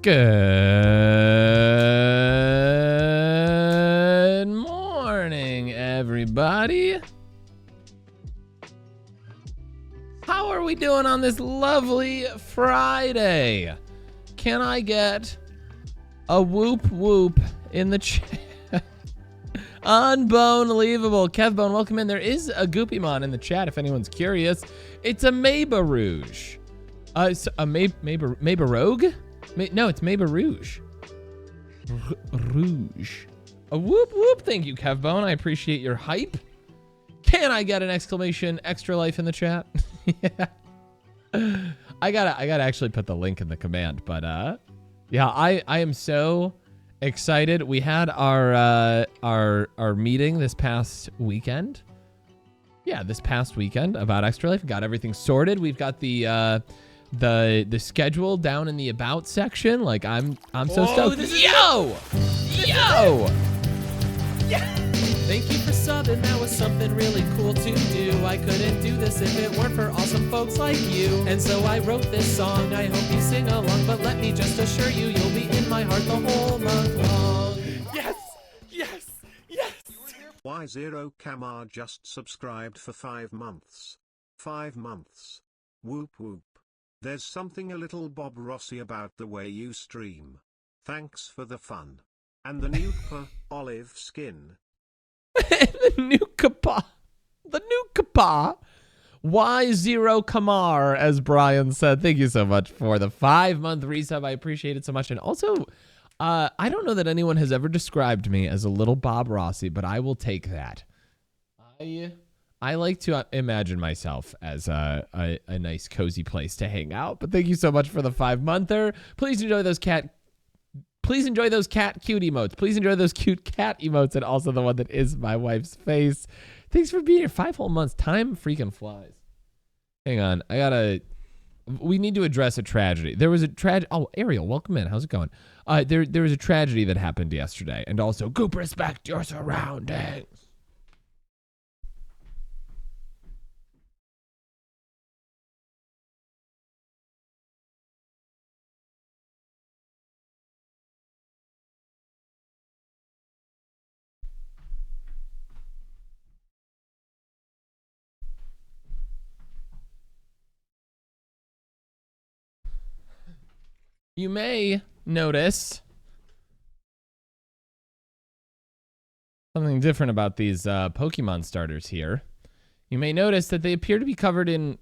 Good morning, everybody. How are we doing on this lovely Friday? Can I get a whoop whoop in the chat? Unbelievable. Kevbone, welcome in. There is a Goopymon in the chat if anyone's curious. It's a Maba Rouge. It's a Maba Rogue? No, it's Maba Rouge. Rouge. A whoop whoop. Thank you, Kevbone. I appreciate your hype. Can I get an exclamation extra life in the chat? Yeah. I gotta actually put the link in the command, but yeah, I am so excited. We had our meeting this past weekend. Yeah, this past weekend about Extra Life. We got everything sorted. We've got the schedule down in the about section. Like I'm so stoked. Yo! Yeah! Thank you for subbing. That was something really cool to do. I couldn't do this if it weren't for awesome folks like you. And so I wrote this song. I hope you sing along, but let me just assure you, you'll be in my heart the whole month long. Yes! Yes! Yes! Y0 Kamar just subscribed for 5 months. 5 months. Whoop whoop. There's something a little Bob Rossi about the way you stream. Thanks for the fun. And the new olive skin. The new Kapa. Y0 Kamar, as Brian said. Thank you so much for the 5-month resub. I appreciate it so much. And also, I don't know that anyone has ever described me as a little Bob Rossi, but I will take that. I like to imagine myself as a nice, cozy place to hang out. But thank you so much for the 5-monther. Please enjoy those cat cute emotes. Please enjoy those cute cat emotes, and also the one that is my wife's face. Thanks for being here. 5 whole months. Time freaking flies. Hang on. We need to address a tragedy. There was a Oh, Ariel, welcome in. How's it going? There was a tragedy that happened yesterday. And also, Goop, respect your surroundings. You may notice something different about these Pokemon starters here. You may notice that they appear to be covered in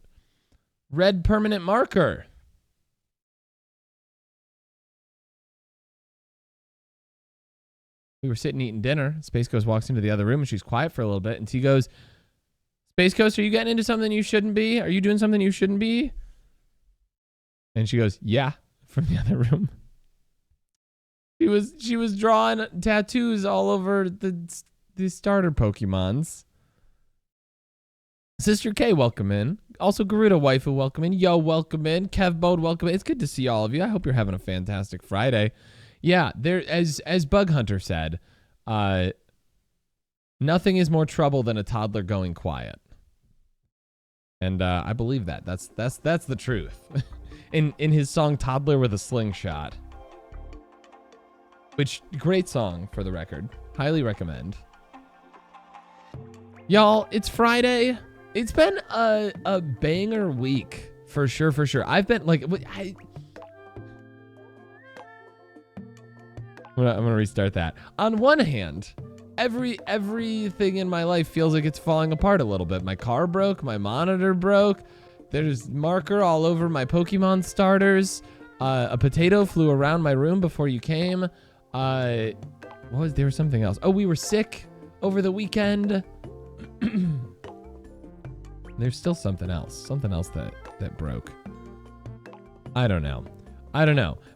red permanent marker. We were sitting eating dinner. Space Ghost walks into the other room and she's quiet for a little bit. And she goes, Space Ghost, are you getting into something you shouldn't be? Are you doing something you shouldn't be? And she goes, yeah. From the other room. She was drawing tattoos all over the starter Pokemons. Sister K, welcome in. Also Garuda Waifu, welcome in. Yo, welcome in. Kev Bode, welcome in. It's good to see all of you. I hope you're having a fantastic Friday. Yeah, there as Bug Hunter said, nothing is more trouble than a toddler going quiet. And I believe that. That's the truth. In his song Toddler with a Slingshot. Which, great song for the record. Highly recommend. Y'all, it's Friday. It's been a banger week. For sure. I've been like... I'm gonna restart that. On one hand, everything in my life feels like it's falling apart a little bit. My car broke. My monitor broke. There's marker all over my Pokemon starters. A potato flew around my room before you came. There was something else. Oh, we were sick over the weekend. There's still something else that broke. I don't know.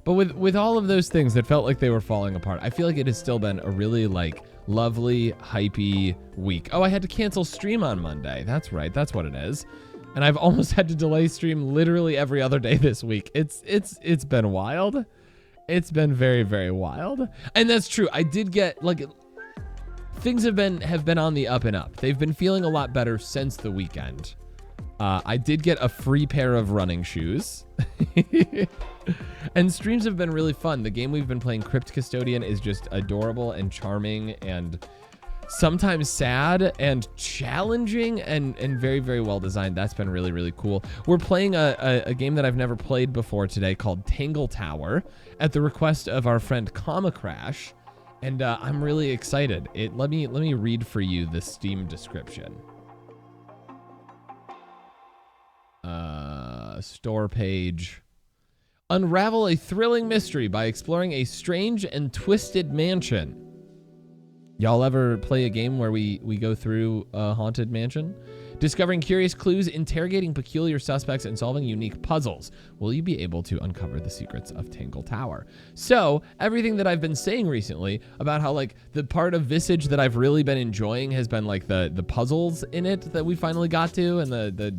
But with all of those things that felt like they were falling apart, I feel like it has still been a really like lovely, hypey week. Oh, I had to cancel stream on Monday. That's right. That's what it is. And I've almost had to delay stream literally every other day this week. It's been wild. It's been very, very wild. And that's true. I did get like things have been on the up and up. They've been feeling a lot better since the weekend. I did get a free pair of running shoes. And streams have been really fun. The game we've been playing, Crypt Custodian, is just adorable and charming and sometimes sad and challenging and very, very well designed. That's been really, really cool. We're playing a game that I've never played before today called Tangle Tower at the request of our friend Comma Crash. And I'm really excited. Let me read for you the Steam description. Store page. Unravel a thrilling mystery by exploring a strange and twisted mansion. Y'all ever play a game where we go through a haunted mansion? Discovering curious clues, interrogating peculiar suspects, and solving unique puzzles. Will you be able to uncover the secrets of Tangle Tower? So, everything that I've been saying recently about how, like, the part of Visage that I've really been enjoying has been, like, the puzzles in it that we finally got to, and the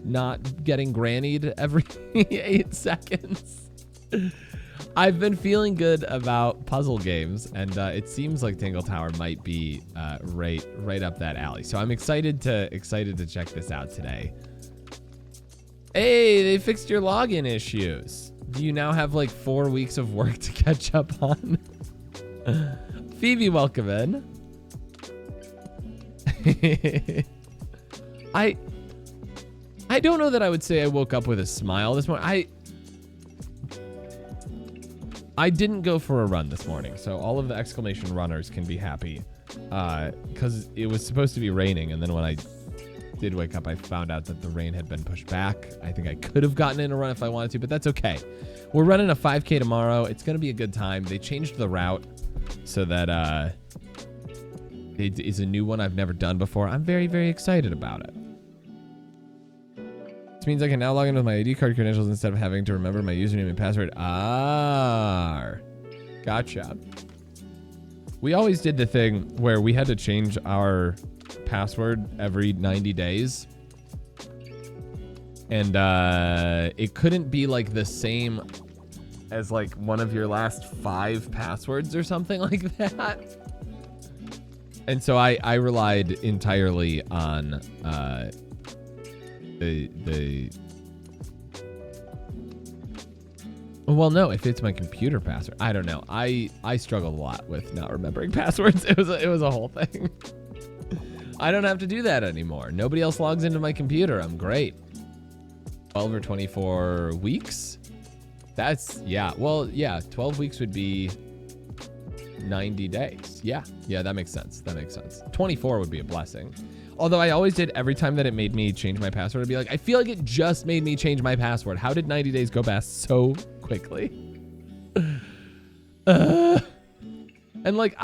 not getting grannied every 8 seconds. I've been feeling good about puzzle games, and it seems like Tangle Tower might be right up that alley. So I'm excited to check this out today. Hey, they fixed your login issues. Do you now have like 4 weeks of work to catch up on? Phoebe, welcome in. I don't know that I would say I woke up with a smile this morning. I didn't go for a run this morning, so all of the exclamation runners can be happy, because it was supposed to be raining, and then when I did wake up, I found out that the rain had been pushed back. I think I could have gotten in a run if I wanted to, but that's okay. We're running a 5K tomorrow. It's going to be a good time. They changed the route so that it is a new one I've never done before. I'm very, very excited about it. This means I can now log in with my ID card credentials instead of having to remember my username and password. Gotcha. We always did the thing where we had to change our password every 90 days. And it couldn't be like the same as like one of your last 5 passwords or something like that. And so I relied entirely on well, no, if it's my computer password, I don't know. I struggled a lot with not remembering passwords. It was a whole thing. I don't have to do that anymore. Nobody else logs into my computer. I'm great. 12 or 24 weeks. That's, yeah. Well, yeah, 12 weeks would be 90 days. Yeah, that makes sense. 24 would be a blessing. Although I always did, every time that it made me change my password, I'd be like, I feel like it just made me change my password. How did 90 days go past so quickly? And like,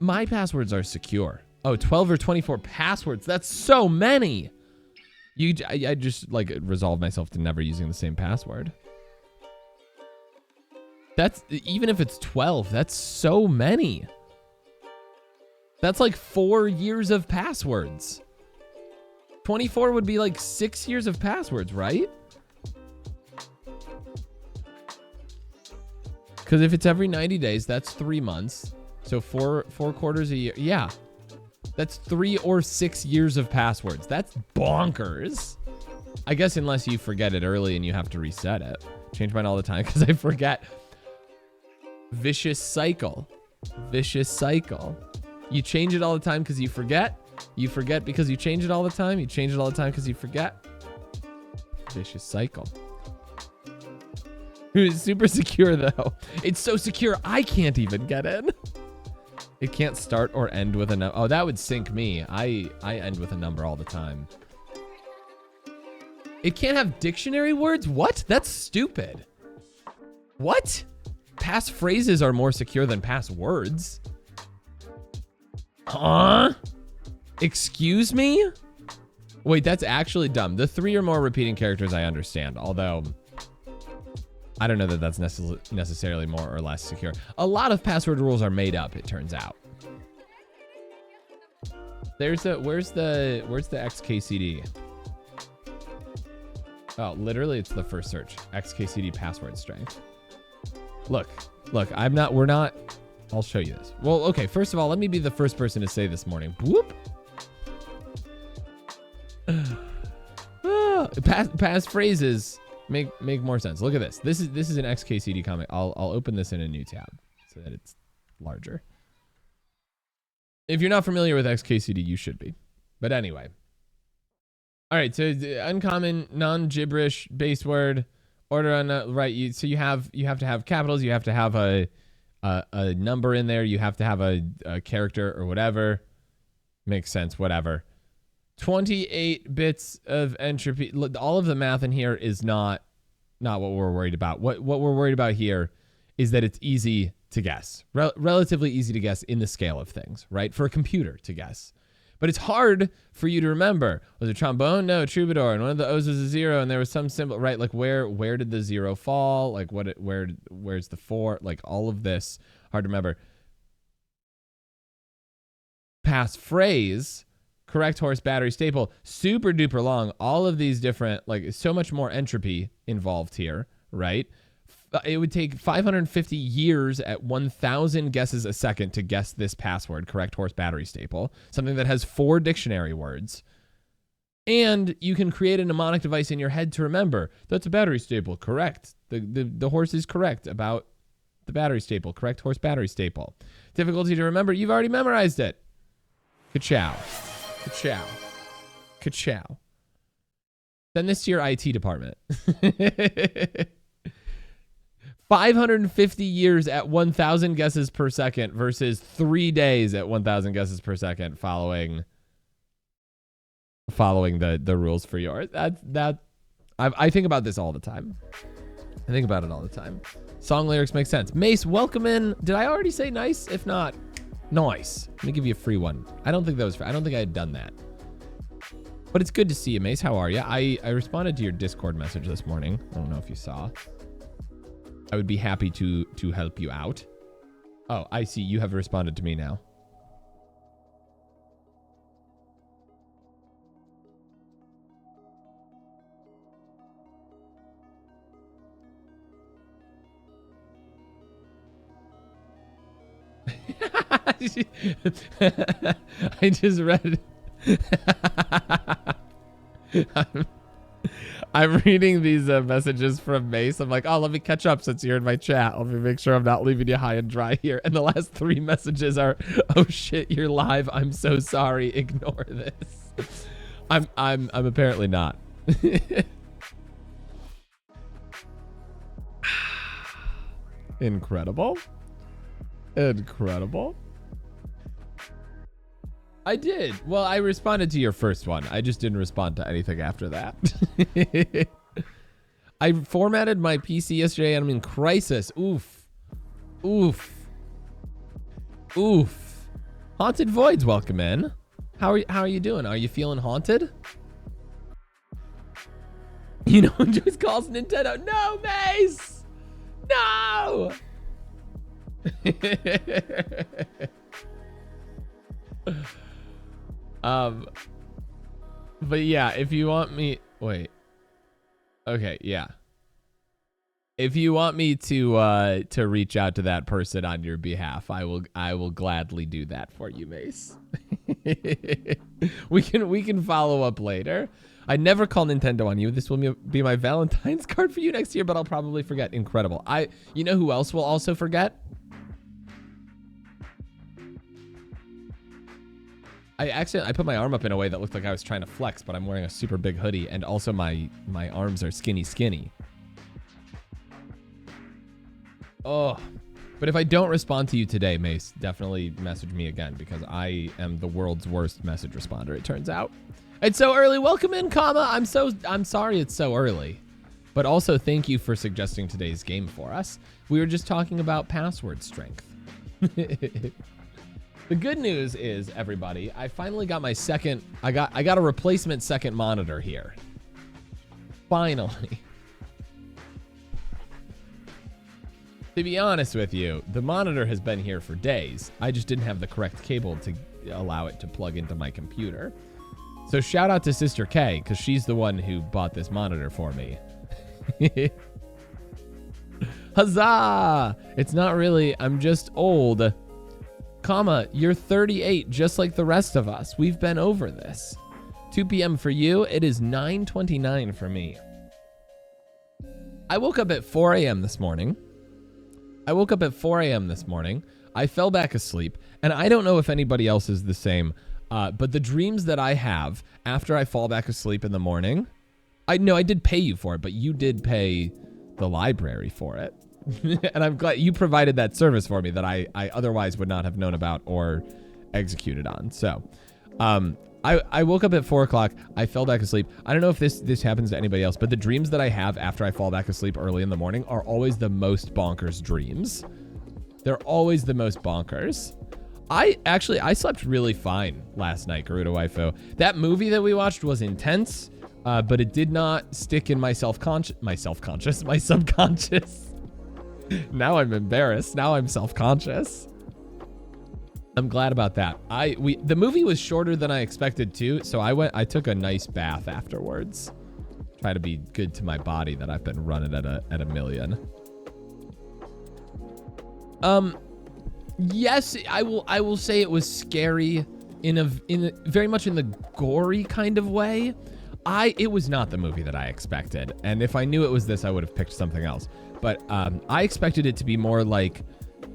my passwords are secure. Oh, 12 or 24 passwords. That's so many. I just like resolved myself to never using the same password. That's, even if it's 12, that's so many. That's like 4 years of passwords. 24 would be like 6 years of passwords, right? Because if it's every 90 days, that's 3 months. So four quarters a year. Yeah. That's 3 or 6 years of passwords. That's bonkers. I guess unless you forget it early and you have to reset it. Change mine all the time because I forget. Vicious cycle. You change it all the time because you forget. You forget because you change it all the time. You change it all the time because you forget. Vicious cycle. It's super secure though. It's so secure I can't even get in. It can't start or end with a number. Oh, that would sink me. I end with a number all the time. It can't have dictionary words? What? That's stupid. What? Pass phrases are more secure than pass words. Huh? Excuse me? Wait, that's actually dumb. The 3 or more repeating characters I understand, although I don't know that that's necessarily more or less secure. A lot of password rules are made up, it turns out. Where's the XKCD? Oh, literally it's the first search. XKCD password strength. Look, we're not, I'll show you this. Well, okay, first of all, let me be the first person to say this morning. Whoop. Pass phrases make more sense. Look at this. This is an XKCD comic. I'll open this in a new tab so that it's larger. If you're not familiar with XKCD, you should be. But anyway. All right, so uncommon, non-gibberish base word, order on right. So you have to have capitals. You have to have a number in there. You have to have a character or whatever. Makes sense. Whatever. 28 bits of entropy. All of the math in here is not what we're worried about. What we're worried about here is that it's easy to guess, relatively easy to guess in the scale of things, right? For a computer to guess. But it's hard for you to remember. Was it trombone? No, troubadour. And one of the O's was a 0, and there was some symbol, right? Like where did the 0 fall? Like where's the 4? Like all of this, hard to remember. Passphrase, correct horse, battery, staple, super duper long. All of these different, like so much more entropy involved here, right? It would take 550 years at 1,000 guesses a second to guess this password, correct horse, battery, staple, something that has 4 dictionary words. And you can create a mnemonic device in your head to remember. That's a battery staple, correct. The horse is correct about the battery staple, correct horse, battery, staple. Difficulty to remember, you've already memorized it. Ka-chow. Ka-chow. Ka-chow. Send this to your IT department. 550 years at 1,000 guesses per second versus 3 days at 1,000 guesses per second following the rules for yours. I think about this all the time. I think about it all the time. Song lyrics make sense. Mace, welcome in. Did I already say nice? If not, nice. Let me give you a free one. I don't think that was fair. I don't think I had done that. But it's good to see you, Mace. How are you? I responded to your Discord message this morning. I don't know if you saw. I would be happy to help you out. Oh, I see. You have responded to me now. I just read I'm reading these messages from Mace. I'm like, oh, let me catch up since you're in my chat. Let me make sure I'm not leaving you high and dry here. And the last 3 messages are, oh shit, you're live. I'm so sorry. Ignore this. I'm apparently not. Incredible. Incredible. I did. Well, I responded to your first one. I just didn't respond to anything after that. I formatted my PC yesterday and I'm in crisis. Oof. Oof. Oof. Haunted Voids, welcome in. How are you doing? Are you feeling haunted? You know, Joyce calls Nintendo. No, Mace! No! But yeah, if you want me, wait. Okay, yeah. If you want me to reach out to that person on your behalf, I will gladly do that for you, Mace. we can follow up later. I never call Nintendo on you. This will be my Valentine's card for you next year, but I'll probably forget. Incredible. You know who else will also forget? I put my arm up in a way that looked like I was trying to flex, but I'm wearing a super big hoodie, and also my arms are skinny. Oh, but if I don't respond to you today, Mace, definitely message me again, because I am the world's worst message responder, it turns out. It's so early. Welcome in, comma. I'm sorry it's so early, but also thank you for suggesting today's game for us. We were just talking about password strength. The good news is, everybody, I finally got my second, I got a replacement second monitor here. Finally. To be honest with you, the monitor has been here for days. I just didn't have the correct cable to allow it to plug into my computer. So shout out to Sister K, because she's the one who bought this monitor for me. Huzzah! It's not really, I'm just old. Comma, you're 38, just like the rest of us. We've been over this. 2 p.m. for you. It is 9:29 for me. I woke up at 4 a.m. this morning. I fell back asleep, and I don't know if anybody else is the same, but the dreams that I have after I fall back asleep in the morning, I know I did pay you for it, but you did pay the library for it. And I'm glad you provided that service for me that I otherwise would not have known about or executed on. So I woke up at 4 o'clock. I fell back asleep. I don't know if this happens to anybody else, but the dreams that I have after I fall back asleep early in the morning are always the most bonkers dreams. They're always the most bonkers. I slept really fine last night, Garuda Waifu. That movie that we watched was intense, but it did not stick in my subconscious. Now I'm embarrassed. Now I'm self-conscious. I'm glad about that. The movie was shorter than I expected too, so I took a nice bath afterwards. Try to be good to my body that I've been running at a million. Yes, I will say it was scary in a very much in the gory kind of way. It was not the movie that I expected, and if I knew it was this, I would have picked something else. But I expected it to be more like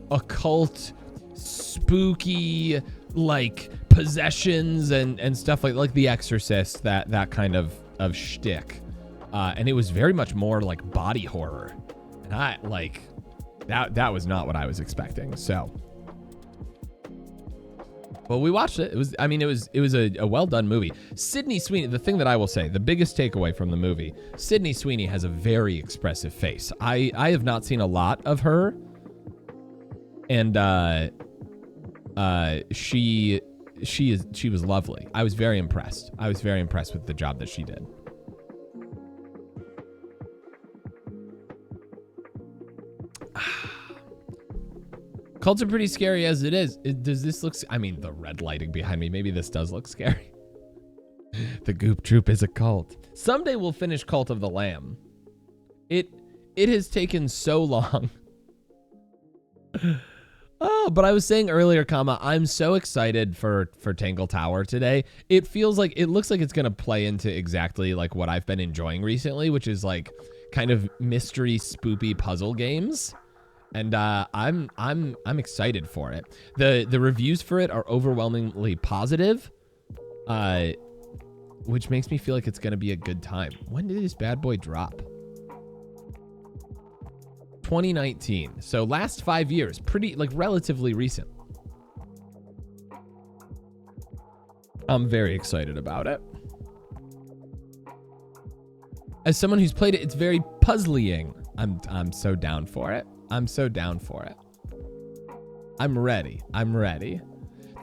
occult, spooky, like possessions and stuff like The Exorcist, that kind of shtick. And it was very much more like body horror, and that was not what I was expecting. So, but we watched it. It was a well done movie. Sydney Sweeney. The thing that I will say, the biggest takeaway from the movie, Sydney Sweeney has a very expressive face. I have not seen a lot of her, and she was lovely. I was very impressed. I was very impressed with the job that she did. Cults are pretty scary as it is. Does this look... I mean, the red lighting behind me. Maybe this does look scary. The Goop Troop is a cult. Someday we'll finish Cult of the Lamb. It has taken so long. Oh, but I was saying earlier, I'm so excited for Tangle Tower today. It looks like it's going to play into exactly like what I've been enjoying recently, which is like kind of mystery, spoopy puzzle games. And I'm excited for it. The reviews for it are overwhelmingly positive, which makes me feel like it's going to be a good time. When did this bad boy drop? 2019. So last 5 years, pretty like relatively recent. I'm very excited about it. As someone who's played it, it's very puzzling. I'm so down for it. I'm so down for it. I'm ready.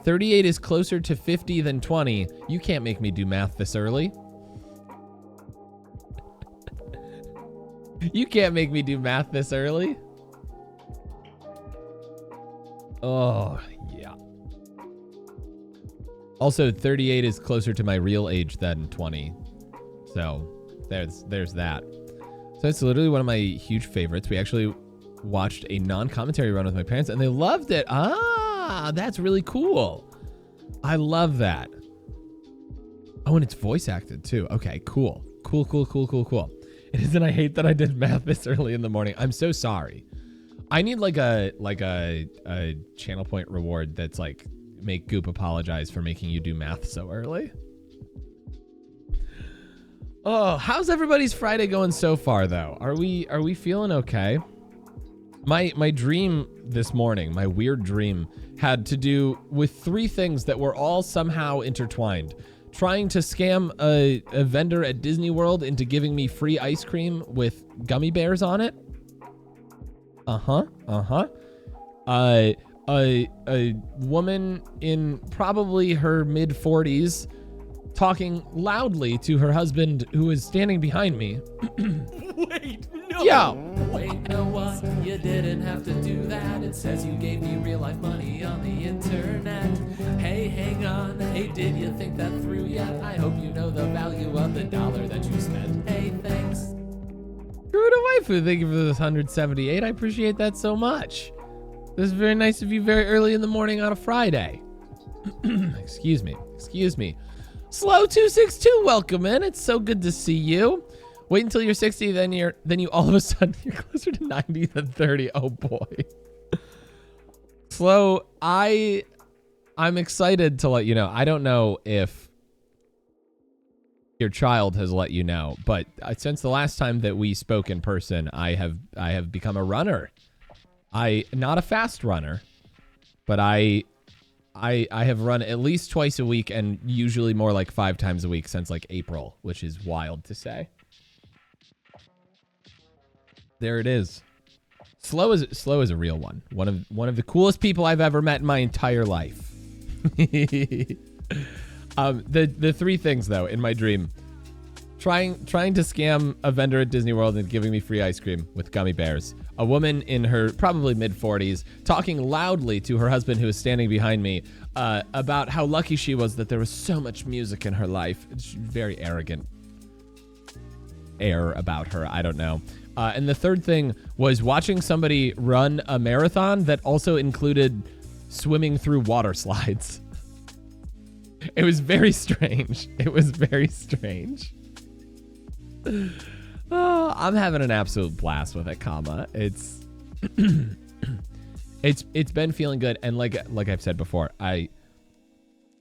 38 is closer to 50 than 20. You can't make me do math this early. You can't make me do math this early. Oh, yeah. Also, 38 is closer to my real age than 20. So, there's that. So, it's literally one of my huge favorites. We actually watched a non-commentary run with my parents, and they loved it. Ah, that's really cool. I love that. Oh, and it's voice acted, too. Okay, cool. Cool. It isn't. I hate that I did math this early in the morning. I'm so sorry. I need like a channel point reward that's like make Goop apologize for making you do math so early. Oh, how's everybody's Friday going so far though? Are we feeling okay? My dream this morning, my weird dream, had to do with 3 things that were all somehow intertwined. Trying to scam a vendor at Disney World into giving me free ice cream with gummy bears on it. A woman in probably her mid-40s talking loudly to her husband who is standing behind me. Wait, no. Yeah. Wait, no what? You didn't have to do that. It says you gave me real life money on the internet. Hey, hang on. Hey, did you think that through yet? I hope you know the value of the dollar that you spent. Hey, thanks. Garuda Waifu, thank you for this 178. I appreciate that so much. This is very nice of you very early in the morning on a Friday. Excuse me. Slow262, welcome in. It's so good to see you. Wait until you're 60, then you all of a sudden you're closer to 90 than 30. Oh boy. Slow, I'm excited to let you know. I don't know if your child has let you know, but since the last time that we spoke in person, I have become a runner. Not a fast runner, but I have run at least twice a week and usually more like 5 times a week since like April, which is wild to say. There it is. Slow is a real one. One of the coolest people I've ever met in my entire life. The 3 things though in my dream. Trying to scam a vendor at Disney World and giving me free ice cream with gummy bears. A woman in her probably mid-40s talking loudly to her husband who is standing behind me about how lucky she was that there was so much music in her life. It's very arrogant air about her. I don't know. And the third thing was watching somebody run a marathon that also included swimming through water slides. It was very strange. It was very strange. Oh, I'm having an absolute blast with it, comma. It's been feeling good, and like I've said before,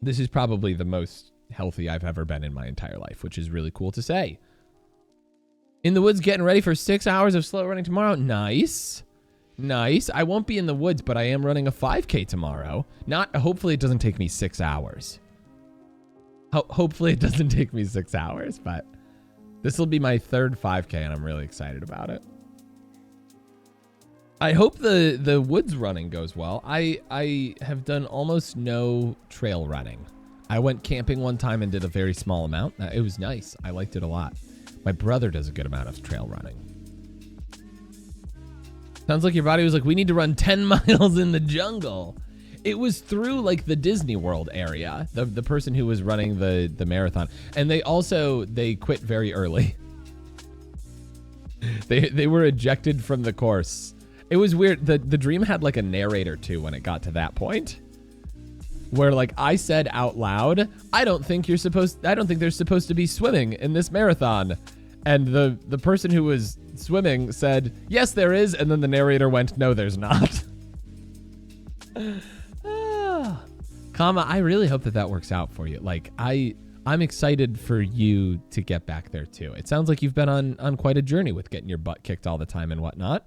this is probably the most healthy I've ever been in my entire life, which is really cool to say. In the woods, getting ready for 6 hours of slow running tomorrow. Nice. Nice. I won't be in the woods, but I am running a 5K tomorrow. Hopefully it doesn't take me 6 hours. Hopefully it doesn't take me 6 hours, but this will be my 3rd 5K, and I'm really excited about it. I hope the woods running goes well. I have done almost no trail running. I went camping one time and did a very small amount. It was nice. I liked it a lot. My brother does a good amount of trail running. Sounds like your body was like, we need to run 10 miles in the jungle. It was through like the Disney World area, the person who was running the marathon. And they quit very early. They were ejected from the course. It was weird. The dream had like a narrator too when it got to that point. Where like I said out loud, I don't think there's supposed to be swimming in this marathon. And the person who was swimming said, yes, there is. And then the narrator went, no, there's not. Comma, I really hope that works out for you. Like I'm excited for you to get back there too. It sounds like you've been on quite a journey with getting your butt kicked all the time and whatnot.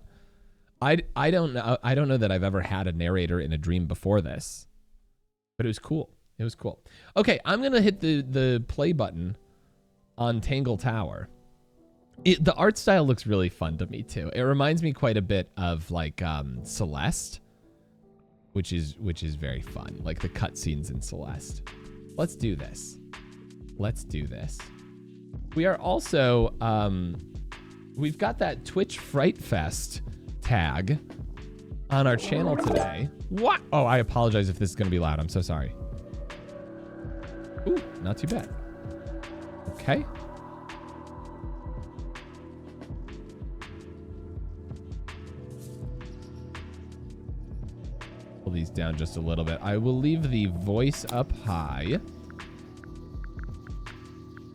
I don't know that I've ever had a narrator in a dream before this. But it was cool. It was cool. Okay, I'm going to hit the play button on Tangle Tower. The art style looks really fun to me, too. It reminds me quite a bit of, like, Celeste, which is very fun. Like, the cutscenes in Celeste. Let's do this. Let's do this. We are also... we've got that Twitch Fright Fest tag on our channel today. What? Oh, I apologize if this is going to be loud. I'm so sorry. Ooh, not too bad. Okay. Pull these down just a little bit. I will leave the voice up high.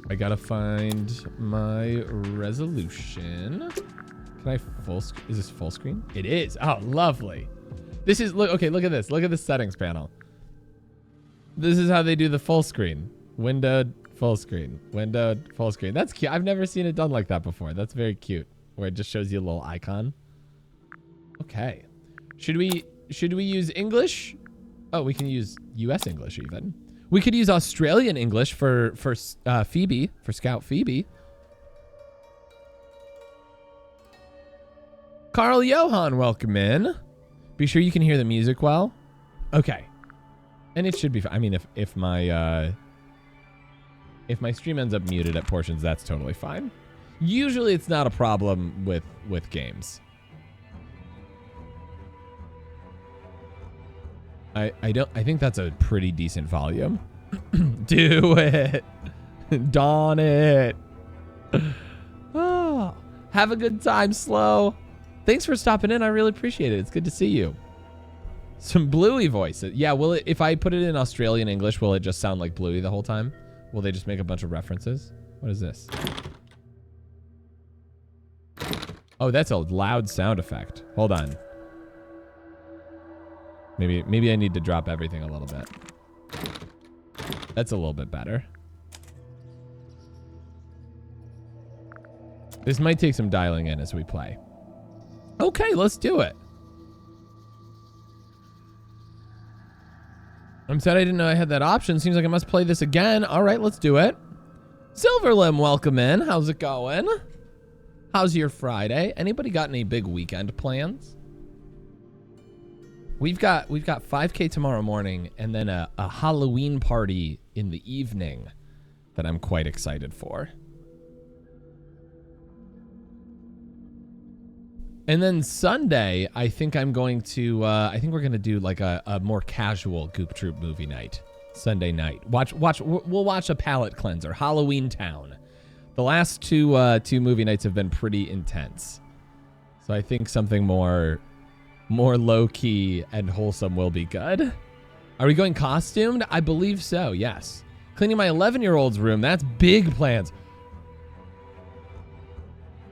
I gotta find my resolution. Can I full screen? Is this full screen? It is. Oh, lovely. This is, look at this. Look at the settings panel. This is how they do the full screen. Windowed, full screen. Windowed, full screen. That's cute. I've never seen it done like that before. That's very cute. Where it just shows you a little icon. Okay. Should we use English? Oh, we can use US English even. We could use Australian English for Phoebe, for Scout Phoebe. Carl Johan, welcome in. Be sure you can hear the music well. Okay. And it should be fine. I mean, if my stream ends up muted at portions, that's totally fine. Usually it's not a problem with games. I think that's a pretty decent volume. Do it. Dawn it. Oh, have a good time, Slow. Thanks for stopping in. I really appreciate it. It's good to see you. Some Bluey voices. Yeah, will it, if I put it in Australian English, will it just sound like Bluey the whole time? Will they just make a bunch of references? What is this? Oh, that's a loud sound effect. Hold on. Maybe I need to drop everything a little bit. That's a little bit better. This might take some dialing in as we play. Okay, let's do it. I'm sad I didn't know I had that option. Seems like I must play this again. All right, let's do it. Silverlim, welcome in. How's it going? How's your Friday? Anybody got any big weekend plans? We've got 5K tomorrow morning and then a Halloween party in the evening that I'm quite excited for. And then Sunday, I think I'm going to, I think we're going to do like a more casual Goop Troop movie night. Sunday night. We'll watch a palate cleanser, Halloween Town. The last two movie nights have been pretty intense. So I think something more low-key and wholesome will be good. Are we going costumed? I believe so, yes. Cleaning my 11-year-old's room, that's big plans.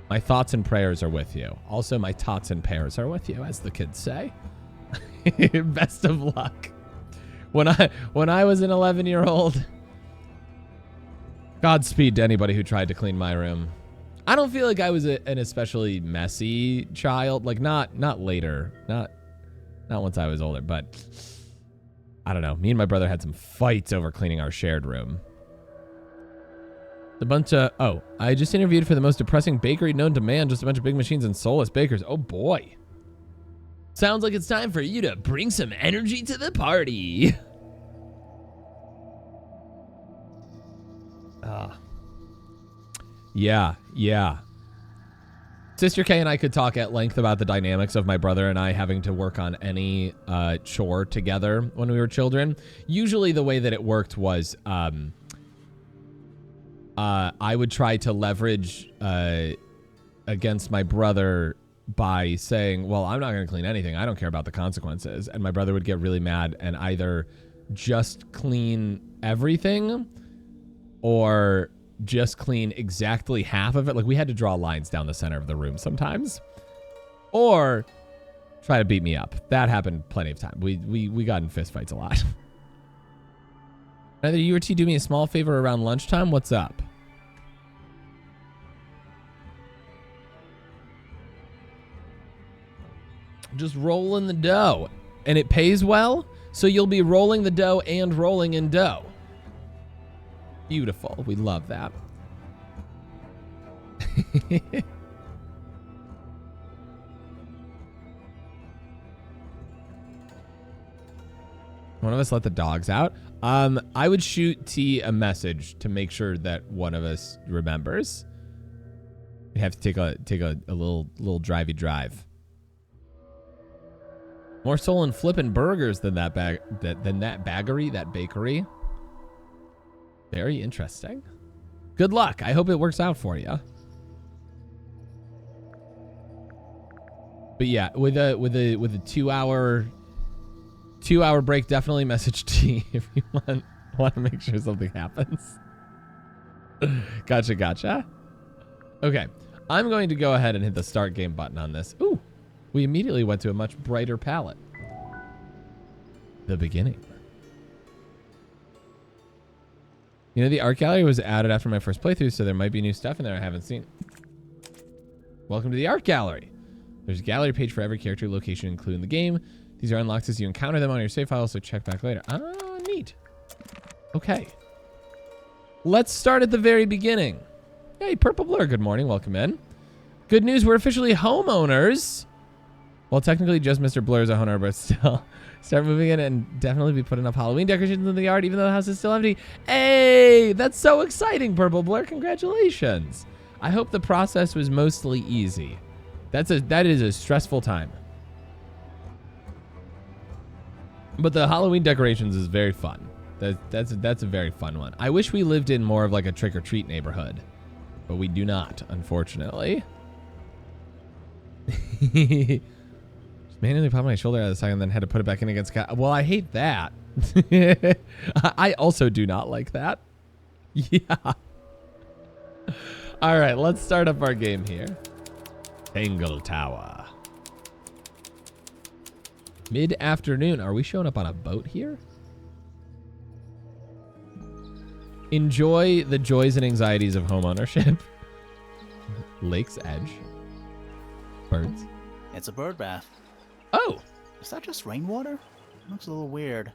My thoughts and prayers are with you. Also, my tots and pears are with you, as the kids say. Best of luck. When I was an 11-year-old, Godspeed to anybody who tried to clean my room. I don't feel like I was an especially messy child. Like not later, not once I was older, but I don't know. Me and my brother had some fights over cleaning our shared room. A bunch of, oh, I just interviewed for the most depressing bakery known to man. Just a bunch of big machines and soulless bakers. Oh boy. Sounds like it's time for you to bring some energy to the party. Yeah. Sister K and I could talk at length about the dynamics of my brother and I having to work on any chore together when we were children. Usually the way that it worked was I would try to leverage against my brother by saying, well, I'm not going to clean anything. I don't care about the consequences. And my brother would get really mad and either just clean everything or just clean exactly half of it. Like we had to draw lines down the center of the room sometimes, or try to beat me up. That happened plenty of time. We got in fistfights a lot. Either you or T do me a small favor around lunchtime. What's up? Just roll in the dough, and it pays well, so you'll be rolling the dough and rolling in dough. Beautiful. We love that. One of us let the dogs out. I would shoot T a message to make sure that one of us remembers. We have to take a little drivey drive. More soul in flipping burgers than that bakery. Very interesting. Good luck. I hope it works out for you. But yeah, with a 2-hour break, definitely message T if you want to make sure something happens. Gotcha. Okay, I'm going to go ahead and hit the start game button on this. Ooh, we immediately went to a much brighter palette. The beginning. You know, the art gallery was added after my first playthrough, so there might be new stuff in there I haven't seen. Welcome to the art gallery. There's a gallery page for every character location included in the game. These are unlocked as you encounter them on your save file, so check back later. Ah, neat. Okay. Let's start at the very beginning. Hey, Purple Blur, good morning. Welcome in. Good news, we're officially homeowners. Well, technically just Mr. Blur is a homeowner, but still. Start moving in and definitely be putting up Halloween decorations in the yard, even though the house is still empty. Hey, that's so exciting, Purple Blur. Congratulations. I hope the process was mostly easy. That is a stressful time. But the Halloween decorations is very fun. That's a very fun one. I wish we lived in more of like a trick-or-treat neighborhood, but we do not, unfortunately. Manually popped my shoulder out of the socket and then had to put it back in against cat. Well, I hate that. I also do not like that. Yeah. All right, let's start up our game here. Tangle Tower. Mid-afternoon. Are we showing up on a boat here? Enjoy the joys and anxieties of homeownership. Lake's Edge. Birds. It's a bird bath. Oh! Is that just rainwater? Looks a little weird.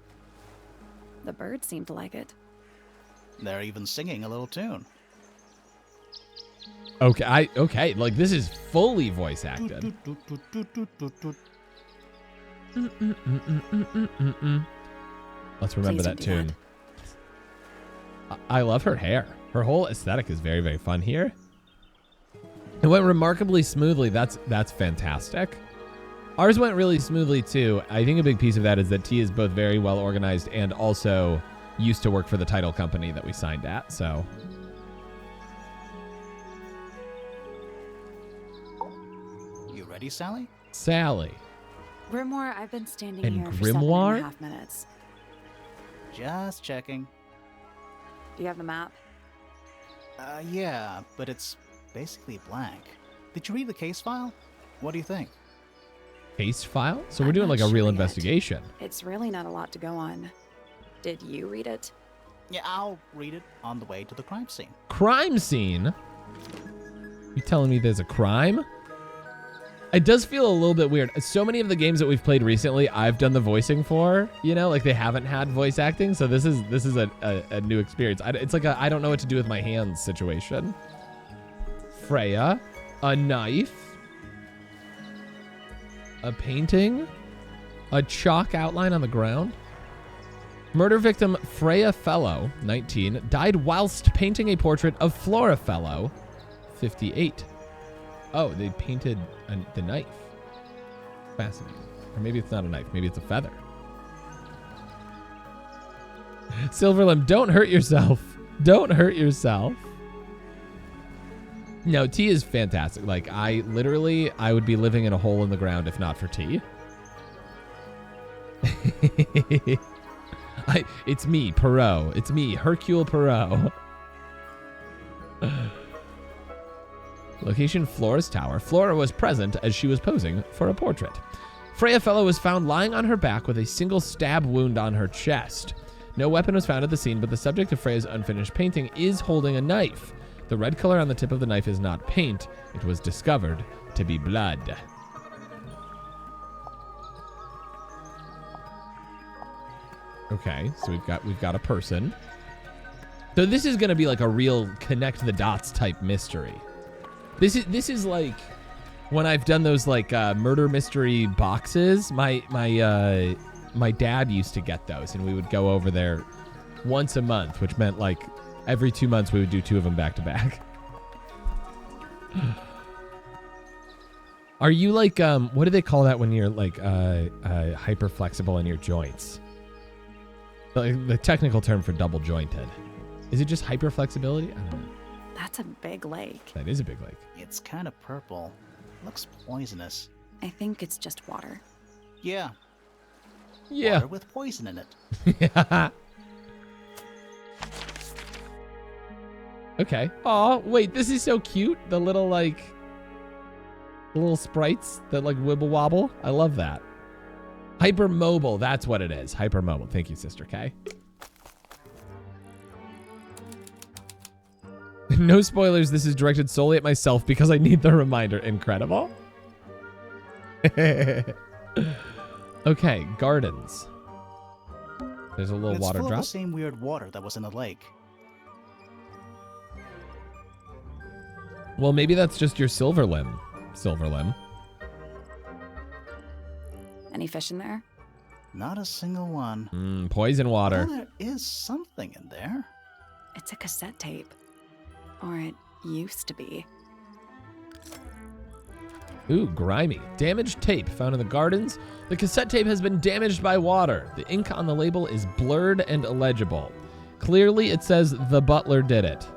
The birds seem to like it. They're even singing a little tune. Okay, like this is fully voice acted. Let's remember Please that don't do tune. I love her hair. Her whole aesthetic is very, very fun here. It went remarkably smoothly. That's fantastic. Ours went really smoothly too. I think a big piece of that is that T is both very well organized and also used to work for the title company that we signed at, so. You ready, Sally? Sally. Grimoire, I've been standing And here for Grimoire? 7.5 minutes. Just checking. Do you have the map? Yeah, but it's basically blank. Did you read the case file? What do you think? Case file? So we're I'm doing not like a real sure yet. investigation. It's really not a lot to go on. Did you read it? Yeah, I'll read it on the way to the crime scene. Crime scene? You telling me there's a crime? It does feel a little bit weird. So many of the games that we've played recently, I've done the voicing for, you know, like they haven't had voice acting. So this is a new experience. It's like a I don't know what to do with my hands situation. Freya, a knife, a painting, a chalk outline on the ground. Murder victim Freya Fellow, 19, died whilst painting a portrait of Flora Fellow, 58. Oh, they painted the knife. Fascinating. Or maybe it's not a knife. Maybe it's a feather. Silverlim, don't hurt yourself. Don't hurt yourself. No, T is fantastic. Like, I would be living in a hole in the ground if not for T. It's me, Perot. It's me, Hercule Perot. Location, Flora's Tower. Flora was present as she was posing for a portrait. Freya Fellow was found lying on her back with a single stab wound on her chest. No weapon was found at the scene, but the subject of Freya's unfinished painting is holding a knife. The red color on the tip of the knife is not paint. It was discovered to be blood. Okay, so we've got a person. So this is going to be like a real connect the dots type mystery. This is like when I've done those like murder mystery boxes. My dad used to get those, and we would go over there once a month, which meant like every 2 months we would do 2 of them back to back. Are you like what do they call that when you're like hyper flexible in your joints? The technical term for double jointed. Is it just hyper flexibility? I don't know. That's a big lake. That is a big lake. It's kind of purple. Looks poisonous. I think it's just water. Yeah. Yeah. Water with poison in it. Yeah. Okay. Oh, wait, this is so cute. The little sprites that like wibble wobble. I love that. Hypermobile. That's what it is. Hypermobile. Thank you, Sister K. No spoilers. This is directed solely at myself because I need the reminder. Incredible. Okay, gardens. There's a little It's water full drop. of the same weird water that was in the lake. Well, maybe that's just your Silverlim. Silverlim. Any fish in there? Not a single one. Poison water. Well, there is something in there. It's a cassette tape. Or it used to be. Ooh, grimy. Damaged tape found in the gardens. The cassette tape has been damaged by water. The ink on the label is blurred and illegible. Clearly, it says the butler did it.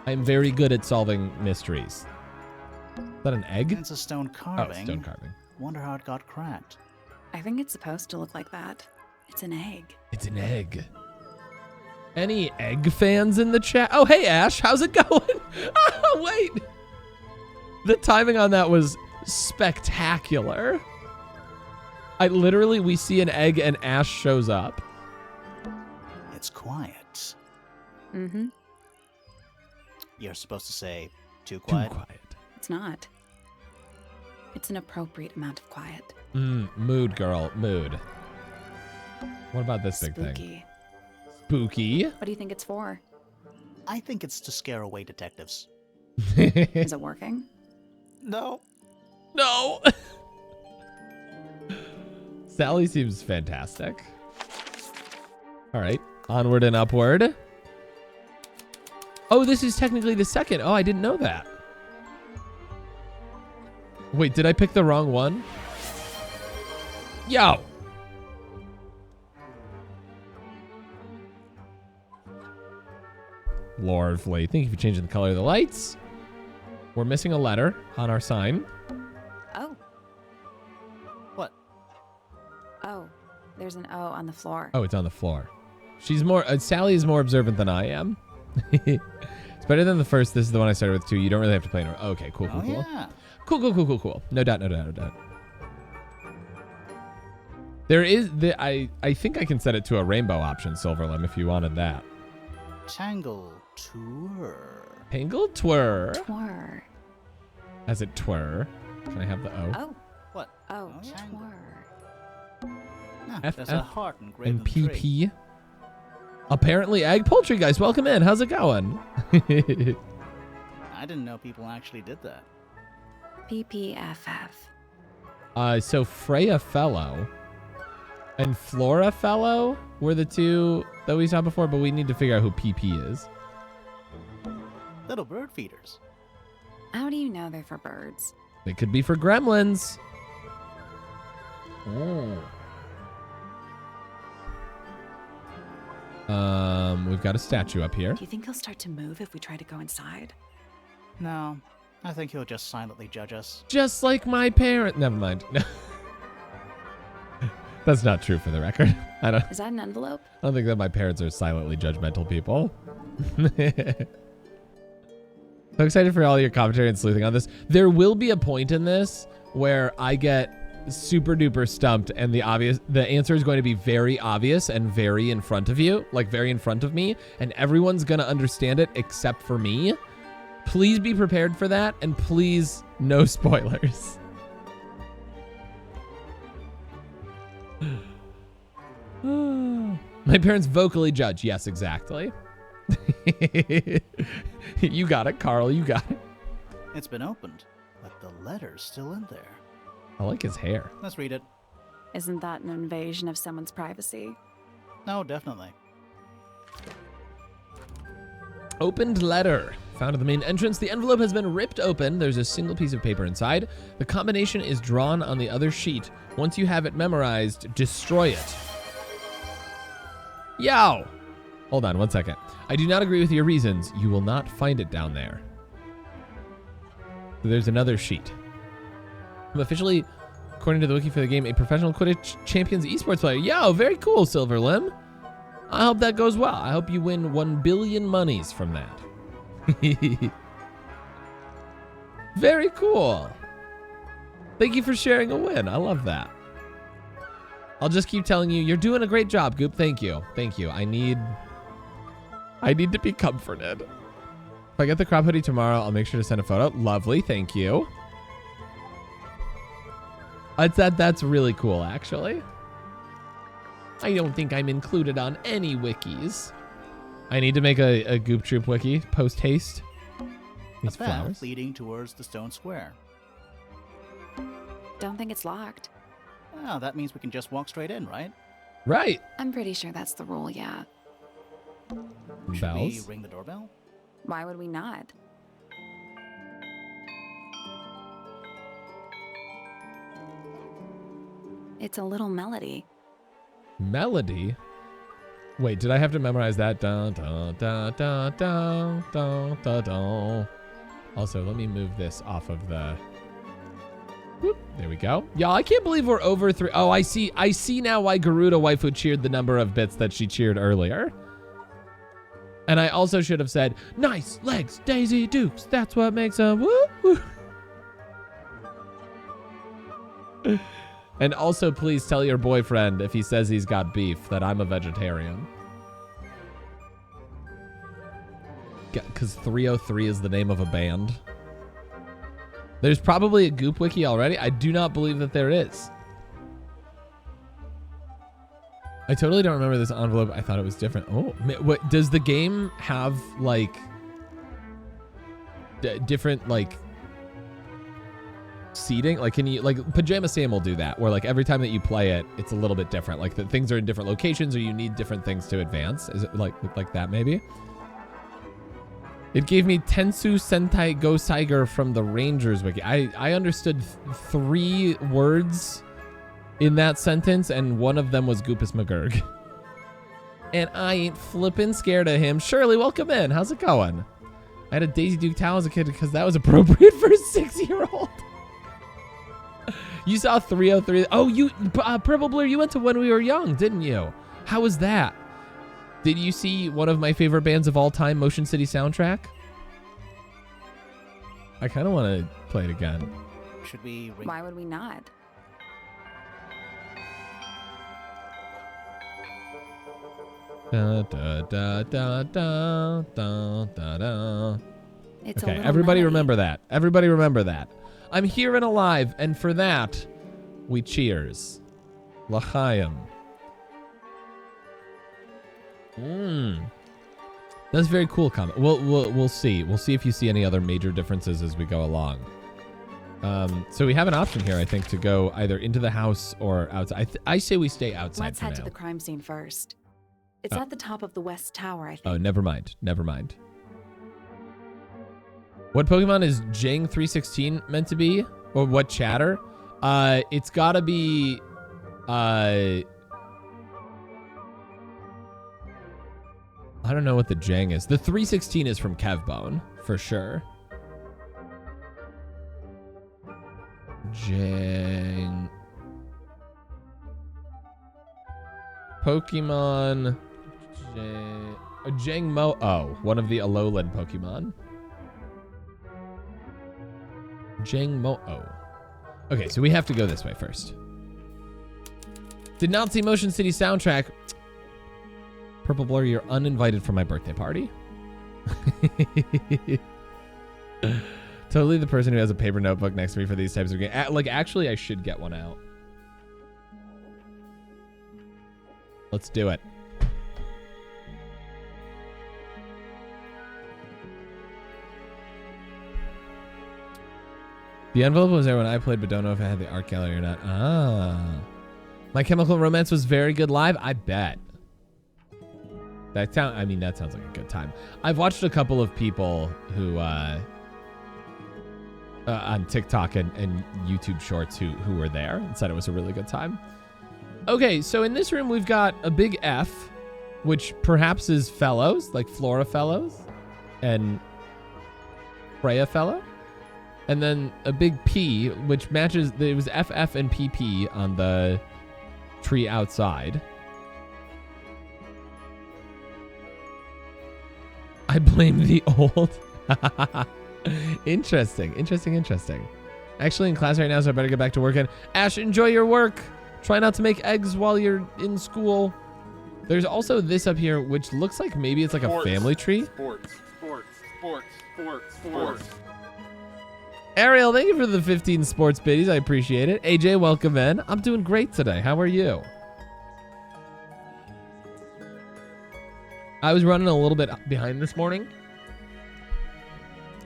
I'm very good at solving mysteries. Is that an egg? It's a stone carving. Oh, stone carving. Wonder how it got cracked. I think it's supposed to look like that. It's an egg. It's an egg. Any egg fans in the chat? Oh, hey, Ash. How's it going? Oh, wait. The timing on that was spectacular. We see an egg and Ash shows up. It's quiet. Mm-hmm. You're supposed to say, too Too quiet? quiet. It's not. It's an appropriate amount of quiet. Mood, girl. Mood. What about this big thing? Spooky. Spooky. What do you think it's for? I think it's to scare away detectives. Is it working? No. No. Sally seems fantastic. All right. Onward and upward. Oh, this is technically the second. Oh, I didn't know that. Wait, did I pick the wrong one? Yo. Lovely. Thank you for changing the color of the lights. We're missing a letter on our sign. Oh. What? Oh. There's an O on the floor. Oh, it's on the floor. She's more, Sally is more observant than I am. It's better than the first. This is the one I started with too. You don't really have to play in. Okay, cool. Yeah. Cool. No doubt. There is I think I can set it to a rainbow option, Silverlim, if you wanted that. Tangle Tower. Tangle Tower. Twir. As it twir. Can I have the O? Oh. What? Oh, Tangle. twir. Ah, F, there's F, a heart engraved And in the tree. PP. Apparently egg poultry, guys. Welcome in. How's it going? I didn't know people actually did that. PPFF. So Freya Fellow and Flora Fellow were the two that we saw before, but we need to figure out who PP is. Little bird feeders. How do you know they're for birds? It could be for gremlins. Oh. We've got a statue up here. Do you think he'll start to move if we try to go inside? No, I think he'll just silently judge us. Just like my parent. Never mind. That's not true for the record. I don't Is that an envelope? think that my parents are silently judgmental people. So excited for all your commentary and sleuthing on this. There will be a point in this where I get super duper stumped and the answer is going to be very obvious and very in front of you, like very in front of me, and everyone's going to understand it except for me. Please be prepared for that, and please no spoilers. My parents vocally judge. Yes, exactly. You got it, Carl. You got it. It's been opened, but the letter's still in there. I like his hair. Let's read it. Isn't that an invasion of someone's privacy? No, definitely. Opened letter. Found at the main entrance. The envelope has been ripped open. There's a single piece of paper inside. The combination is drawn on the other sheet. Once you have it memorized, destroy it. Yow! Hold on 1 second. I do not agree with your reasons. You will not find it down there. So there's another sheet. I'm officially, according to the wiki for the game, a professional Quidditch Champions esports player. Yo, very cool, Silverlim. I hope that goes well. I hope you win 1 billion monies from that. Very cool. Thank you for sharing a win. I love that. I'll just keep telling you, you're doing a great job, Goop. Thank you. Thank you. I need to be comforted. If I get the crop hoodie tomorrow, I'll make sure to send a photo. Lovely. Thank you. That's really cool, actually. I don't think I'm included on any wikis. I need to make a Goop Troop wiki post haste. These A path flowers. leading towards the stone square. Don't think it's locked. Oh, that means we can just walk straight in, right? Right. I'm pretty sure that's the rule, yeah. Should we Bells. ring the doorbell? Why would we not? It's a little melody. Melody. Wait, did I have to memorize that? Dun, dun, dun, dun, dun, dun, dun, dun. Also, let me move this off of the... Whoop, there we go. Y'all, I can't believe we're over 3. Oh, I see now why Garuda waifu cheered the number of bits that she cheered earlier. And I also should have said, nice legs, Daisy Dukes. That's what makes them woo, woo. And also, please tell your boyfriend if he says he's got beef that I'm a vegetarian. Because 303 is the name of a band. There's probably a Goop wiki already. I do not believe that there is. I totally don't remember this envelope. I thought it was different. Oh, what does the game have like different like seating? Like, can you like Pajama Sam will do that, where like every time that you play it, it's a little bit different. Like the things are in different locations, or you need different things to advance. Is it like that maybe? It gave me Tensu Sentai Go Saiger from the Rangers wiki. I understood 3 words in that sentence, and one of them was Goopus McGurk. And I ain't flippin' scared of him. Shirley, welcome in. How's it going? I had a Daisy Duke towel as a kid because that was appropriate for a 6-year-old. You saw 303. Oh, you, Purple Blur, you went to When We Were Young, didn't you? How was that? Did you see one of my favorite bands of all time, Motion City Soundtrack? I kind of want to play it again. Should we ring? Why would we not? Da, da, da, da, da, da, da, da. It's Okay, everybody remember that. Everybody remember that. I'm here and alive, and for that, we cheers. L'chaim. That's a very cool comment. We'll see. We'll see if you see any other major differences as we go along. So we have an option here, I think, to go either into the house or outside. I say we stay outside. Let's for head now. to the crime scene first. It's at the top of the West Tower, I think. Oh, never mind. Never mind. What Pokemon is Jang 316 meant to be? Or what chatter? It's gotta be I don't know what the Jang is. The 316 is from Kevbone, for sure. Jang. Pokemon. Jangmo. Oh, one of the Alolan Pokemon. Jangmo-oh. Okay, so we have to go this way first. Did not see Motion City Soundtrack. Purple Blur, you're uninvited for my birthday party. Totally the person who has a paper notebook next to me for these types of games. Like, actually, I should get one out. Let's do it. The envelope was there when I played, but don't know if I had the art gallery or not. Ah. My Chemical Romance was very good live. I bet. That sounds like a good time. I've watched a couple of people who, on TikTok and YouTube Shorts who were there and said it was a really good time. Okay, so in this room we've got a big F, which perhaps is Fellows, like Flora Fellows and Freya Fellow. And then a big P, which matches, it was FF and PP on the tree outside. I blame the old. Interesting. Actually in class right now, so I better get back to working. Ash, enjoy your work. Try not to make eggs while you're in school. There's also this up here, which looks like maybe it's like a family tree. Sports. Ariel, thank you for the 15 sports biddies. I appreciate it. AJ, welcome in. I'm doing great today. How are you? I was running a little bit behind this morning.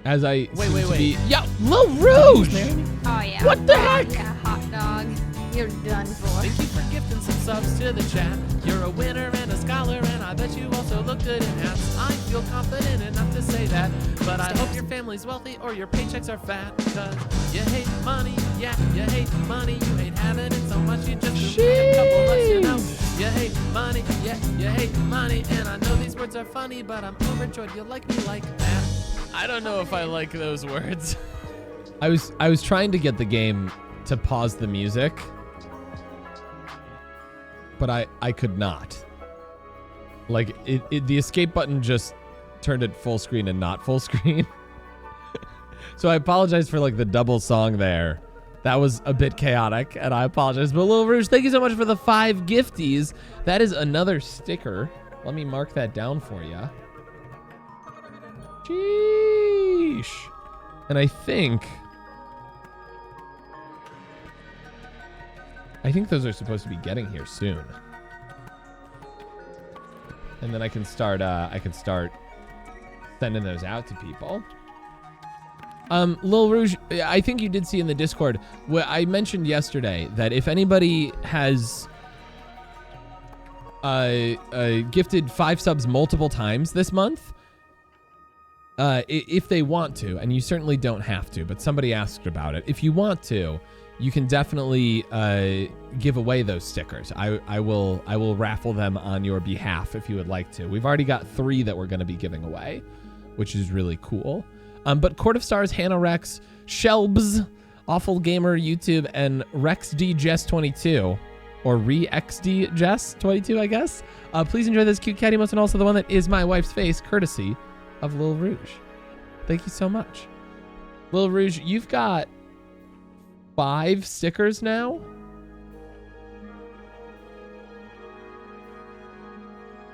As I Wait. Yeah, Lil Rouge! Oh, yeah. What the heck? Yeah, hot dog. You're done for. Thank you for gifting some subs to the chat. You're a winner and a scholar, and I bet you also look good in hats. I feel confident enough to say that, but I hope your family's wealthy or your paychecks are fat. Cause you hate money, yeah, you hate money. You hate having it so much you just threw me a couple bucks, you know. You hate money, yeah, you hate money. And I know these words are funny, but I'm overjoyed you like me like that. I don't know if I like those words. I was trying to get the game to pause the music, but I could not. Like the escape button just turned it full screen and not full screen. So I apologize for like the double song there, That was a bit chaotic, and I apologize. But Lil Rouge, thank you so much for the 5 gifties. That is another sticker. Let me mark that down for you. Sheesh. And I think those are supposed to be getting here soon. And then I can start sending those out to people. Lil Rouge, I think you did see in the Discord, I mentioned yesterday that if anybody has gifted 5 subs multiple times this month, if they want to, and you certainly don't have to, but somebody asked about it. If you want to, you can definitely give away those stickers. I will raffle them on your behalf if you would like to. We've already got 3 that we're going to be giving away, which is really cool. But Court of Stars, Hannah Rex, Shelbs, Awful Gamer YouTube, and RexDJess22, or ReXDJess22, I guess. Please enjoy this cute cat emote and also the one that is my wife's face, courtesy of Lil Rouge. Thank you so much. Lil Rouge, you've got 5 stickers now?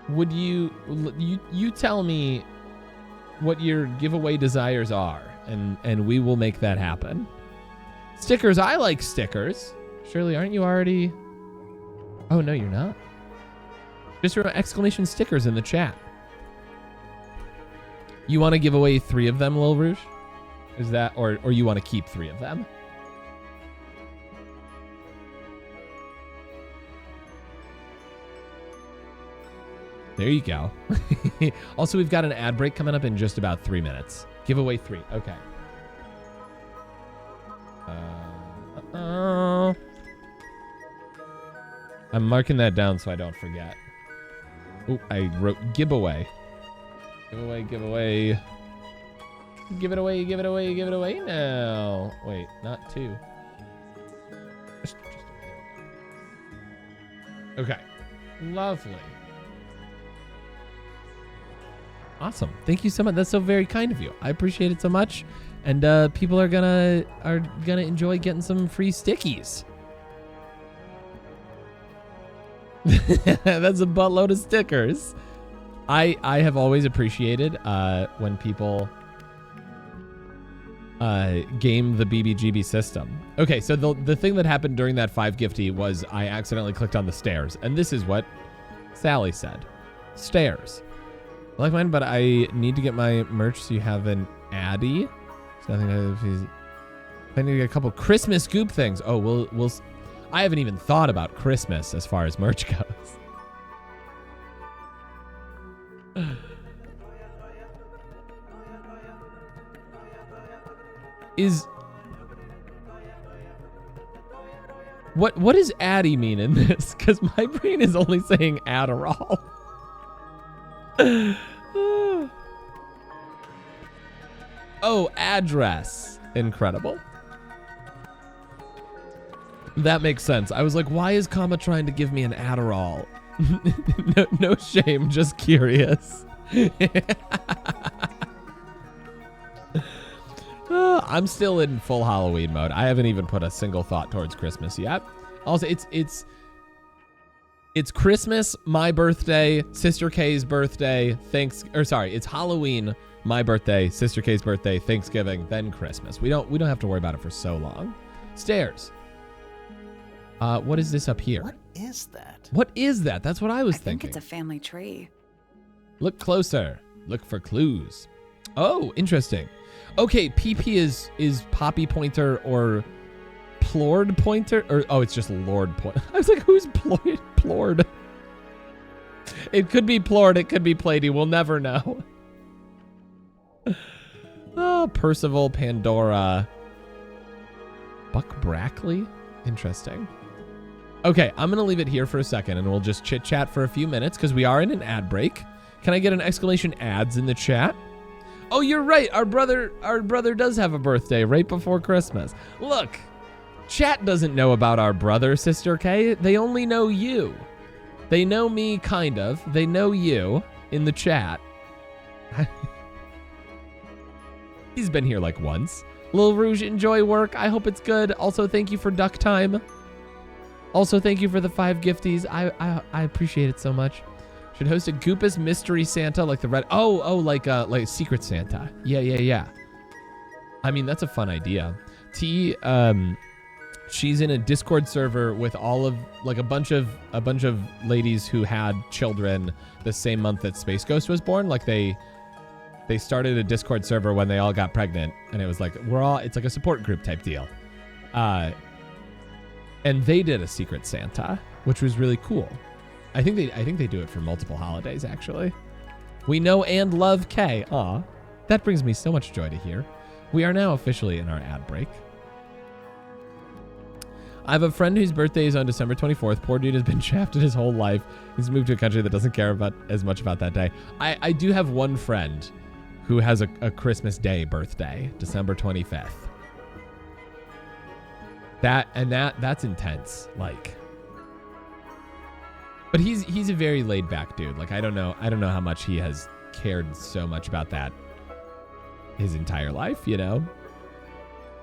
Would you tell me what your giveaway desires are, and we will make that happen. Stickers, I like stickers. Shirley, aren't you already? Oh, no, you're not. Just remember exclamation stickers in the chat. You want to give away 3 of them, Lil Rouge? Is that, or you want to keep 3 of them? There you go. Also, we've got an ad break coming up in just about 3 minutes. Give away 3. Okay. I'm marking that down so I don't forget. Oh, I wrote giveaway. Giveaway, giveaway. Give it away, give it away, give it away now. Wait, not 2. Just okay. Lovely. Awesome. Thank you so much. That's so very kind of you. I appreciate it so much. And people are gonna enjoy getting some free stickies. That's a buttload of stickers. I have always appreciated when people game the BBGB system. Okay, so the thing that happened during that 5 gifty was I accidentally clicked on the stairs, and this is what Sally said. Stairs. I like mine, but I need to get my merch so you have an Addy. So I need to get a couple Christmas Goop things. Oh, we'll I haven't even thought about Christmas as far as merch goes. What does Addy mean in this? Because my brain is only saying Adderall. Oh, address. Incredible. That makes sense. I was like, why is Kama trying to give me an Adderall? No shame, just curious. I'm still in full Halloween mode. I haven't even put a single thought towards Christmas yet. Also, it's Christmas, my birthday, Sister K's birthday, it's Halloween, my birthday, Sister K's birthday, Thanksgiving, then Christmas. We don't have to worry about it for so long. Stairs. What is this up here? What is that? What is that? That's what I was thinking. I think it's a family tree. Look closer. Look for clues. Oh, interesting. Okay, PP is Poppy Pointer or Plord Pointer? Or oh, it's just Lord Pointer. I was like, who's Plord? It could be Plord, it could be Plady. We'll never know. Oh, Percival, Pandora. Buck Brackley? Interesting. Okay, I'm going to leave it here for a second and we'll just chit chat for a few minutes because we are in an ad break. Can I get an exclamation ads in the chat? Oh, you're right. Our brother does have a birthday right before Christmas. Look, chat doesn't know about our brother, Sister K. They only know you. They know me, kind of. They know you in the chat. He's been here like once. Lil Rouge, enjoy work. I hope it's good. Also, thank you for duck time. Also, thank you for the 5 gifties. I appreciate it so much. Should host a Goopus Mystery Santa like the red. Oh, like Secret Santa. Yeah. I mean, that's a fun idea. T, she's in a Discord server with all of like a bunch of ladies who had children the same month that Space Ghost was born. Like they started a Discord server when they all got pregnant, and it was like it's like a support group type deal. And they did a Secret Santa, which was really cool. I think they do it for multiple holidays, actually. We know and love Kay. Aw, that brings me so much joy to hear. We are now officially in our ad break. I have a friend whose birthday is on December 24th. Poor dude has been shafted his whole life. He's moved to a country that doesn't care about as much about that day. I do have one friend who has a Christmas Day birthday, December 25th. That's intense, like. But he's a very laid back dude. Like I don't know how much he has cared so much about that his entire life, you know.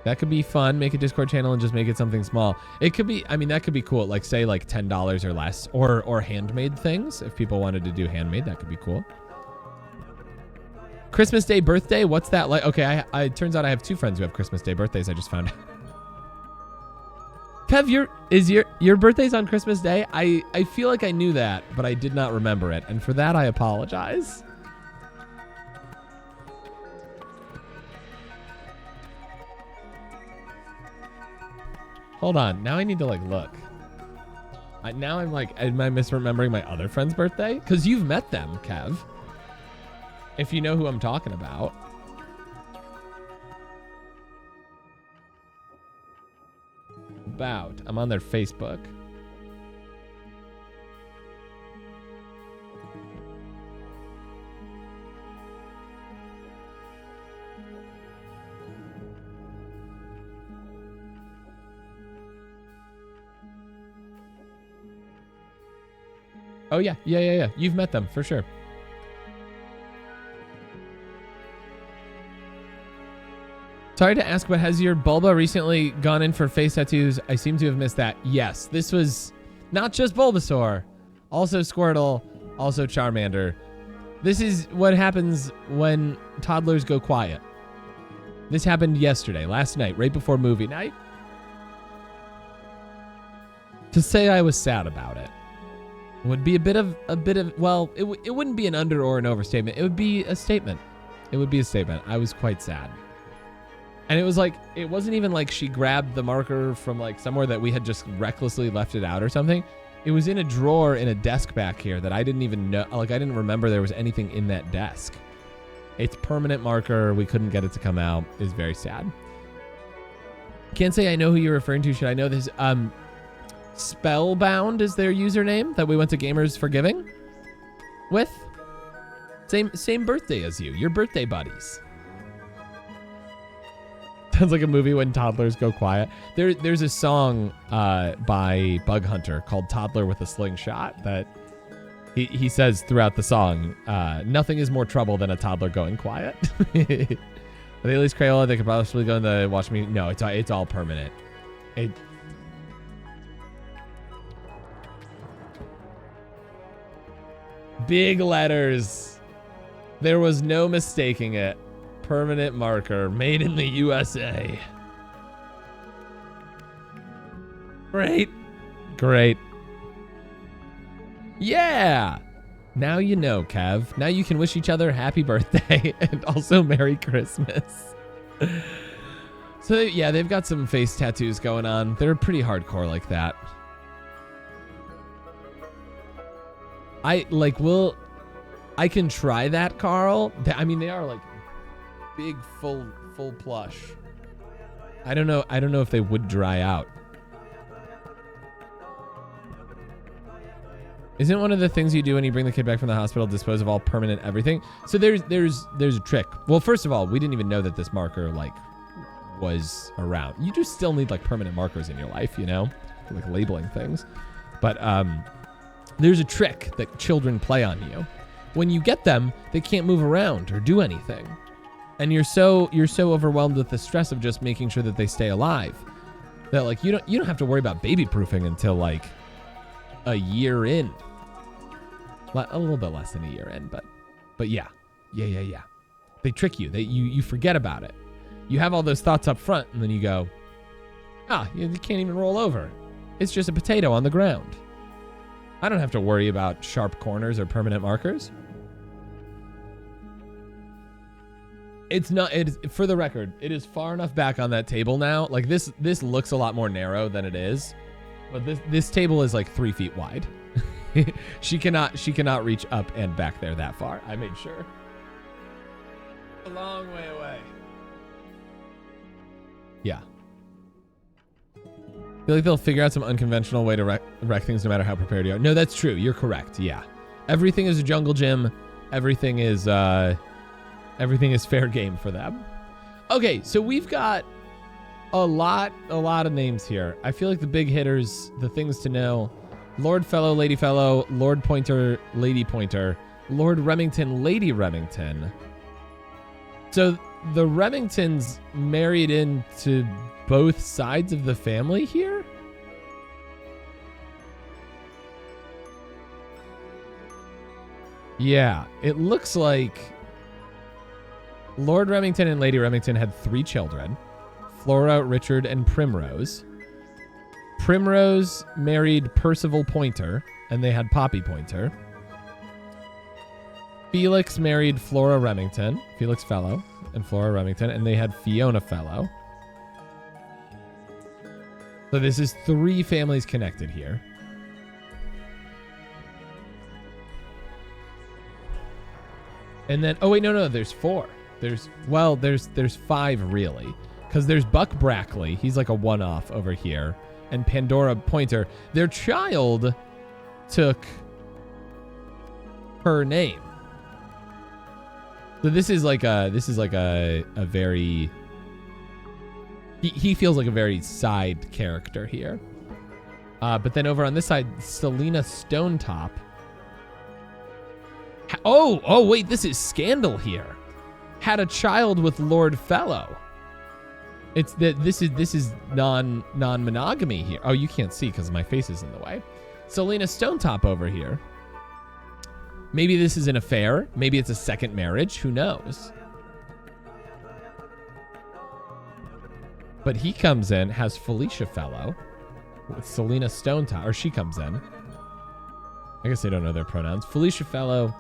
That could be fun. Make a Discord channel and just make it something small. It could be, I mean, that could be cool. Like say like $10 or less, or handmade things. If people wanted to do handmade, that could be cool. Christmas Day birthday, what's that like? Okay, it turns out I have 2 friends who have Christmas Day birthdays. I just found out. Kev, your birthday's on Christmas Day? I feel like I knew that, but I did not remember it, and for that I apologize. Hold on, now I need to like look. Now I'm like, am I misremembering my other friend's birthday? Because you've met them, Kev. If you know who I'm talking about. I'm on their Facebook. Oh yeah. You've met them for sure. Sorry to ask, but has your Bulba recently gone in for face tattoos? I seem to have missed that. Yes, this was not just Bulbasaur, also Squirtle, also Charmander. This is what happens when toddlers go quiet. This happened yesterday, last night, right before movie night. To say I was sad about it would be a bit of, well, it wouldn't be an under or an overstatement. It would be a statement. It would be a statement. I was quite sad. And it was like, it wasn't even like she grabbed the marker from like somewhere that we had just recklessly left it out or something. It was in a drawer in a desk back here that I didn't even know, like I didn't remember there was anything in that desk. It's permanent marker. We couldn't get it to come out. It's very sad. Can't say I know who you're referring to. Should I know this? Spellbound is their username that we went to Gamers for Giving with. Same birthday as you. Your birthday buddies. Sounds like a movie when toddlers go quiet. There's a song by Bug Hunter called Toddler with a Slingshot that he says throughout the song, nothing is more trouble than a toddler going quiet. Are they at least Crayola? They could possibly go in the watch me. No, it's all permanent. Big letters. There was no mistaking it. Permanent marker, made in the USA. Great. Yeah. Now you know, Kev. Now you can wish each other happy birthday and also Merry Christmas. So yeah, they've got some face tattoos going on. They're pretty hardcore like that. I can try that, Carl. I mean, they are like big, full plush. I don't know if they would dry out. Isn't one of the things you do when you bring the kid back from the hospital dispose of all permanent everything? So there's a trick. Well, first of all, we didn't even know that this marker like was around. You just still need like permanent markers in your life, you know, like labeling things. But there's a trick that children play on you. When you get them, they can't move around or do anything. And you're so overwhelmed with the stress of just making sure that they stay alive that like you don't have to worry about baby proofing until like a year in. A little bit less than a year in, but yeah. They trick you. You forget about it. You have all those thoughts up front, and then you go, you can't even roll over. It's just a potato on the ground. I don't have to worry about sharp corners or permanent markers. It's not. For the record, it is far enough back on that table now. Like this looks a lot more narrow than it is, but this table is like 3 feet wide. She cannot reach up and back there that far. I made sure. A long way away. Yeah. I feel like they'll figure out some unconventional way to wreck things no matter how prepared you are. No, that's true. You're correct. Yeah. Everything is a jungle gym. Everything is fair game for them. Okay, so we've got a lot of names here. I feel like the big hitters, the things to know: Lord Fellow, Lady Fellow, Lord Pointer, Lady Pointer, Lord Remington, Lady Remington. So the Remingtons married into both sides of the family here? Yeah, it looks like Lord Remington and Lady Remington had 3 children: Flora, Richard, and Primrose. Primrose married Percival Pointer, and they had Poppy Pointer. Felix married Flora Remington, Felix Fellow, and Flora Remington, and they had Fiona Fellow. So this is 3 families connected here. And then, oh wait, no, there's 4. There's 5 really, because there's Buck Brackley. He's like a one-off over here, and Pandora Pointer. Their child took her name. So this is like a very. He feels like a very side character here. But then over on this side, Selena Stonetop. Oh wait, this is Scandal here. Had a child with Lord Fellow. It's that this is non-monogamy here. Oh, you can't see because my face is in the way. Selena Stonetop over here. Maybe this is an affair. Maybe it's a second marriage. Who knows? But he comes in, has Felicia Fellow with Selena Stonetop, or she comes in. I guess they don't know their pronouns. Felicia Fellow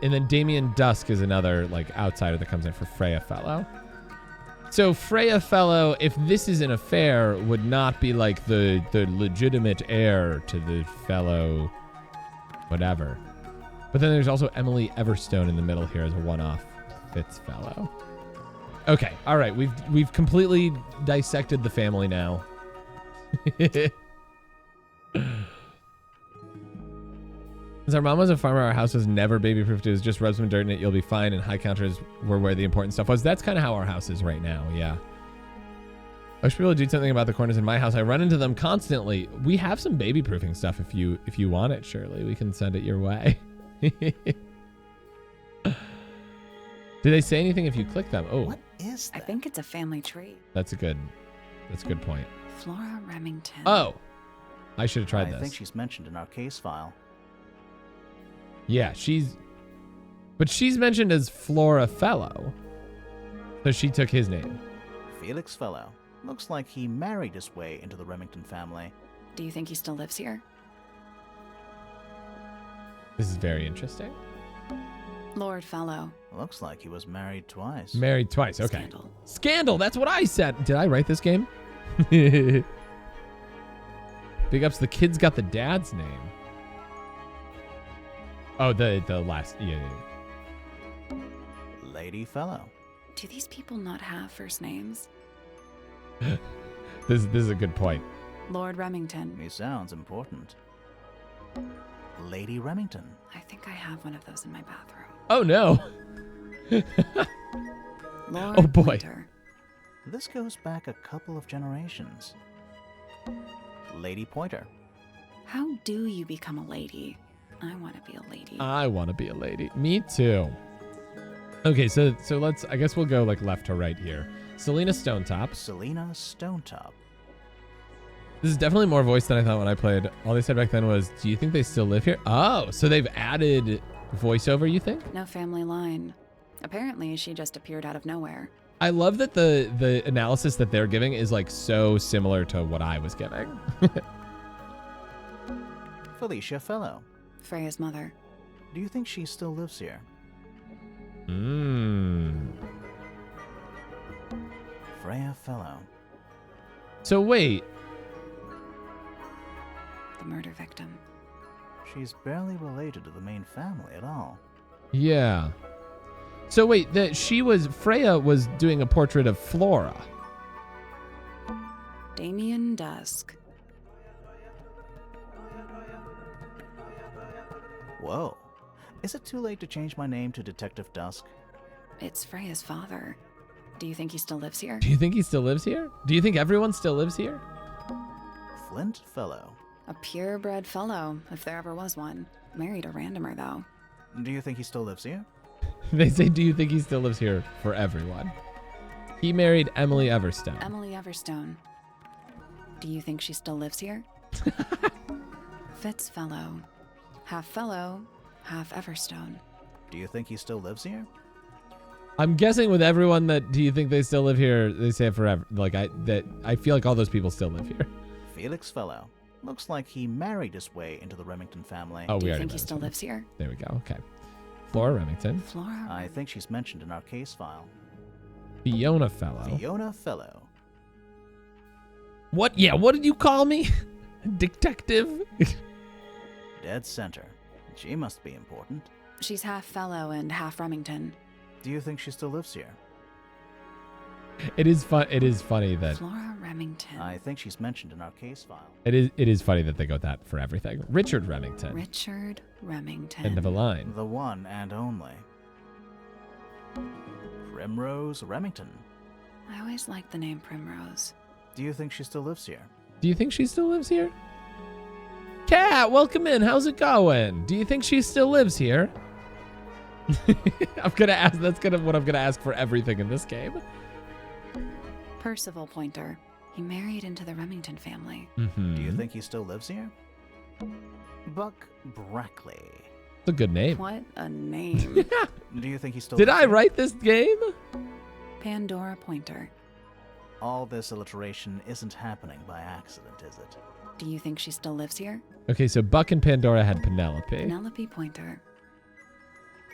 and then Damien Dusk is another like outsider that comes in for Freya Fellow. So Freya Fellow, if this is an affair, would not be like the legitimate heir to the Fellow whatever. But then there's also Emily Everstone in the middle here as a one-off Fitz Fellow. Okay, all right, we've completely dissected the family now. Since our mom was a farmer, our house was never baby-proofed. It was just rub some dirt in it, you'll be fine, and high counters were where the important stuff was. That's kind of how our house is right now, yeah. I wish people would do something about the corners in my house. I run into them constantly. We have some baby-proofing stuff if you want it, Shirley. We can send it your way. Do they say anything if you click them? Oh. What is that? I think it's a family tree. That's a good point. Flora Remington. Oh. I should have tried this. I think she's mentioned in our case file. Yeah, she's mentioned as Flora Fellow. So she took his name. Felix Fellow. Looks like he married his way into the Remington family. Do you think he still lives here? This is very interesting. Lord Fellow. Looks like he was married twice. Married twice, okay. Scandal. Scandal, that's what I said. Did I write this game? Big ups, the kid's got the dad's name. Oh, the last, yeah. Lady Fellow. Do these people not have first names? This is a good point. Lord Remington. He sounds important. Lady Remington. I think I have one of those in my bathroom. Oh no. Lord Oh boy. Pointer. This goes back a couple of generations. Lady Pointer. How do you become a lady? I want to be a lady. I want to be a lady. Me too. Okay, so let's, I guess we'll go like left to right here. Selena Stonetop. Selena Stonetop. This is definitely more voice than I thought when I played. All they said back then was, do you think they still live here? Oh, so they've added voiceover, you think? No family line. Apparently, she just appeared out of nowhere. I love that the analysis that they're giving is like so similar to what I was giving. Felicia Fellow. Freya's mother. Do you think she still lives here? Freya Fellow. So wait. The murder victim. She's barely related to the main family at all. Yeah. So wait, Freya was doing a portrait of Flora. Damien Dusk. Whoa. Is it too late to change my name to Detective Dusk? It's Freya's father. Do you think he still lives here? Do you think he still lives here? Do you think everyone still lives here? Flint Fellow. A purebred fellow, if there ever was one. Married a randomer, though. Do you think he still lives here? They say, do you think he still lives here for everyone? He married Emily Everstone. Emily Everstone. Do you think she still lives here? Fitz Fellow. Half Everstone. Do you think he still lives here? I'm guessing with everyone that do you think they still live here, they say it forever. Like I feel like all those people still live here. Felix Fellow. Looks like he married his way into the Remington family. Oh, Do we you already think know he this still one. lives here? There we go. Okay. Flora Remington. Flora. I think she's mentioned in our case file. Fiona Fellow. Fiona Fellow. What? Yeah, what did you call me? Detective? Dead center. She must be important. She's half Fellow and half Remington. Do you think she still lives here? It is funny that Flora Remington. I think she's mentioned in our case file. it is funny that they go that for everything. Richard Remington. Richard Remington. End of a line. The one and only. Primrose Remington. I always liked the name Primrose. Do you think she still lives here? Do you think she still lives here? Kat, welcome in. How's it going? Do you think she still lives here? I'm gonna ask. That's what I'm gonna ask for everything in this game. Percival Pointer. He married into the Remington family. Mm-hmm. Do you think he still lives here? Buck Brackley. It's a good name. What a name. Do you think he still Did lives I here? write this game? Pandora Pointer. All this alliteration isn't happening by accident, is it? Do you think she still lives here? Okay, so Buck and Pandora had Penelope. Penelope Pointer.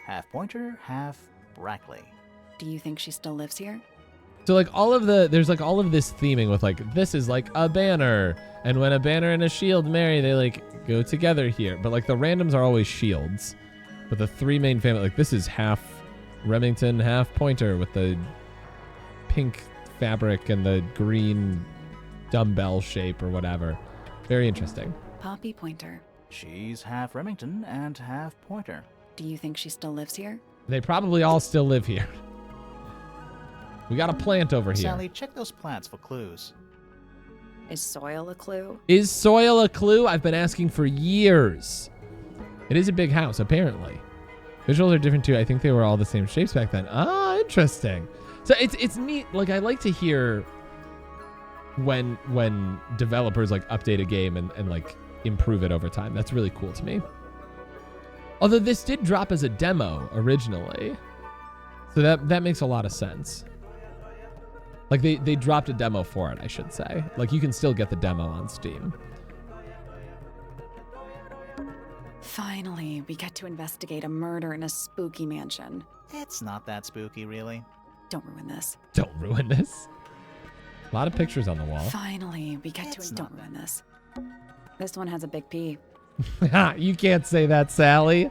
Half Pointer, half Brackley. Do you think she still lives here? So like there's like all of this theming with like, this is like a banner. And when a banner and a shield marry, they like go together here. But like the randoms are always shields. But the three main family, like this is half Remington, half Pointer with the pink fabric and the green dumbbell shape or whatever. Very interesting. Poppy Pointer. She's half Remington and half Pointer. Do you think she still lives here? They probably all still live here. We got a plant over here. Sally, check those plants for clues. Is soil a clue? Is soil a clue? I've been asking for years. It is a big house, apparently. Visuals are different too. I think they were all the same shapes back then. Ah, interesting. So it's neat. Like I like to hear when developers like update a game and like improve it over time. That's really cool to me. Although this did drop as a demo originally. So that makes a lot of sense. Like they dropped a demo for it, I should say. Like you can still get the demo on Steam. Finally, we get to investigate a murder in a spooky mansion. It's not that spooky, really. Don't ruin this. Don't ruin this. A lot of pictures on the wall. Finally, we get It's to... not Don't ruin this. This one has a big P. You can't say that, Sally.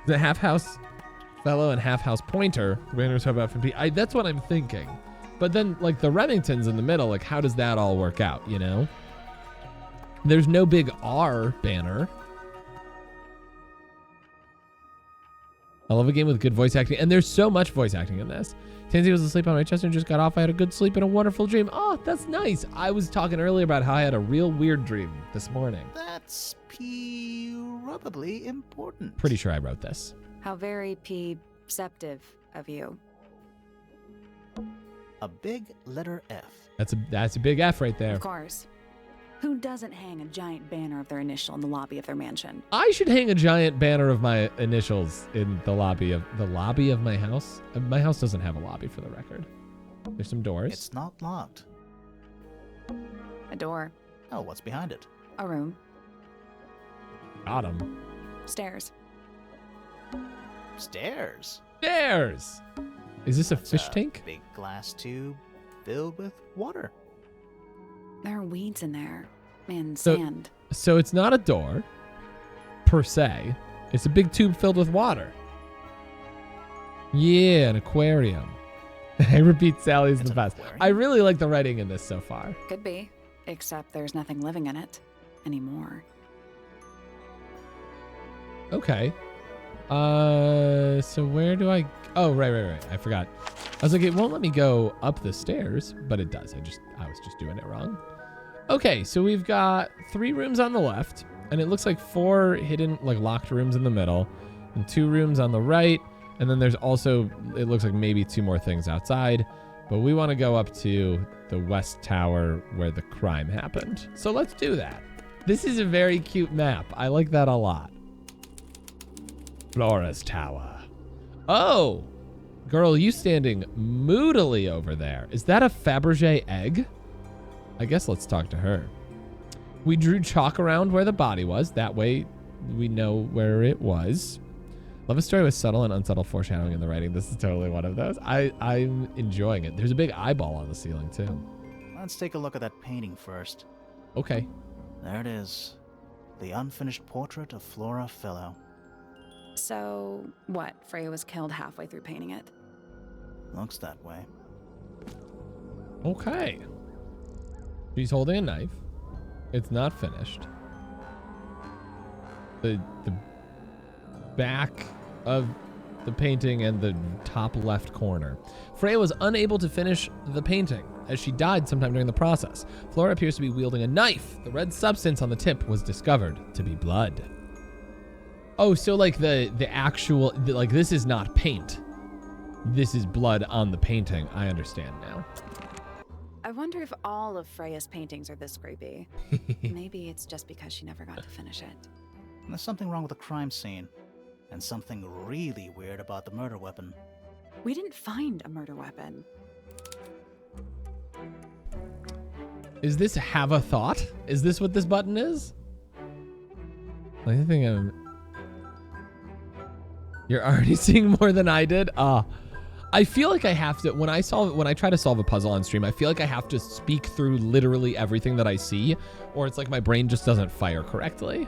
The half house fellow and half house pointer. Random talk about P. That's what I'm thinking. But then, like the Remingtons in the middle, like how does that all work out? You know, there's no big R banner. I love a game with good voice acting, and there's so much voice acting in this. Tansy was asleep on my chest and just got off. I had a good sleep and a wonderful dream. Oh, that's nice. I was talking earlier about how I had a real weird dream this morning. That's probably important. Pretty sure I wrote this. How very Perceptive of you. A big letter F. That's a big F right there. Of course. Who doesn't hang a giant banner of their initial in the lobby of their mansion? I should hang a giant banner of my initials in the lobby of my house. My house doesn't have a lobby, for the record. There's some doors. It's not locked. A door. Oh, what's behind it? A room. Got 'em. Stairs. Stairs. Stairs. Is this a It's fish tank? Big glass tube filled with water. There are weeds in there. And So- sand. So it's not a door, per se. It's a big tube filled with water. Yeah, an aquarium. I repeat, Sally's It's the an best. aquarium? I really like the writing in this so far. Could be. Except there's nothing living in it anymore. Okay. So where do I... Oh, right. I forgot. I was like, it won't let me go up the stairs, but it does. I was just doing it wrong. Okay, so we've got 3 rooms on the left, and it looks like 4 hidden, like, locked rooms in the middle, and 2 rooms on the right, and then there's also, it looks like maybe 2 more things outside, but we want to go up to the west tower where the crime happened. So let's do that. This is a very cute map. I like that a lot. Flora's Tower. Oh, girl, you standing moodily over there. Is that a Fabergé egg? I guess let's talk to her. We drew chalk around where the body was. That way we know where it was. Love a story with subtle and unsubtle foreshadowing in the writing. This is totally one of those. I'm enjoying it. There's a big eyeball on the ceiling too. Let's take a look at that painting first. Okay. There it is. The unfinished portrait of Flora Fellow. So, what? Freya was killed halfway through painting it? Looks that way. Okay. She's holding a knife. It's not finished. The back of the painting and the top left corner. Freya was unable to finish the painting as she died sometime during the process. Flora appears to be wielding a knife. The red substance on the tip was discovered to be blood. Oh, so like the actual, like this is not paint. This is blood on the painting. I understand now. I wonder if all of Freya's paintings are this creepy. Maybe it's just because she never got to finish it. There's something wrong with the crime scene. And something really weird about the murder weapon. We didn't find a murder weapon. Is this have a thought? Is this what this button is? I think you're already seeing more than I did. I feel like I have to, when I try to solve a puzzle on stream, I feel like I have to speak through literally everything that I see, or it's like my brain just doesn't fire correctly.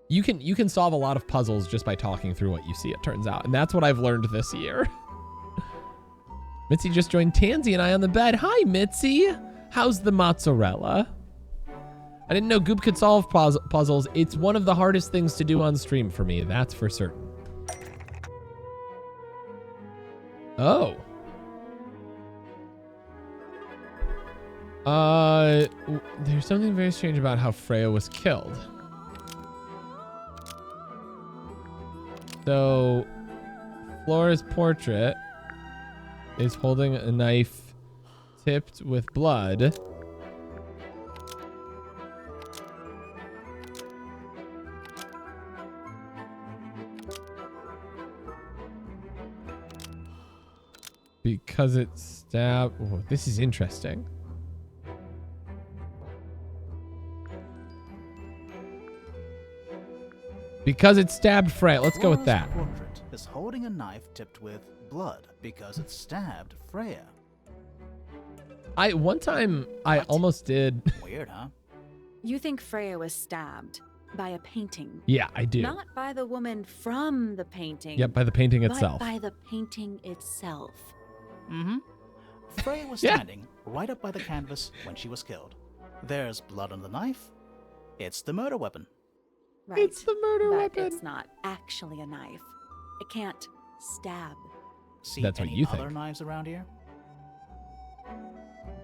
You can solve a lot of puzzles just by talking through what you see, it turns out. And that's what I've learned this year. Mitzi just joined Tansy and I on the bed. Hi, Mitzi. How's the mozzarella? I didn't know Goop could solve puzzles. It's one of the hardest things to do on stream for me, that's for certain. Oh. There's something very strange about how Freya was killed. So, Flora's portrait is holding a knife tipped with blood. Because it stabbed... Oh, this is interesting. Because it stabbed Freya. Let's go with that. Flora's portrait is holding a knife tipped with blood because it stabbed Freya. One time I What? almost did. Weird, huh? You think Freya was stabbed by a painting? Yeah, I do. Not by the woman from the painting. Yep, by the painting but itself. by the painting itself. Mm-hmm. Freya was Yeah. standing right up by the canvas when she was killed. There's blood on the knife. It's the murder weapon. Right. It's the murder but weapon. It's not actually a knife. It can't stab. See That's what any you other think. knives around here?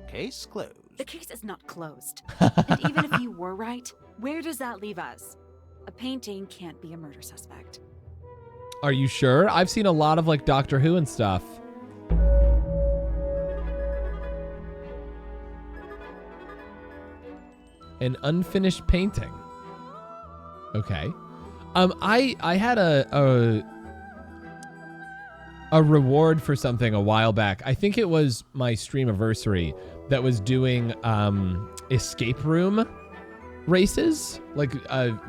Case closed. The case is not closed. And even if you were right, where does that leave us? A painting can't be a murder suspect. Are you sure? I've seen a lot of like Doctor Who and stuff. An unfinished painting. Okay. I had a reward for something a while back. I think it was my streamiversary that was doing escape room races, like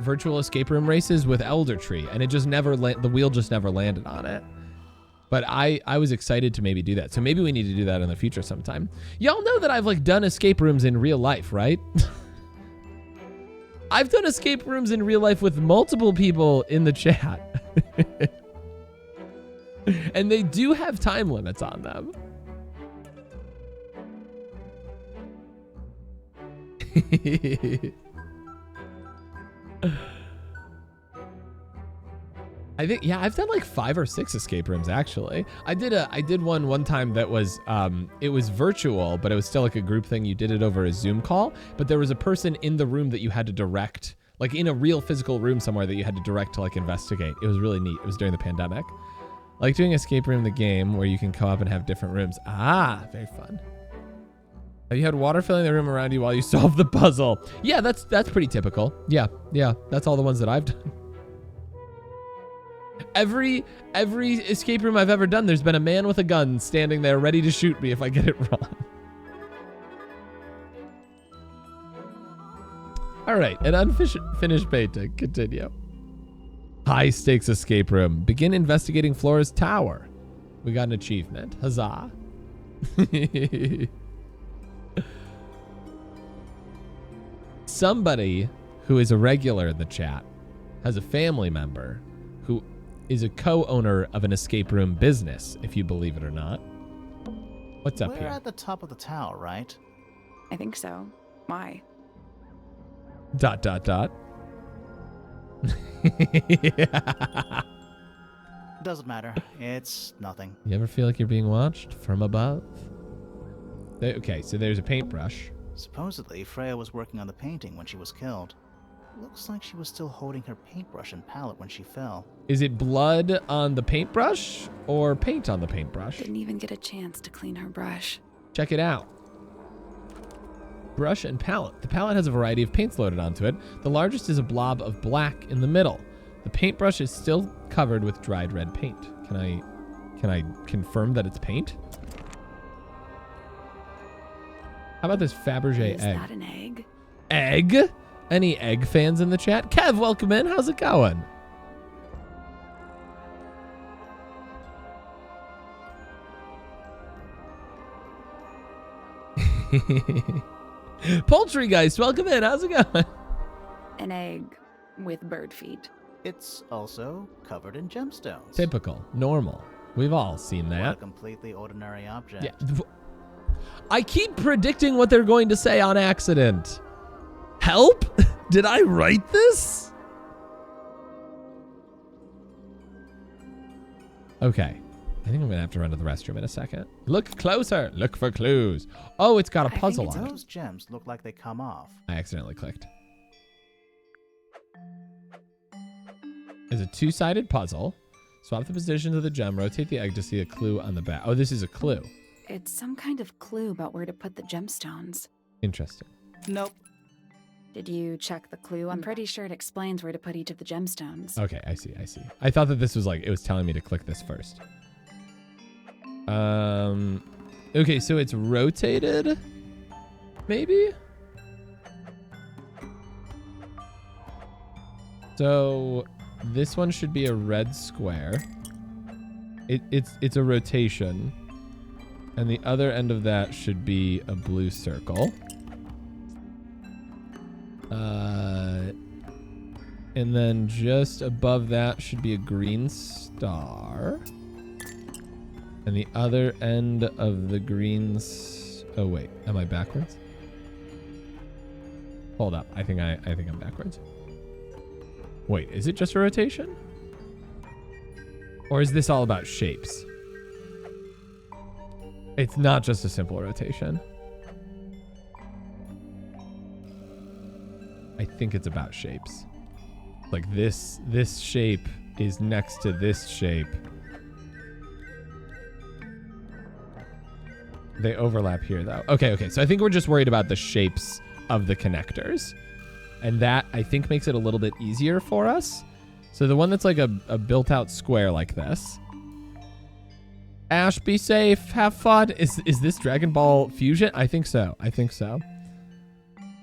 virtual escape room races with Elder Tree, and it just never the wheel just never landed on it. But I was excited to maybe do that. So maybe we need to do that in the future sometime. Y'all know that I've like done escape rooms in real life, right? I've done escape rooms in real life with multiple people in the chat. And they do have time limits on them. I think, yeah, I've done like 5 or 6 escape rooms actually. I did one time that was it was virtual, but it was still like a group thing. You did it over a Zoom call, but there was a person in the room that you had to direct, like in a real physical room somewhere that you had to direct to like investigate. It was really neat. It was during the pandemic. I like doing escape room the game where you can co-op and have different rooms. Ah, very fun. Have you had water filling the room around you while you solve the puzzle? Yeah, that's pretty typical. Yeah, that's all the ones that I've done. Every escape room I've ever done, there's been a man with a gun standing there ready to shoot me if I get it wrong. All right, an unfinished painting. Continue. High stakes escape room. Begin investigating Flora's tower. We got an achievement. Huzzah. Somebody who is a regular in the chat has a family member who is a co-owner of an escape room business, if you believe it or not. What's up here? We're at the top of the tower, right? I think so. Why? ... Doesn't matter. It's nothing. You ever feel like you're being watched from above? Okay, so there's a paintbrush. Supposedly, Freya was working on the painting when she was killed. Looks like she was still holding her paintbrush and palette when she fell. Is it blood on the paintbrush or paint on the paintbrush? Didn't even get a chance to clean her brush. Check it out. Brush and palette. The palette has a variety of paints loaded onto it. The largest is a blob of black in the middle. The paintbrush is still covered with dried red paint. Can I confirm that it's paint? How about this Fabergé egg? Is that an egg? Egg? Any egg fans in the chat? Kev, welcome in. How's it going? Poultrygeist, welcome in. How's it going? An egg with bird feet. It's also covered in gemstones. Typical. Normal. We've all seen What a that. completely ordinary object. Yeah. I keep predicting what they're going to say on accident. Help? Did I write this? Okay. I think I'm gonna have to run to the restroom in a second. Look closer. Look for clues. Oh, it's got a puzzle on it. Those gems look like they come off. I accidentally clicked. It's a 2-sided puzzle. Swap the positions of the gem. Rotate the egg to see a clue on the back. Oh, this is a clue. It's some kind of clue about where to put the gemstones. Interesting. Nope. Did you check the clue? I'm pretty sure it explains where to put each of the gemstones. Okay, I see. I thought that this was like, it was telling me to click this first. Okay, so it's rotated? Maybe? So this one should be a red square. It's a rotation. And the other end of that should be a blue circle. And then just above that should be a green star. And the other end of the greens. Oh wait, am I backwards? Hold up, I think I'm backwards. Wait, is it just a rotation? Or is this all about shapes? It's not just a simple rotation. I think it's about shapes. Like this shape is next to this shape. They overlap here, though. Okay. So I think we're just worried about the shapes of the connectors. And that, I think, makes it a little bit easier for us. So the one that's like a built-out square like this. Ash, be safe. Have fun. Is this Dragon Ball Fusion? I think so.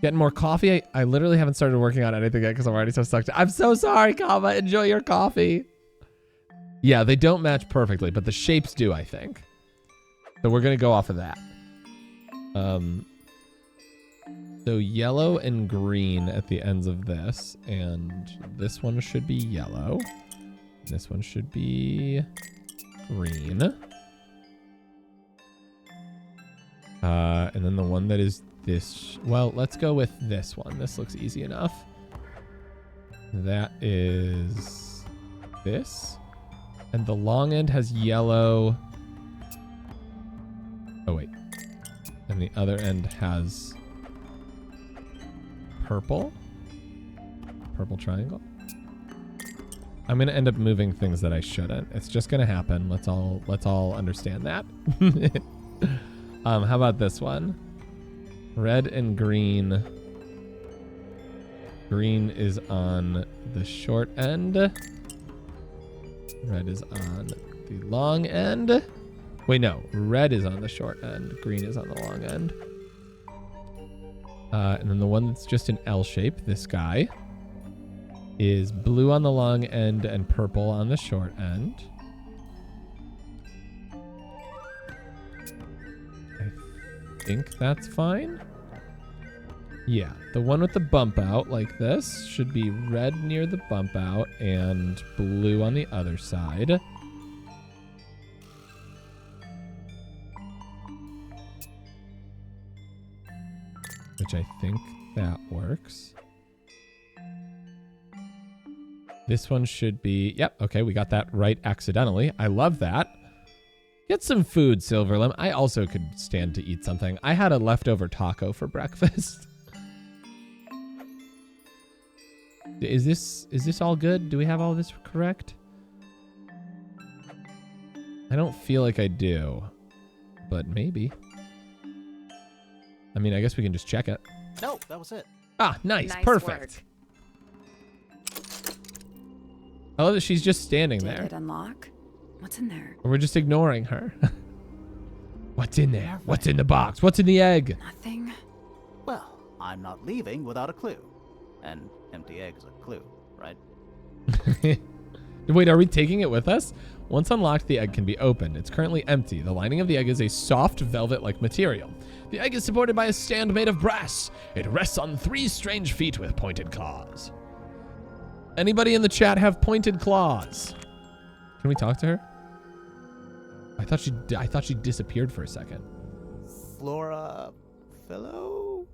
Getting more coffee? I literally haven't started working on anything yet because I'm already so stuck. I'm so sorry, Kama. Enjoy your coffee. Yeah, they don't match perfectly, but the shapes do, I think. So we're going to go off of that. So yellow and green at the ends of this. And this one should be yellow. This one should be green. And then the one that is this, well, let's go with this one. This looks easy enough. That is this. And the long end has yellow. Oh, wait. And the other end has purple. Purple triangle. I'm going to end up moving things that I shouldn't. It's just going to happen. Let's all understand that. How about this one? Red and green. Green is on the short end. Red is on the long end. Wait, no. Red is on the short end. Green is on the long end. And then the one that's just an L shape, this guy, is blue on the long end and purple on the short end. I think that's fine. Yeah, the one with the bump out like this should be red near the bump out and blue on the other side. Which I think that works. This one should be, yep, okay, we got that right accidentally. I love that. Get some food, Silverlim. I also could stand to eat something. I had a leftover taco for breakfast. Is this all good? Do we have all this correct? I don't feel like I do, but maybe. I mean, I guess we can just check it. No, that was it. Ah, nice. Nice Perfect. I love that she's just standing Did there. it unlock? What's in there? We're just ignoring her. What's in there? What's in the box? What's in the egg? Nothing. Well, I'm not leaving without a clue. An empty egg is a clue, right? Wait, are we taking it with us? Once unlocked, the egg can be opened. It's currently empty. The lining of the egg is a soft velvet-like material. The egg is supported by a stand made of brass. It rests on 3 strange feet with pointed claws. Anybody in the chat have pointed claws? Can we talk to her? I thought she disappeared for a second. Flora fellow?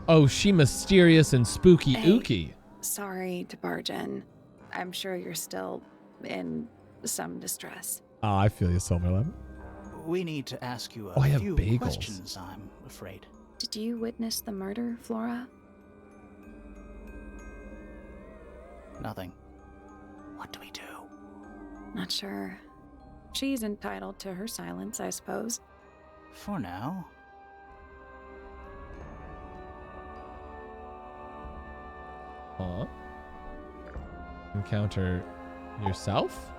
Oh, she mysterious and spooky ooky. Sorry to barge in. I'm sure you're still in some distress. Oh, I feel you, Silverlip. We need to ask you I a have few bagels. questions, I'm afraid. Did you witness the murder, Flora? Nothing. What do we do? Not sure. She's entitled to her silence, I suppose. For now. Huh? Encounter yourself?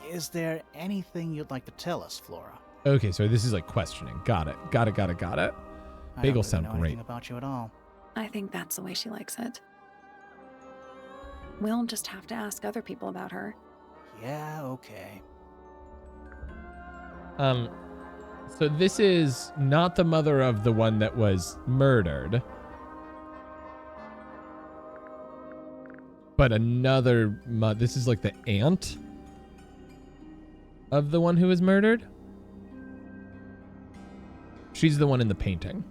Is there anything you'd like to tell us, Flora? Okay, so this is like questioning. Got it. Got it. I Bagels don't really sound know great. anything about you at all. I think that's the way she likes it. We'll just have to ask other people about her. Yeah, okay. So this is not the mother of the one that was murdered, but another. This is like the aunt of the one who was murdered. She's the one in the painting.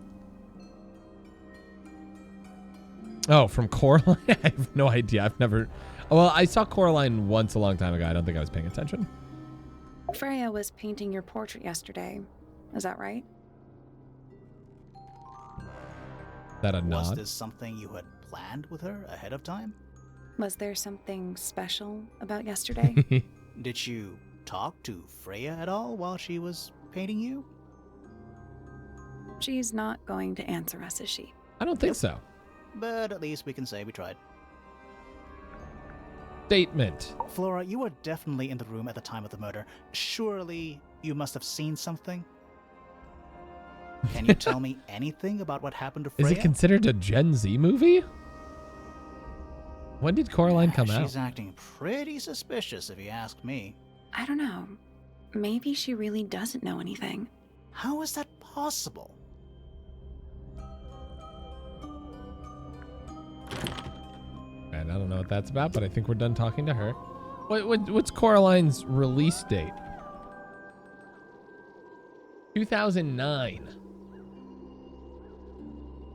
Oh, from Coraline? I have no idea. I've never. Well, I saw Coraline once a long time ago. I don't think I was paying attention. Freya was painting your portrait yesterday. Is that right? That a Was nod? this something you had planned with her ahead of time? Was there something special about yesterday? Did you talk to Freya at all while she was painting you? She's not going to answer us, is she? I don't think so. But at least we can say we tried. Statement. Flora, you were definitely in the room at the time of the murder. Surely you must have seen something? Can you tell me anything about what happened to Freya? Is it considered a Gen Z movie? When did Coraline come out? She's acting pretty suspicious if you ask me. I don't know. Maybe she really doesn't know anything. How is that possible? And I don't know what that's about, but I think we're done talking to her. What's Coraline's release date? 2009.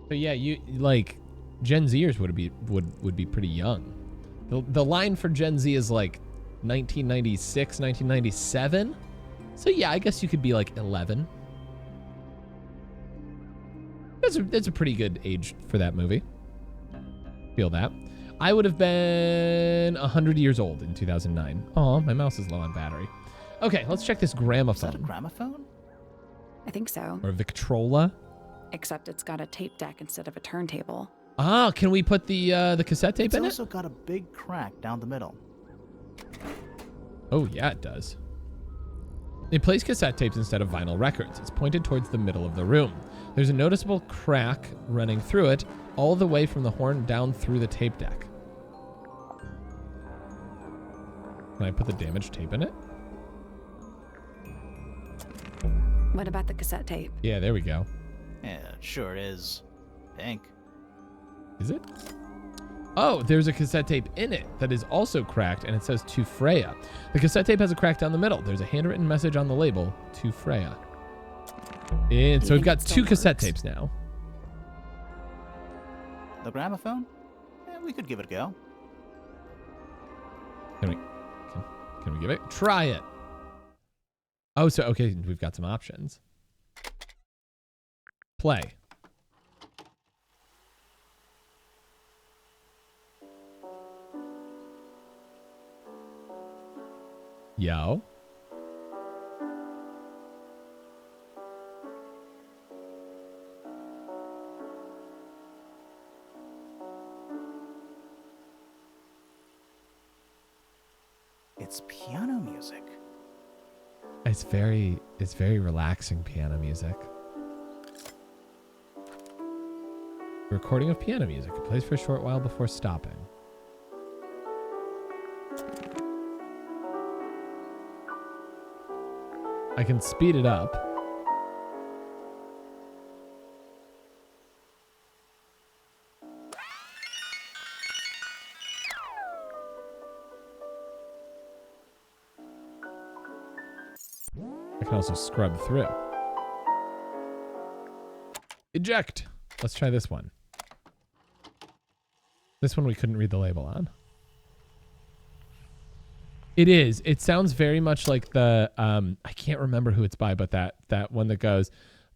So yeah, you like Gen Zers would be pretty young. The line for Gen Z is like 1996, 1997. So yeah, I guess you could be like 11. That's a pretty good age for that movie. Feel that. I would have been 100 years old in 2009. Oh, my mouse is low on battery. Okay, let's check this gramophone. Is that a gramophone? I think so. Or Victrola. Except it's got a tape deck instead of a turntable. Ah, can we put the cassette tape in it? It's also got a big crack down the middle. Oh, yeah, it does. It plays cassette tapes instead of vinyl records. It's pointed towards the middle of the room. There's a noticeable crack running through it, all the way from the horn down through the tape deck. Can I put the damaged tape in it? What about the cassette tape? Yeah, there we go. Yeah, it sure is. Pink. Is it? Oh, there's a cassette tape in it that is also cracked, and it says to Freya. The cassette tape has a crack down the middle. There's a handwritten message on the label, to Freya. And so we've got two cassette tapes now. The gramophone? Yeah, we could give it a go. Can we give it? Try it. Oh, so, okay, we've got some options. Play. Yo. It's piano music. It's very relaxing piano music. Recording of piano music. It plays for a short while before stopping. I can speed it up. I can also scrub through. Eject. Let's try this one. This one we couldn't read the label on. It is. It sounds very much like the I can't remember who it's by, but that one that goes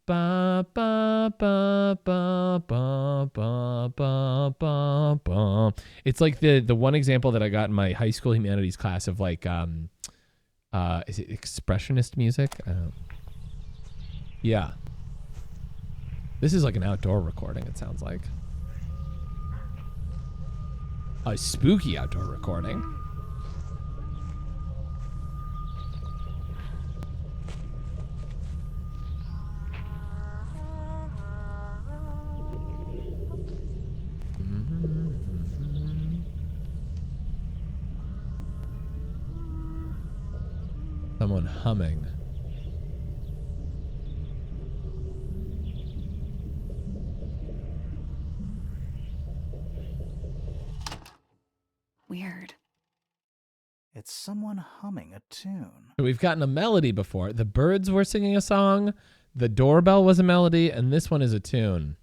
ba ba ba ba ba ba ba ba ba. It's like the one example that I got in my high school humanities class of like is it expressionist music? Yeah. This is like an outdoor recording, it sounds like. A spooky outdoor recording. Someone humming. Weird. It's someone humming a tune. So we've gotten a melody before. The birds were singing a song. The doorbell was a melody, and this one is a tune.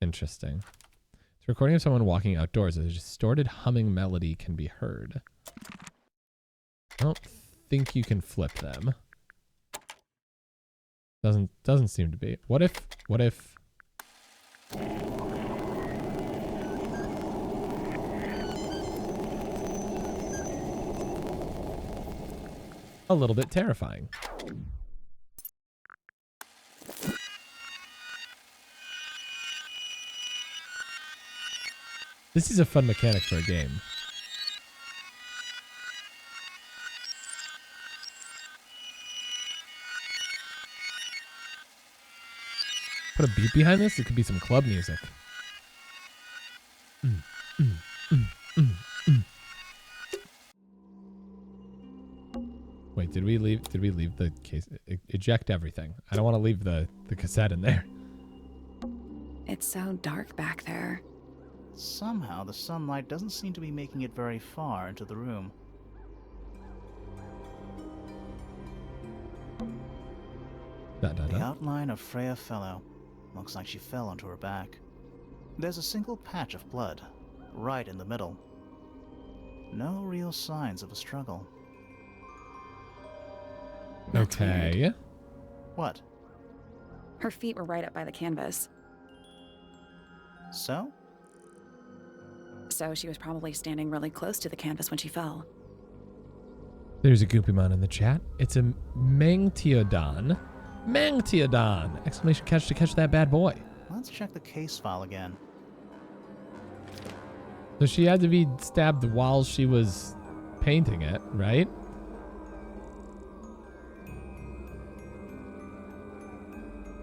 Interesting. It's a recording of someone walking outdoors. A distorted humming melody can be heard. I don't think you can flip them. Doesn't seem to be. What if a little bit terrifying. This is a fun mechanic for a game. Put a beat behind this? It could be some club music. Wait, did we leave the case? Eject everything. I don't want to leave the cassette in there. It's so dark back there. Somehow, the sunlight doesn't seem to be making it very far into the room. The outline of Freya Fellow. Looks like she fell onto her back. There's a single patch of blood, right in the middle. No real signs of a struggle. That's Okay. weird. What? Her feet were right up by the canvas. So? So she was probably standing really close to the canvas when she fell. There's a Goopymon in the chat. It's a Mangteodon. Mangteodon! Exclamation catch to catch that bad boy. Let's check the case file again. So she had to be stabbed while she was painting it, right?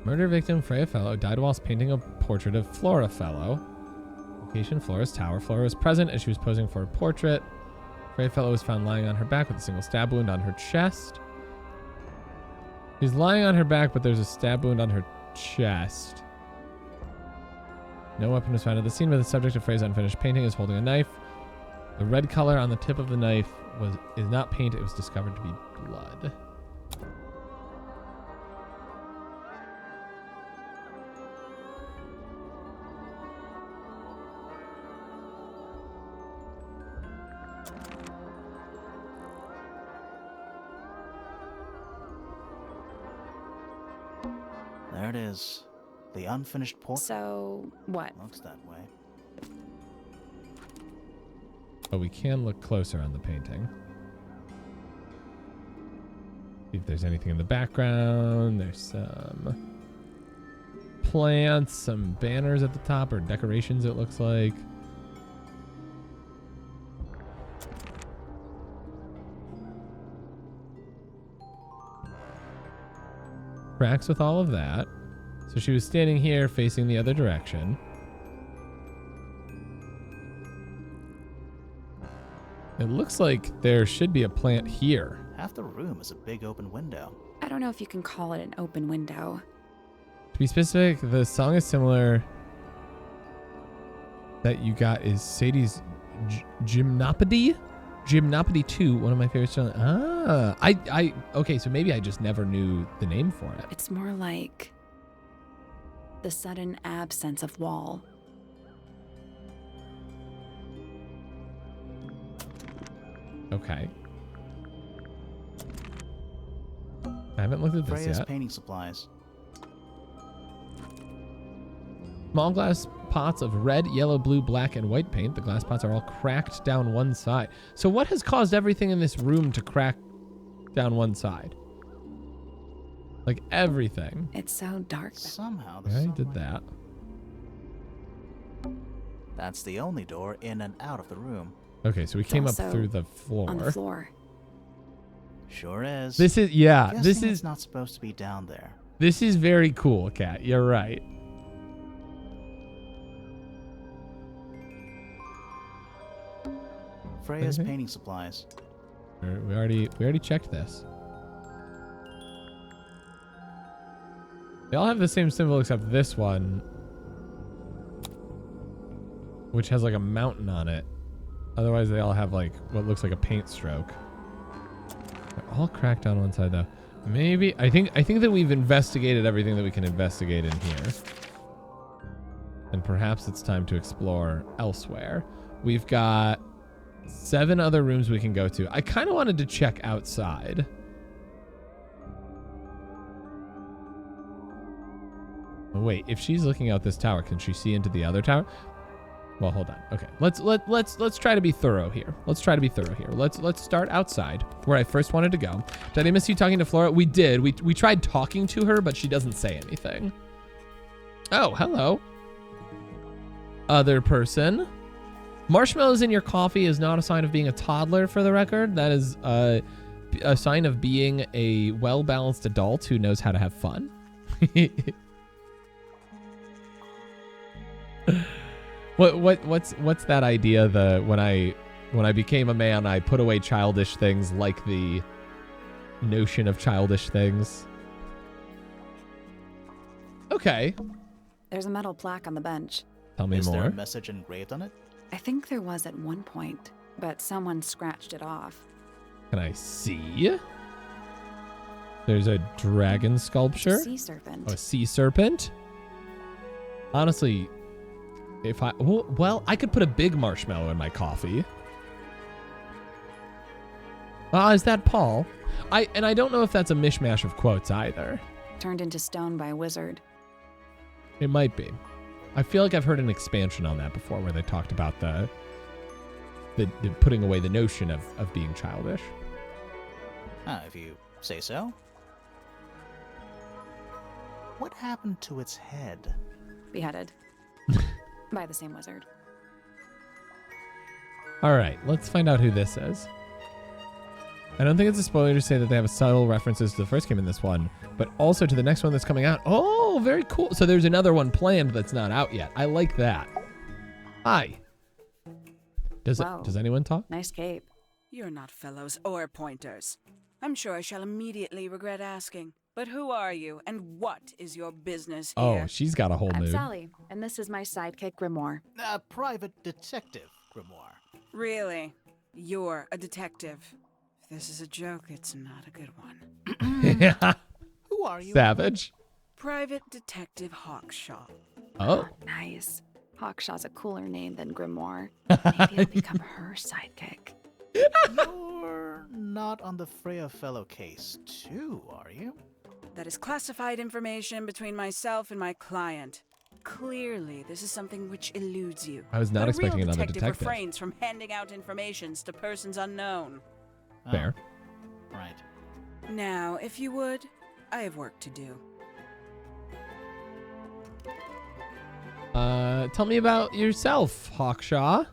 Murder victim Freya Fellow died whilst painting a portrait of Flora Fellow. Location, Flora's tower. Flora was present as she was posing for a portrait. Freya Fellow was found lying on her back with a single stab wound on her chest. She's lying on her back, but there's a stab wound on her chest. No weapon was found at the scene, but the subject of Freya's unfinished painting is holding a knife. The red color on the tip of the knife is not paint. It was discovered to be blood. There it is. The unfinished portrait. So, what? Looks that way. But we can look closer on the painting. See if there's anything in the background. There's some plants, some banners at the top, or decorations, it looks like. Cracks with all of that. So she was standing here facing the other direction. It looks like there should be a plant here. Half the room is a big open window. I don't know if you can call it an open window. To be specific, the song is similar that you got is Sadie's Gymnopody? Gymnopody 2, one of my favorite songs. Okay, so maybe I just never knew the name for it. It's more like the sudden absence of wall. Okay. I haven't looked at this Freya's yet. painting supplies. Small glass pots of red, yellow, blue, black, and white paint. The glass pots are all cracked down one side. So what has caused everything in this room to crack down one side? Like everything. It's so dark. Somehow the I sunlight... did that. That's the only door in and out of the room. Okay, so we It's came up also through the floor. On the floor. Sure is. This is, yeah, Guessing this it's is not supposed to be down there. This is very cool, Kat. You're right. Freya's Okay. painting supplies. We already checked this. They all have the same symbol except this one, which has like a mountain on it. Otherwise, they all have like what looks like a paint stroke. They're all cracked on one side though. Maybe I think that we've investigated everything that we can investigate in here. And perhaps it's time to explore elsewhere. We've got 7 other rooms we can go to. I kind of wanted to check outside. Oh, wait, if she's looking out this tower, can she see into the other tower? Well, hold on. Okay, let's try to be thorough here. Let's start outside where I first wanted to go. Did I miss you talking to Flora? We did. We tried talking to her, but she doesn't say anything. Oh, hello. Other person. Marshmallows in your coffee is not a sign of being a toddler, for the record. That is a sign of being a well-balanced adult who knows how to have fun. What's that idea? When I became a man, I put away childish things, like the notion of childish things. Okay. There's a metal plaque on the bench. Tell me Is more. there a message engraved on it? I think there was at one point, but someone scratched it off. Can I see? There's a dragon sculpture. Sea serpent. Oh, a sea serpent. Honestly, if I could put a big marshmallow in my coffee. Is that Paul? I don't know if that's a mishmash of quotes either. Turned into stone by a wizard. It might be. I feel like I've heard an expansion on that before where they talked about the putting away the notion of being childish. If you say so. What happened to its head? Beheaded. By the same wizard. All right, let's find out who this is. I don't think it's a spoiler to say that they have subtle references to the first game in this one, but also to the next one that's coming out. Oh, very cool. So there's another one planned that's not out yet. I like that. Hi. Does anyone talk? Nice cape. You're not fellows or pointers. I'm sure I shall immediately regret asking. But who are you, and what is your business here? Oh, she's got a whole I'm mood. Sally, and this is my sidekick Grimoire. A private detective, Grimoire. Really? You're a detective. If this is a joke, it's not a good one. Who are you? Savage. Private Detective Hawkshaw. Oh. Nice. Hawkshaw's a cooler name than Grimoire. Maybe I'll become her sidekick. You're not on the Freya Fellow case, too, are you? That is classified information between myself and my client. Clearly, this is something which eludes you. I was not But expecting a real another detective detective. refrains from handing out informations to persons unknown. Fair. Oh, right. Now, if you would, I have work to do. Tell me about yourself, Hawkshaw.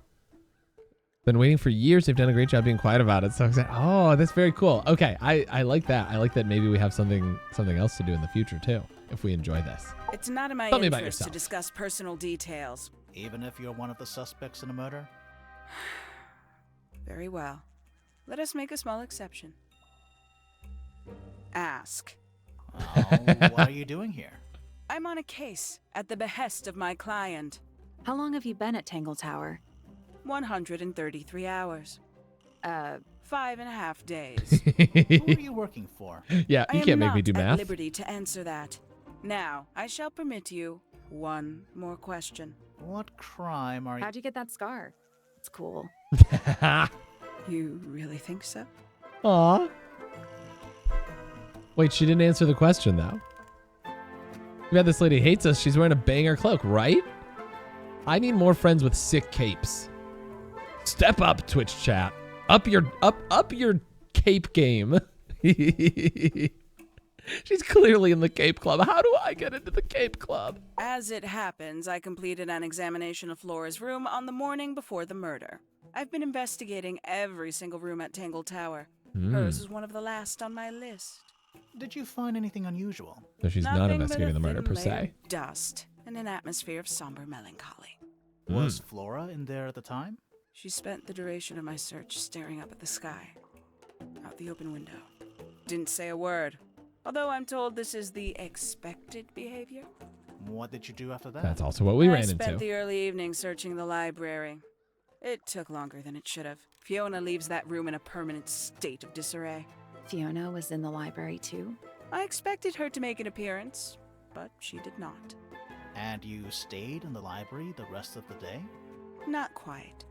Been waiting for years. They've done a great job being quiet about it. So excited. Oh, that's very cool. Okay, I like that. I like that maybe we have something else to do in the future too, if we enjoy this. It's not in my Tell me about interest to yourself. discuss personal details. Even if you're one of the suspects in a murder? Very well. Let us make a small exception. Ask. Oh, what are you doing here? I'm on a case at the behest of my client. How long have you been at Tangle Tower? 133 hours. 5.5 days. Who are you working for? Yeah, you can't make me do I am not math. at liberty to answer that. Now, I shall permit you one more question. What crime are you... How'd you get that scar? It's cool. You really think so? Aw. Wait, she didn't answer the question though. We had this lady hates us. She's wearing a banger cloak, right? I need more friends with sick capes. Step up, Twitch chat. Up your cape game. She's clearly in the Cape Club. How do I get into the Cape Club? As it happens, I completed an examination of Flora's room on the morning before the murder. I've been investigating every single room at Tangle Tower. Hers was one of the last on my list. Did you find anything unusual? So she's not Nothing investigating the but a murder per thin layer se. of dust and an atmosphere of somber melancholy. Was Flora in there at the time? She spent the duration of my search staring up at the sky, out the open window. Didn't say a word, although I'm told this is the expected behavior. What did you do after that? That's also what we I ran spent into. the early evening searching the library. It took longer than it should have. Fiona leaves that room in a permanent state of disarray. Fiona was in the library too? I expected her to make an appearance, but she did not. And you stayed in the library the rest of the day? Not quite.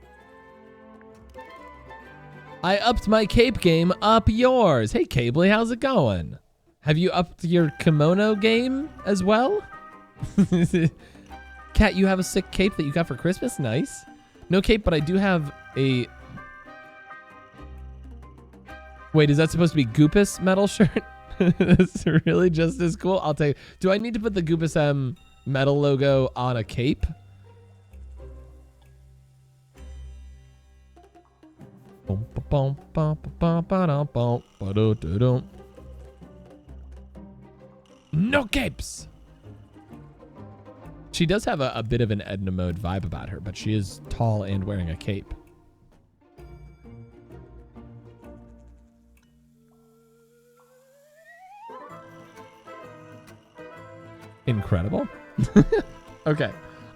I upped my cape game, up yours. Hey, Cabley, how's it going? Have you upped your kimono game as well? Tat, you have a sick cape that you got for Christmas? Nice. No cape, but I do have a... Wait, is that supposed to be Goopus metal shirt? That's really just as cool. I'll take... Do I need to put the Goopus metal logo on a cape? No capes. She does have a bit of an Edna Mode vibe about her, but she is tall and wearing a cape. Incredible. Okay,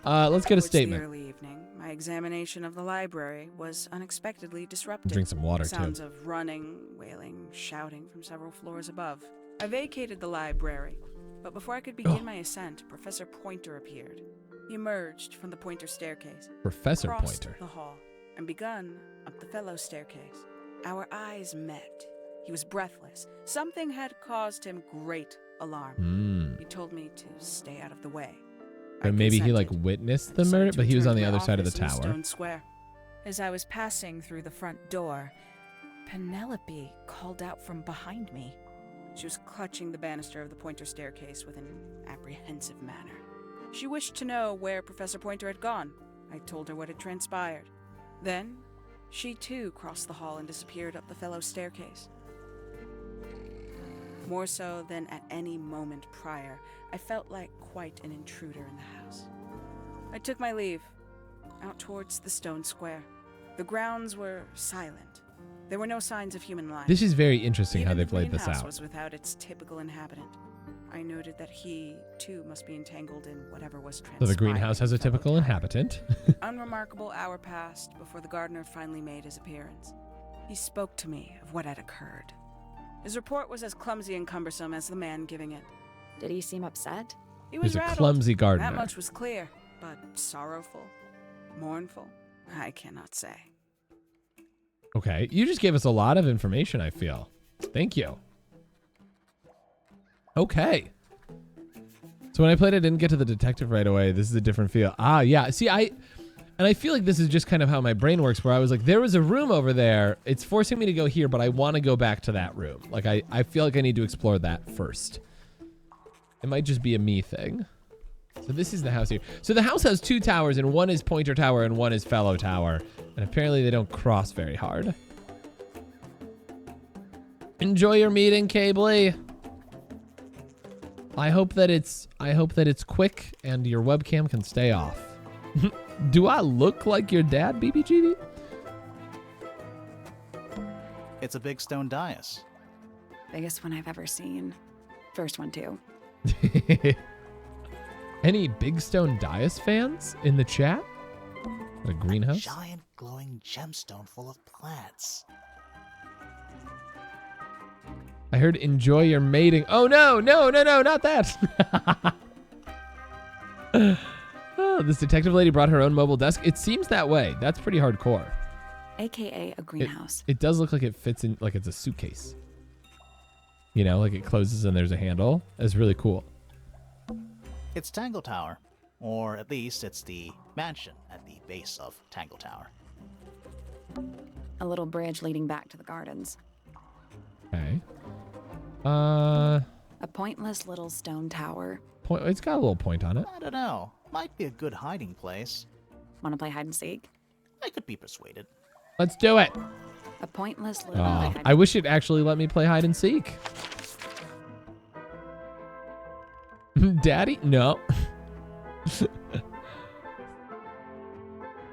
let's get a statement. The early evening, my examination of the library was unexpectedly disrupted. Drink some water, Sounds too. of running, wailing, shouting from several floors above. I vacated the library, but before I could begin my ascent, Professor Pointer appeared. He emerged from the Pointer staircase, Professor crossed Pointer. the hall, and begun up the fellow staircase. Our eyes met. He was breathless. Something had caused him great alarm. He told me to stay out of the way. But maybe he like witnessed the murder, but he was on the other side of the tower. Stone Square. As I was passing through the front door, Penelope called out from behind me. She was clutching the banister of the Pointer staircase with an apprehensive manner. She wished to know where Professor Pointer had gone. I told her what had transpired. Then, she too crossed the hall and disappeared up the fellow staircase. More so than at any moment prior, I felt like quite an intruder in the house. I took my leave, out towards the stone square. The grounds were silent. There were no signs of human life. This is very interesting how Even they've the laid this greenhouse out. was without its typical inhabitant. I noted that he, too, must be entangled in whatever was So transpiring. the greenhouse has a in the fellow typical tower. inhabitant. Unremarkable hour passed before the gardener finally made his appearance. He spoke to me of what had occurred. His report was as clumsy and cumbersome as the man giving it. Did he seem upset? He was He's a rattled. clumsy gardener. That much was clear, but sorrowful, mournful, I cannot say. Okay, you just gave us a lot of information, I feel. Thank you. Okay. So when I played, I didn't get to the detective right away. This is a different feel. Ah, yeah. See, I feel like this is just kind of how my brain works, where I was like, there was a room over there. It's forcing me to go here, but I want to go back to that room. Like, I feel like I need to explore that first. It might just be a me thing. So this is the house here. So the house has 2 towers, and one is Pointer Tower and one is Fellow Tower. And apparently they don't cross very hard. Enjoy your meeting, Cably. I hope that it's quick and your webcam can stay off. Do I look like your dad, BBGB? It's a big stone dais. Biggest one I've ever seen. First one, too. Any Big Stone Dais fans in the chat? A greenhouse? Giant glowing gemstone full of plants. I heard enjoy your mating. Oh, no, not that. Oh, this detective lady brought her own mobile desk. It seems that way. That's pretty hardcore. AKA a greenhouse. It does look like it fits in, like it's a suitcase. You know, like it closes and there's a handle. It's really cool. It's Tangle Tower. Or at least it's the mansion at the base of Tangle Tower. A little bridge leading back to the gardens. Okay. A pointless little stone tower. It's got a little point on it. I don't know. Might be a good hiding place. Want to play hide and seek? I could be persuaded. Let's do it. A pointless little. I wish it actually let me play hide and seek. Daddy? No.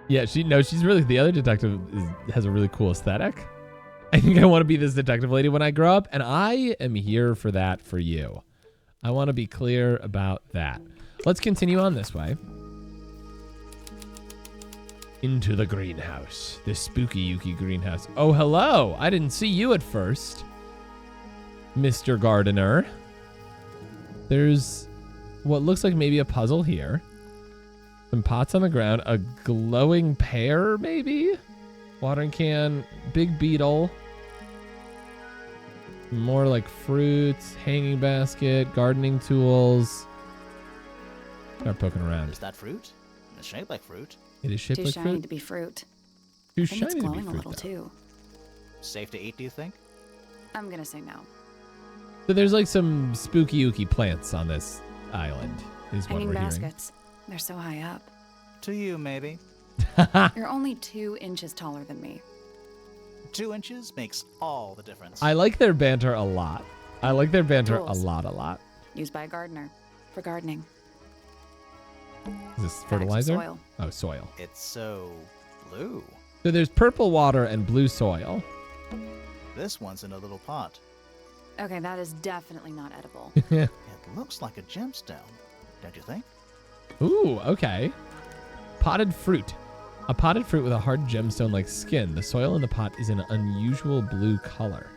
Yeah, she's really, the other detective has a really cool aesthetic. I think I want to be this detective lady when I grow up, and I am here for that for you. I want to be clear about that. Let's continue on this way. Into the greenhouse. This spooky Yuki greenhouse. Oh, hello. I didn't see you at first, Mr. Gardener. There's what looks like maybe a puzzle here. Some pots on the ground. A glowing pear, maybe? Watering can. Big beetle. More like fruits. Hanging basket. Gardening tools. Start poking around. Is that fruit? It's shaped like fruit. It is shaped Too like shiny fruit. to be fruit. Too I think it's shiny to be glowing a fruit, little though. too. Safe to eat, do you think? I'm gonna say no. So there's like some spooky ooky plants on this island, is what Hanging we're baskets. They're so high up. To you, maybe. hearing. You're only 2 inches taller than me. 2 inches makes all the difference. I like their banter a lot. I like their banter a Tools. lot. Used by a gardener for gardening. Is this Bags of fertilizer? soil. Oh, soil. It's so blue. So there's purple water and blue soil. This one's in a little pot. Okay, that is definitely not edible. It looks like a gemstone, don't you think? Ooh, okay. Potted fruit. A potted fruit with a hard gemstone-like skin. The soil in the pot is an unusual blue color.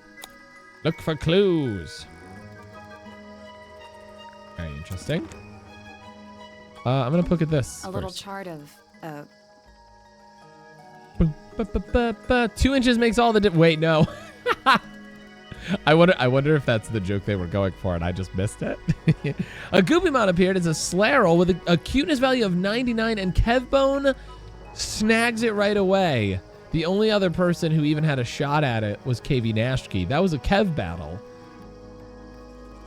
Look for clues. Very interesting. I'm gonna look at this. A little first. chart of 2 inches makes all the wait, no. I wonder if that's the joke they were going for and I just missed it. A Goopymon appeared as a Slarel with a cuteness value of 99 and Kevbone snags it right away. The only other person who even had a shot at it was KV Nashki. That was a Kev battle.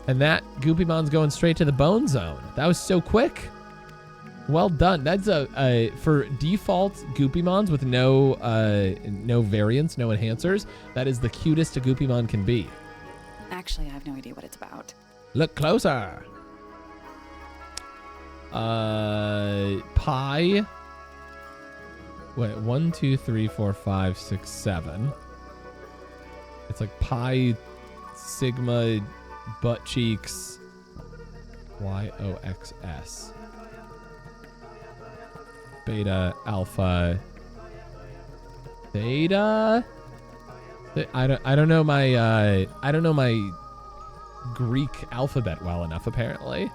And that Goopymon's going straight to the bone zone. That was so quick. Well done. That's a for default Goopymons with no variants, no enhancers. That is the cutest a Goopymon can be. Actually, I have no idea what it's about. Look closer. Pi. Wait, 1, 2, 3, 4, 5, 6, 7. It's like pi, sigma, butt cheeks, YOXS. Beta, alpha, theta. I don't know my Greek alphabet well enough apparently.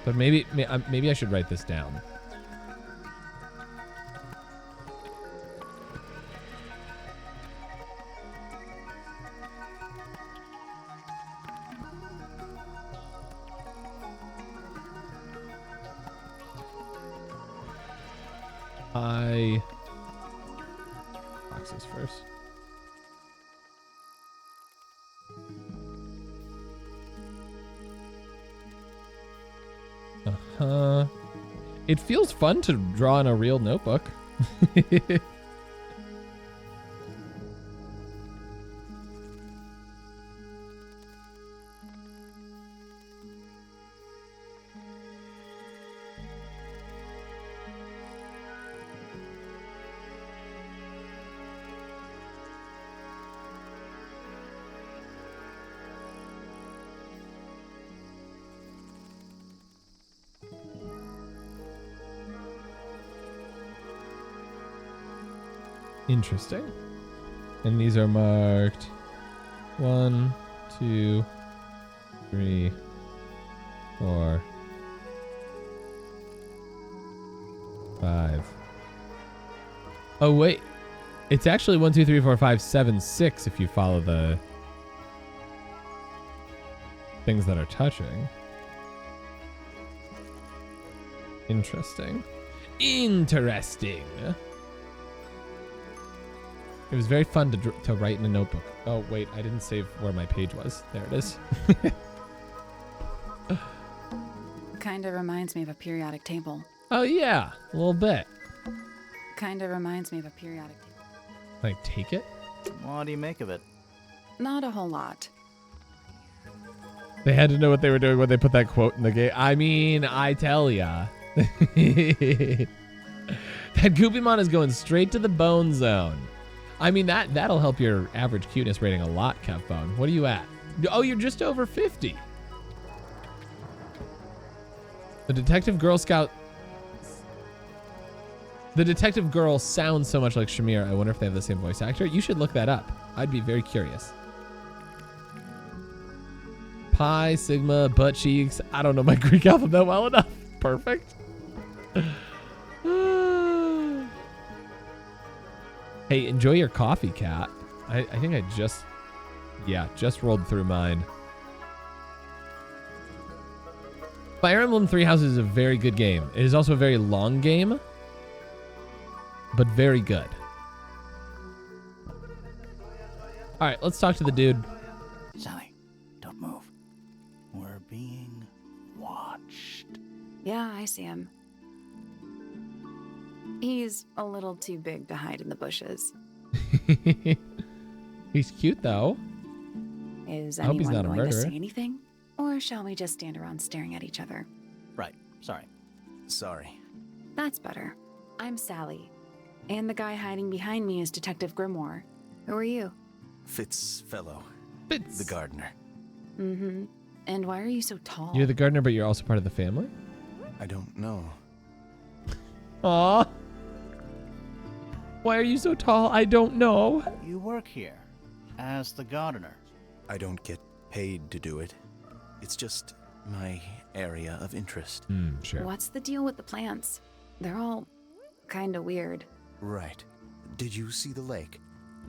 But maybe I should write this down. Boxes first. It feels fun to draw in a real notebook. Interesting. And these are marked 1, 2, 3, 4, 5. Oh wait, it's actually 1, 2, 3, 4, 5, 7, 6 if you follow the things that are touching. Interesting. Interesting. It was very fun to write in a notebook. Oh, wait, I didn't save where my page was. There it is. Kinda reminds me of a periodic table. Oh, yeah, a little bit. Kinda reminds me of a periodic table. Like, take it? What do you make of it? Not a whole lot. They had to know what they were doing when they put that quote in the game. I mean, I tell ya. That Goopymon is going straight to the bone zone. I mean, that'll help your average cuteness rating a lot, Kevbone. What are you at? Oh, you're just over 50. The Detective Girl Scout... The Detective Girl sounds so much like Shamir. I wonder if they have the same voice actor. You should look that up. I'd be very curious. Pi, Sigma, butt cheeks. I don't know my Greek alphabet well enough. Perfect. Hey, enjoy your coffee, Cat. I think I just rolled through mine. Fire Emblem Three Houses is a very good game. It is also a very long game, but very good. All right, let's talk to the dude. Sally, don't move. We're being watched. Yeah, I see him. He's a little too big to hide in the bushes. He's cute though. Is I hope he's anyone not a going to murderer. say anything? Or shall we just stand around staring at each other? Right, sorry. Sorry. That's better. I'm Sally. And the guy hiding behind me is Detective Grimoire. Who are you? Fitz fellow. Fitz. The gardener. Mm-hmm. And why are you so tall? You're the gardener, but you're also part of the family? I don't know. Aw. Why are you so tall? I don't know. You work here as the gardener. I don't get paid to do it. It's just my area of interest. Sure. What's the deal with the plants? They're all kind of weird. Right. Did you see the lake?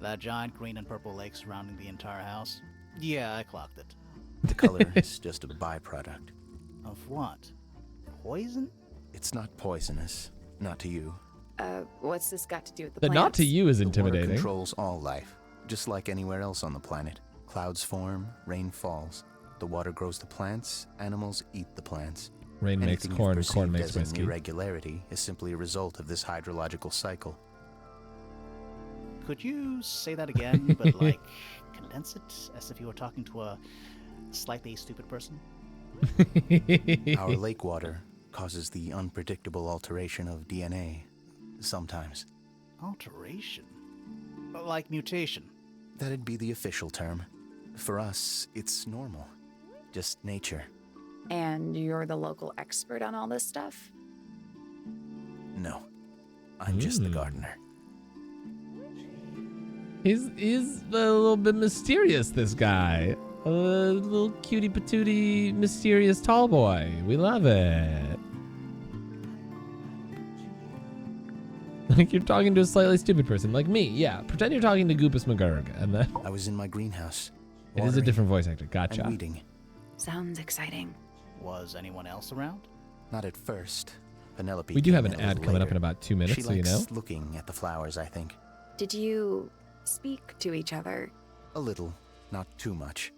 That giant green and purple lake surrounding the entire house? Yeah, I clocked it. The color is just a byproduct. Of what? Poison? It's not poisonous. Not to you. What's this got to do with the The plants? not to you is The water intimidating. controls all life, just like anywhere else on the planet. Clouds form, rain falls. The water grows the plants, animals eat the plants. Rain makes Anything corn, you've corn perceived makes as an whiskey. irregularity is simply a result of this hydrological cycle. Could you say that again, but like condense it as if you were talking to a slightly stupid person? Our lake water causes the unpredictable alteration of DNA. Sometimes. Alteration? Like mutation? That'd be the official term. For us, it's normal. Just nature. And you're the local expert on all this stuff? No. I'm just the gardener. He's a little bit mysterious, this guy. A little cutie patootie mysterious tall boy. We love it. Like you're talking to a slightly stupid person, like me. Yeah, pretend you're talking to Goopus McGurk, and then I was in my greenhouse. it is a different voice actor. Gotcha. And weeding. Sounds exciting. Was anyone else around? Not at first. Penelope We do have came an in a ad little coming up later. in about 2 minutes, She so you likes know. looking at the flowers, I think. Did you speak to each other? A little, not too much.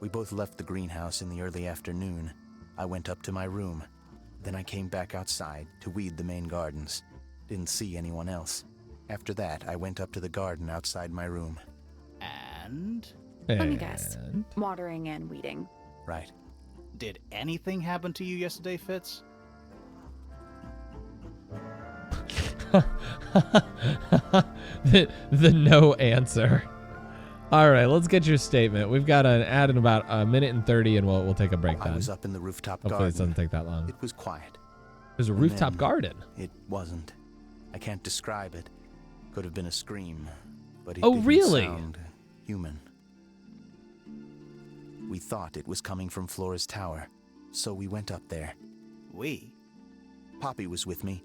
We both left the greenhouse in the early afternoon. I went up to my room. Then I came back outside to weed the main gardens. Didn't see anyone else. After that, I went up to the garden outside my room. And? Let me guess. And- Watering and weeding. Right. Did anything happen to you yesterday, Fitz? the no answer. All right, let's get your statement. We've got an ad in about a minute and 30, and we'll take a break I then. was up in the rooftop Hopefully garden. this doesn't take that long. It was quiet. There's a And rooftop then- garden. It wasn't. I can't describe it. Could have been a scream, but it Oh, didn't really? sound human. We thought it was coming from Flora's tower, so we went up there. We? Poppy was with me.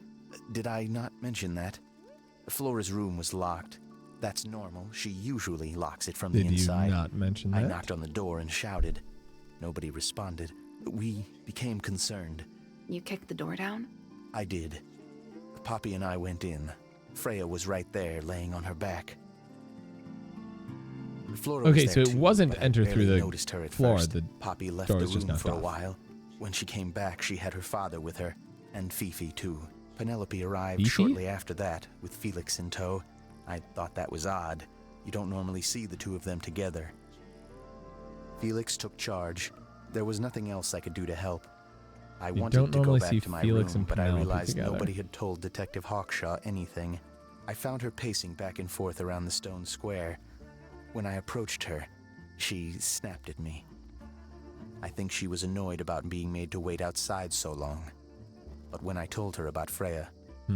Did I not mention that? Flora's room was locked. That's normal. She usually locks it from Did the you inside. not mention I that? knocked on the door and shouted. Nobody responded. We became concerned. You kicked the door down? I did. Poppy and I went in. Freya was right there, laying on her back. Flora Okay, was so there it too, wasn't but I enter through barely the noticed her at floor. first. The Poppy left door the was just room knocked for a off. while. When she came back, she had her father with her, and Fifi too. Penelope arrived Fifi? shortly after that, with Felix in tow. I thought that was odd. You don't normally see the two of them together. Felix took charge. There was nothing else I could do to help. I You wanted don't to go normally back see to my Felix room, and but I Penelope realized together. nobody had told Detective Hawkshaw anything. I found her pacing back and forth around the stone square. When I approached her, she snapped at me. I think she was annoyed about being made to wait outside so long. But when I told her about Freya,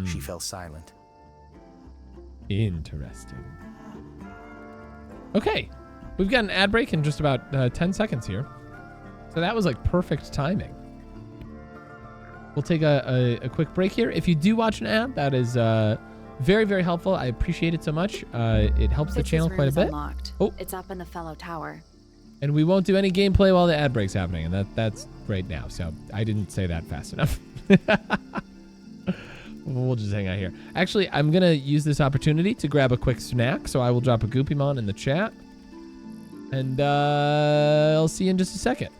she fell silent. Interesting. Okay, we've got an ad break in just about 10 seconds here. So that was like perfect timing. We'll take a quick break here. If you do watch an ad, that is very, very helpful. I appreciate it so much. It helps the Fitz's channel room quite a is bit. Unlocked. Oh. It's up in the fellow tower. And we won't do any gameplay while the ad break's happening, and that's right now. So I didn't say that fast enough. We'll just hang out here. Actually, I'm gonna use this opportunity to grab a quick snack, so I will drop a Goopymon in the chat. And I'll see you in just a second.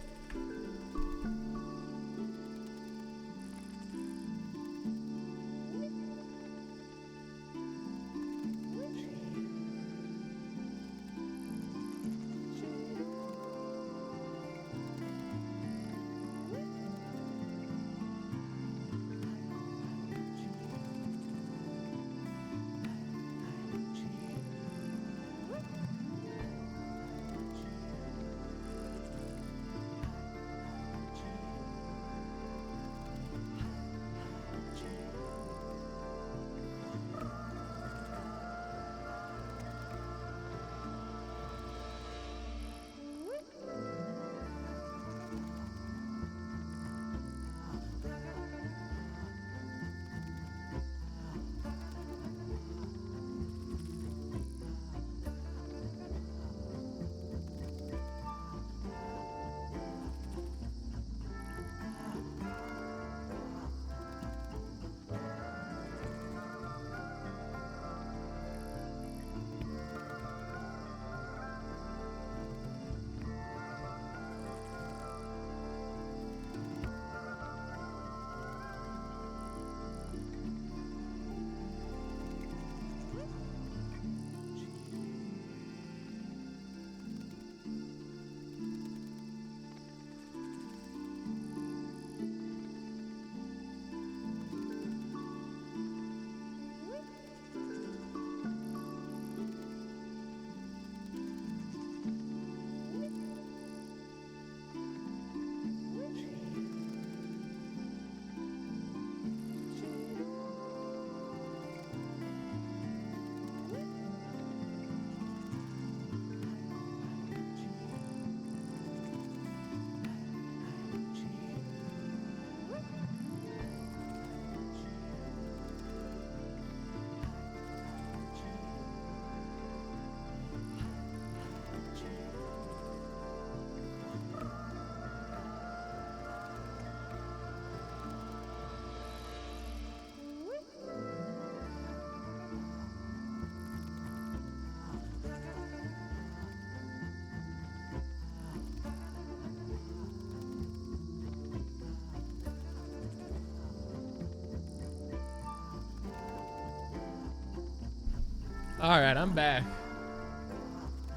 All right, I'm back.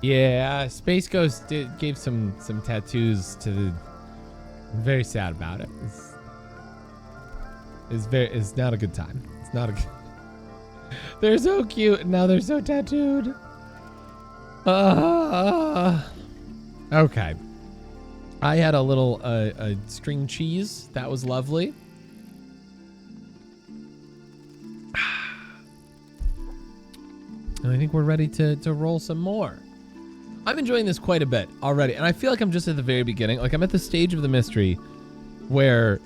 Yeah, Space Ghost gave some tattoos to the. I'm very sad about it. It's not a good time. It's not a good. They're so cute and now they're so tattooed. Okay. I had a little string cheese. That was lovely. And I think we're ready to roll some more. I'm enjoying this quite a bit already. And I feel like I'm just at the very beginning. Like I'm at the stage of the mystery where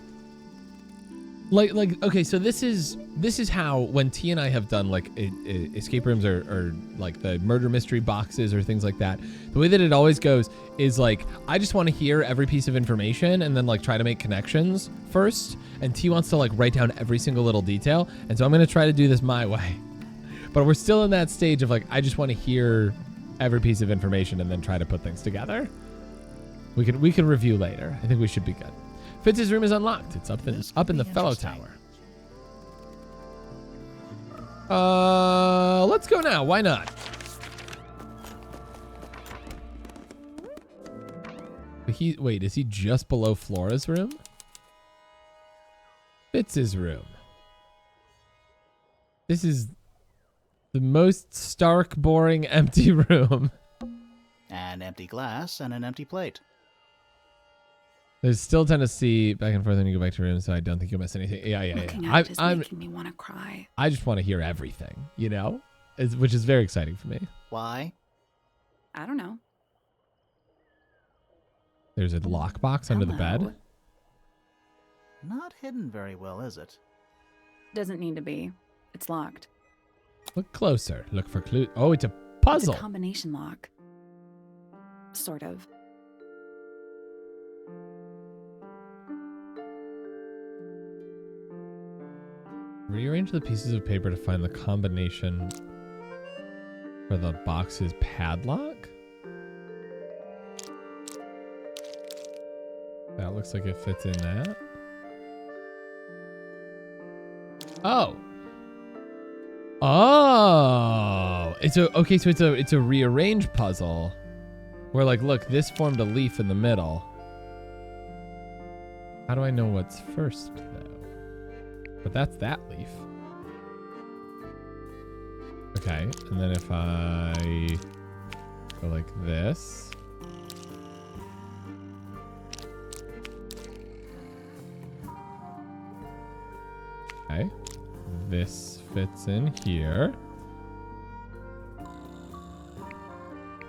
okay, so this is how when T and I have done like escape rooms or like the murder mystery boxes or things like that, the way that it always goes is like I just want to hear every piece of information and then like try to make connections first, and T wants to like write down every single little detail, and so I'm going to try to do this my way. But we're still in that stage of like I just want to hear every piece of information and then try to put things together. We can review later. I think we should be good. Fitz's room is unlocked. It's up in the Fellow Tower. Let's go now. Why not? Wait, is he just below Flora's room? Fitz's room. This is the most stark, boring, empty room. An empty glass and an empty plate. There's still Tennessee back and forth when you go back to your room, so I don't think you'll miss anything. Yeah. Looking at it is making me want to cry. I just want to hear everything, you know? Which is very exciting for me. Why? I don't know. There's a lockbox under the bed. Not hidden very well, is it? Doesn't need to be. It's locked. Look closer. Look for clues. Oh, it's a puzzle. It's a combination lock. Sort of. Rearrange the pieces of paper to find the combination for the box's padlock. That looks like it fits in that. Oh. Oh. It's a okay, so it's a rearrange puzzle. Where like, look, this formed a leaf in the middle. How do I know what's first though? But that's that leaf. Okay, and then if I go like this. Okay, this fits in here.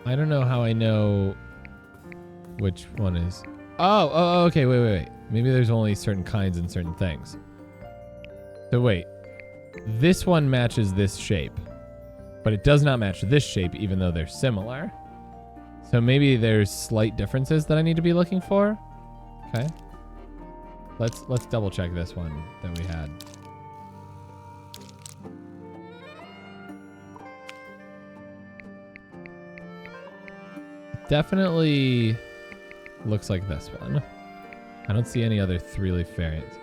I don't know how I know which one is. Oh, okay, wait. Maybe there's only certain kinds and certain things. So wait, this one matches this shape, but it does not match this shape even though they're similar. So maybe there's slight differences that I need to be looking for. Okay. Let's double check this one that we had. Definitely looks like this one. I don't see any other 3-leaf variants.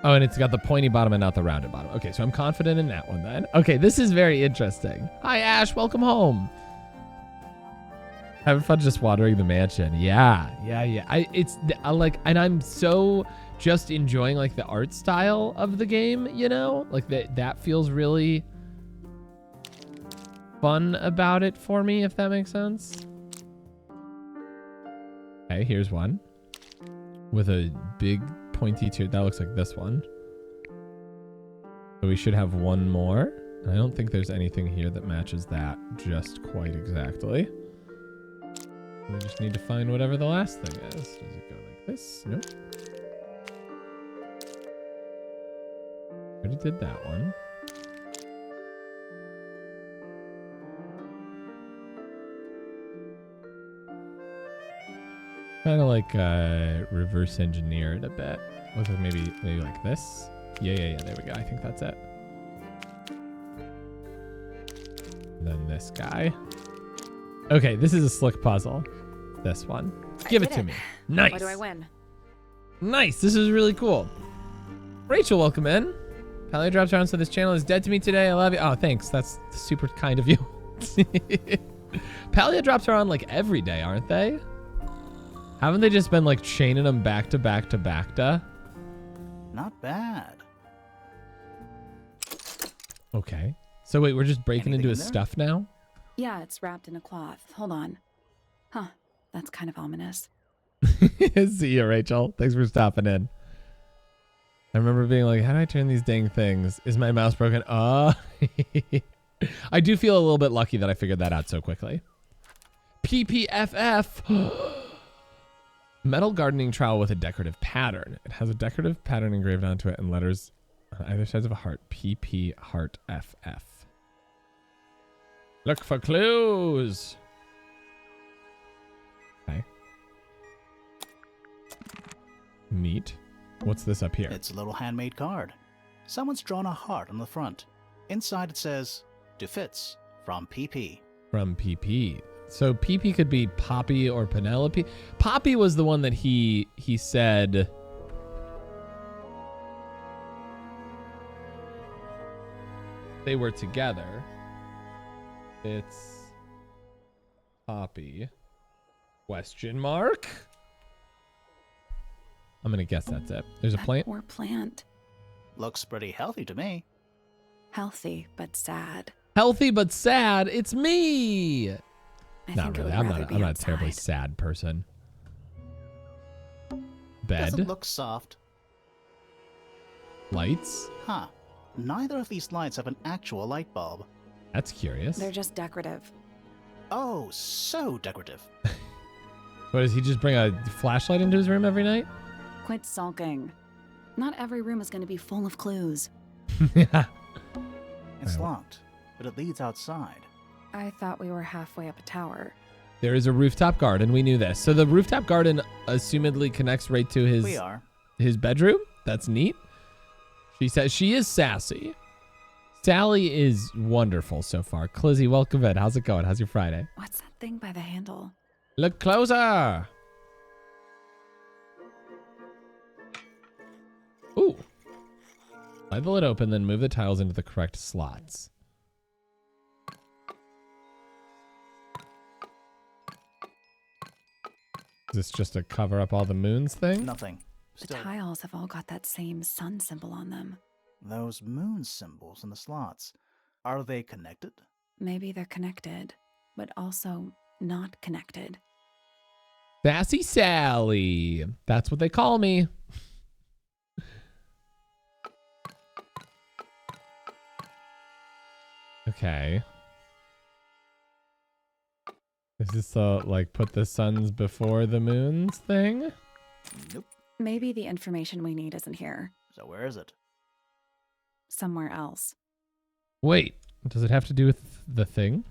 Oh, and it's got the pointy bottom and not the rounded bottom. Okay, so I'm confident in that one then. Okay, this is very interesting. Hi, Ash. Welcome home. Having fun just wandering the mansion. Yeah. It's like, and I'm so just enjoying like the art style of the game, you know? Like that feels really fun about it for me, if that makes sense. Okay, here's one with a big pointy tooth. That looks like this one. So we should have one more. I don't think there's anything here that matches that just quite exactly. We just need to find whatever the last thing is. Does it go like this? Nope. Already did that one. Kind of like reverse engineer it a bit. Looks like maybe like this. Yeah. There we go. I think that's it. And then this guy. Okay, this is a slick puzzle. This one. Give it to me. Nice. What do I win? Nice. This is really cool. Rachel, welcome in. Palia drops around, so this channel is dead to me today. I love you. Oh, thanks. That's super kind of you. Palia drops around like every day, aren't they? Haven't they just been like chaining them back to back to back to? Not bad. Okay. So wait, we're just breaking Anything into his in there? stuff now? Yeah, it's wrapped in a cloth. Hold on. Huh, that's kind of ominous. See you, Rachel. Thanks for stopping in. I remember being like, how do I turn these dang things? Is my mouse broken? I do feel a little bit lucky that I figured that out so quickly. PPFF. Metal gardening trowel with a decorative pattern. It has a decorative pattern engraved onto it and letters on either sides of a heart. PP heart FF. Look for clues. Okay. Neat. What's this up here? It's a little handmade card. Someone's drawn a heart on the front. Inside it says, "To Fitz from PP." From PP. So PP could be Poppy or Penelope. Poppy was the one that he said they were together. It's Poppy. Question mark? I'm gonna guess that's it. There's a That plant. poor plant. Looks pretty healthy to me. Healthy, but sad. Healthy but sad. It's me. I Not think it really. would I'm rather not. be I'm not a terribly outside. sad person. Bed. Doesn't look soft. Lights. Huh. Neither of these lights have an actual light bulb. That's curious. They're just decorative. Oh, so decorative. What, does he just bring a flashlight into his room every night? Quit sulking. Not every room is going to be full of clues. Yeah. It's Right. locked, but it leads outside. I thought we were halfway up a tower. There is a rooftop garden. We knew this. So the rooftop garden assumedly connects right to We are. his bedroom. That's neat. She says she is sassy. Sally is wonderful so far. Clizzy, welcome in. How's it going? How's your Friday? What's that thing by the handle? Look closer. Ooh. Slide the lid open, then move the tiles into the correct slots. Is this just to cover up all the moons thing? Nothing. The Still, tiles have all got that same sun symbol on them. those moon symbols in the slots, are they connected? Maybe they're connected, but also not connected. Sassy Sally. That's what they call me. Okay. Is this like put the suns before the moons thing? Nope. Maybe the information we need isn't here. So where is it? Somewhere else. Wait, does it have to do with the thing?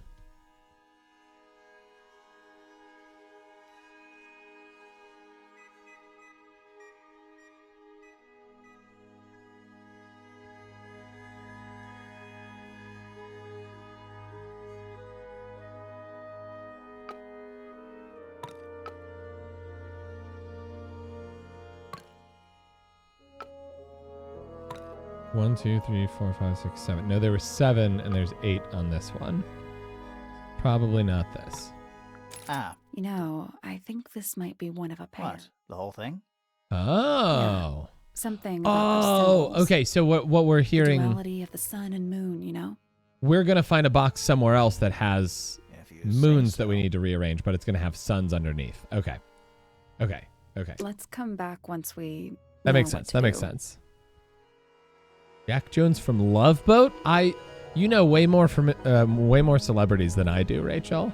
One, two, three, four, five, six, seven. No, there were 7, and there's 8 on this one. Probably not this. Ah, You know, I think this might be one of a pair. what? The whole thing? Oh. Something about the Oh, symbols. okay. So what we're The hearing, duality of the sun and moon, you know? we're gonna find a box somewhere else that has If you moons say that we so. need to rearrange, but it's gonna have suns underneath. Okay. Okay. Okay. Let's come back once we That know makes what sense. to That makes do. sense. Jack Jones from Love Boat. You know way more celebrities than I do, Rachel.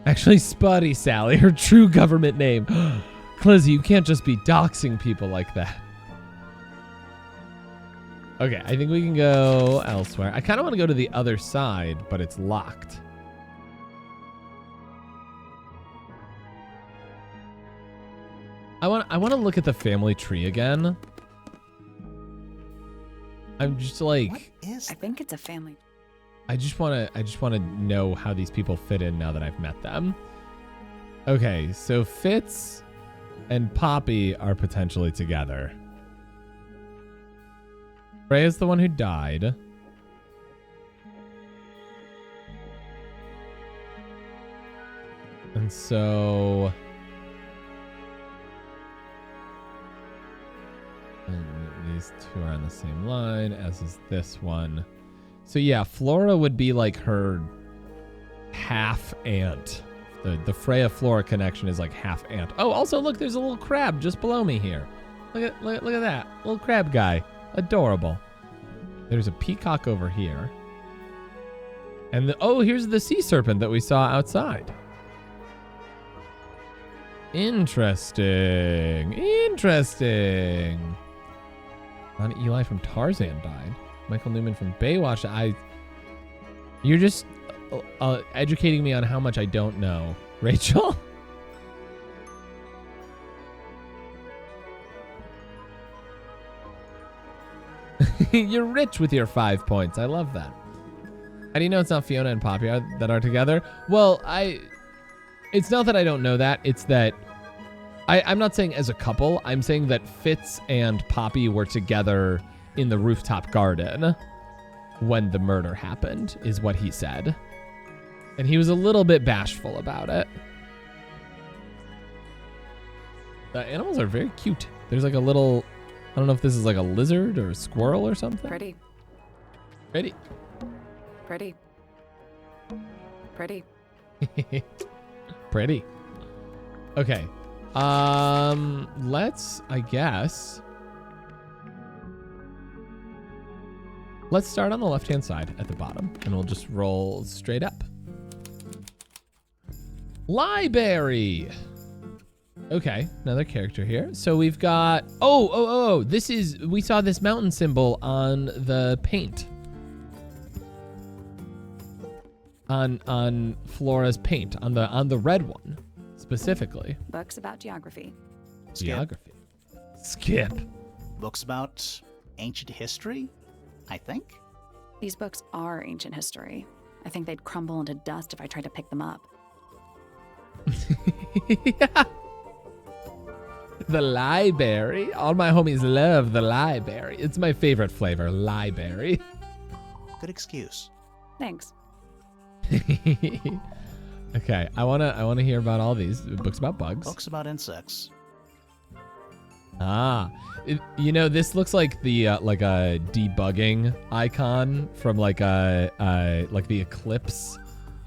Actually, Spuddy Sally, her true government name. Clizzy, you can't just be doxing people like that. Okay, I think we can go elsewhere. I kind of want to go to the other side, but it's locked. I want to look at the family tree again. I'm just like, What is I think it's a family. I just want to know how these people fit in now that I've met them. Okay, so Fitz and Poppy are potentially together. Freya's the one who died. And so these two are on the same line, as is this one. So yeah, Flora would be like her half aunt. The Freya Flora connection is like half aunt. Oh, also look, there's a little crab just below me here. Look at that little crab guy, adorable. There's a peacock over here, and here's the sea serpent that we saw outside. Interesting. Ron Eli from Tarzan died. Michael Newman from Baywatch. You're just educating me on how much I don't know, Rachel. You're rich with your 5 points. I love that. How do you know it's not Fiona and Poppy that are together? Well, it's not that I don't know that. It's that I'm not saying as a couple. I'm saying that Fitz and Poppy were together in the rooftop garden when the murder happened, is what he said. And he was a little bit bashful about it. The animals are very cute. There's like a little, I don't know if this is like a lizard or a squirrel or something. Pretty. Pretty. Pretty. Pretty. Pretty. Okay. Let's start on the left-hand side at the bottom, and we'll just roll straight up. Library. Okay, another character here. So we've got, we saw this mountain symbol on the paint. On Flora's paint, on the red one, specifically. Books about geography. Geography. Skip. Books about ancient history, I think. These books are ancient history. I think they'd crumble into dust if I tried to pick them up. Yeah. The library. All my homies love the library. It's my favorite flavor, library. Good excuse. Thanks. Okay, I wanna hear about all these books about bugs. Books about insects. You know, this looks like the like a debugging icon from like the Eclipse.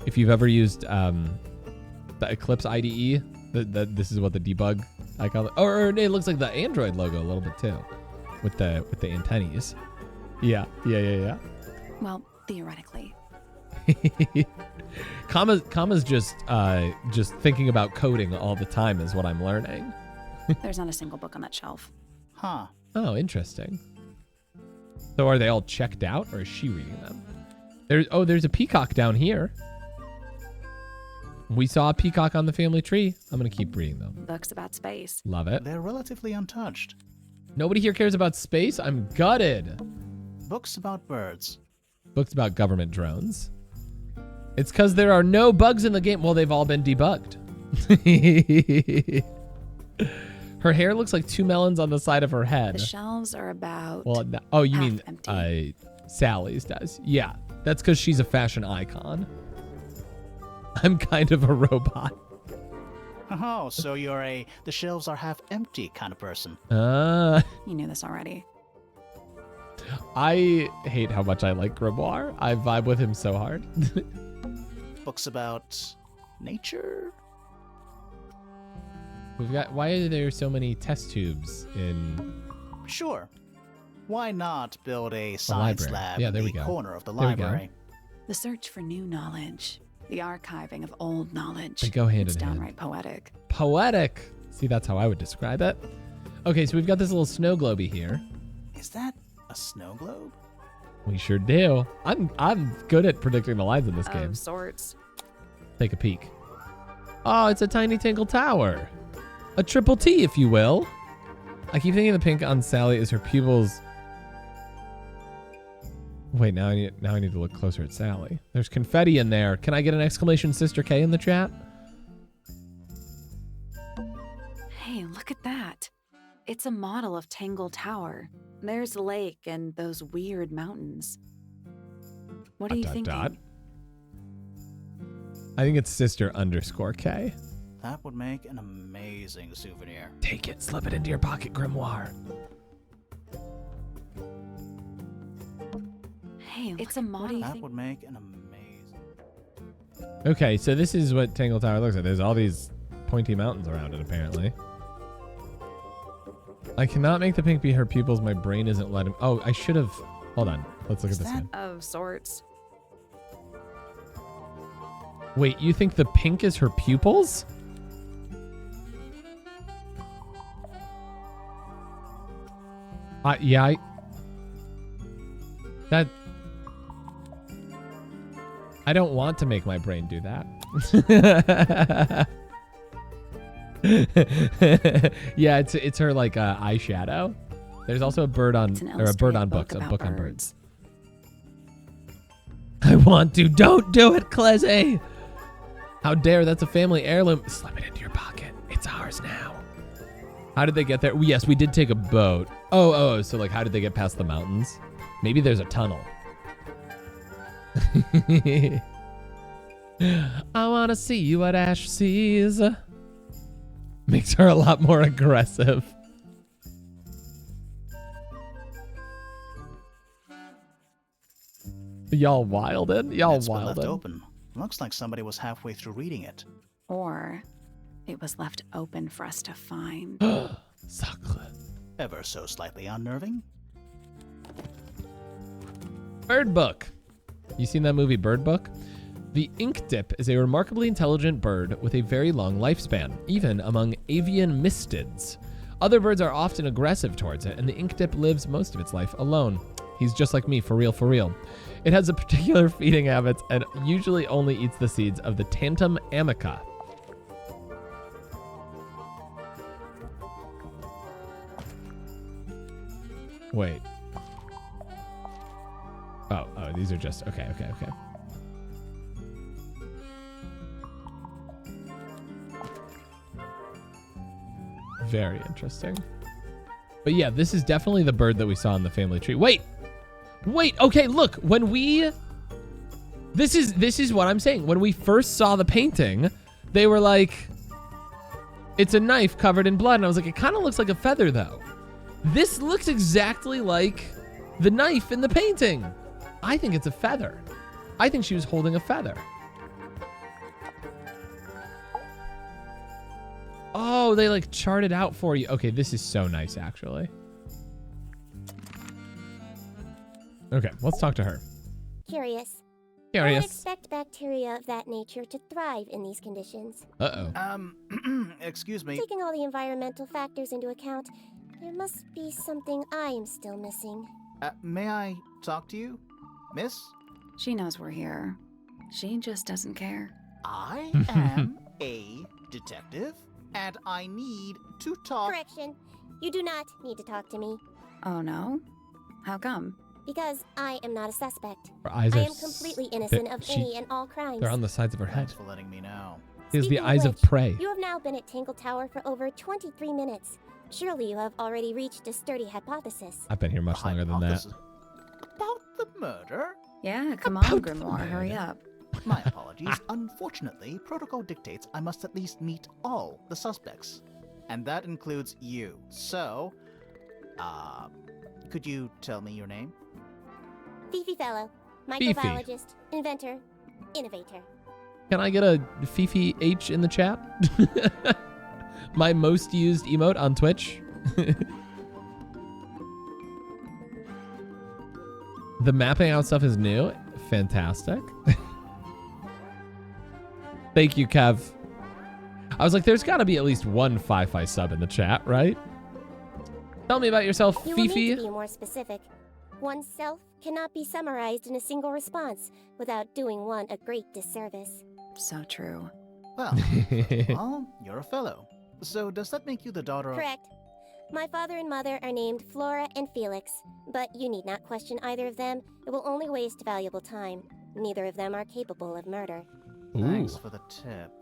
If you've ever used the Eclipse IDE, this is what the debug icon. Or it looks like the Android logo a little bit too, with the antennas. Yeah. Well, theoretically. Comma's just thinking about coding all the time is what I'm learning. There's not a single book on that shelf. Huh. Oh, interesting. So are they all checked out, or is she reading them? There's a peacock down here. We saw a peacock on the family tree. I'm gonna keep reading them. Books about space. Love it. They're relatively untouched. Nobody here cares about space? I'm gutted. Books about birds. Books about government drones. It's because there are no bugs in the game. Well, they've all been debugged. Her hair looks like 2 melons on the side of her head. The shelves are about. Well, oh, you mean empty. Sally's does? Yeah, that's because she's a fashion icon. I'm kind of a robot. Oh, so you're the shelves are half empty kind of person. You knew this already. I hate how much I like Grimoire. I vibe with him so hard. Books about nature? Why are there so many test tubes in... Sure. Why not build a science lab in the corner of the library? The search for new knowledge. The archiving of old knowledge. They go hand it's in hand. downright poetic. Poetic! See, that's how I would describe it. Okay, so we've got this little snow globy here. Is that a snow globe? We sure do. I'm good at predicting the lines in this game. Of sorts. Take a peek. Oh, it's a tiny Tangle Tower. A triple T, if you will. I keep thinking the pink on Sally is her pupils. Wait, now I need to look closer at Sally. There's confetti in there. Can I get an exclamation Sister K in the chat? Hey, look at that. It's a model of Tangle Tower. There's the lake and those weird mountains. What are you thinking? I think it's Sister _K. That would make an amazing souvenir. Take it, slip it into your pocket, Grimoire. Hey, it's a model. That would make an amazing... Okay, so this is what Tangle Tower looks like. There's all these pointy mountains around it, apparently. I cannot make the pink be her pupils. My brain isn't letting... Oh, I should have... Hold on. Let's look at this one. Of sorts. Wait, you think the pink is her pupils? Yeah, I don't want to make my brain do that. Yeah, it's her like eyeshadow. There's also a bird on a book on birds. I want to. Don't do it, Clezzy. How dare? That's a family heirloom. Slip it into your pocket. It's ours now. How did they get there? Yes, we did take a boat. Oh, so like how did they get past the mountains? Maybe there's a tunnel. I want to see you what Ash sees. Makes her a lot more aggressive. Y'all wildin'? Y'all It's been left wildin'. open. Looks like somebody was halfway through reading it. Or it was left open for us to find. Sacre. Ever so slightly unnerving. Bird Book. You seen that movie Bird Book? The ink dip is a remarkably intelligent bird with a very long lifespan, even among avian mystids. Other birds are often aggressive towards it, and the ink dip lives most of its life alone. He's just like me, for real, for real. It has a particular feeding habits and usually only eats the seeds of the Tantum amica. Wait. Oh, these are just okay. Very interesting. But yeah, this is definitely the bird that we saw in the family tree. Wait. Okay, look. When we This is what I'm saying. When we first saw the painting, they were like, it's a knife covered in blood. And I was like, it kind of looks like a feather though. This looks exactly like the knife in the painting. I think it's a feather. I think she was holding a feather. Oh, they like charted out for you. Okay, this is so nice actually. Okay, let's talk to her. Curious. I Curious. would expect bacteria of that nature to thrive in these conditions. Uh-oh. Excuse me. Taking all the environmental factors into account, there must be something I am still missing. May I talk to you, miss? She knows we're here. She just doesn't care. I am a detective, and I need to talk. Correction. You do not need to talk to me. Oh no? How come? Because I am not a suspect. Her eyes I are am completely innocent of any and all crimes. They're on the sides of her head. Thanks for letting me know. She has the Speaking eyes of which, prey. You have now been at Tangle Tower for over 23 minutes. Surely you have already reached a sturdy hypothesis. I've been here much longer than that. About the murder? Yeah, come on, Grimoire, hurry up. My apologies. Unfortunately, protocol dictates I must at least meet all the suspects. And that includes you. So, could you tell me your name? Fifi Fellow, Fifi. microbiologist, inventor, innovator. Can I get a Fifi H in the chat? My most used emote on Twitch. The mapping out stuff is new. Fantastic. Thank you, Kev. I was like, there's got to be at least one Fi-Fi sub in the chat, right? Tell me about yourself, You will Fifi. need to be more specific. Oneself cannot be summarized in a single response without doing one a great disservice. So true. Well, well, you're a fellow. So does that make you the daughter of... Correct. My father and mother are named Flora and Felix, but you need not question either of them. It will only waste valuable time. Neither of them are capable of murder. Thanks for the tip.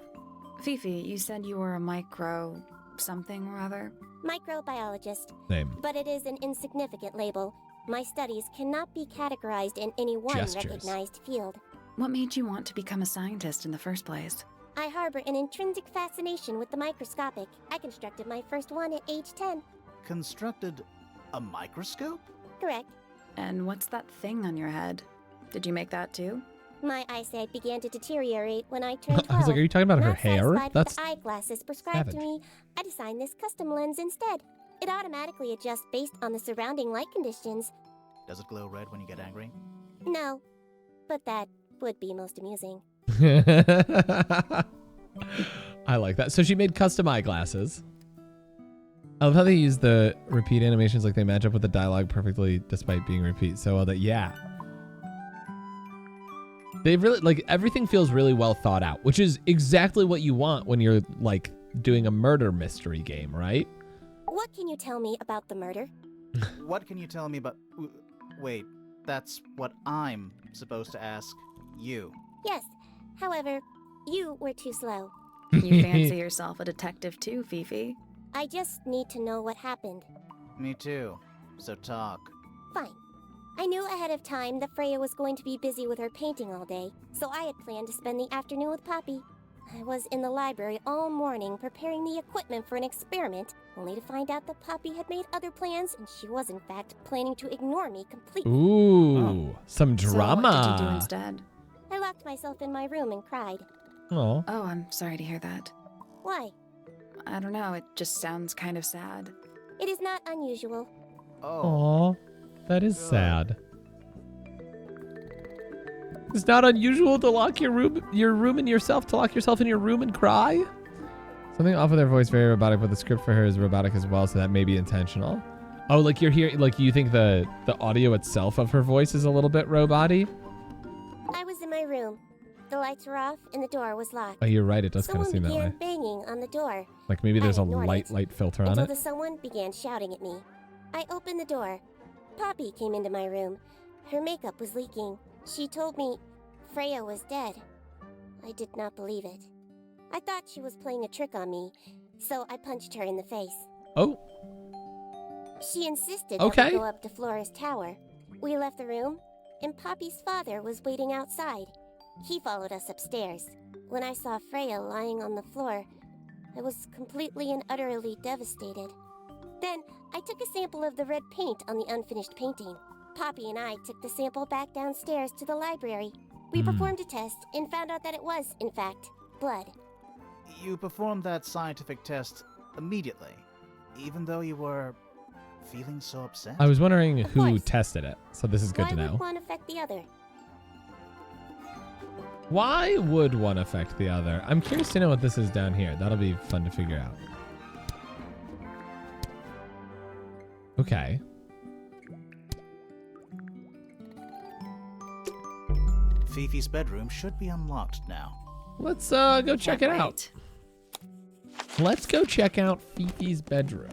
Fifi, you said you were a micro... something or other? Microbiologist. Name. But it is an insignificant label. My studies cannot be categorized in any one Gestures. recognized field. What made you want to become a scientist in the first place? I harbor an intrinsic fascination with the microscopic. I constructed my first one at age 10. Constructed a microscope? Correct. And what's that thing on your head? Did you make that too? My eyesight began to deteriorate when I turned 12. I was like, are you talking about her Not hair? satisfied with That's the eyeglasses prescribed savage. to me, I designed this custom lens instead. It automatically adjusts based on the surrounding light conditions. Does it glow red when you get angry? No, but that would be most amusing. I like that. So she made custom eyeglasses. I love how they use the repeat animations, like they match up with the dialogue perfectly despite being repeat. So well that, yeah. They really, like, everything feels really well thought out, which is exactly what you want when you're, like, doing a murder mystery game, right? What can you tell me about the murder? What can you tell me about... Wait, that's what I'm supposed to ask you. Yes, however, you were too slow. You fancy yourself a detective too, Fifi. I just need to know what happened. Me too. So talk. Fine. I knew ahead of time that Freya was going to be busy with her painting all day, so I had planned to spend the afternoon with Poppy. I was in the library all morning preparing the equipment for an experiment, only to find out that Poppy had made other plans and she was in fact planning to ignore me completely. Ooh, some drama. So what did you do instead? I locked myself in my room and cried. Oh. Oh, I'm sorry to hear that. Why? I don't know, it just sounds kind of sad. It is not unusual. Oh. Aw, that is sad. It's not unusual to lock your room and yourself, to lock yourself in your room and cry. Something off of their voice very robotic, but the script for her is robotic as well, so that may be intentional. Oh, like you're hearing, like you think the audio itself of her voice is a little bit robot-y? I was in my room. The lights were off and the door was locked. Oh, you're right. It does kind of Someone seem that way. began banging on the door. Like maybe there's a I ignored light filter on until it. the someone began shouting at me. I opened the door. Poppy came into my room. Her makeup was leaking. She told me Freya was dead. I did not believe it. I thought she was playing a trick on me, so I punched her in the face. Oh. She insisted Okay. that we go up to Flora's tower. We left the room, and Poppy's father was waiting outside. He followed us upstairs. When I saw Freya lying on the floor, I was completely and utterly devastated. Then, I took a sample of the red paint on the unfinished painting. Poppy and I took the sample back downstairs to the library. We performed a test and found out that it was, in fact, blood. You performed that scientific test immediately, even though you were feeling so upset? I was wondering Of who course. tested it, so this is good to Why know. would one affect the other? Why would one affect the other? I'm curious to know what this is down here. That'll be fun to figure out. Okay. Fifi's bedroom should be unlocked now. Let's go check it Can't out. wait. Let's go check out Fifi's bedroom.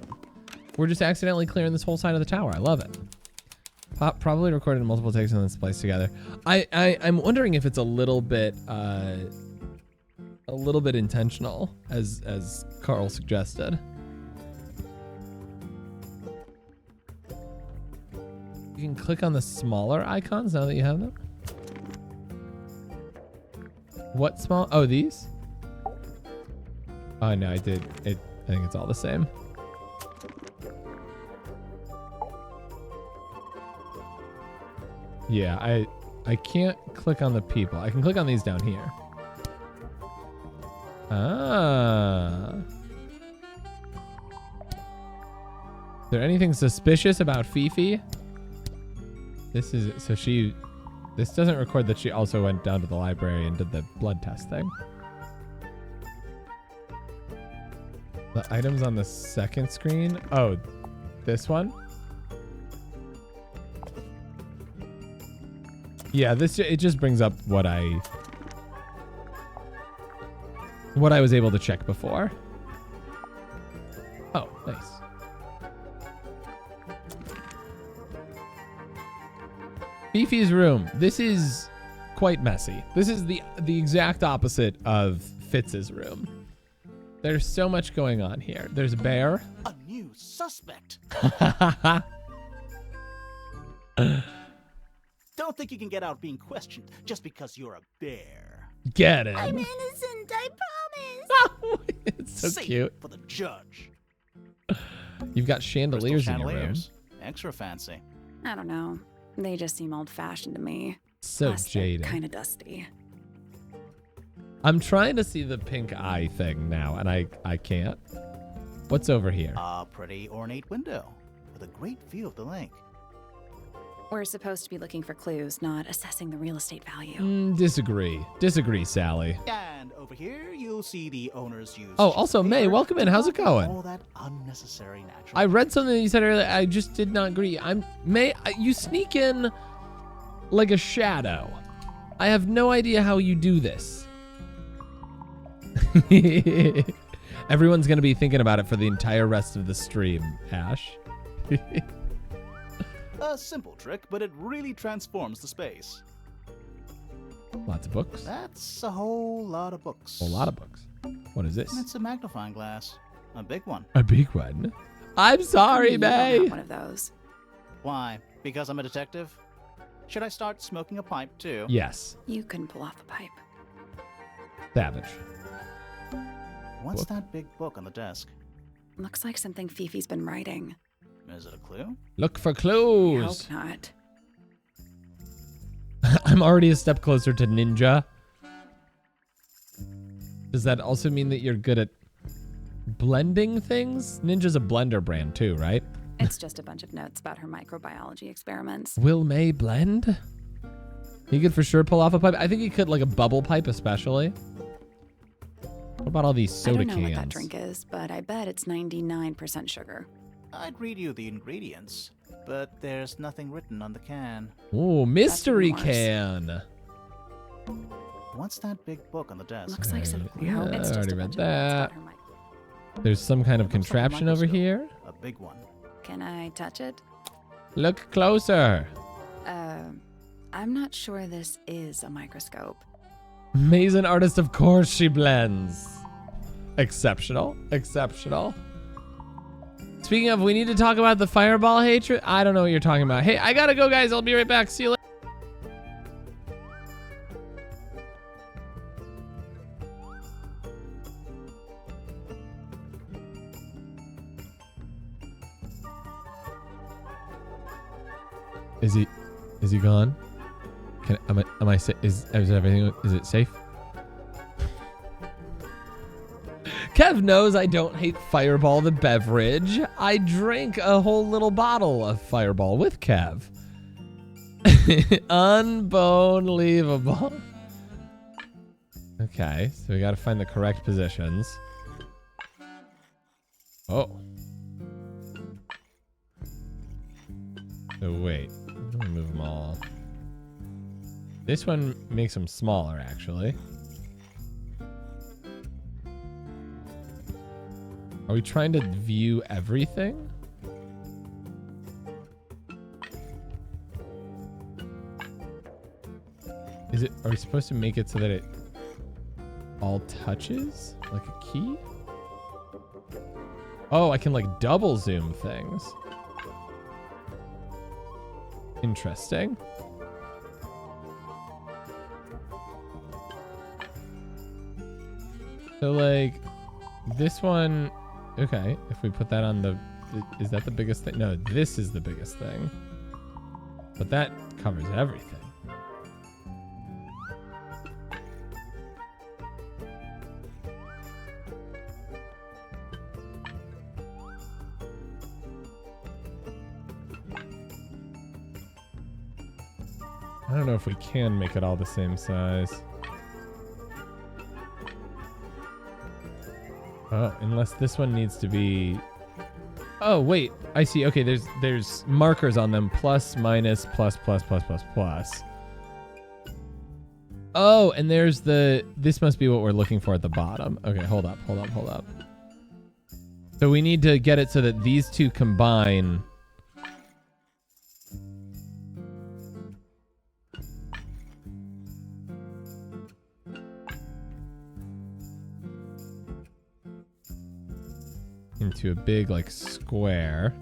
We're just accidentally clearing this whole side of the tower. I love it. Probably recorded multiple takes on this place together. I'm wondering if it's a little bit intentional, as Carl suggested. You can click on the smaller icons now that you have them. What small? Oh, these? Oh no, I did. I think it's all the same. Yeah, I can't click on the people. I can click on these down here. Ah. Is there anything suspicious about Fifi? This doesn't record that she also went down to the library and did the blood test thing. The items on the second screen. Oh, this one? Yeah, it just brings up what I was able to check before. Oh, nice. Fifi's room. This is quite messy. This is the exact opposite of Fitz's room. There's so much going on here. There's a bear. A new suspect. Don't think you can get out being questioned just because you're a bear. Get him. I'm innocent, I promise. Oh, it's so Safe cute. for the judge. You've got chandeliers Crystal in your room. chandeliers. Extra fancy. I don't know. They just seem old-fashioned to me. So Plus, jaded. kind of dusty. I'm trying to see the pink eye thing now, and I can't. What's over here? A pretty ornate window with a great view of the lake. We're supposed to be looking for clues, not assessing the real estate value. Disagree. Disagree, Sally. And over here, you'll see the owner's use. Oh, also, May, welcome in. How's it going? All that unnecessary natural. I read something that you said earlier. I just did not agree. May, you sneak in like a shadow. I have no idea how you do this. Everyone's going to be thinking about it for the entire rest of the stream, Ash. A simple trick, but it really transforms the space. Lots of books. That's a whole lot of books. A lot of books. What is this? It's a magnifying glass. A big one. A big one. I'm sorry, You don't May. have one of those. Why? Because I'm a detective? Should I start smoking a pipe too? Yes. You couldn't pull off a pipe. Savage. What's Book. that big book on the desk? Looks like something Fifi's been writing. Is it a clue? Look for I clues. hope not. I'm already a step closer to ninja. Does that also mean that you're good at blending things? Ninja's a blender brand too, right? It's just a bunch of notes about her microbiology experiments. Will May blend? He could for sure pull off a pipe. I think he could, like a bubble pipe especially. What about all these soda I don't know cans? what that drink is, but I bet it's 99% sugar. I'd read you the ingredients, but there's nothing written on the can. Ooh, mystery That's even can. What's that big book on the desk? Looks like some. Yeah, I hope it's I just already a read bunch of notes that. about her There's some kind of Looks like a contraption over microscope. here. A big one. Can I touch it? Look closer. I'm not sure this is a microscope. Mason artist, of course she blends. Exceptional. Exceptional. Speaking of, we need to talk about the fireball hatred. I don't know what you're talking about. Hey, I gotta go, guys. I'll be right back. See you later. Is he gone? Am I is everything, is it safe? Kev knows I don't hate Fireball the beverage. I drank a whole little bottle of Fireball with Kev. Unbelievable. Okay, so we gotta find the correct positions. Oh. So wait, let me move them all. This one makes them smaller, actually. Are we trying to view everything? Are we supposed to make it so that it all touches? Like a key? Oh, I can like double zoom things. Interesting. So like this one, okay, if we put that on the, is that the biggest thing? No, this is the biggest thing. But that covers everything. I don't know if we can make it all the same size. Oh, unless this one needs to be... Oh, wait. I see. Okay, there's markers on them. Plus, minus, plus, plus, plus, plus, plus. Oh, and there's the... This must be what we're looking for at the bottom. Okay, hold up. So we need to get it so that these two combine... into a big like square.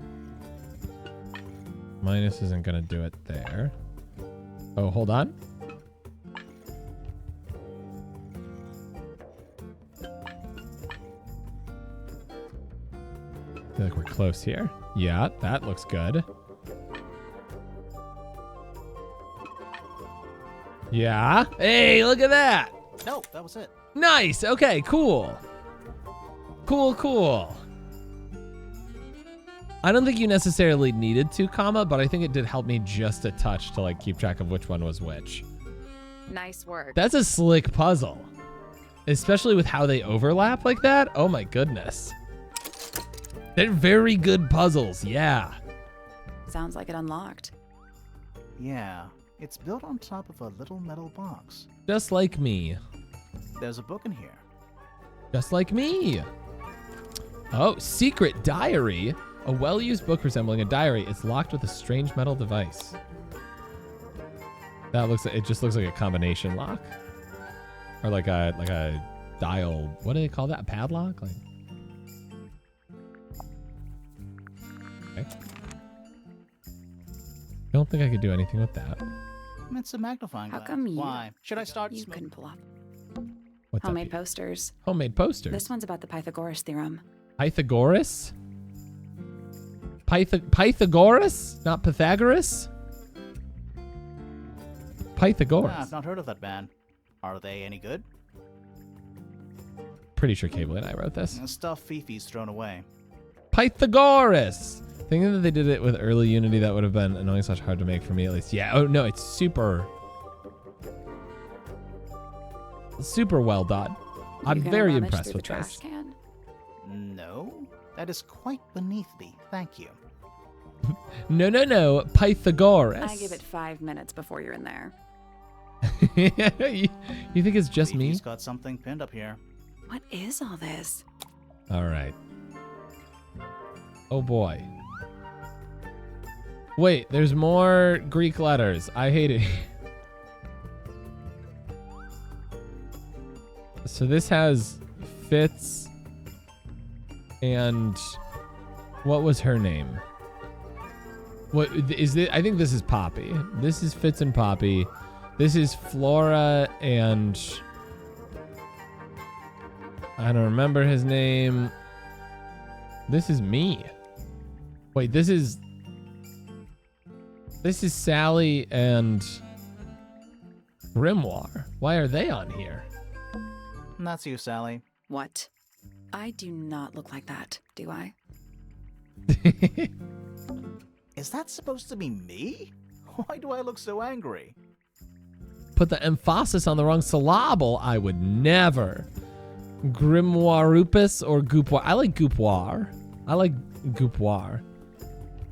Minus isn't gonna do it there. Oh, hold on. I feel like we're close here. Yeah, that looks good. Yeah. Hey, look at that. No, that was it. Nice. Okay, cool. Cool. I don't think you necessarily needed to, but I think it did help me just a touch to like keep track of which one was which. Nice work. That's a slick puzzle. Especially with how they overlap like that. Oh my goodness. They're very good puzzles, yeah. Sounds like it unlocked. Yeah, it's built on top of a little metal box. Just like me. There's a book in here. Just like me. Oh, secret diary. A well-used book resembling a diary. It's locked with a strange metal device. That looks like, it just looks like a combination lock. Or like a dial. What do they call that? A padlock? Like. Okay. Don't think I could do anything with that. It's a magnifying glass. How come you? Why? Should I start? You couldn't pull up. What's Homemade up here? posters. Homemade posters. This one's about the Pythagoras theorem. Pythagoras? Pythagoras? Not Pythagoras? Pythagoras. I've not heard of that band. Are they any good? Pretty sure Cable and I wrote this. The stuff Fifi's thrown away. Pythagoras! Thinking that they did it with early Unity, that would have been annoying / hard to make for me at least. Yeah, oh no, it's super well done. I'm very impressed with this. Can? No, that is quite beneath me. Thank you. No, Pythagoras. I give it 5 minutes before you're in there. you think it's just me? Fifi's got something pinned up here. What is all this? All right. Oh boy. Wait, there's more Greek letters. I hate it. So this has Fitz and what was her name? What is it? I think this is Poppy. This is Fitz and Poppy. This is Flora and I don't remember his name. This is me. Wait, this is Sally and Grimoire. Why are they on here? That's you, Sally. What? I do not look like that, do I? Is that supposed to be me? Why do I look so angry? Put the emphasis on the wrong syllable. I would never. Grimoirupus or Goopoir. I like Goopoir. I like Goopoir.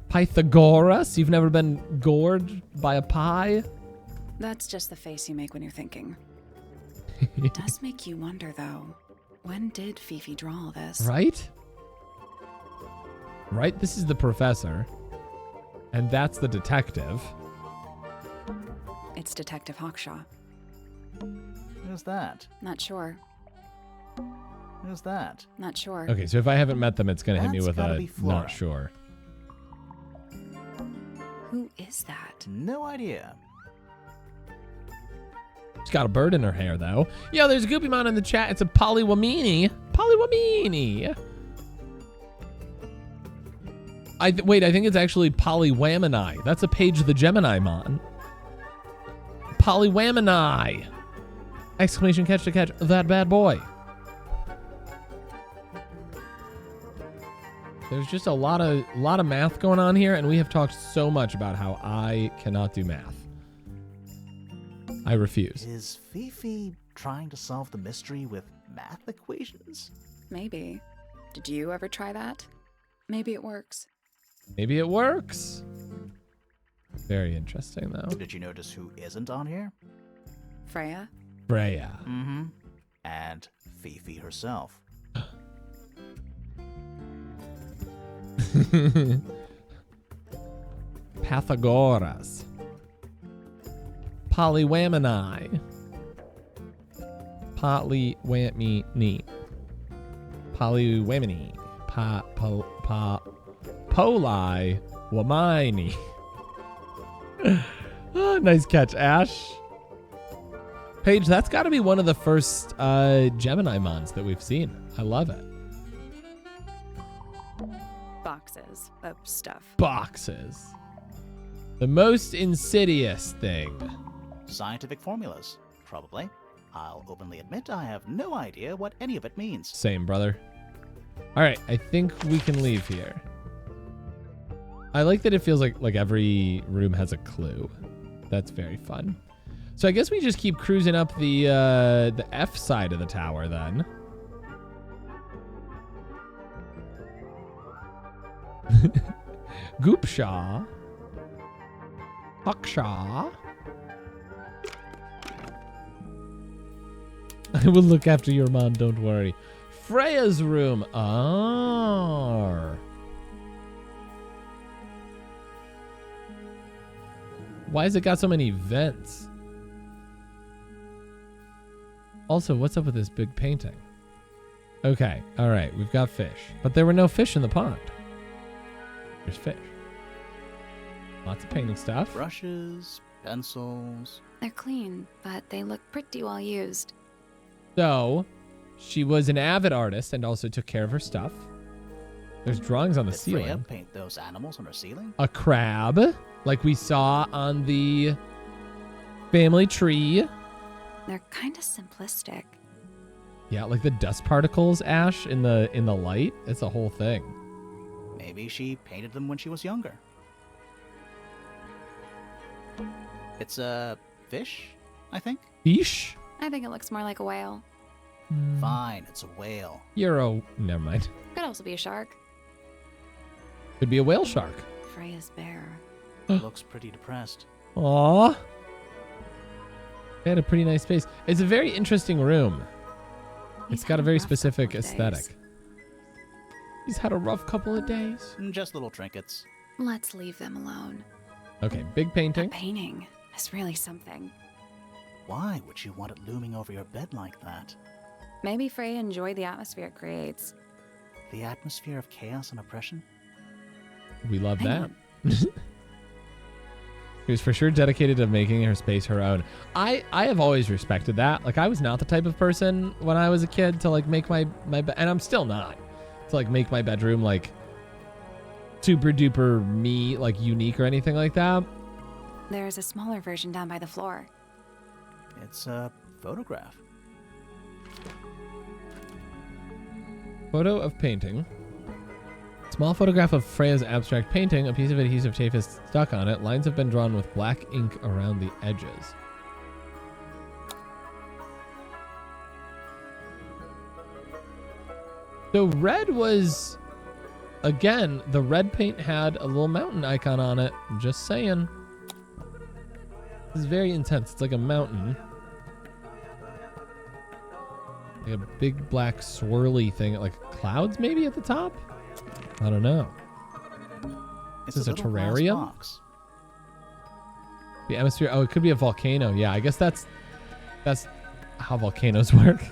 Pythagoras? You've never been gored by a pie? That's just the face you make when you're thinking. It does make you wonder, though. When did Fifi draw all this? Right? Right? This is the professor. And that's the detective. It's Detective Hawkshaw. Who's that? Not sure. Who's that? Not sure. Okay, so if I haven't met them, it's going to hit me That's with gotta a be Flora. not sure. Who is that? No idea. She's got a bird in her hair, though. Yo, there's a Goopymon in the chat. It's a Polywamini. Polywamini. Wait, I think it's actually Polywamini. That's a page of the Gemini Mon. Polywamini! Exclamation catch to catch that bad boy. There's just a lot of math going on here, and we have talked so much about how I cannot do math. I refuse. Is Fifi trying to solve the mystery with math equations? Maybe. Did you ever try that? Maybe it works. Maybe it works. Very interesting, though. Did you notice who isn't on here? Freya? Freya. Mm-hmm. And Fifi herself. Pythagoras. Polywamini. Polywamini. Polywamini. Poli Wamini. Oh, nice catch, Ash. Paige, that's got to be one of the first Gemini Mons that we've seen. I love it. Boxes of stuff. Boxes. The most insidious thing. Scientific formulas, probably. I'll openly admit I have no idea what any of it means. Same, brother. All right, I think we can leave here. I like that it feels like every room has a clue. That's very fun. So I guess we just keep cruising up the F side of the tower then. Goopshaw. Hawkshaw. I will look after your mom, don't worry. Freya's room. Ah. Why has it got so many vents? Also, what's up with this big painting? Okay, all right, we've got fish. But there were no fish in the pond. There's fish. Lots of painting stuff. Brushes, pencils. They're clean, but they look pretty well used. So, she was an avid artist and also took care of her stuff. There's drawings on the Did ceiling. Freya paint those animals on her ceiling? A crab, like we saw on the family tree. They're kind of simplistic. Yeah, like the dust particles, Ash, in the light. It's a whole thing. Maybe she painted them when she was younger. It's a fish, I think. Fish? I think it looks more like a whale. Fine, it's a whale. Never mind. Could also be a shark. Could be a whale shark. Freya's bear. Looks pretty depressed. Aww. They had a pretty nice space. It's a very interesting room. It's got a very specific aesthetic. He's had a rough couple of days. Just little trinkets. Let's leave them alone. Okay, big painting. That painting is really something. Why would you want it looming over your bed like that? Maybe Freya enjoyed the atmosphere it creates. The atmosphere of chaos and oppression? We love Hang that. He was for sure dedicated to making her space her own. I have always respected that. Like, I was not the type of person when I was a kid to like make my bed, and I'm still not, to like make my bedroom like super duper me, like unique or anything like that. There's a smaller version down by the floor. It's a photograph. Photo of painting. Small photograph of Freya's abstract painting. A piece of adhesive tape is stuck on it. Lines have been drawn with black ink around the edges. So red was, again, the red paint had a little mountain icon on it. I'm just saying. This is very intense. It's like a mountain. Like a big black swirly thing, like clouds maybe at the top? I don't know. It's Is this a little glass terrarium? box. The atmosphere. Oh, it could be a volcano. Yeah, I guess that's how volcanoes work.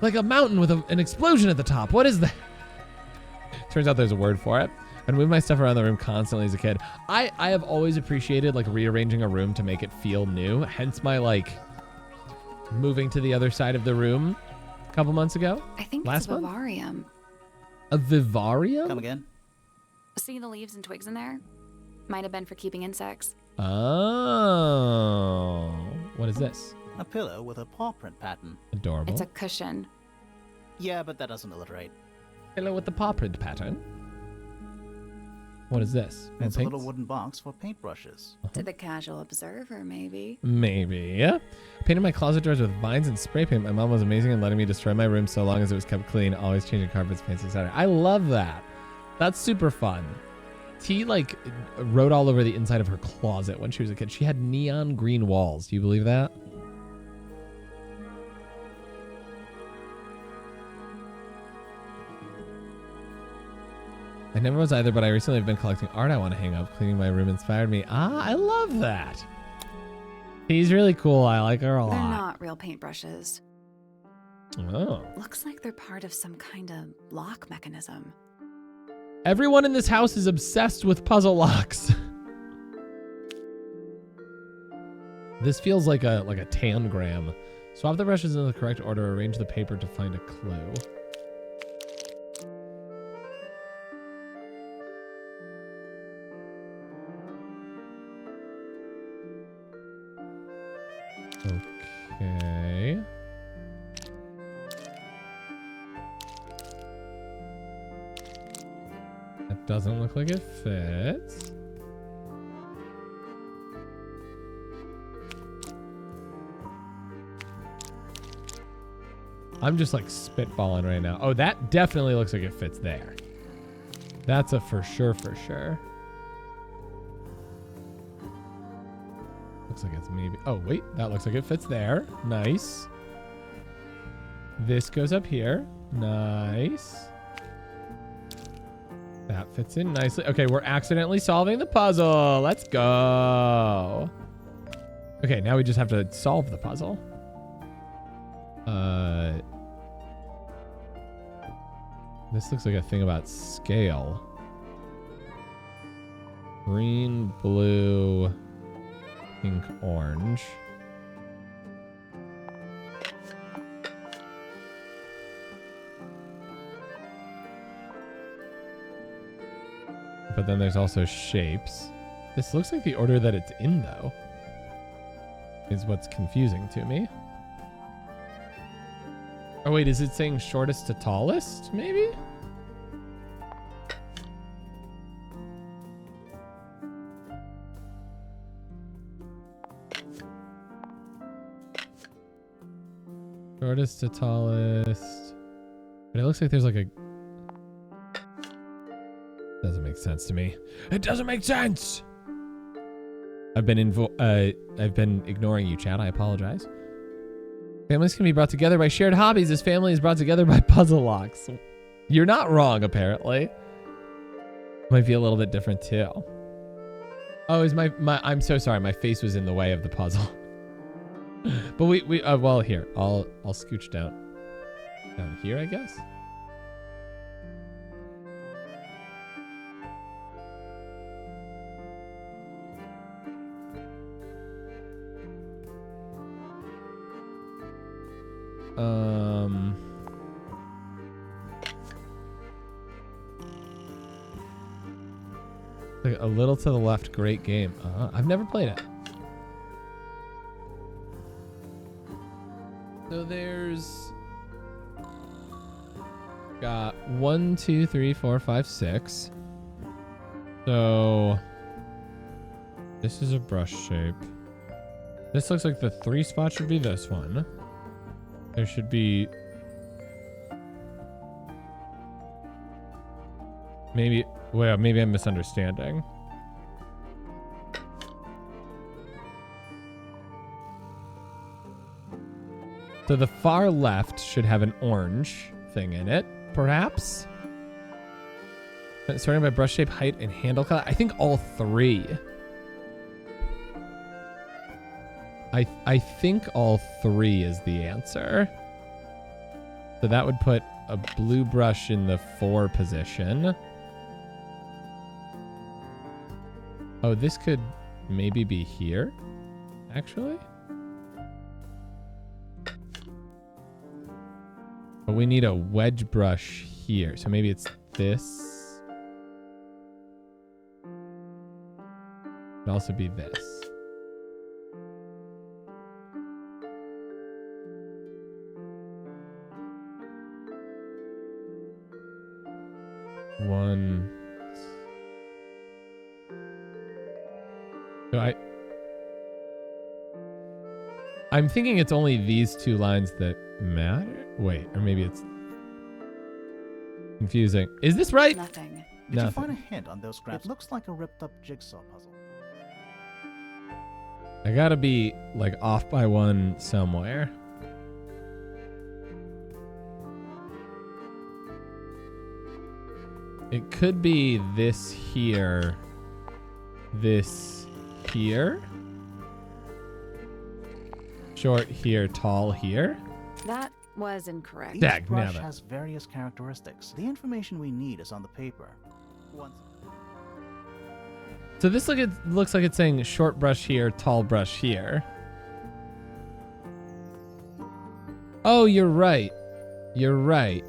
Like a mountain with an explosion at the top. What is that? Turns out there's a word for it. I move my stuff around the room constantly as a kid. I have always appreciated like rearranging a room to make it feel new. Hence my like moving to the other side of the room a couple months ago. I think Last it's a month? vivarium. A vivarium? Come again? See the leaves and twigs in there? Might have been for keeping insects. Oh. What is this? A pillow with a paw print pattern. Adorable. It's a cushion. Yeah, but that doesn't alliterate. Pillow with the paw print pattern. What is this? More It's a little paints? wooden box for paintbrushes. To the casual observer, maybe. Maybe. Yeah. I painted my closet doors with vines and spray paint. My mom was amazing in letting me destroy my room so long as it was kept clean, always changing carpets, paints, etc. I love that. That's super fun. T like wrote all over the inside of her closet when she was a kid. She had neon green walls. Do you believe that? I never was either, but I recently have been collecting art I want to hang up. Cleaning my room inspired me. Ah, I love that. He's really cool. I like her a They're lot. not real paintbrushes. Oh. Looks like they're part of some kind of lock mechanism. Everyone in this house is obsessed with puzzle locks. This feels like a tangram. Swap the brushes in the correct order. Arrange the paper to find a clue. Okay. That doesn't look like it fits. I'm just like spitballing right now. Oh, that definitely looks like it fits there. That's a for sure, for sure. Looks like it's maybe, oh wait, that looks like it fits there. Nice. This goes up here. Nice. That fits in nicely. Okay, we're accidentally solving the puzzle. Let's go. Okay, now we just have to solve the puzzle. This looks like a thing about scale. Green, blue, pink, orange. But then there's also shapes. This looks like the order that it's in, though, is what's confusing to me. Oh, wait, is it saying shortest to tallest, maybe? Shortest to tallest. But it looks like there's like a... Doesn't make sense to me. It doesn't make sense! I've been ignoring you, chat. I apologize. Families can be brought together by shared hobbies. This family is brought together by puzzle locks. You're not wrong, apparently. Might be a little bit different, too. Oh, is my I'm so sorry. My face was in the way of the puzzle. But we well, here. I'll scooch down here, I guess. Like a little to the left, great game. I've never played it. So there's got 1, 2, 3, 4, 5, 6. So this is a brush shape. This looks like the 3 spot should be this one. There should be maybe, well, maybe I'm misunderstanding. So the far left should have an orange thing in it, perhaps. Starting by brush shape, height, and handle color. I think all 3. I think all 3 is the answer. So that would put a blue brush in the 4 position. Oh, this could maybe be here, actually. But we need a wedge brush here. So maybe it's this. It could also be this. One. So I'm thinking it's only these 2 lines that matter. Wait, or maybe it's confusing. Is this right? Nothing. Did you find a hint on those scraps? It looks like a ripped up jigsaw puzzle. I gotta be like off by 1 somewhere. It could be this here. This here. Short here, tall here. That was incorrect. Each brush has various characteristics. The information we need is on the paper. So this looks like it's saying short brush here, tall brush here. Oh, you're right. You're right.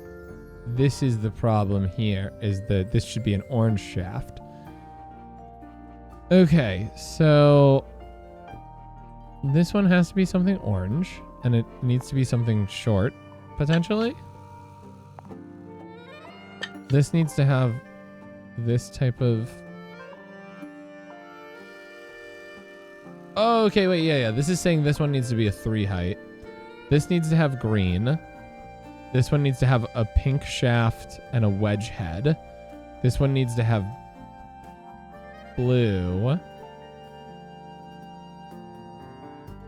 This is the problem here, is that this should be an orange shaft. Okay, so this one has to be something orange, and it needs to be something short, potentially. This needs to have this type of... Oh, okay, wait, yeah. This is saying this one needs to be a 3 height. This needs to have green. This one needs to have a pink shaft and a wedge head. This one needs to have blue.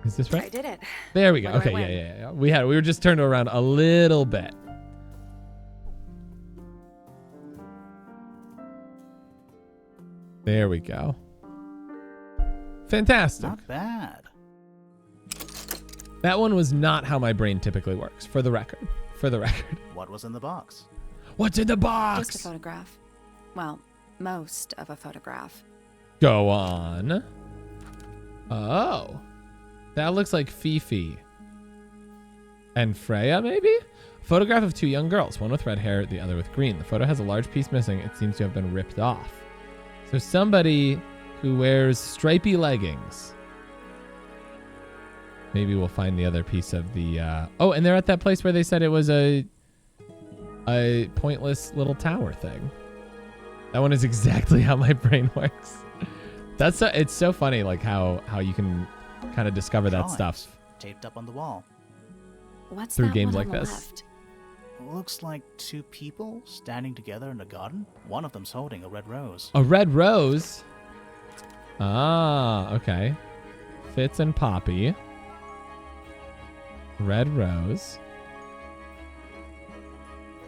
Is this right? I did it. There we go. Where do Okay, I yeah. win? We were just turned around a little bit. There we go. Fantastic. Not bad. That one was not how my brain typically works, for the record. What was in the box? What's in the box? Just a photograph. Well, most of a photograph. Go on. Oh. That looks like Fifi. And Freya, maybe? A photograph of 2 young girls, one with red hair, the other with green. The photo has a large piece missing. It seems to have been ripped off. So somebody who wears stripy leggings. Maybe we'll find the other piece of the... Oh, and they're at that place where they said it was a pointless little tower thing. That one is exactly how my brain works. It's so funny, like how you can kind of discover that stuff taped up on the wall. What's through that games one like on the this. left? Looks like 2 people standing together in a garden. One of them's holding a red rose. A red rose? Ah, okay. Fitz and Poppy. Red rose.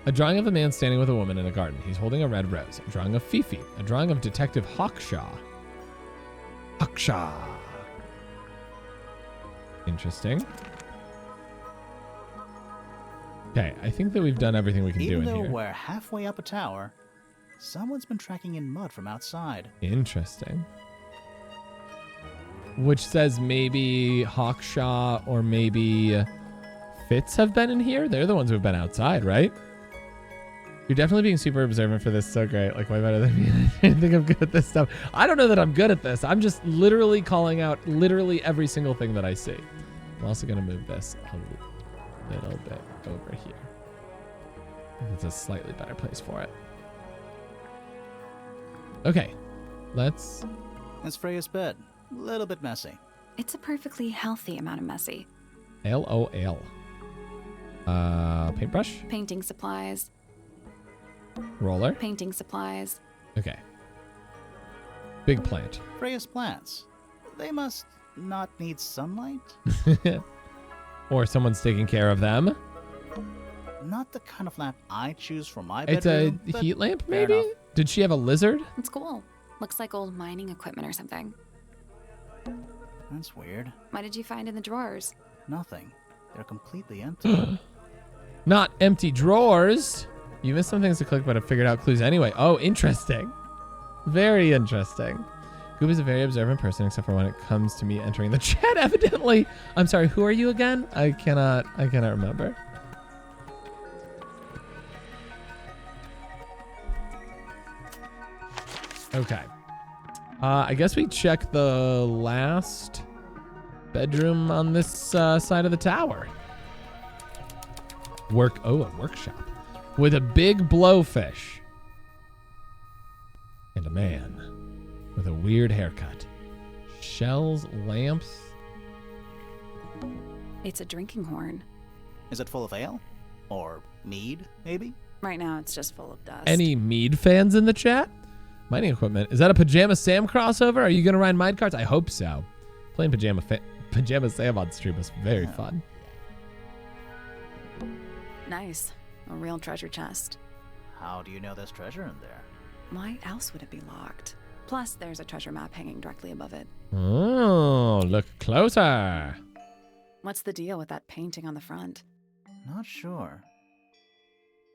A drawing of a man standing with a woman in a garden. He's holding a red rose. A drawing of Fifi. A drawing of Detective Hawkshaw. Aksha. Interesting. Okay, I think that we've done everything we can do Even in though here. we're halfway up a tower, someone's been tracking in mud from outside. Interesting. Which says maybe Hawkshaw or maybe Fitz have been in here. They're the ones who have been outside, right? You're definitely being super observant for this. So great. Like, way better than me. I think I'm good at this stuff. I don't know that I'm good at this. I'm just literally calling out literally every single thing that I see. I'm also going to move this a little bit over here. It's a slightly better place for it. Okay. Let's... It's Freya's bed. A little bit messy. It's a perfectly healthy amount of messy. LOL. Paintbrush? Painting supplies. Roller? Painting supplies. Okay. Big plant. Freya's plants. They must not need sunlight? Or someone's taking care of them. Not the kind of lamp I choose for my It's bedroom. a heat lamp, fair maybe? enough. Did she have a lizard? It's cool. Looks like old mining equipment or something. That's weird. What did you find in the drawers? Nothing. They're completely empty. Not empty drawers. You missed some things to click, but I figured out clues anyway. Oh, interesting. Very interesting. Goop is a very observant person, except for when it comes to me entering the chat, evidently. I'm sorry, who are you again? I cannot remember. Okay. I guess we check the last bedroom on this side of the tower. A workshop. With a big blowfish. And a man with a weird haircut. Shells, lamps. It's a drinking horn. Is it full of ale? Or mead, maybe? Right now, it's just full of dust. Any Mead fans in the chat? Mining equipment. Is that a Pajama Sam crossover? Are you going to ride mine carts? I hope so. Playing Pajama Sam on stream was very fun. Nice. A real treasure chest. How do you know there's treasure in there? Why else would it be locked? Plus, there's a treasure map hanging directly above it. Oh, look closer. What's the deal with that painting on the front? Not sure.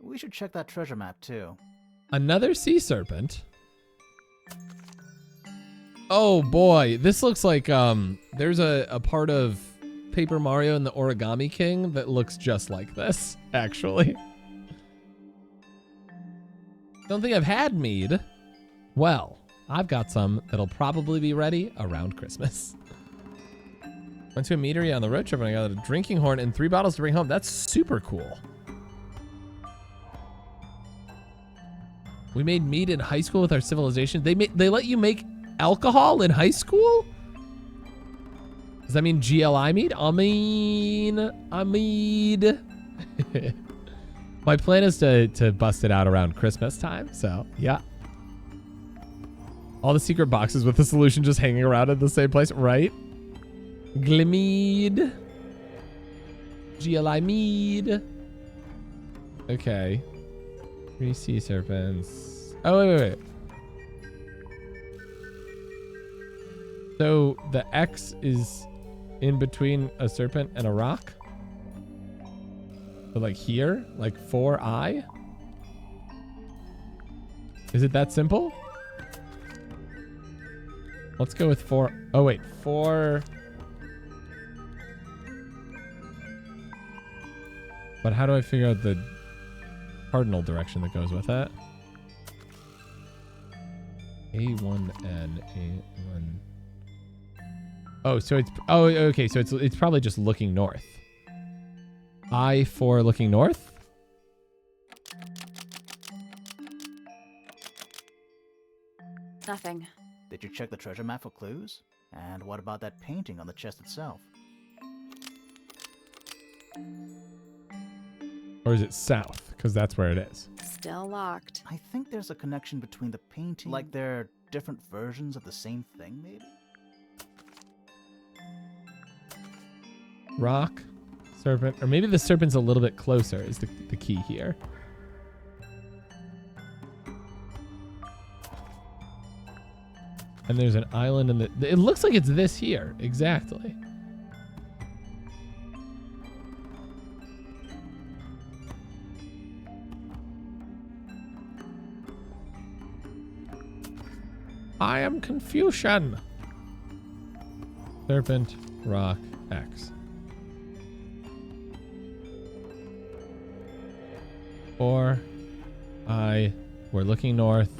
We should check that treasure map too. Another sea serpent. Oh boy, this looks like there's a part of Paper Mario and the Origami King that looks just like this, actually. Don't think I've had mead. Well, I've got some that'll probably be ready around Christmas. Went to a meadery on the road trip and I got a drinking horn and 3 bottles to bring home. That's super cool. We made mead in high school with our civilization. They let you make alcohol in high school? Does that mean GLI mead? I mead. My plan is to bust it out around Christmas time, so yeah. All the secret boxes with the solution just hanging around in the same place, right? Glimmead. GLI mead. Okay. 3 sea serpents. Oh, wait. So the X is in between a serpent and a rock? So like here? Like 4I? Is it that simple? Let's go with 4. Oh, wait. 4. But how do I figure out the cardinal direction that goes with that? A1N, A1. Oh, so it's, oh, okay. So it's probably just looking north. I for looking north? Nothing. Did you check the treasure map for clues? And what about that painting on the chest itself? Or is it south? Because that's where it is. Still locked. I think there's a connection between the painting. Like they're different versions of the same thing, maybe? Rock, serpent, or maybe the serpent's a little bit closer is the key here. And there's an island in the... It looks like it's this here. Exactly. I am Confucian. Serpent, rock, X. Or we're looking north.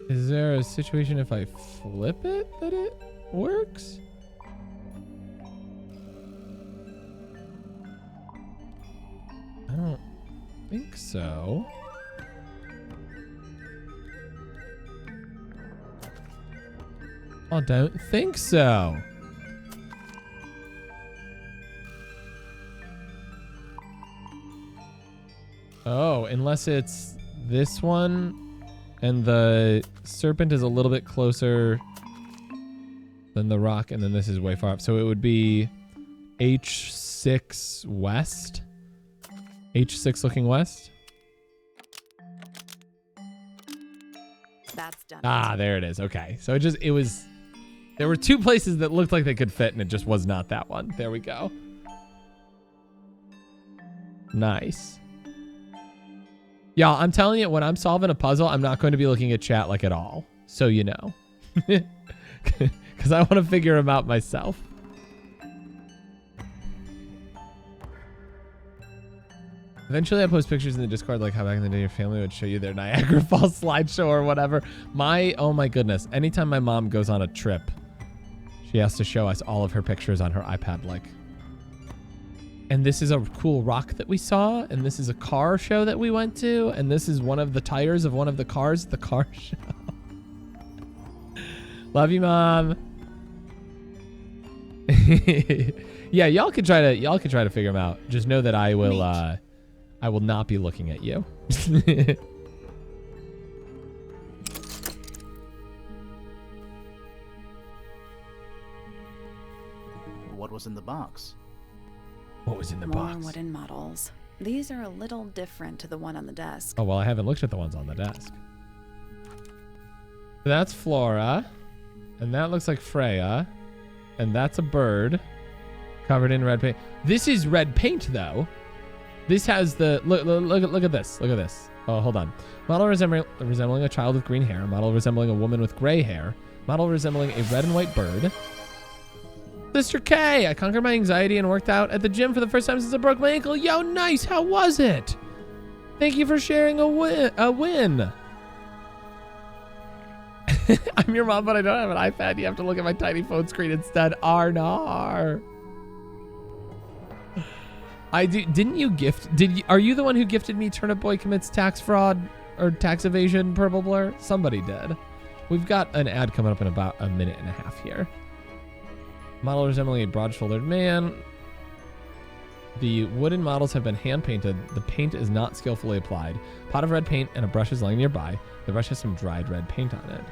Is there a situation if I flip it that it works? I don't think so. I don't think so. Oh, unless it's this one and the serpent is a little bit closer than the rock, and then this is way far up. So it would be H6 west. H6 looking west. That's done. Ah, there it is. Okay. So there were two places that looked like they could fit, and it just was not that one. There we go. Nice. Yeah, I'm telling you, when I'm solving a puzzle, I'm not going to be looking at chat like at all. So you know. Because I want to figure them out myself. Eventually, I post pictures in the Discord like how back in the day your family would show you their Niagara Falls slideshow or whatever. Oh my goodness. Anytime my mom goes on a trip, she has to show us all of her pictures on her iPad like... And this is a cool rock that we saw, and this is a car show that we went to, and this is one of the tires of one of the cars at the car show. Love you, Mom. Yeah, y'all could try to figure them out. Just know that I will not be looking at you. What was in the box? What was in the More box? wooden models. These are a little different to the one on the desk. Oh, well, I haven't looked at the ones on the desk. That's Flora. And that looks like Freya. And that's a bird covered in red paint. This is red paint, though. This has the... Look at this. Look at this. Oh, hold on. Model resembling a child with green hair. Model resembling a woman with gray hair. Model resembling a red and white bird. Sister K, I conquered my anxiety and worked out at the gym for the first time since I broke my ankle. Yo, nice. How was it? Thank you for sharing a win. I'm your mom, but I don't have an iPad. You have to look at my tiny phone screen instead. Arnar. I do. Didn't you gift? Are you the one who gifted me Turnip Boy Commits Tax Fraud or Tax Evasion Purple Blur? Somebody did. We've got an ad coming up in about a minute and a half here. Model resembling a broad-shouldered man. The wooden models have been hand-painted. The paint is not skillfully applied. Pot of red paint and a brush is lying nearby. The brush has some dried red paint on it.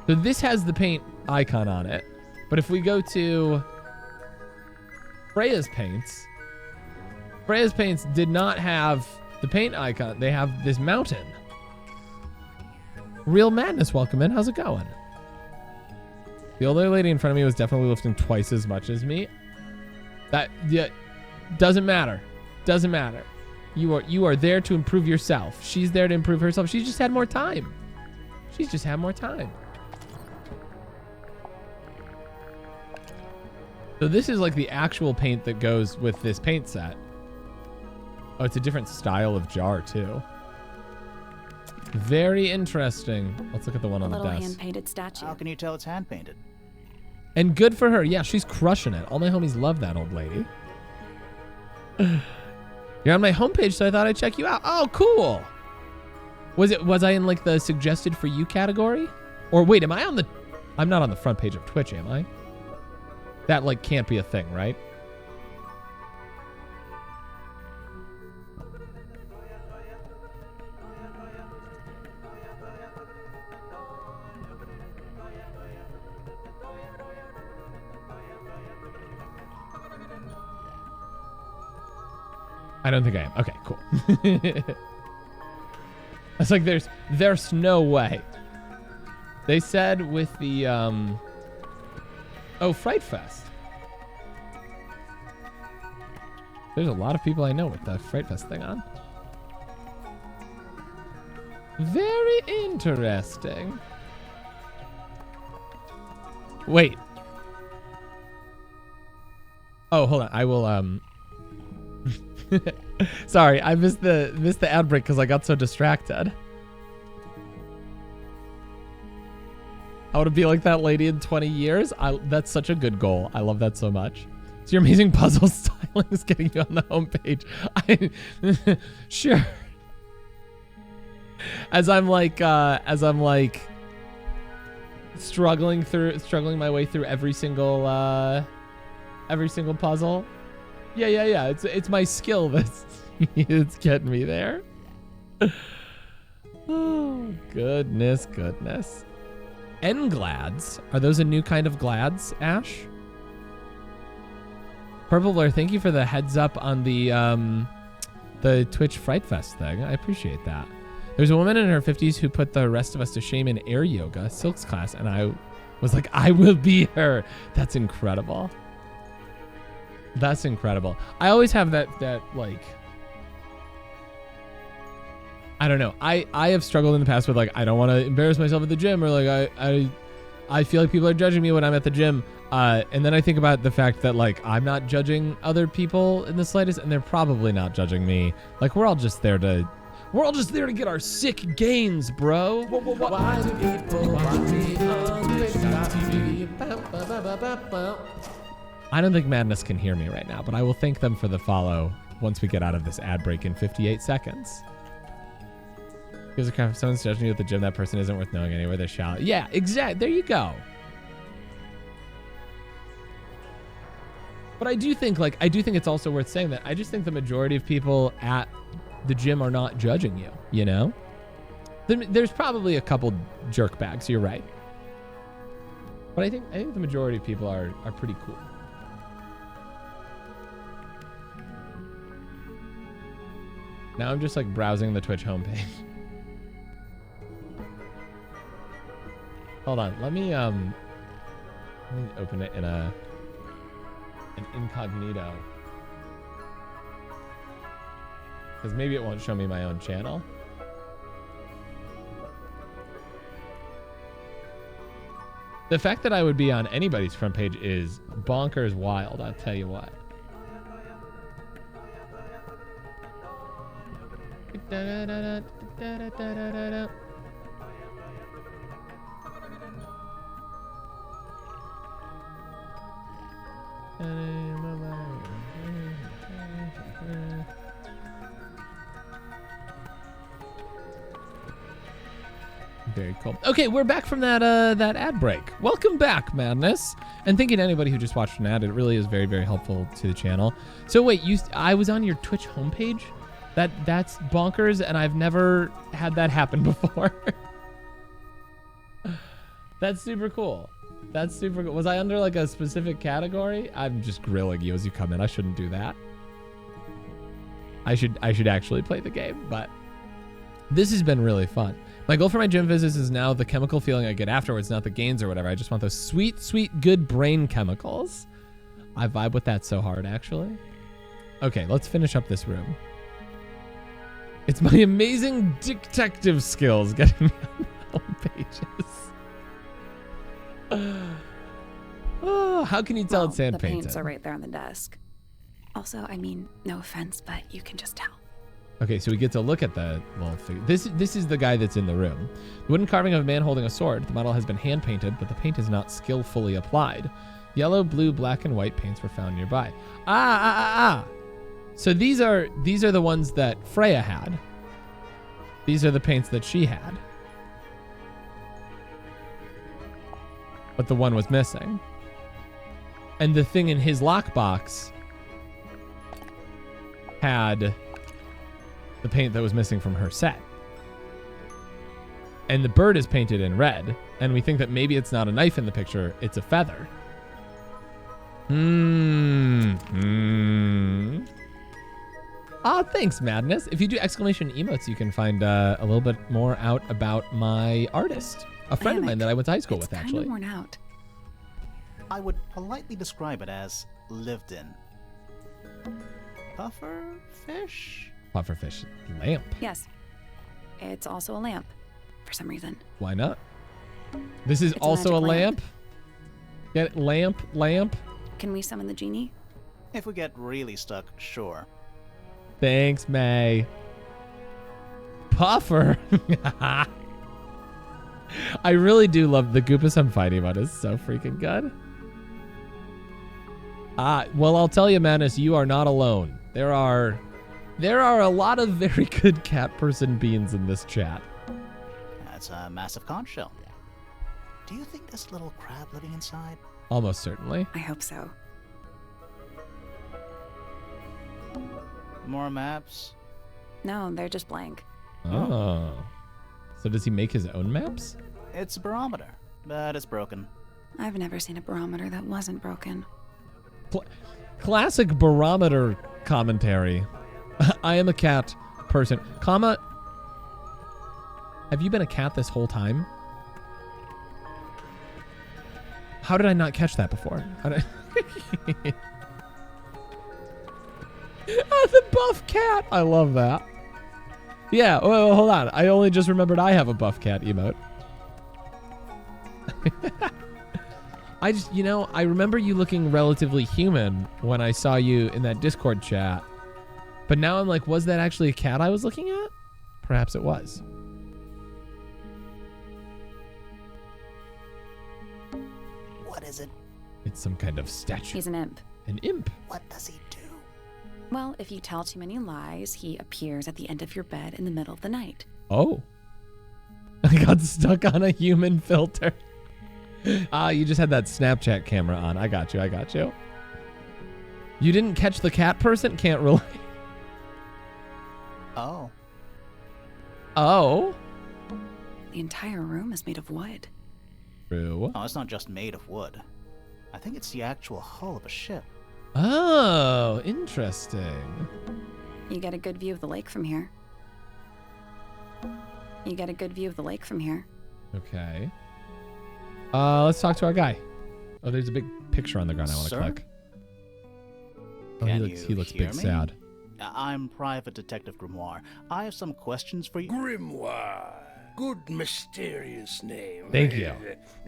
So this has the paint icon on it. But if we go to Freya's paints did not have the paint icon. They have this mountain. Real Madness, welcome in. How's it going? The older lady in front of me was definitely lifting twice as much as me. That doesn't matter. Doesn't matter. You are there to improve yourself. She's there to improve herself. She's just had more time. She's just had more time. So this is like the actual paint that goes with this paint set. Oh, it's a different style of jar too. Very interesting. Let's look at the one on the desk. Little hand-painted statue. How can you tell it's hand-painted? And good for her. Yeah, she's crushing it. All my homies love that old lady. You're on my homepage, so I thought I'd check you out. Oh, cool. Was I in like the suggested for you category? Or wait, I'm not on the front page of Twitch, am I? That like can't be a thing, right? I don't think I am. Okay, cool. It's like there's no way. They said with the Fright Fest. There's a lot of people I know with the Fright Fest thing on. Very interesting. Wait. Oh, hold on. I will sorry, I missed the ad break because I got so distracted. I want to be like that lady in 20 years. That's such a good goal. I love that so much. So your amazing puzzle styling is getting you on the homepage. Sure. As I'm like struggling my way through every single puzzle. Yeah. It's my skill that's it's getting me there. Oh, goodness. N-glads. Are those a new kind of glads, Ash? Purple Blur, thank you for the heads up on the Twitch Fright Fest thing. I appreciate that. There's a woman in her 50s who put the rest of us to shame in air yoga, Silk's class, and I was like, I will be her. That's incredible. That's incredible. I always have that like, I don't know. I have struggled in the past with like, I don't want to embarrass myself at the gym, or like I feel like people are judging me when I'm at the gym. And then I think about the fact that like I'm not judging other people in the slightest, and they're probably not judging me. Like we're all just there to get our sick gains, bro. Why do people watch me on Twitch.tv? I don't think Madness can hear me right now, but I will thank them for the follow once we get out of this ad break in 58 seconds. Gives a crap if someone's judging you at the gym, that person isn't worth knowing anyway. They're shallow. Yeah, exactly. There you go. But I do think it's also worth saying that I just think the majority of people at the gym are not judging you, you know? There's probably a couple jerkbags, you're right. But I think the majority of people are pretty cool. Now I'm just like browsing the Twitch homepage. Hold on, let me open it in an incognito. Because maybe it won't show me my own channel. The fact that I would be on anybody's front page is bonkers wild, I'll tell you what. Very cool. Okay, we're back from that ad break. Welcome back, Madness. And thank you to anybody who just watched an ad. It really is very, very helpful to the channel. So wait, I was on your Twitch homepage? That's bonkers, and I've never had that happen before. That's super cool. That's super cool. Was I under like a specific category? I'm just grilling you as you come in. I shouldn't do that. I should actually play the game, but this has been really fun. My goal for my gym visits is now the chemical feeling I get afterwards, not the gains or whatever. I just want those sweet, sweet, good brain chemicals. I vibe with that so hard, actually. Okay, let's finish up this room. It's my amazing detective skills getting me on the home pages. Oh, how can you tell it's hand painted? The paints are right there on the desk. Also, I mean, no offense, but you can just tell. Okay, so we get to look at the little figure. This is the guy that's in the room. The wooden carving of a man holding a sword. The model has been hand painted, but the paint is not skillfully applied. Yellow, blue, black, and white paints were found nearby. So these are the ones that Freya had. These are the paints that she had. But the one was missing. And the thing in his lockbox had the paint that was missing from her set. And the bird is painted in red, and we think that maybe it's not a knife in the picture, it's a feather. Thanks, Madness. If you do exclamation emotes, you can find a little bit more out about my artist. A friend of mine that I went to high school with, actually. It's kind of worn out. I would politely describe it as lived in. Puffer fish? Pufferfish lamp. Yes. It's also a lamp, for some reason. Why not? This is It's also a magic lamp? Get it? Lamp? Can we summon the genie? If we get really stuck, sure. Thanks, May. Puffer. I really do love the Goop is I'm fighting about. It's so freaking good. Well, I'll tell you, Madness, you are not alone. There are a lot of very good cat person beans in this chat. That's a massive conch shell. Do you think there's a little crab living inside? Almost certainly. I hope so. More maps? No, they're just blank. Oh. So does he make his own maps? It's a barometer, but it's broken. I've never seen a barometer that wasn't broken. Classic barometer commentary. I am a cat person. Comma, have you been a cat this whole time? How did I not catch that before? The buff cat. I love that. Yeah, well, hold on. I only just remembered I have a buff cat emote. I remember you looking relatively human when I saw you in that Discord chat. But now I'm like, was that actually a cat I was looking at? Perhaps it was. What is it? It's some kind of statue. He's an imp. An imp? What does he do? Well, if you tell too many lies, he appears at the end of your bed in the middle of the night. Oh. I got stuck on a human filter. You just had that Snapchat camera on. I got you. You didn't catch the cat person? Can't relate. Oh. Oh. The entire room is made of wood. True. Oh, it's not just made of wood. I think it's the actual hull of a ship. Oh, interesting. You get a good view of the lake from here. Okay. Let's talk to our guy. Oh, there's a big picture on the ground I want to click. Oh, he looks big sad. I'm Private Detective Grimoire. I have some questions for you. Grimoire. Good mysterious name. Thank you.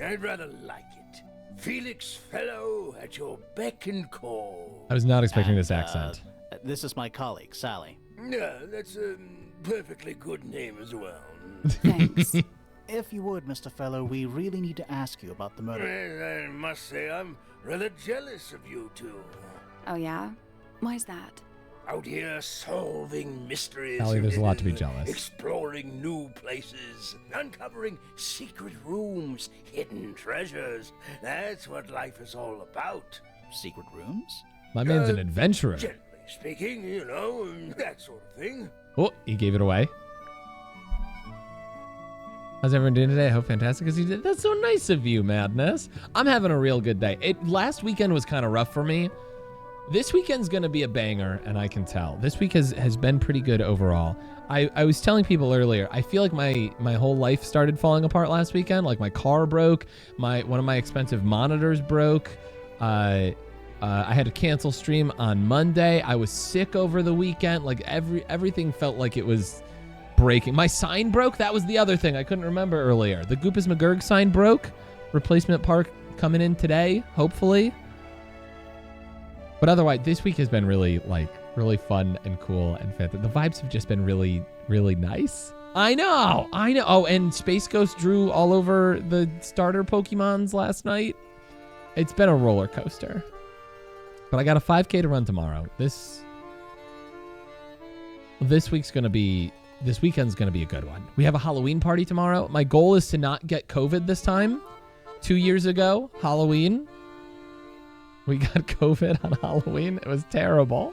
I'd rather like it. Felix Fellow at your beck and call. I was not expecting this accent. This is my colleague, Sally. Yeah, that's a perfectly good name as well. Thanks. If you would, Mr. Fellow, we really need to ask you about the murder. I must say I'm rather jealous of you two. Oh, yeah? Why's that? Out here solving mysteries. Sally, there's a lot to be jealous. Exploring new places, uncovering secret rooms, hidden treasures. That's what life is all about. Secret rooms? My man's an adventurer. Gently speaking, that sort of thing. Oh, he gave it away. How's everyone doing today? I hope fantastic as you did. That's so nice of you, Madness. I'm having a real good day. Last weekend was kind of rough for me. This weekend's going to be a banger, and I can tell. This week has been pretty good overall. I was telling people earlier, I feel like my whole life started falling apart last weekend. Like my car broke, one of my expensive monitors broke. I had to cancel stream on Monday. I was sick over the weekend. Like everything felt like it was breaking. My sign broke. That was the other thing I couldn't remember earlier. The Goopus McGurk sign broke. Replacement part coming in today, hopefully. But otherwise, this week has been really fun and cool and fantastic. The vibes have just been really, really nice. I know. Oh, and Space Ghost drew all over the starter Pokemons last night. It's been a roller coaster. But I got a 5K to run tomorrow. This weekend's gonna be a good one. We have a Halloween party tomorrow. My goal is to not get COVID this time. 2 years ago, Halloween, we got COVID on Halloween. It was terrible.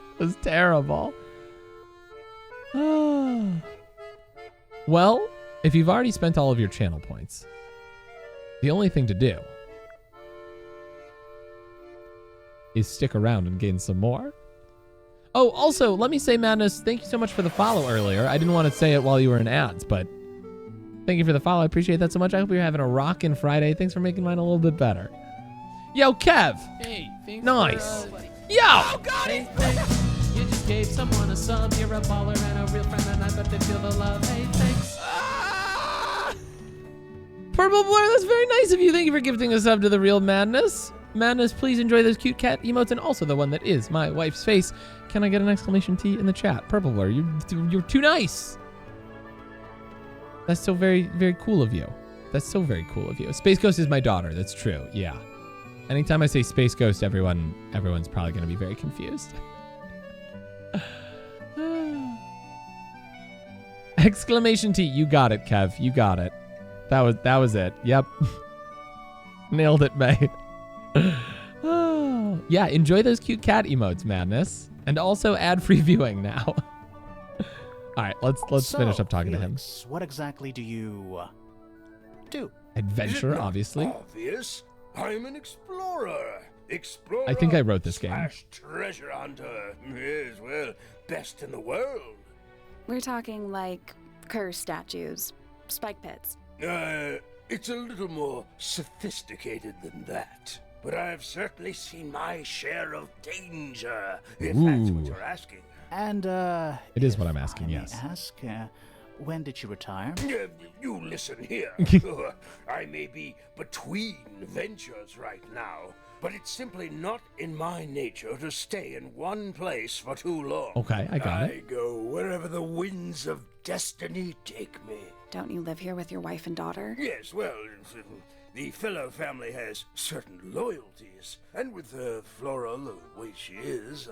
Well, if you've already spent all of your channel points, the only thing to do is stick around and gain some more. Oh, also, let me say, Madness, thank you so much for the follow earlier. I didn't want to say it while you were in ads, but thank you for the follow. I appreciate that so much. I hope you're having a rockin' Friday. Thanks for making mine a little bit better. Yo, Kev. Hey, thanks Nice. for, Yo. Oh, got it. Hey, you just gave someone a sub. You're a baller and a real friend, and I bet they feel the love. Hey, thanks. Purple Blur, that's very nice of you. Thank you for gifting a sub to the real Madness. Madness, please enjoy those cute cat emotes and also the one that is my wife's face. Can I get an exclamation T in the chat? Purple Blur, you're too nice. That's so very, very cool of you. That's so very cool of you. Space Ghost is my daughter. That's true. Yeah. Anytime I say Space Ghost, everyone's probably going to be very confused. Exclamation T. You got it, Kev. You got it. That was it. Yep. Nailed it, mate. Oh, yeah, enjoy those cute cat emotes, Madness. And also ad-free viewing now. All right, let's finish up talking Felix, to him. What exactly do you do? Adventure, obviously. Obvious. I'm an explorer. Explorer. I think I wrote this game. / treasure hunter. Yes, well, best in the world. We're talking like curse statues, spike pits. It's a little more sophisticated than that. But I've certainly seen my share of danger, if that's what you're asking. And, It is what I'm asking, yes. Ask, when did you retire? You listen here. I may be between ventures right now, but it's simply not in my nature to stay in one place for too long. Okay, I got it. I go wherever the winds of destiny take me. Don't you live here with your wife and daughter? Yes, well, the fellow family has certain loyalties, and with Flora the way she is...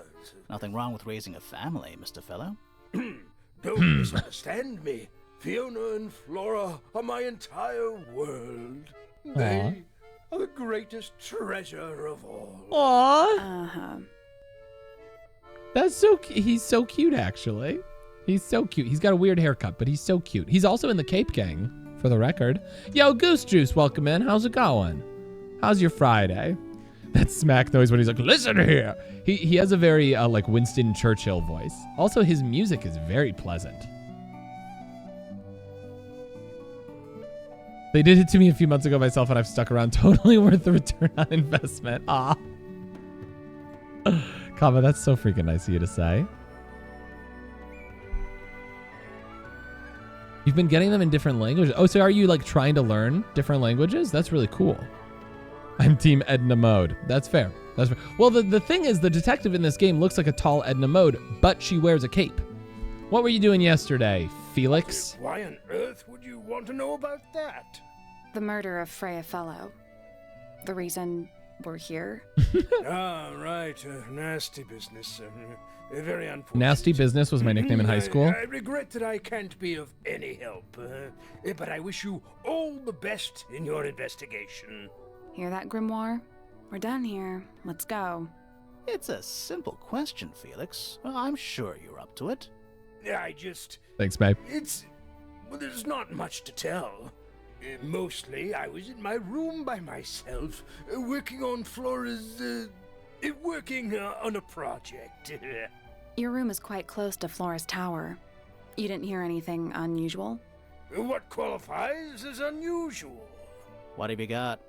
Nothing wrong with raising a family, Mr. Fellow. Don't misunderstand me. Fiona and Flora are my entire world. They are the greatest treasure of all. Aww. Uh-huh. That's so he's so cute, actually. He's so cute. He's got a weird haircut, but he's so cute. He's also in the Cape Gang, for the record. Yo, Goose Juice, welcome in. How's it going? How's your Friday? That smack noise when he's like, listen here. He has a very, like, Winston Churchill voice. Also, his music is very pleasant. They did it to me a few months ago myself, and I've stuck around. Totally worth the return on investment. Ah. Kava, that's so freaking nice of you to say. You've been getting them in different languages. Oh, so are you like trying to learn different languages? That's really cool. I'm Team Edna Mode. That's fair. That's fair. Well, the thing is, the detective in this game looks like a tall Edna Mode, but she wears a cape. What were you doing yesterday, Felix? Why on earth would you want to know about that? The murder of Freya Fellow. The reason we're here. Right. Nasty business. Very unfortunate. Nasty Business was my nickname in high school. I regret that I can't be of any help, but I wish you all the best in your investigation. Hear that, Grimoire? We're done here. Let's go. It's a simple question, Felix. Well, I'm sure you're up to it. Thanks, babe. Well, there's not much to tell. Mostly, I was in my room by myself, working on Flora's, working on a project. Your room is quite close to Flora's tower. You didn't hear anything unusual? What qualifies as unusual? What have you got?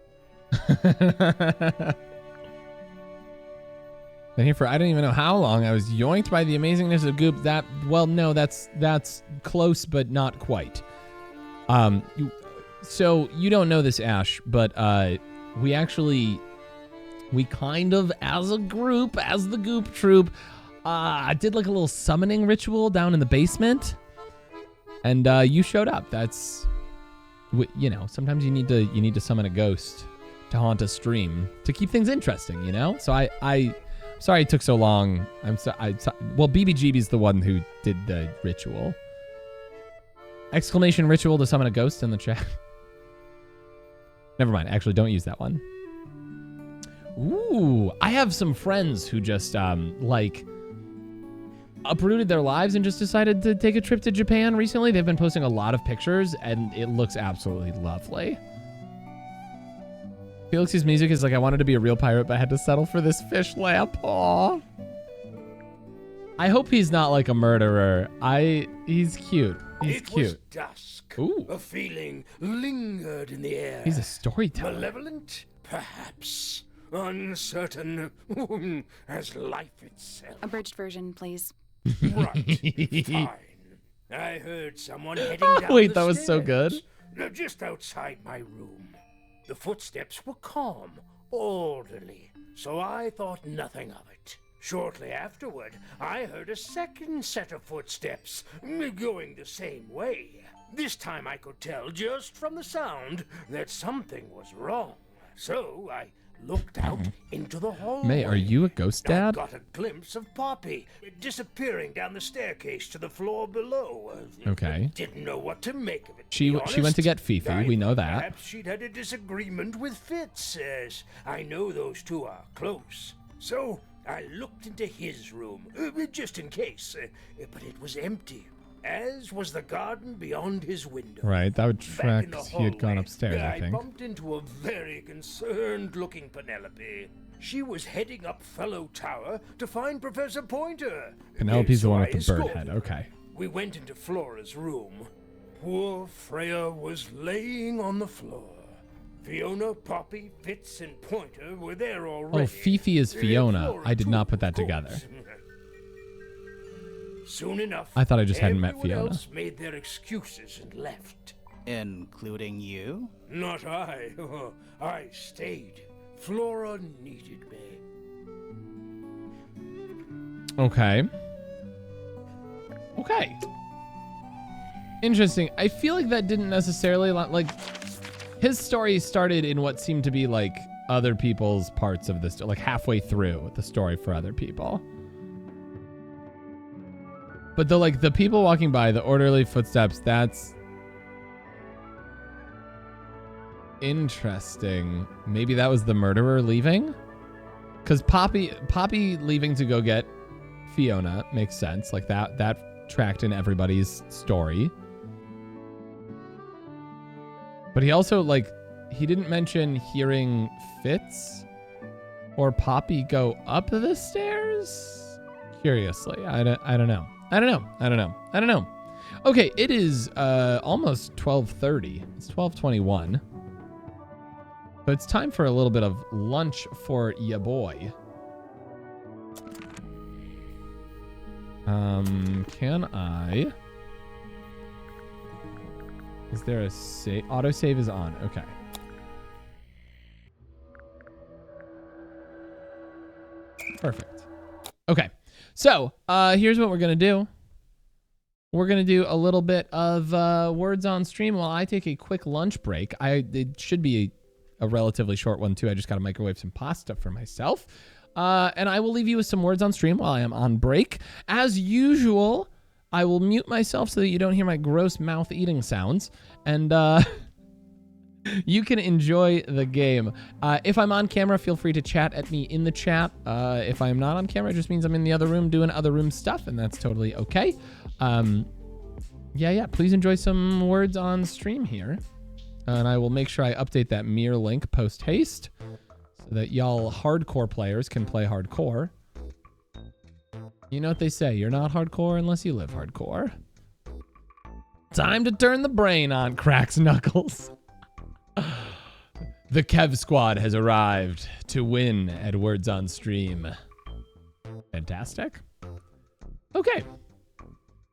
Been here for I don't even know how long. I was yoinked by the amazingness of Goop. That's close, but not quite. So you don't know this, Ash, but we kind of, as a group, as the Goop troop, did like a little summoning ritual down in the basement, and you showed up. That's, you know, sometimes you need to summon a ghost to haunt a stream to keep things interesting, you know. So I sorry it took so long. Well, BBGB's the one who did the ritual. Exclamation ritual to summon a ghost in the chat. Never mind. Actually, don't use that one. Ooh, I have some friends who just like uprooted their lives and just decided to take a trip to Japan recently. They've been posting a lot of pictures and it looks absolutely lovely. Felix's music is like, I wanted to be a real pirate, but I had to settle for this fish lamp. Aww. I hope he's not like a murderer. He's cute. He's it cute. was dusk. Ooh. A feeling lingered in the air. He's a storyteller. Malevolent, perhaps. Uncertain, as life itself. Abridged version, please. Right. Fine. I heard someone heading down Wait, the that was so good. stairs, just outside my room. The footsteps were calm, orderly, so I thought nothing of it. Shortly afterward, I heard a second set of footsteps, going the same way. This time I could tell just from the sound that something was wrong. So I looked out into the hallway. May, are you a ghost I dad? got a glimpse of Poppy disappearing down the staircase to the floor below. Okay. Didn't know what to make of it. She be went honest. to get Fifi. I We know thought that. Perhaps she'd had a disagreement with Fitz, as I know those two are close. So I looked into his room, just in case, but it was empty, as was the garden beyond his window. Right, that would Back track in the he had gone hallway, upstairs, I think. bumped into a very concerned-looking Penelope. She was heading up Fellow Tower to find Professor Pointer. Penelope's the So one I with the bird escorted head. her. Okay. We went into Flora's room. Poor Freya was laying on the floor. Fiona, Poppy, Fitz, and Pointer were there already. Oh, Fifi is Fiona. Flora I did too, not put that of course. together. Soon enough, I thought I just hadn't met everyone Fiona. else made their excuses and left. Including you? Not I. I stayed. Flora needed me. Okay. Okay. Interesting. I feel like that didn't necessarily like his story started in what seemed to be like other people's parts of this, like halfway through the story for other people. But the people walking by, the orderly footsteps, that's interesting. Maybe that was the murderer leaving? Because Poppy leaving to go get Fiona makes sense. Like that tracked in everybody's story. But he also, he didn't mention hearing Fitz or Poppy go up the stairs? Curiously. I don't know. Okay, it is almost 12:30. It's 12:21. So it's time for a little bit of lunch for ya boy. Can I... Is there a save? Autosave is on. Okay. Perfect. Okay. So, here's what we're going to do. We're going to do a little bit of words on stream while I take a quick lunch break. It should be a relatively short one, too. I just got to microwave some pasta for myself. And I will leave you with some words on stream while I am on break. As usual, I will mute myself so that you don't hear my gross mouth eating sounds. And you can enjoy the game. If I'm on camera, feel free to chat at me in the chat. If I'm not on camera, it just means I'm in the other room doing other room stuff, and that's totally okay. Yeah, please enjoy some words on stream here. And I will make sure I update that mirror link post-haste so that y'all hardcore players can play hardcore. You know what they say, you're not hardcore unless you live hardcore. Time to turn the brain on, cracks knuckles. The Kev squad has arrived to win at Words on Stream. Fantastic. Okay.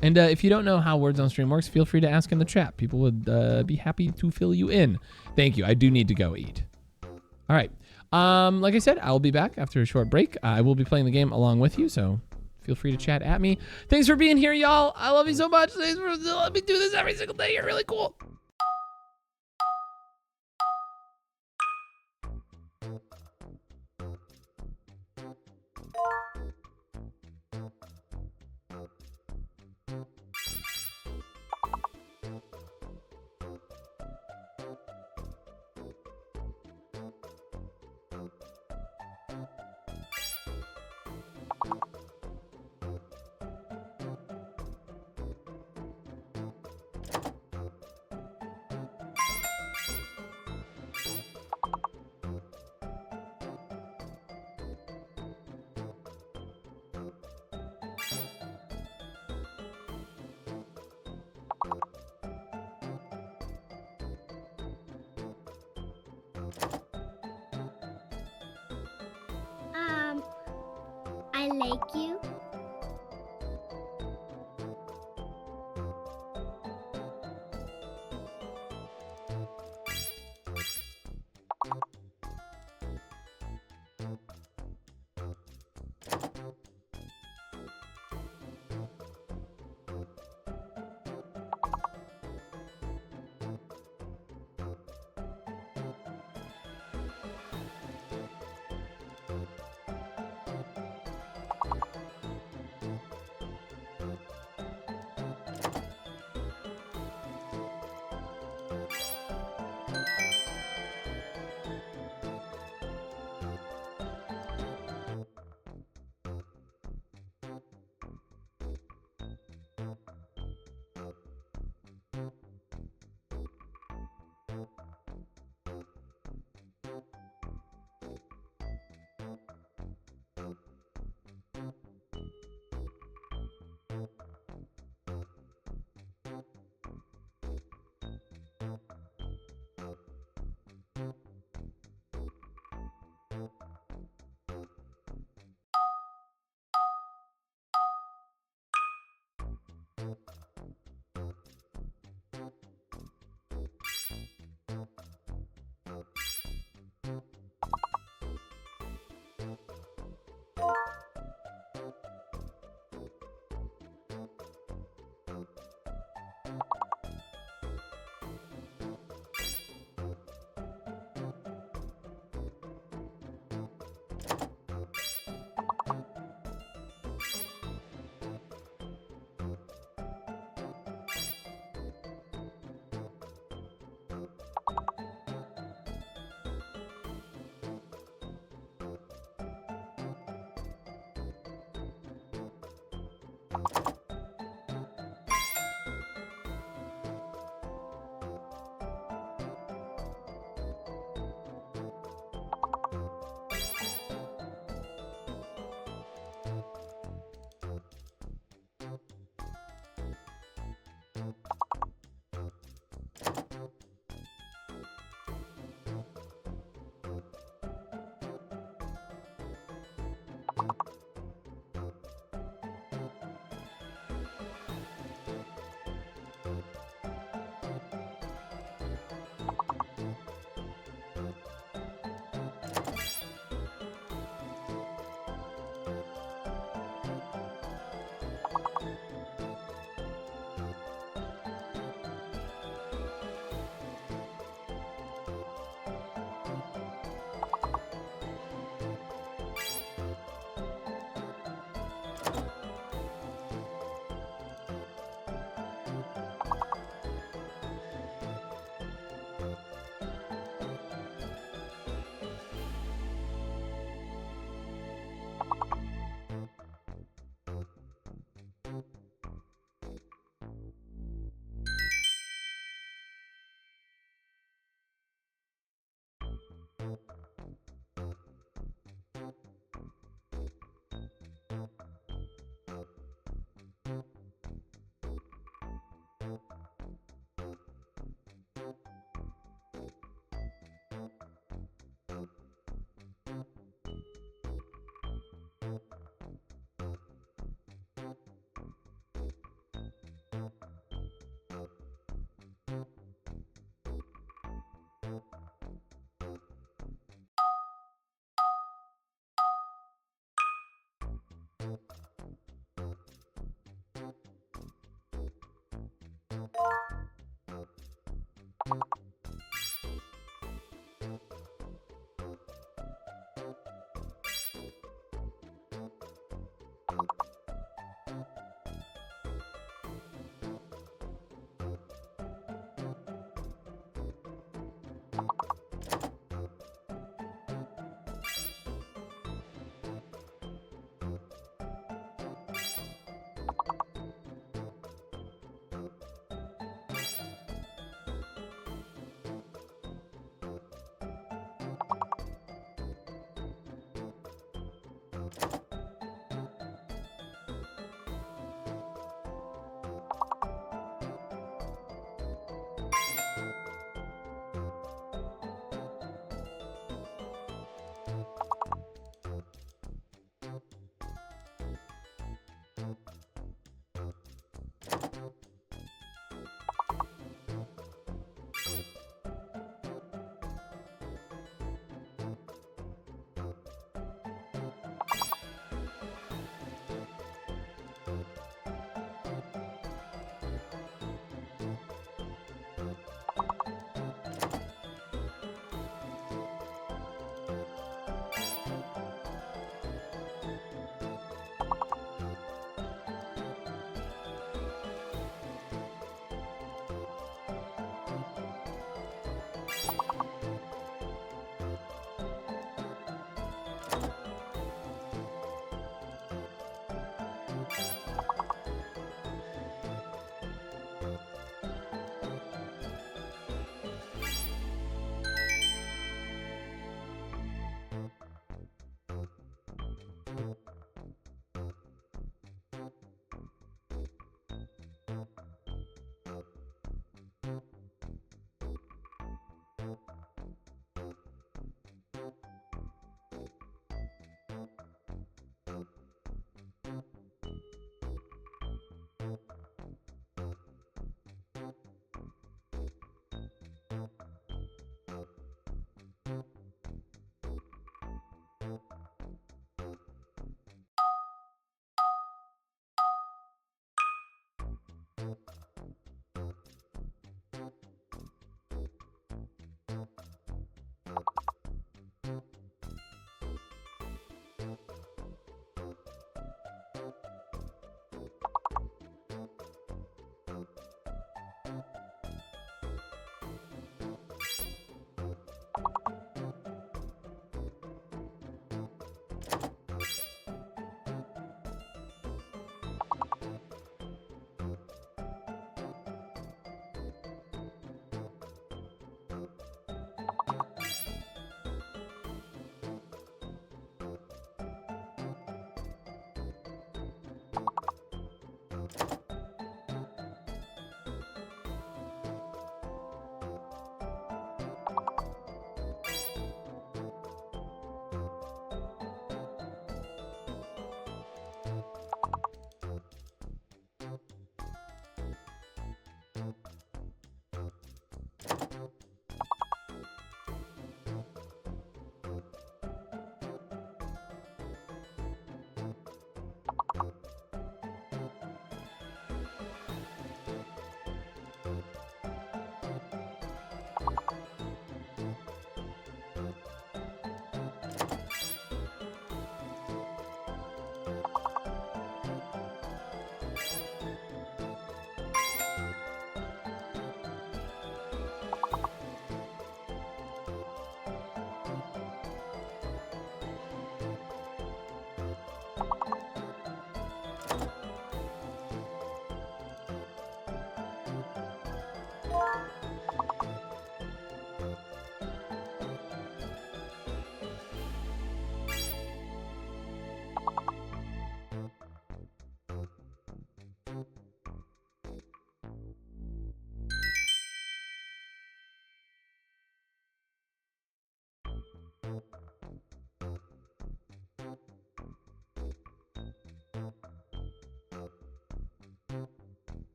And if you don't know how Words on Stream works, feel free to ask in the chat. People would be happy to fill you in. Thank you. I do need to go eat. All right. Like I said, I'll be back after a short break. I will be playing the game along with you, so feel free to chat at me. Thanks for being here, y'all. I love you so much. Thanks for letting me do this every single day. You're really cool. like you?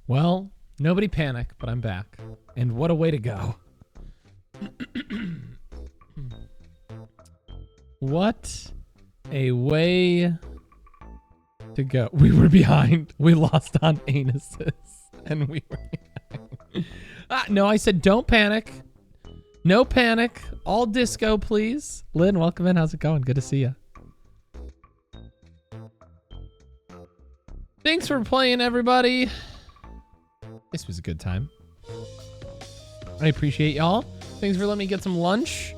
Well, nobody panic, but I'm back. And what a way to go. What a way to go. We were behind. We lost on anuses. And we were behind. No, I said don't panic. No panic. All disco, please. Lynn, welcome in. How's it going? Good to see you. Thanks for playing, everybody. This was a good time. I appreciate y'all. Thanks for letting me get some lunch.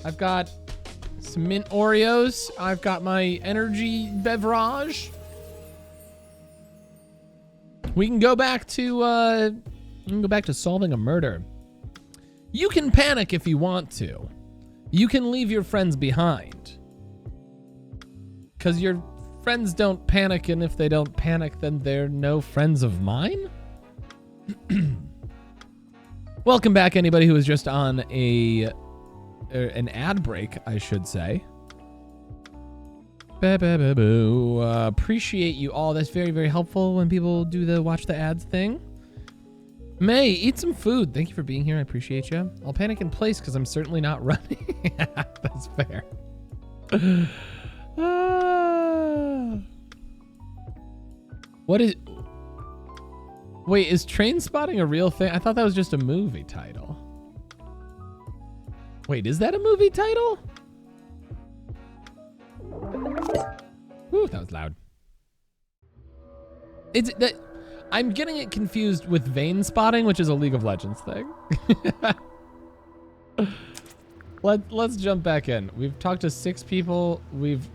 I've got some mint Oreos. I've got my energy beverage. We can go back to solving a murder. You can panic if you want to. You can leave your friends behind. Because your friends don't panic, and if they don't panic, then they're no friends of mine? Welcome back, anybody who was just on an ad break, I should say. Appreciate you all. That's very, very helpful when people do the watch the ads thing. May, eat some food. Thank you for being here. I appreciate you. I'll panic in place because I'm certainly not running. That's fair. What is... Wait, is Train Spotting a real thing? I thought that was just a movie title. Wait, is that a movie title? Whew, that was loud. It's that I'm getting it confused with Vein Spotting, which is a League of Legends thing. Let's jump back in. We've talked to 6 people. We've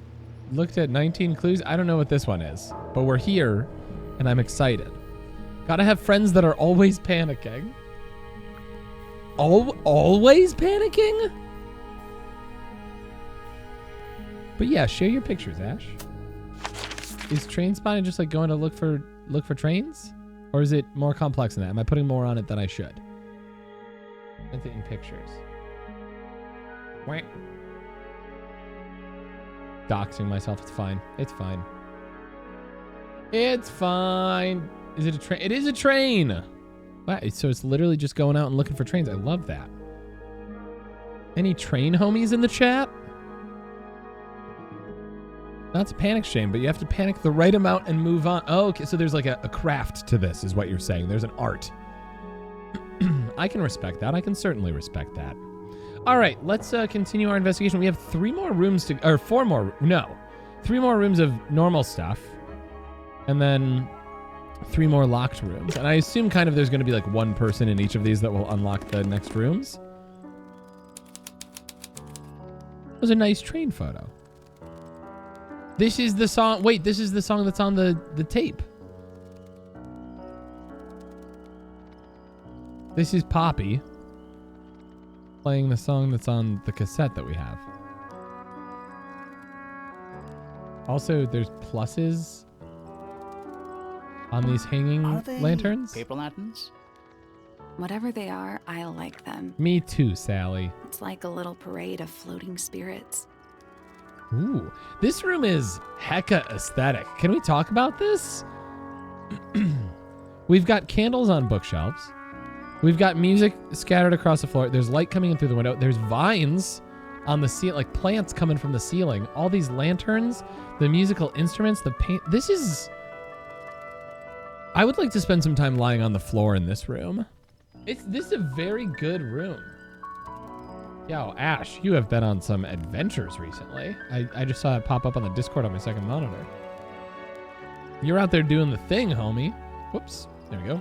looked at 19 clues. I don't know what this one is, but we're here and I'm excited. Gotta have friends that are always panicking. Always panicking? But yeah, share your pictures, Ash. Is Train Spotting just like going to look for trains? Or is it more complex than that? Am I putting more on it than I should? Sent it in pictures. Wait. Doxing myself, it's fine. It's fine. It's fine. Is it a train? It is a train. Wow, so it's literally just going out and looking for trains. I love that. Any train homies in the chat? Not to panic shame, but you have to panic the right amount and move on. Oh, okay. So there's like a craft to this is what you're saying. There's an art. I can respect that. I can certainly respect that. All right, let's continue our investigation. We have 3 more rooms to, or 4 more, no. 3 more rooms of normal stuff. And then 3 more locked rooms. And I assume kind of there's going to be like 1 person in each of these that will unlock the next rooms. That was a nice train photo. This is the song. Wait, this is the song that's on the tape. This is Poppy playing the song that's on the cassette that we have. Also, there's pluses on these hanging lanterns. Paper lanterns? Whatever they are, I like them. Me too, Sally. It's like a little parade of floating spirits. Ooh, this room is hecka aesthetic. Can we talk about this? We've got candles on bookshelves. We've got music scattered across the floor. There's light coming in through the window. There's vines on the ceiling, like plants coming from the ceiling. All these lanterns, the musical instruments, the paint. This is... I would like to spend some time lying on the floor in this room. This is a very good room. Yo, Ash, you have been on some adventures recently. I just saw it pop up on the Discord on my second monitor. You're out there doing the thing, homie. Whoops. There we go.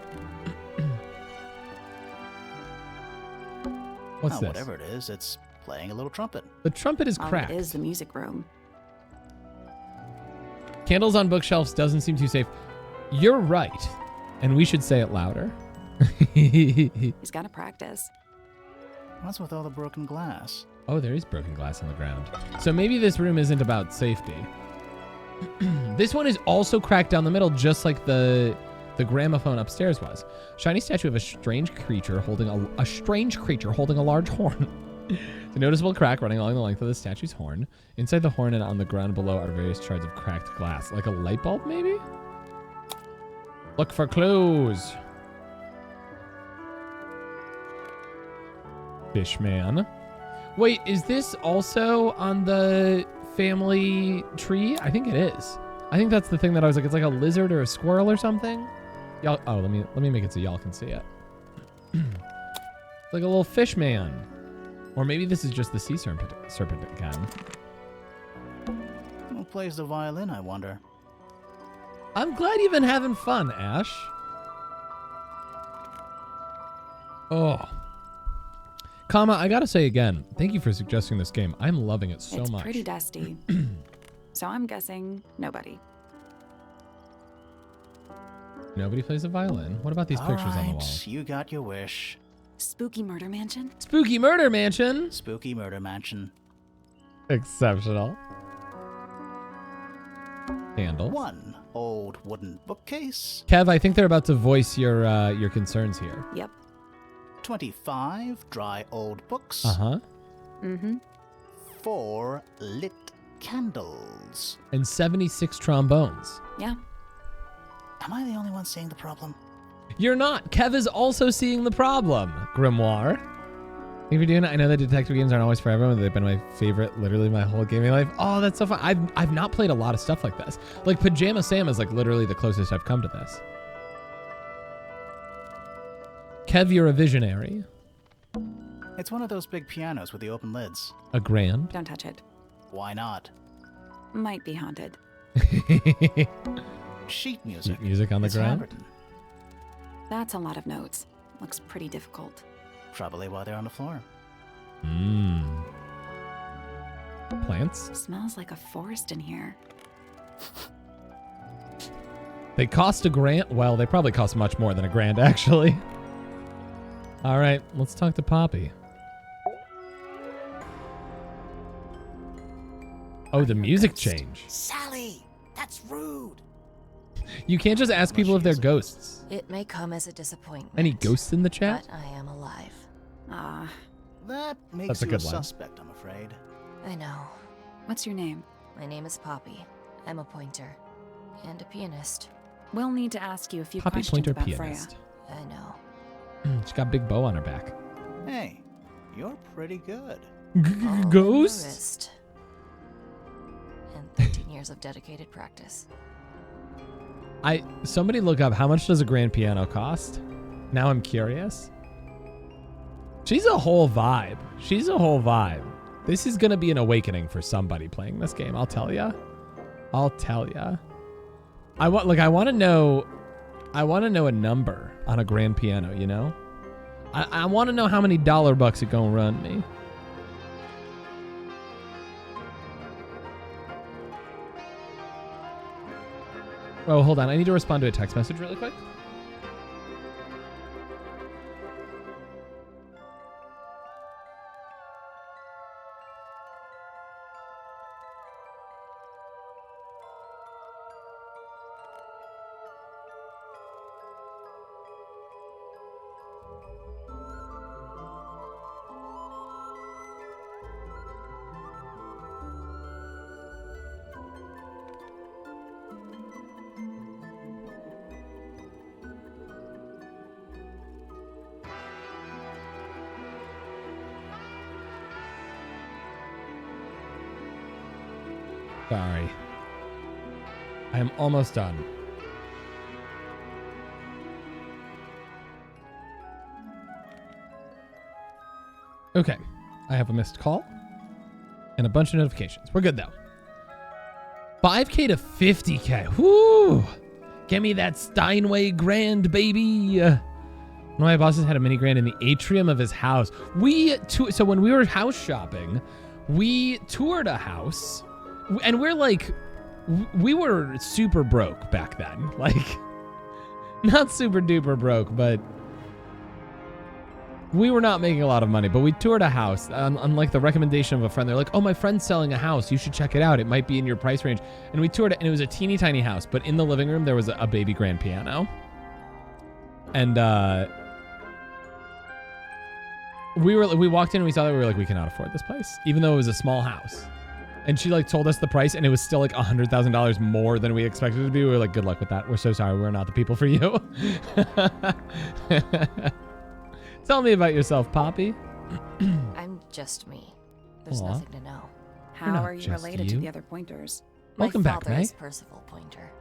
What's this? Whatever it is, it's playing a little trumpet. The trumpet is cracked. It is the music room. Candles on bookshelves doesn't seem too safe. You're right. And we should say it louder. He's got to practice. What's with all the broken glass? Oh, there is broken glass on the ground. So maybe this room isn't about safety. This one is also cracked down the middle, just like the gramophone upstairs was. Shiny statue of a strange creature holding a large horn. A noticeable crack running along the length of the statue's horn. Inside the horn and on the ground below are various shards of cracked glass. Like a light bulb, maybe? Look for clues. Fishman. Wait, is this also on the family tree? I think it is. I think that's the thing that I was like, it's like a lizard or a squirrel or something. Y'all, oh, let me make it so y'all can see it. Like a little fish man. Or maybe this is just the sea serpent again. Who plays the violin, I wonder? I'm glad you've been having fun, Ash. Oh. Comma, I gotta say again, thank you for suggesting this game. I'm loving it so much. It's pretty dusty. So I'm guessing nobody. Nobody plays the violin. What about these pictures on the wall? You got your wish. Spooky Murder Mansion? Spooky Murder Mansion. Spooky Murder Mansion. Exceptional. Handles. One old wooden bookcase. Kev, I think they're about to voice your concerns here. Yep. 25 dry old books. Uh-huh. Mm-hmm. 4 lit candles. And 76 trombones. Yeah. Am I the only one seeing the problem? You're not. Kev is also seeing the problem. Grimoire. Thank you for doing it. I know that detective games aren't always for everyone, but they've been my favorite literally my whole gaming life. Oh, that's so fun. I've not played a lot of stuff like this. Like Pajama Sam is like literally the closest I've come to this. Kev, you're a visionary. It's one of those big pianos with the open lids. A grand. Don't touch it. Why not? Might be haunted. Sheet music. Sheet music on the It's ground. handwritten. That's a lot of notes. Looks pretty difficult. Probably why they're on the floor. Mmm. Plants. Smells like a forest in here. They cost a grand. Well, they probably cost much more than a grand, actually. All right, let's talk to Poppy. Oh, the music change. Sally, that's rude. You can't just ask people if they're ghosts. It may come as a disappointment. Any ghosts in the chat? But I am alive. Ah. That makes That's a you good a line. suspect, I'm afraid. I know. What's your name? My name is Poppy. I'm a pointer. And a pianist. We'll need to ask you a few Poppy questions Pointer about pianist. I know. She's got a big bow on her back. Hey, you're pretty good. Ghosts? And 13 years of dedicated practice. Somebody look up how much does a grand piano cost? Now I'm curious. She's a whole vibe. She's a whole vibe. This is gonna be an awakening for somebody playing this game. I'll tell ya. I'll tell ya. I want to know a number on a grand piano. You know. I want to know how many $bucks it gonna run me. Oh, hold on. I need to respond to a text message really quick. Sorry. I am almost done. Okay. I have a missed call and a bunch of notifications. We're good though. 5K to 50K. Whoo! Give me that Steinway grand, baby. One of my bosses had a mini grand in the atrium of his house. So when we were house shopping, we toured a house. And we're like, we were super broke back then. Like, not super duper broke, but we were not making a lot of money. But we toured a house on like the recommendation of a friend. They're like, oh, my friend's selling a house. You should check it out. It might be in your price range. And we toured it, and it was a teeny tiny house. But in the living room, there was a baby grand piano. And we walked in and we saw that we were like, we cannot afford this place, even though it was a small house. And she like told us the price and it was still like $100,000 more than we expected it to be. We were like, good luck with that. We're so sorry. We're not the people for you. Tell me about yourself, Poppy. I'm just me. There's Aw. nothing to know. How not are you just related to you. the other pointers? Welcome My back, father May. is Percival Pointer.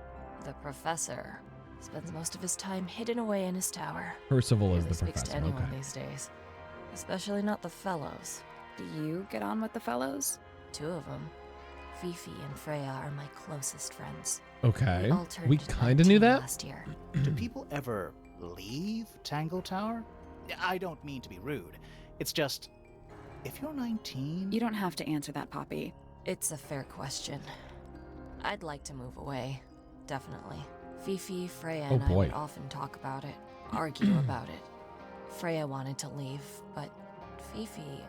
The professor spends most of his time hidden away in his tower. Percival is Barely the speaks to professor. anyone Okay. these days. Especially not the fellows. Do you get on with the fellows? 2 of them. Fifi and Freya are my closest friends. Okay. all turned We to kind of knew 19 that. last year. Do people ever leave Tangle Tower? I don't mean to be rude. It's just, if you're 19... You don't have to answer that, Poppy. It's a fair question. I'd like to move away. Definitely. Fifi, Freya, Oh, and I boy. would often talk about it, argue about it. Freya wanted to leave, but Fifi,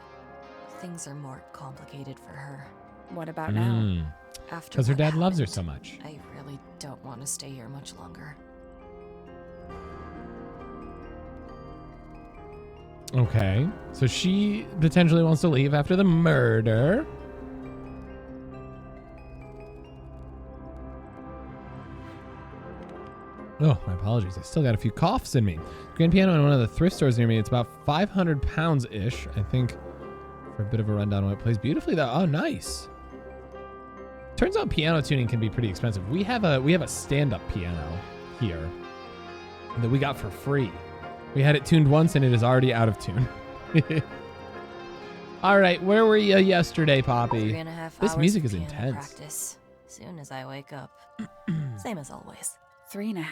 things are more complicated for her. What about now? After Because her what dad loves her happened, so much. I really don't want to stay here much longer. Okay. So she potentially wants to leave after the murder. Oh, my apologies. I still got a few coughs in me. Grand piano in one of the thrift stores near me. It's about 500 pounds-ish, I think, for a bit of a rundown on it. Plays beautifully, though. Oh, nice. Turns out piano tuning can be pretty expensive. We have a stand-up piano here that we got for free. We had it tuned once, and it is already out of tune. All right, where were you yesterday, Poppy? 3.5 This hours music of is piano intense. Practice. Soon as I wake up. Same as always. 3.5.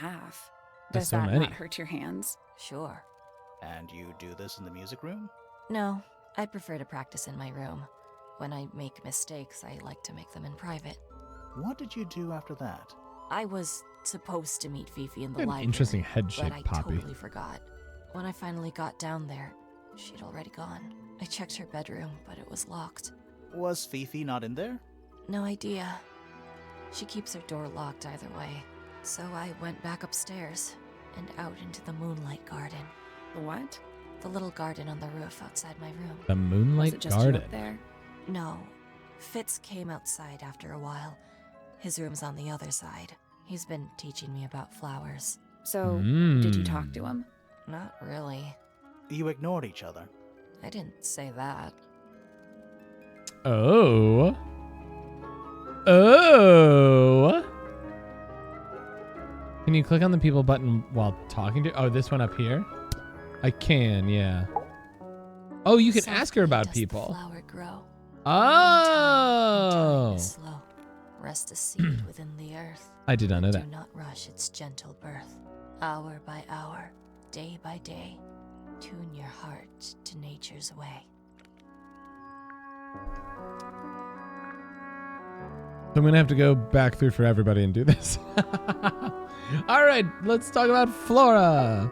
Does so that many. not hurt your hands? Sure. And you do this in the music room? No, I prefer to practice in my room. When I make mistakes, I like to make them in private. What did you do after that? I was supposed to meet Fifi in the An library, interesting head shape, but I Poppy. totally forgot. When I finally got down there, she'd already gone. I checked her bedroom, but it was locked. Was Fifi not in there? No idea. She keeps her door locked either way. So I went back upstairs and out into the moonlight garden. The what? The little garden on the roof outside my room. The Was Moonlight it just Garden. you up there? No. Fitz came outside after a while. His room's on the other side. He's been teaching me about flowers. So, did you talk to him? Not really. You ignored each other. I didn't say that. Oh. Oh. Can you click on the people button while talking to? Oh, this one up here? I can, yeah. Oh, you can ask her Softly about does the people. flower grow. Oh. Time is slow. Rest a seed within the earth. I did not know that. Do not rush its gentle birth. Hour by hour, day by day, tune your heart to nature's way. So I'm gonna have to go back through for everybody and do this. All right, let's talk about Flora.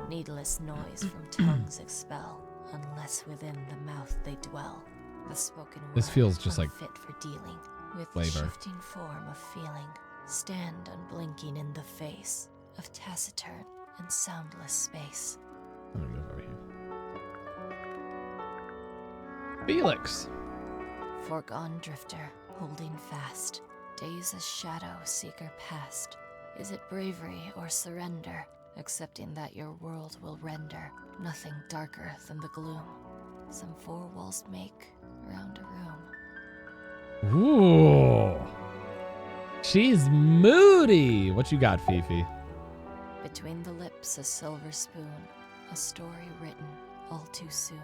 Needless noise from tongues expel, unless within the mouth they dwell. The spoken word This feels just like unfit for dealing with flavor. the shifting form of feeling. Stand unblinking in the face of taciturn and soundless space. I'm gonna move over here. Felix. Foregone drifter, holding fast. Days a shadow seeker past. Is it bravery or surrender? Accepting that your world will render nothing darker than the gloom. Some 4 walls make around a room. Ooh. She's moody. What you got, Fifi? Between the lips a silver spoon, a story written all too soon.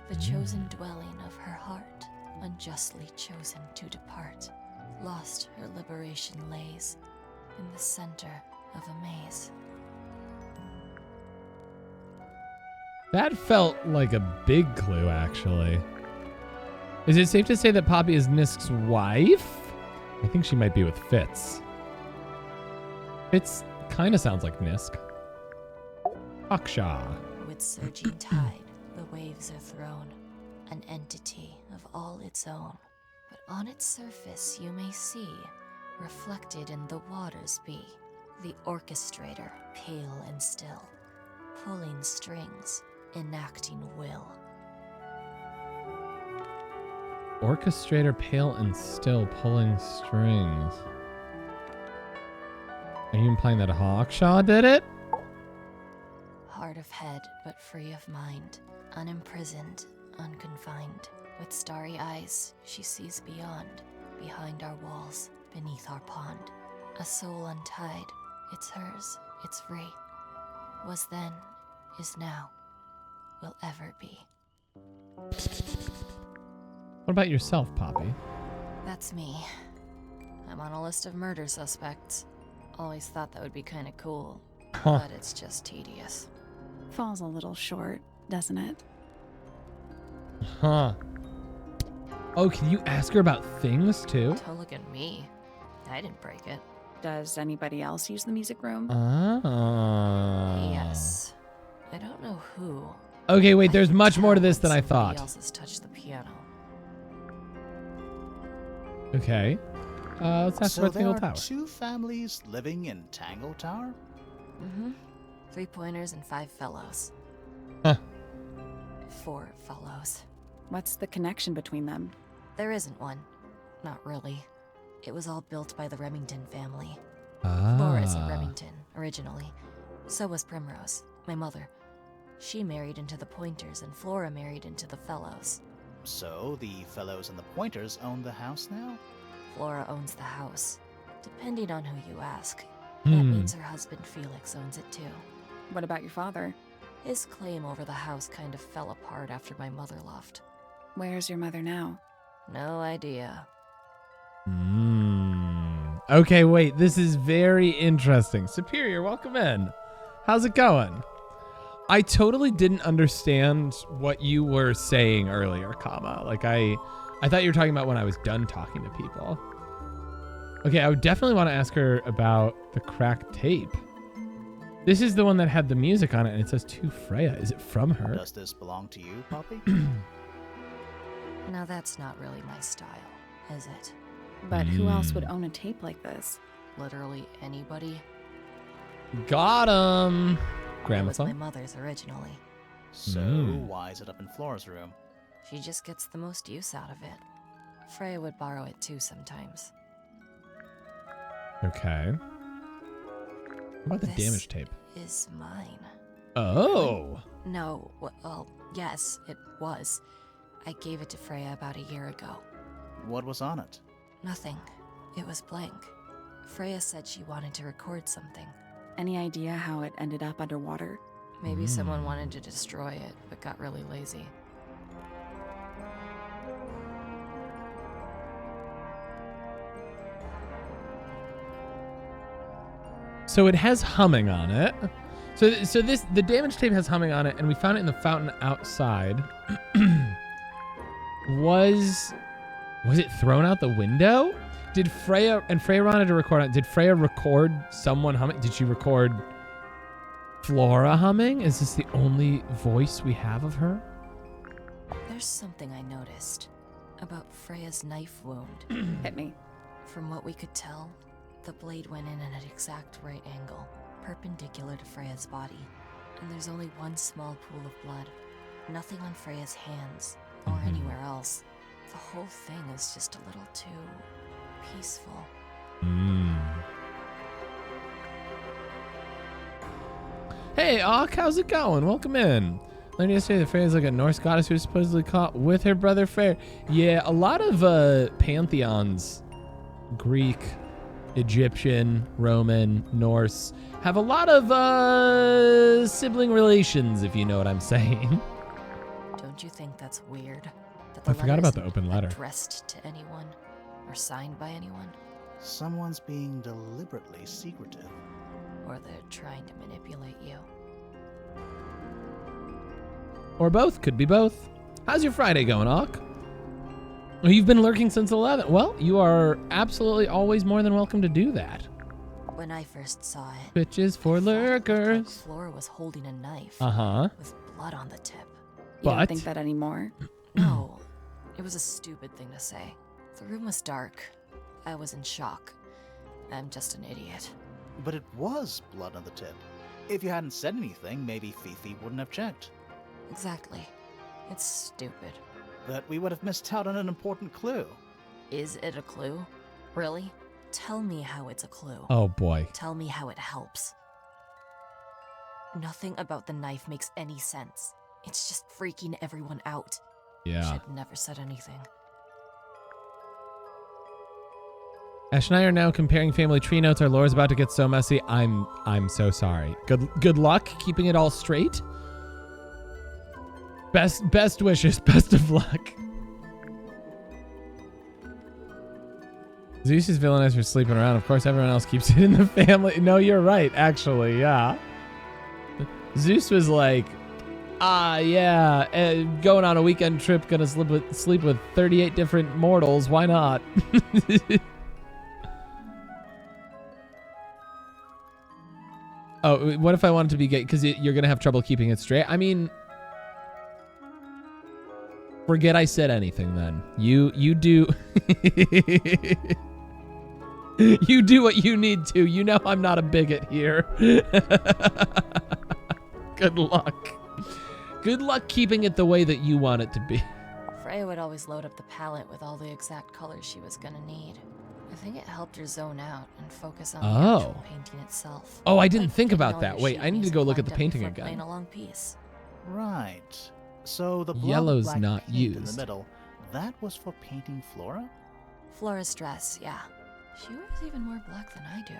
The chosen dwelling of her heart, unjustly chosen to depart. Lost her liberation lays in the center of a maze. That felt like a big clue, actually. Is it safe to say that Poppy is Nisk's wife? I think she might be with Fitz. Fitz kind of sounds like Nisk. Aksha. With surging tide, the waves are thrown, an entity of all its own. But on its surface you may see, reflected in the waters be, the orchestrator, pale and still, pulling strings, enacting will. Orchestrator pale and still pulling strings. Are you implying that Hawkshaw did it? Hard of head, but free of mind. Unimprisoned, unconfined. With starry eyes, she sees beyond. Behind our walls, beneath our pond. A soul untied. It's hers, it's free. Was then, is now, will ever be. What about yourself, Poppy? That's me. I'm on a list of murder suspects. Always thought that would be kind of cool, but it's just tedious. Falls a little short, doesn't it? Huh. Oh, can you ask her about things too? Don't look at me. I didn't break it. Does anybody else use the music room? Yes. I don't know who. Okay, wait, there's much more to this than I thought. Somebody else has touched the piano. Okay. Let's ask So about there Tangle are Tower. 2 families living in Tangle Tower? Mm-hmm. 3 pointers and 5 fellows. Huh. 4 fellows. What's the connection between them? There isn't one. Not really. It was all built by the Remington family. Ah. Flora isn't Remington, originally. So was Primrose, my mother. She married into the Pointers, and Flora married into the Fellows. So the fellows and the pointers own the house now? Flora owns the house. Depending on who you ask. That Hmm. means her husband Felix owns it too. What about your father? His claim over the house kind of fell apart after my mother left. Where's your mother now? No idea. Okay, wait. This is very interesting. Superior, welcome in. How's it going? I totally didn't understand what you were saying earlier, comma. Like I thought you were talking about when I was done talking to people. Okay, I would definitely want to ask her about the cracked tape. This is the one that had the music on it, and it says to Freya. Is it from her? Does this belong to you, Poppy? Now that's not really my style, is it? But who else would own a tape like this? Literally anybody. Got him. It Grandma's was my song? mother's originally. So why is it up in Flora's room? She just gets the most use out of it. Freya would borrow it too sometimes. Okay. What about the This damage tape? is mine. Oh. No, well, yes, it was. I gave it to Freya about a year ago. What was on it? Nothing. It was blank. Freya said she wanted to record something. Any idea how it ended up underwater? Maybe someone wanted to destroy it, but got really lazy. So it has humming on it. So the damage tape has humming on it, and we found it in the fountain outside. Was it thrown out the window? Did Freya wanted to record it? Did Freya record someone humming? Did she record Flora humming? Is this the only voice we have of her? There's something I noticed about Freya's knife wound. Hit me. From what we could tell, the blade went in at an exact right angle, perpendicular to Freya's body. And there's only one small pool of blood. Nothing on Freya's hands, or anywhere else. The whole thing is just a little too peaceful. Hey, Auk, how's it going? Welcome in. Learned yesterday that Freya is like a Norse goddess who was supposedly caught with her brother Freyr. Yeah, a lot of pantheons, Greek, Egyptian, Roman, Norse, have a lot of sibling relations, if you know what I'm saying. Don't you think that's weird? That I forgot letter about the isn't open letter. addressed to anyone or signed by anyone, Someone's being deliberately secretive. or they're trying to manipulate you. Or both. Could be both. How's your Friday going, Auk? Oh, you've been lurking since 11. Well, you are absolutely always more than welcome to do that. When I first saw it, Bitches for I thought it looked like lurkers. Flora was holding a knife Uh-huh. with blood on the tip. You don't But- think that anymore? No, it was a stupid thing to say. The room was dark. I was in shock. I'm just an idiot. But it was blood on the tip. If you hadn't said anything, maybe Fifi wouldn't have checked. Exactly. It's stupid. But we would have missed out on an important clue. Is it a clue? Really? Tell me how it's a clue. Oh boy. Tell me how it helps. Nothing about the knife makes any sense. It's just freaking everyone out. Yeah. Should never said anything. Ash and I are now comparing family tree notes. Our lore's about to get so messy. I'm so sorry. Good luck keeping it all straight. Best wishes. Best of luck. Zeus is villainized for sleeping around. Of course, everyone else keeps it in the family. No, you're right, actually. Yeah. Zeus was like, yeah, going on a weekend trip, gonna sleep with 38 different mortals. Why not? Oh, what if I wanted to be gay? Because you're gonna have trouble keeping it straight. I mean, forget I said anything then. You do. You do what you need to. You know I'm not a bigot here. Good luck. Good luck keeping it the way that you want it to be. Freya would always load up the palette with all the exact colors she was gonna need. I think it helped her zone out and focus on the actual painting itself. Oh, I didn't think about that. Wait, I need to go look at the painting again. Playing a long piece. Right. So the Yellow's black not paint used. in the middle, that was for painting Flora? Flora's dress, yeah. She wears even more black than I do.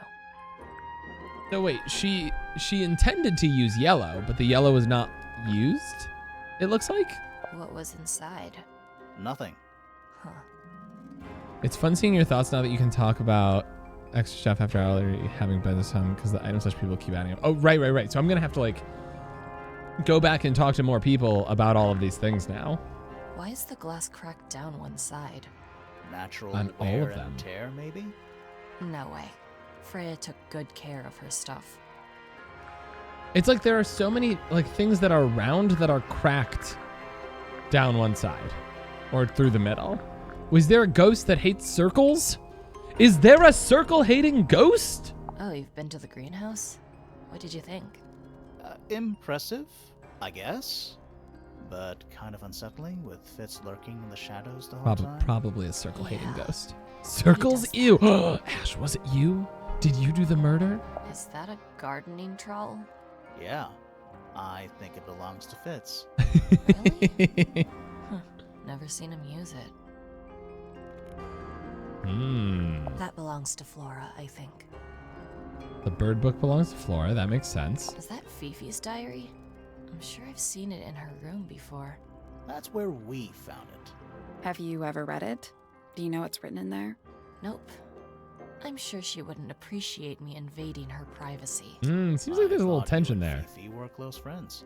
No, wait, she intended to use yellow, but the yellow was not used, it looks like? What was inside? Nothing. Huh. It's fun seeing your thoughts now that you can talk about extra stuff after already having been this home, because the items people keep adding up. Oh, right. So I'm going to have to, like, go back and talk to more people about all of these things now. Why is the glass cracked down one side? Natural On all wear of them. and tear, maybe? No way. Freya took good care of her stuff. It's like there are so many, like, things that are round that are cracked down one side or through the middle. Was there a ghost that hates circles? Is there a circle-hating ghost? Oh, you've been to the greenhouse? What did you think? Impressive, I guess. But kind of unsettling with Fitz lurking in the shadows the whole time. Probably a circle-hating ghost. Circles? Ew. Ash, was it you? Did you do the murder? Is that a gardening trowel? Yeah. I think it belongs to Fitz. Really? Huh. Never seen him use it. That belongs to Flora, I think. The bird book belongs to Flora. That makes sense. Is that Fifi's diary? I'm sure I've seen it in her room before. That's where we found it. Have you ever read it? Do you know what's written in there? Nope. I'm sure she wouldn't appreciate me invading her privacy. Seems like there's a little tension there. Fifi were close friends.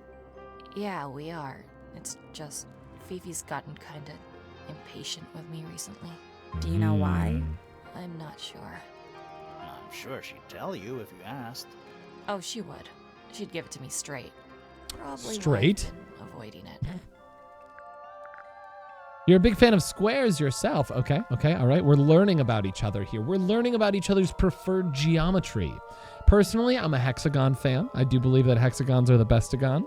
Yeah, we are. It's just Fifi's gotten kinda impatient with me recently. Do you know why? I'm not sure. I'm sure she'd tell you if you asked. Oh, she would. She'd give it to me straight. Probably Straight? why I've been avoiding it. You're a big fan of squares yourself. Okay, all right. We're learning about each other here. We're learning about each other's preferred geometry. Personally, I'm a hexagon fan. I do believe that hexagons are the bestagon.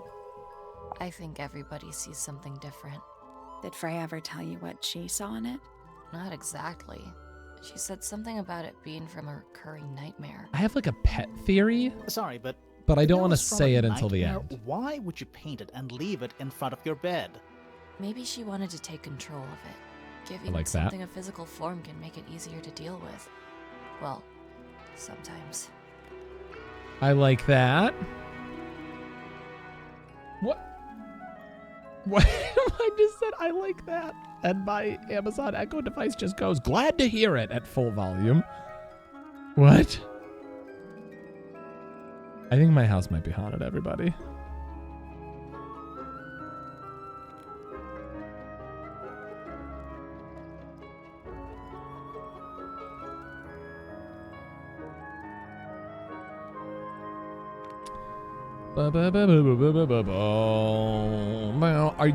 I think everybody sees something different. Did Freya ever tell you what she saw in it? Not exactly. She said something about it being from a recurring nightmare. I have like a pet theory. Sorry, but I if don't it want to was from say a it until the nightmare, end. Why would you paint it and leave it in front of your bed? Maybe she wanted to take control of it. Giving like that. something a physical form can make it easier to deal with. Well, sometimes. I like that. What? I just said I like that. And my Amazon Echo device just goes, glad to hear it at full volume. What? I think my house might be haunted, everybody.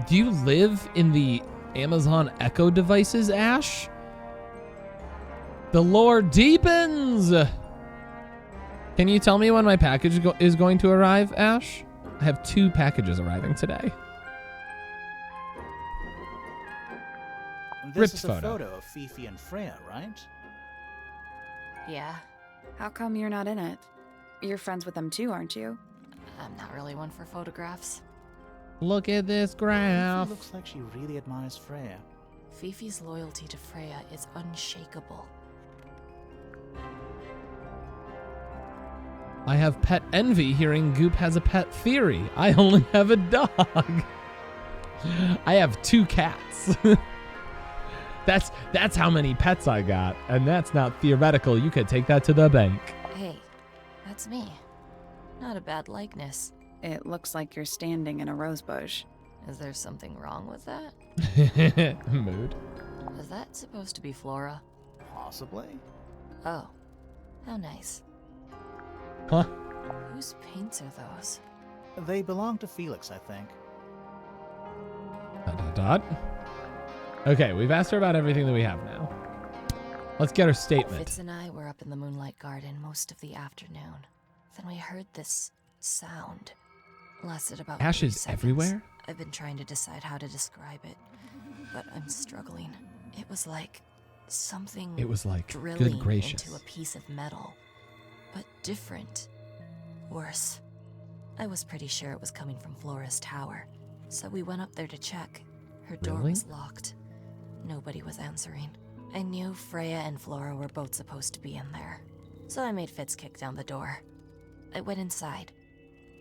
Do you live in the Amazon Echo devices, Ash? The lore deepens! Can you tell me when my package is going to arrive, Ash? I have 2 packages arriving today. This Ripped is a photo of Fifi and Freya, right? Yeah, How come you're not in it? You're friends with them too, aren't you? I'm not really one for photographs. Look at this graph. Fifi looks like she really admires Freya. Fifi's loyalty to Freya is unshakable. I have pet envy hearing Goop has a pet theory. I only have a dog. I have 2 cats. That's how many pets I got. And that's not theoretical. You could take that to the bank. Hey, that's me. Not a bad likeness. It looks like you're standing in a rose bush. Is there something wrong with that? Mood. Is that supposed to be Flora? Possibly. Oh, how nice. Huh? Whose paints are those? They belong to Felix, I think. ... Okay, we've asked her about everything that we have now. Let's get her statement. Fitz and I were up in the Moonlight Garden most of the afternoon. Then we heard this sound. Lasted about 3 Ashes seconds. everywhere? I've been trying to decide how to describe it, but I'm struggling. It was like something It was like, drilling good gracious. into a piece of metal, but different. Worse. I was pretty sure it was coming from Flora's tower, so we went up there to check. Her door Really? was locked. Nobody was answering. I knew Freya and Flora were both supposed to be in there, so I made Fitz kick down the door. I went inside.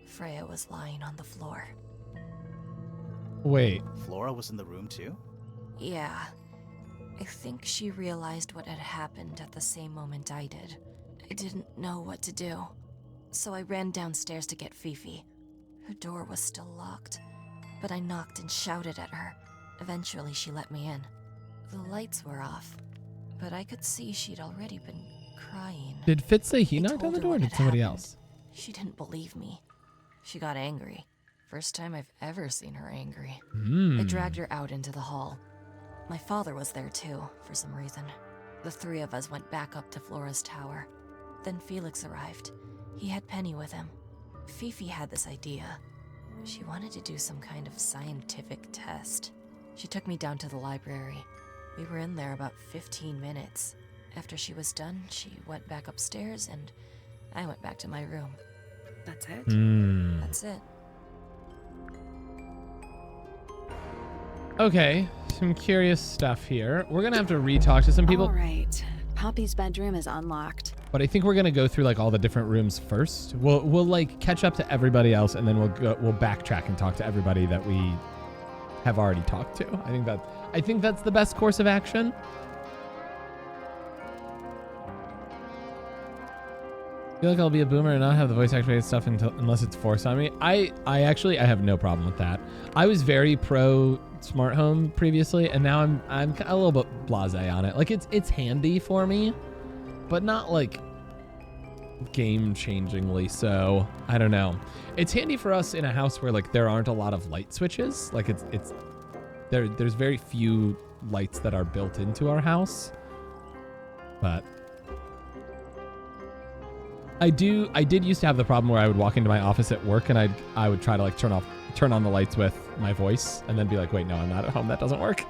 Freya was lying on the floor. Wait. Flora was in the room too? Yeah. I think she realized what had happened at the same moment I did. I didn't know what to do, so I ran downstairs to get Fifi. Her door was still locked, but I knocked and shouted at her. Eventually, she let me in. The lights were off, but I could see she'd already been crying. Did Fitz say he I knocked on told the her door or what did had somebody happened. else? She didn't believe me. She got angry. First time I've ever seen her angry. I dragged her out into the hall. My father was there too, for some reason. The 3 of us went back up to Flora's tower. Then Felix arrived. He had Penny with him. Fifi had this idea. She wanted to do some kind of scientific test. She took me down to the library. We were in there about 15 minutes. After she was done, she went back upstairs and I went back to my room. That's it? That's it. Okay, some curious stuff here. We're gonna have to re-talk to some people. All right. Poppy's bedroom is unlocked. But I think we're gonna go through like all the different rooms first. We'll like catch up to everybody else, and then we'll backtrack and talk to everybody that we have already talked to. I think that's the best course of action. I feel like I'll be a boomer and not have the voice activated stuff unless it's forced on me. I have no problem with that. I was very pro smart home previously, and now I'm a little bit blasé on it. Like it's handy for me, but not like game-changingly so. I don't know. It's handy for us in a house where like there aren't a lot of light switches. Like there's very few lights that are built into our house. But I did used to have the problem where I would walk into my office at work and I would try to like turn on the lights with my voice and then be like, wait, no, I'm not at home. That doesn't work.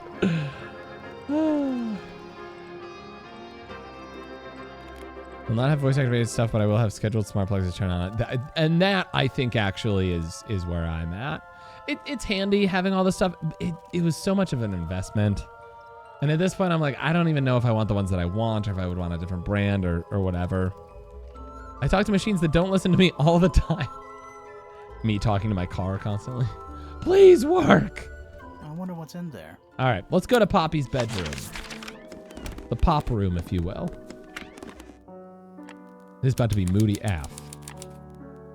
Will not have voice activated stuff, but I will have scheduled smart plugs to turn on. And that I think actually is where I'm at. It's handy having all this stuff. It was so much of an investment. And at this point, I'm like, I don't even know if I want the ones that I want or if I would want a different brand or whatever. I talk to machines that don't listen to me all the time. Me talking to my car constantly. Please work. I wonder what's in there. All right, let's go to Poppy's bedroom. The pop room, if you will. This is about to be moody AF.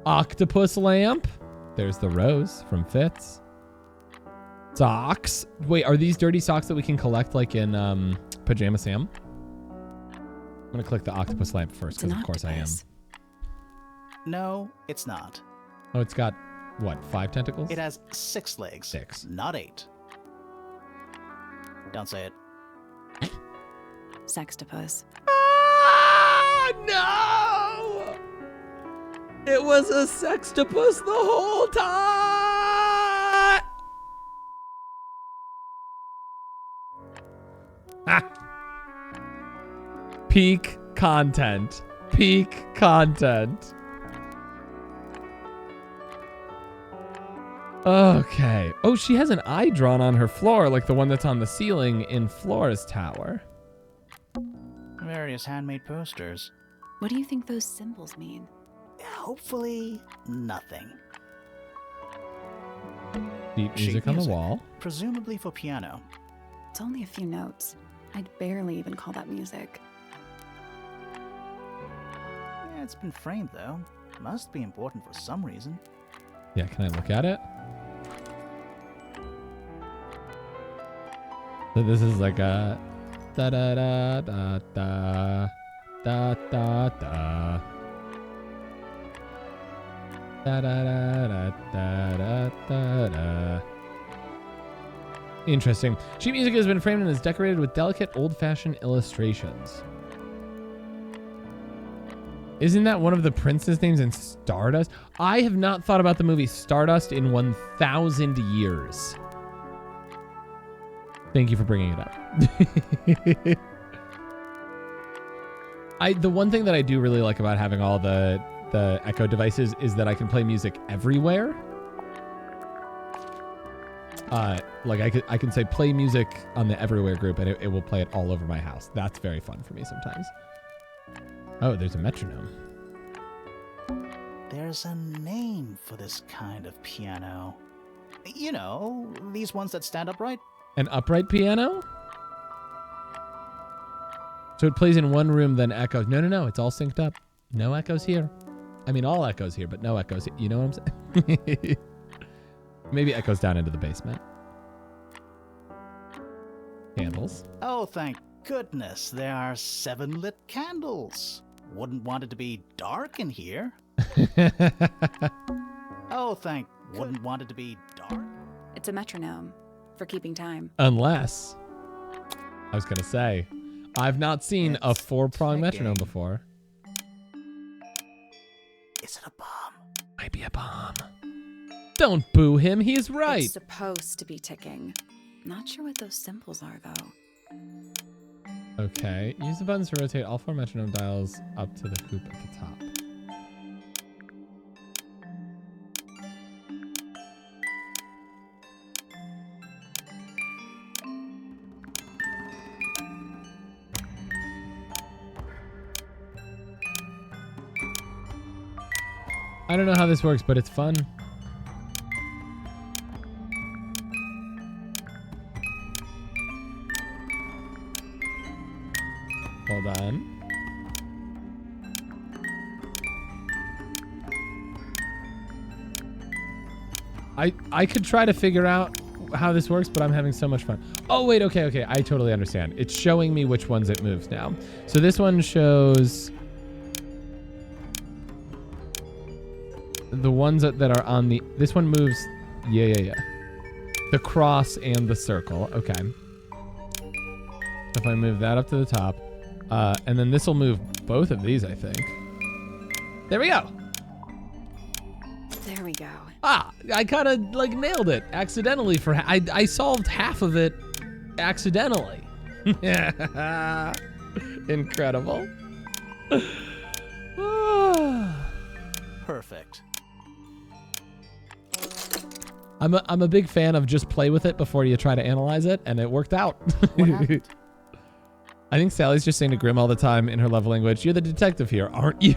Octopus lamp. There's the rose from Fitz. Socks. Wait, are these dirty socks that we can collect like in Pajama Sam? I'm going to click the octopus lamp first because of course I am. No, it's not. Oh, it's got, what, 5 tentacles? It has 6 legs. 6. Not 8. Don't say it. Sextopus. Ah, no! It was a sextopus the whole time! Peak content. Peak content. Okay. Oh, she has an eye drawn on her floor, like the one that's on the ceiling in Flora's tower. Various handmade posters. What do you think those symbols mean? Hopefully, nothing. Deep music on the wall. Presumably for piano. It's only a few notes. I'd barely even call that music. Yeah, it's been framed, though. Must be important for some reason. Yeah, can I look at it? So this is like a da da da da da da da da da da da da da da da. Interesting. Sheet music has been framed and is decorated with delicate old-fashioned illustrations. Isn't that one of the prince's names in Stardust? I have not thought about the movie Stardust in 1,000 years. Thank you for bringing it up. The one thing that I do really like about having all the Echo devices is that I can play music everywhere. Like I can say play music on the Everywhere group and it will play it all over my house. That's very fun for me sometimes. Oh, there's a metronome. There's a name for this kind of piano. You know, these ones that stand upright. An upright piano? So it plays in one room, then echoes. No, it's all synced up. No echoes here. I mean, all echoes here, but no echoes. You know what I'm saying? Maybe echoes down into the basement. Candles. Oh, thank goodness, there are 7 lit candles. Wouldn't want it to be dark in here. Oh, thank. Wouldn't want it to be dark. It's a metronome for keeping time. Unless, I was gonna say, I've not seen a 4-prong metronome before. Is it a bomb? Might be a bomb. Don't boo him. He is right. It's supposed to be ticking. Not sure what those symbols are, though. Okay. Use the buttons to rotate all 4 metronome dials up to the hoop at the top. I don't know how this works, but it's fun. Hold on. I could try to figure out how this works, but I'm having so much fun. Oh, wait, okay. I totally understand. It's showing me which ones it moves now. So this one shows the ones that are on the... This one moves... Yeah. The cross and the circle. Okay. If I move that up to the top... and then this will move both of these, I think. There we go. There we go. Ah, I kind of like nailed it accidentally. I solved half of it accidentally. Incredible. Perfect. I'm a big fan of just play with it before you try to analyze it, and it worked out. What happened? I think Sally's just saying to Grim all the time in her love language, "You're the detective here, aren't you?"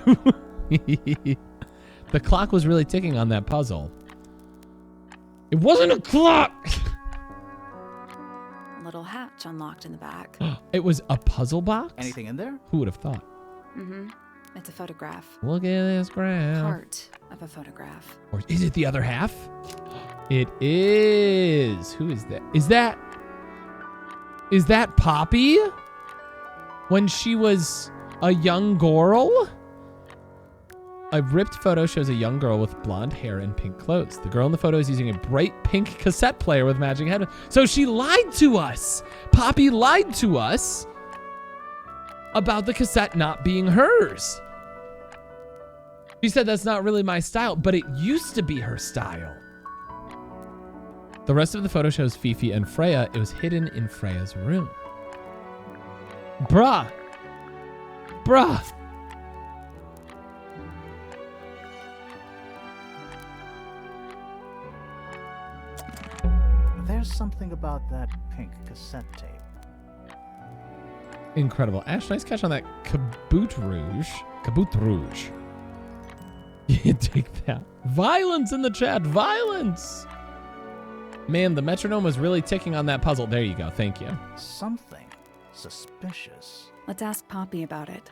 The clock was really ticking on that puzzle. It wasn't a clock! Little hatch unlocked in the back. It was a puzzle box? Anything in there? Who would have thought? Mm-hmm. It's a photograph. Look at this graph. Part of a photograph. Or is it the other half? It is. Who is that? Is that Poppy? When she was a young girl? A ripped photo shows a young girl with blonde hair and pink clothes. The girl in the photo is using a bright pink cassette player with matching headphones. So she lied to us. Poppy lied to us about the cassette not being hers. She said that's not really my style, but it used to be her style. The rest of the photo shows Fifi and Freya. It was hidden in Freya's room. Bruh. There's something about that pink cassette tape. Incredible. Ash, nice catch on that Kaboot Rouge. Kaboot Rouge. You take that. Violence in the chat. Violence. Man, the metronome was really ticking on that puzzle. There you go. Thank you. Something suspicious. Let's ask Poppy about it.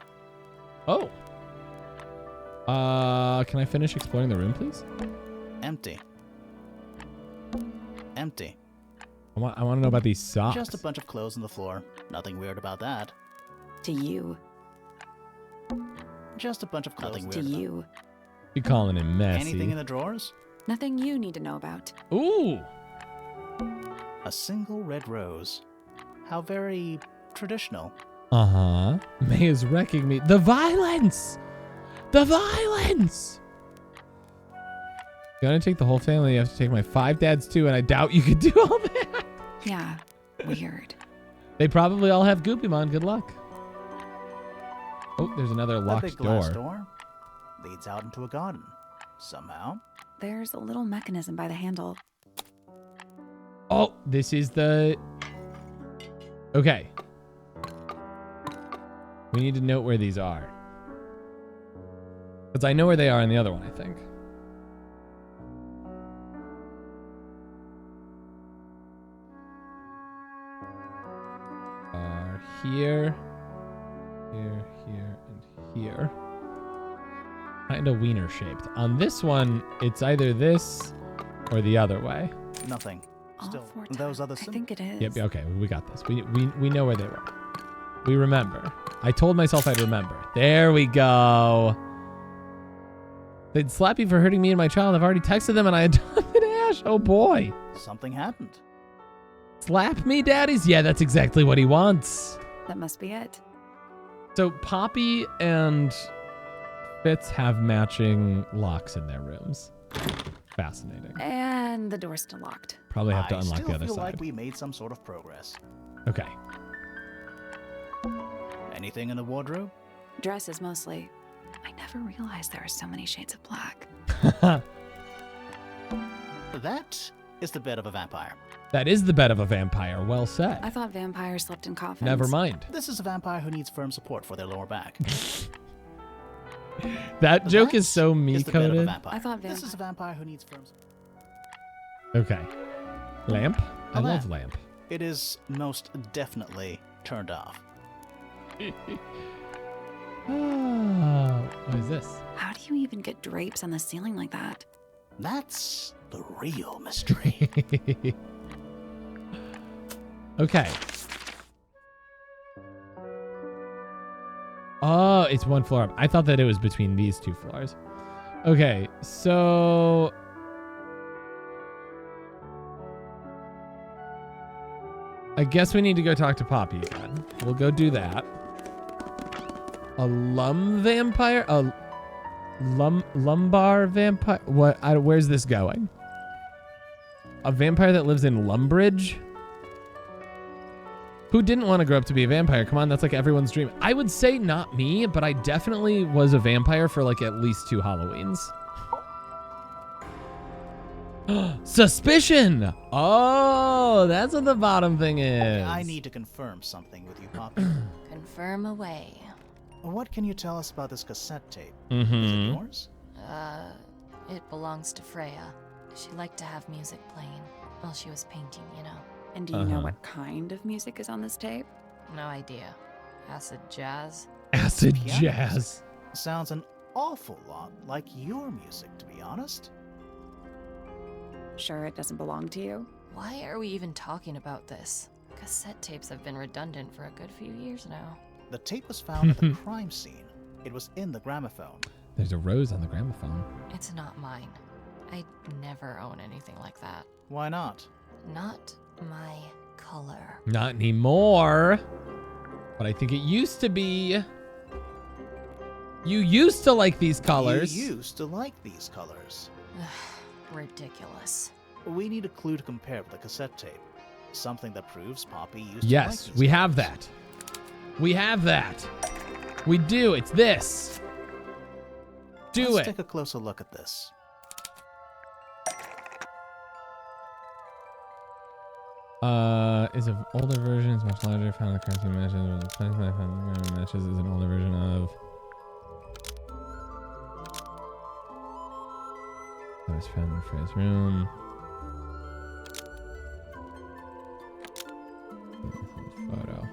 Oh. Can I finish exploring the room, please? Empty. Empty. I want to know about these socks. Just a bunch of clothes on the floor. Nothing weird about that. To you. Just a bunch of clothes. To you. You calling him messy? Anything in the drawers? Nothing you need to know about. Ooh. A single red rose. How very traditional. Uh-huh. May is wrecking me. The violence! The violence! You gotta take the whole family. You have to take my 5 dads too, and I doubt you could do all that. Yeah, weird. They probably all have Goopimon. Good luck. Oh, there's another locked big glass door leads out into a garden. Somehow. There's a little mechanism by the handle. Oh, this is the... Okay. We need to note where these are. Because I know where they are in the other one, I think. Are here, here, and here. Kind of wiener shaped. On this one, it's either this or the other way. Nothing. Still, those other I think it is. Yep. Okay, we got this. We know where they were. We remember. I told myself I'd remember. There we go. They'd slap you for hurting me and my child. I've already texted them and I adopted Ash. Oh boy. Something happened. Slap me, daddies? Yeah, that's exactly what he wants. That must be it. So Poppy and Fitz have matching locks in their rooms. Fascinating. And the door's still locked. Probably have to unlock the other I still feel side. like we made some sort of progress. Okay. Anything in the wardrobe? Dresses mostly. I never realized there are so many shades of black. That is the bed of a vampire. That is the bed of a vampire. Well said. I thought vampires slept in coffins. Never mind. This is a vampire who needs firm support for their lower back. That joke is so me-coded. I thought this is a vampire who needs firm support. Okay. Lamp? I A love lamp. It is most definitely turned off. What is this? How do you even get drapes on the ceiling like that? That's the real mystery. Okay. Oh, it's one floor up. I thought that it was between these two floors. Okay, so... I guess we need to go talk to Poppy again. We'll go do that. A vampire? A lumbar vampire? What? Where's this going? A vampire that lives in Lumbridge? Who didn't want to grow up to be a vampire? Come on, that's like everyone's dream. I would say not me, but I definitely was a vampire for like at least 2 Halloweens. Suspicion! Oh, that's what the bottom thing is. I need to confirm something with you, Poppy. Confirm away. What can you tell us about this cassette tape? Mm-hmm. Is it yours? It belongs to Freya. She liked to have music playing while she was painting, you know. And do you know what kind of music is on this tape? No idea. Acid jazz? Acid Piano jazz. Sounds an awful lot like your music, to be honest. Sure it doesn't belong to you? Why are we even talking about this? Cassette tapes have been redundant for a good few years now. The tape was found at the crime scene. It was in the gramophone. There's a rose on the gramophone. It's not mine. I'd never own anything like that. Why not? Not my color. Not anymore. But I think it used to be. You used to like these colors. You used to like these colors. Ridiculous. We need a clue to compare with the cassette tape. Something that proves Poppy used to like Yes, these we have colors. that. We have that. We do. It's this. Do Let's it. take a closer look at this. Is an older version. It's much larger. Found the currency matches. The place I found the matches is an older version of. That was found in Freya's room. Photo.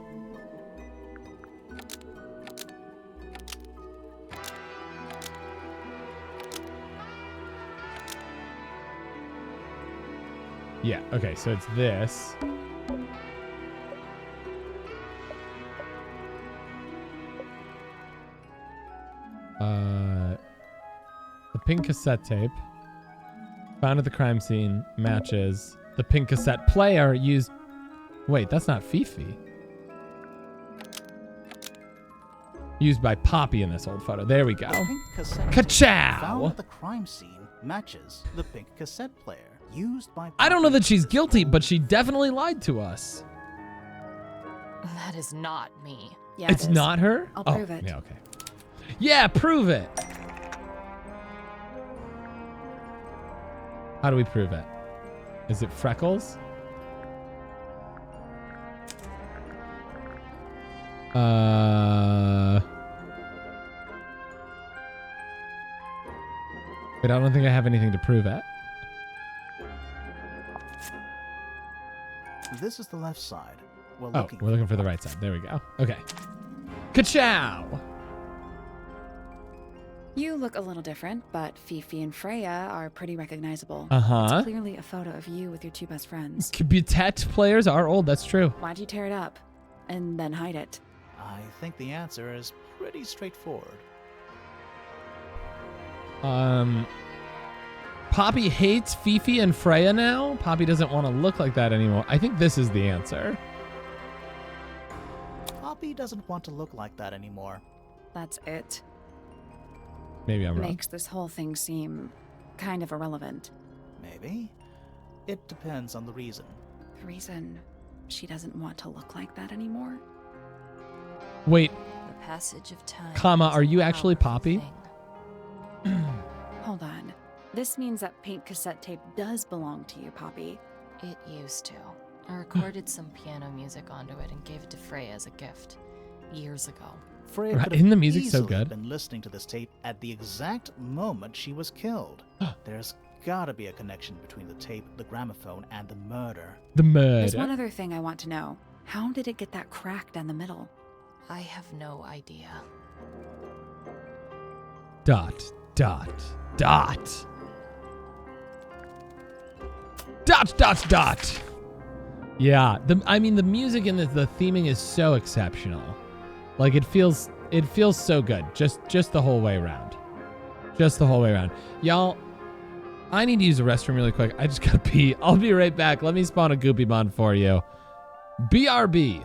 Yeah, okay, so it's this. The pink cassette tape found at the crime scene matches the pink cassette player used. Wait, that's not Fifi. Used by Poppy in this old photo. There we go. The pink cassette Ka-chow! found at the crime scene matches the pink cassette player used by. I don't know that she's guilty, but she definitely lied to us. That is not me. Yeah, It's it is. not her? I'll prove it. Yeah, okay. Yeah, prove it. How do we prove it? Is it freckles? But I don't think I have anything to prove it. This is the left side. We're Oh, looking we're looking for the right side. There we go. Okay. Ka-chow! You look a little different, but Fifi and Freya are pretty recognizable. Uh-huh. It's clearly a photo of you with your two best friends. Butet players are old, that's true. Why'd you tear it up and then hide it? I think the answer is pretty straightforward. Poppy hates Fifi and Freya now? Poppy doesn't want to look like that anymore. I think this is the answer. Poppy doesn't want to look like that anymore. That's it. Maybe I'm wrong. Makes this whole thing seem kind of irrelevant. Maybe. It depends on the reason. The reason she doesn't want to look like that anymore? Wait, The passage of time. comma, is are a you actually powerful Poppy? thing. Hold on. This means that pink cassette tape does belong to you, Poppy. It used to. I recorded some piano music onto it and gave it to Freya as a gift. Years ago. Freya Right, could isn't the have music so easily good? been listening to this tape at the exact moment she was killed. There's gotta be a connection between the tape, the gramophone, and the murder. The There's one murder. other thing I want to know. How did it get that crack down the middle? I have no idea. Dot, dot, dot. Dot, dot, dot. Yeah, I mean, the music in the theming is so exceptional. Like, it feels so good. Just the whole way around. Just the whole way around. Y'all, I need to use the restroom really quick. I just gotta pee. I'll be right back. Let me spawn a Goopy Mon for you. BRB.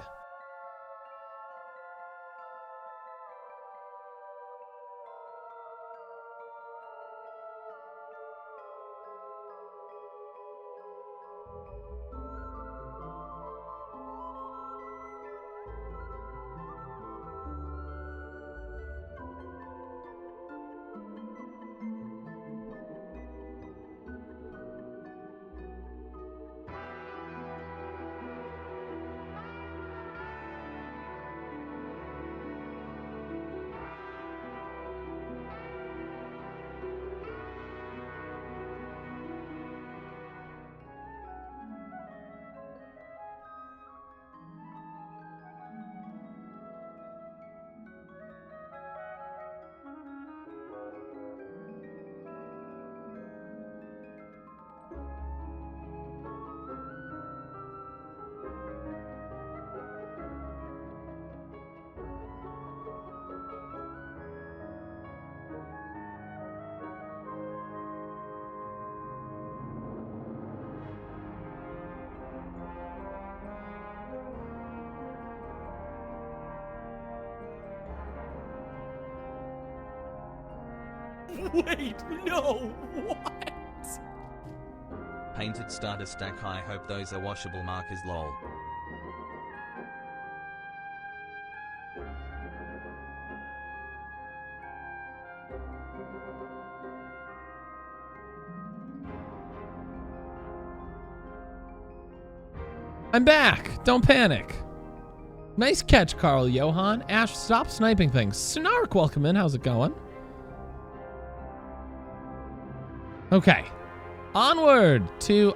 Wait, no, what? Painted starter stack. I hope those are washable markers, lol. I'm back. Don't panic. Nice catch, Carl Johan. Ash, stop sniping things. Snark, welcome in. How's it going? Okay. Onward to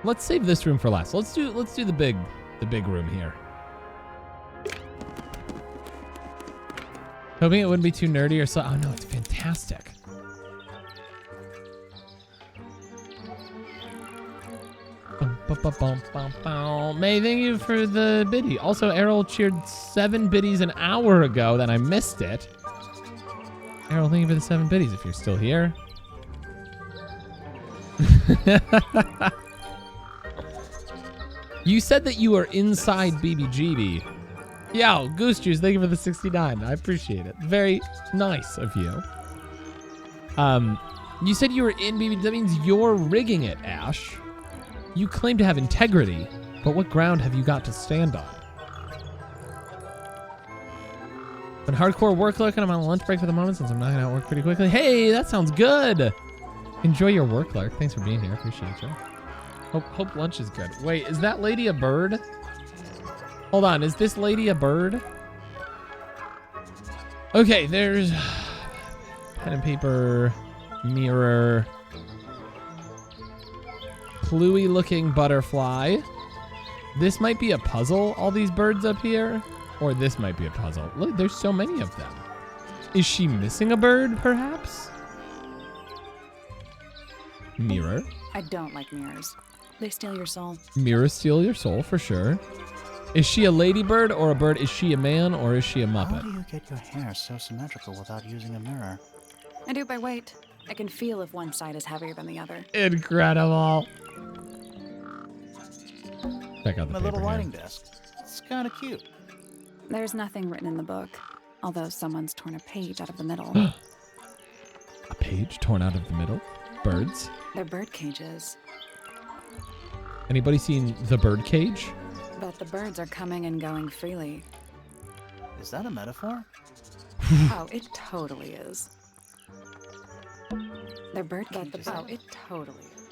let's save this room for last. Let's do the big room here. Hoping it wouldn't be too nerdy or so. Oh no, it's fantastic. May, thank you for the biddy. Also, Errol cheered 7 biddies an hour ago, then I missed it. Errol, thank you for the 7 biddies if you're still here. You said that you were inside BBGB. Yo, Goose Juice, thank you for the 69. I appreciate it. Very nice of you. You said you were in BBGB. That means you're rigging it, Ash. You claim to have integrity, but what ground have you got to stand on? But hardcore work lurk and I'm on a lunch break for the moment since I'm knocking out work pretty quickly. Hey, that sounds good. Enjoy your work lurk. Thanks for being here. Appreciate you. Hope lunch is good. Wait, is that lady a bird? Hold on, is this lady a bird? Okay, there's pen and paper, mirror, Cluey looking butterfly. This might be a puzzle, all these birds up here. Or this might be a puzzle. Look, there's so many of them. Is she missing a bird, perhaps? Mirror. I don't like mirrors. They steal your soul. Mirrors steal your soul, for sure. Is she a ladybird or a bird? Is she a man or is she a Muppet? How do you get your hair so symmetrical without using a mirror? I do it by weight. I can feel if one side is heavier than the other. Incredible. Check out the My paper little here. writing desk. It's kind of cute. There's nothing written in the book, although someone's torn a page out of the middle. A page torn out of the middle? Birds? They're bird cages. Anybody seen The Bird Cage? But the birds are coming and going freely. Is that a metaphor? Oh, it totally is. They're bird cages. Oh, it totally is.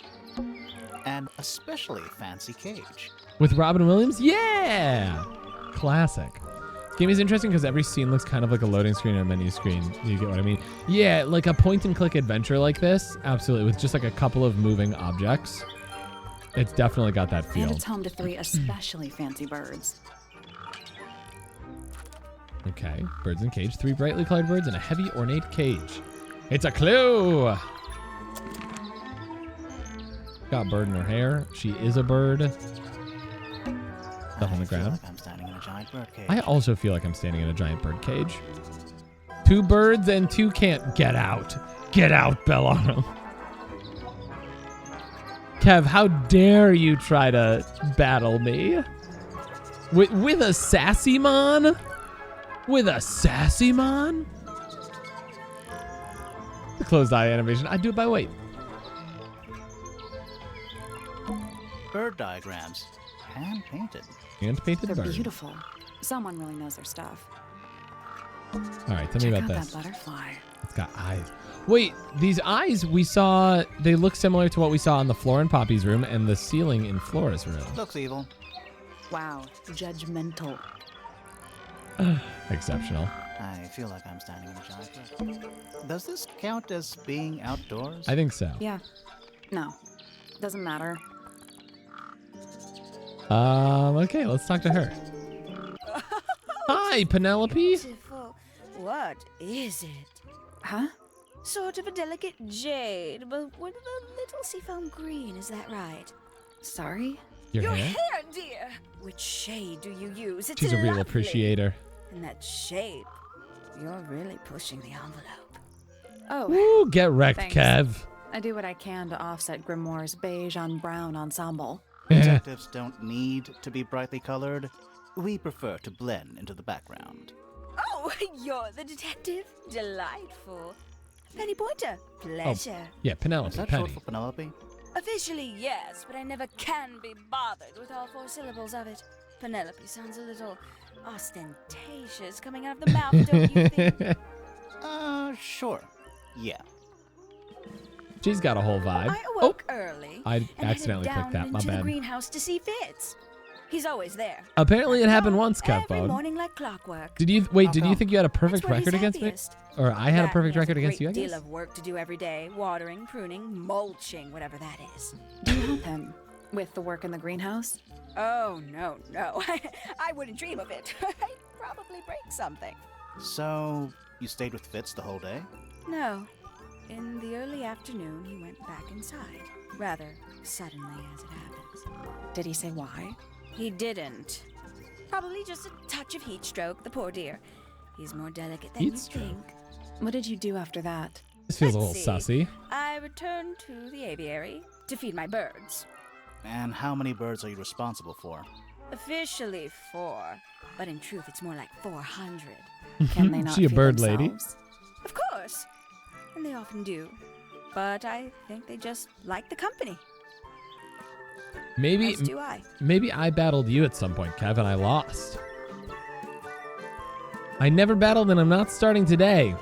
An especially fancy cage. With Robin Williams? Yeah! Classic. This game is interesting because every scene looks kind of like a loading screen or a menu screen. You get what I mean? Yeah, like a point and click adventure like this. Absolutely. With just like a couple of moving objects. It's definitely got that feel. And it's home to 3 especially fancy birds. Okay, birds in cage. 3 brightly colored birds in a heavy ornate cage. It's a clue! Got bird in her hair. She is a bird. Stuff on the ground. Like I'm standing in a giant bird cage. I also feel like I'm standing in a giant bird cage. 2 birds and 2 can't. Get out. Get out, Bellarum. Kev, how dare you try to battle me? With a sassy mon? With a sassy mon? The closed eye animation. I do it by weight. Bird diagrams. Hand painted. Hand painted They're bird. beautiful. Someone really knows their stuff. All right, tell me Check about out this. that butterfly. It's got eyes. Wait, these eyes we saw, they look similar to what we saw in the Flora and Poppy's room and the ceiling in Flora's room. Looks evil. Wow, judgmental. Exceptional. I feel like I'm standing in a giant bird. Does this count as being outdoors? I think so. Yeah. No. Doesn't matter. Okay, let's talk to her. Hi, Penelope. Beautiful. What is it? Huh? Sort of a delicate jade, but with a little seafoam green, is that right? Sorry? Your Your hair? hair, dear! Which shade do you use? It's She's a real lovely. appreciator. And that shape, you're really pushing the envelope. Oh. Ooh, get wrecked, Thanks. Kev. I do what I can to offset Grimoire's beige on brown ensemble. Detectives don't need to be brightly colored. We prefer to blend into the background. Oh, you're the detective? Delightful. Penny Pointer, pleasure. Yeah, Penelope, Is that Penny. short for Penelope? Officially, yes, but I never can be bothered with all 4 syllables of it. Penelope sounds a little ostentatious coming out of the mouth, don't you think? Sure. Yeah. She's got a whole vibe. I awoke early. I and accidentally headed clicked that. down My into the bad. greenhouse to see Fitz. He's always there. Apparently it happened once, Every Kevbone. morning like clockwork. Did you wait? Did you think you had a perfect That's where he's record against me, happiest. or I had a That perfect he has record against you? I a great guess. deal of work to do every day: watering, pruning, mulching, whatever that is. Do you help him with the work in the greenhouse? Oh no, no! I wouldn't dream of it. I'd probably break something. So, you stayed with Fitz the whole day? No. In the early afternoon, he went back inside. Rather suddenly, as it happens. Did he say why? He didn't. Probably just a touch of heat stroke, the poor dear. He's more delicate than Heat you stroke? think. What did you do after that? This feels a Let's little see. sussy. I returned to the aviary to feed my birds. And how many birds are you responsible for? Officially 4, but in truth it's more like 400. Can they not She a feed bird themselves? Of course. And they often do. But I think they just like the company. Maybe, As do I. maybe I battled you at some point, Kev, and I lost. I never battled, and I'm not starting today.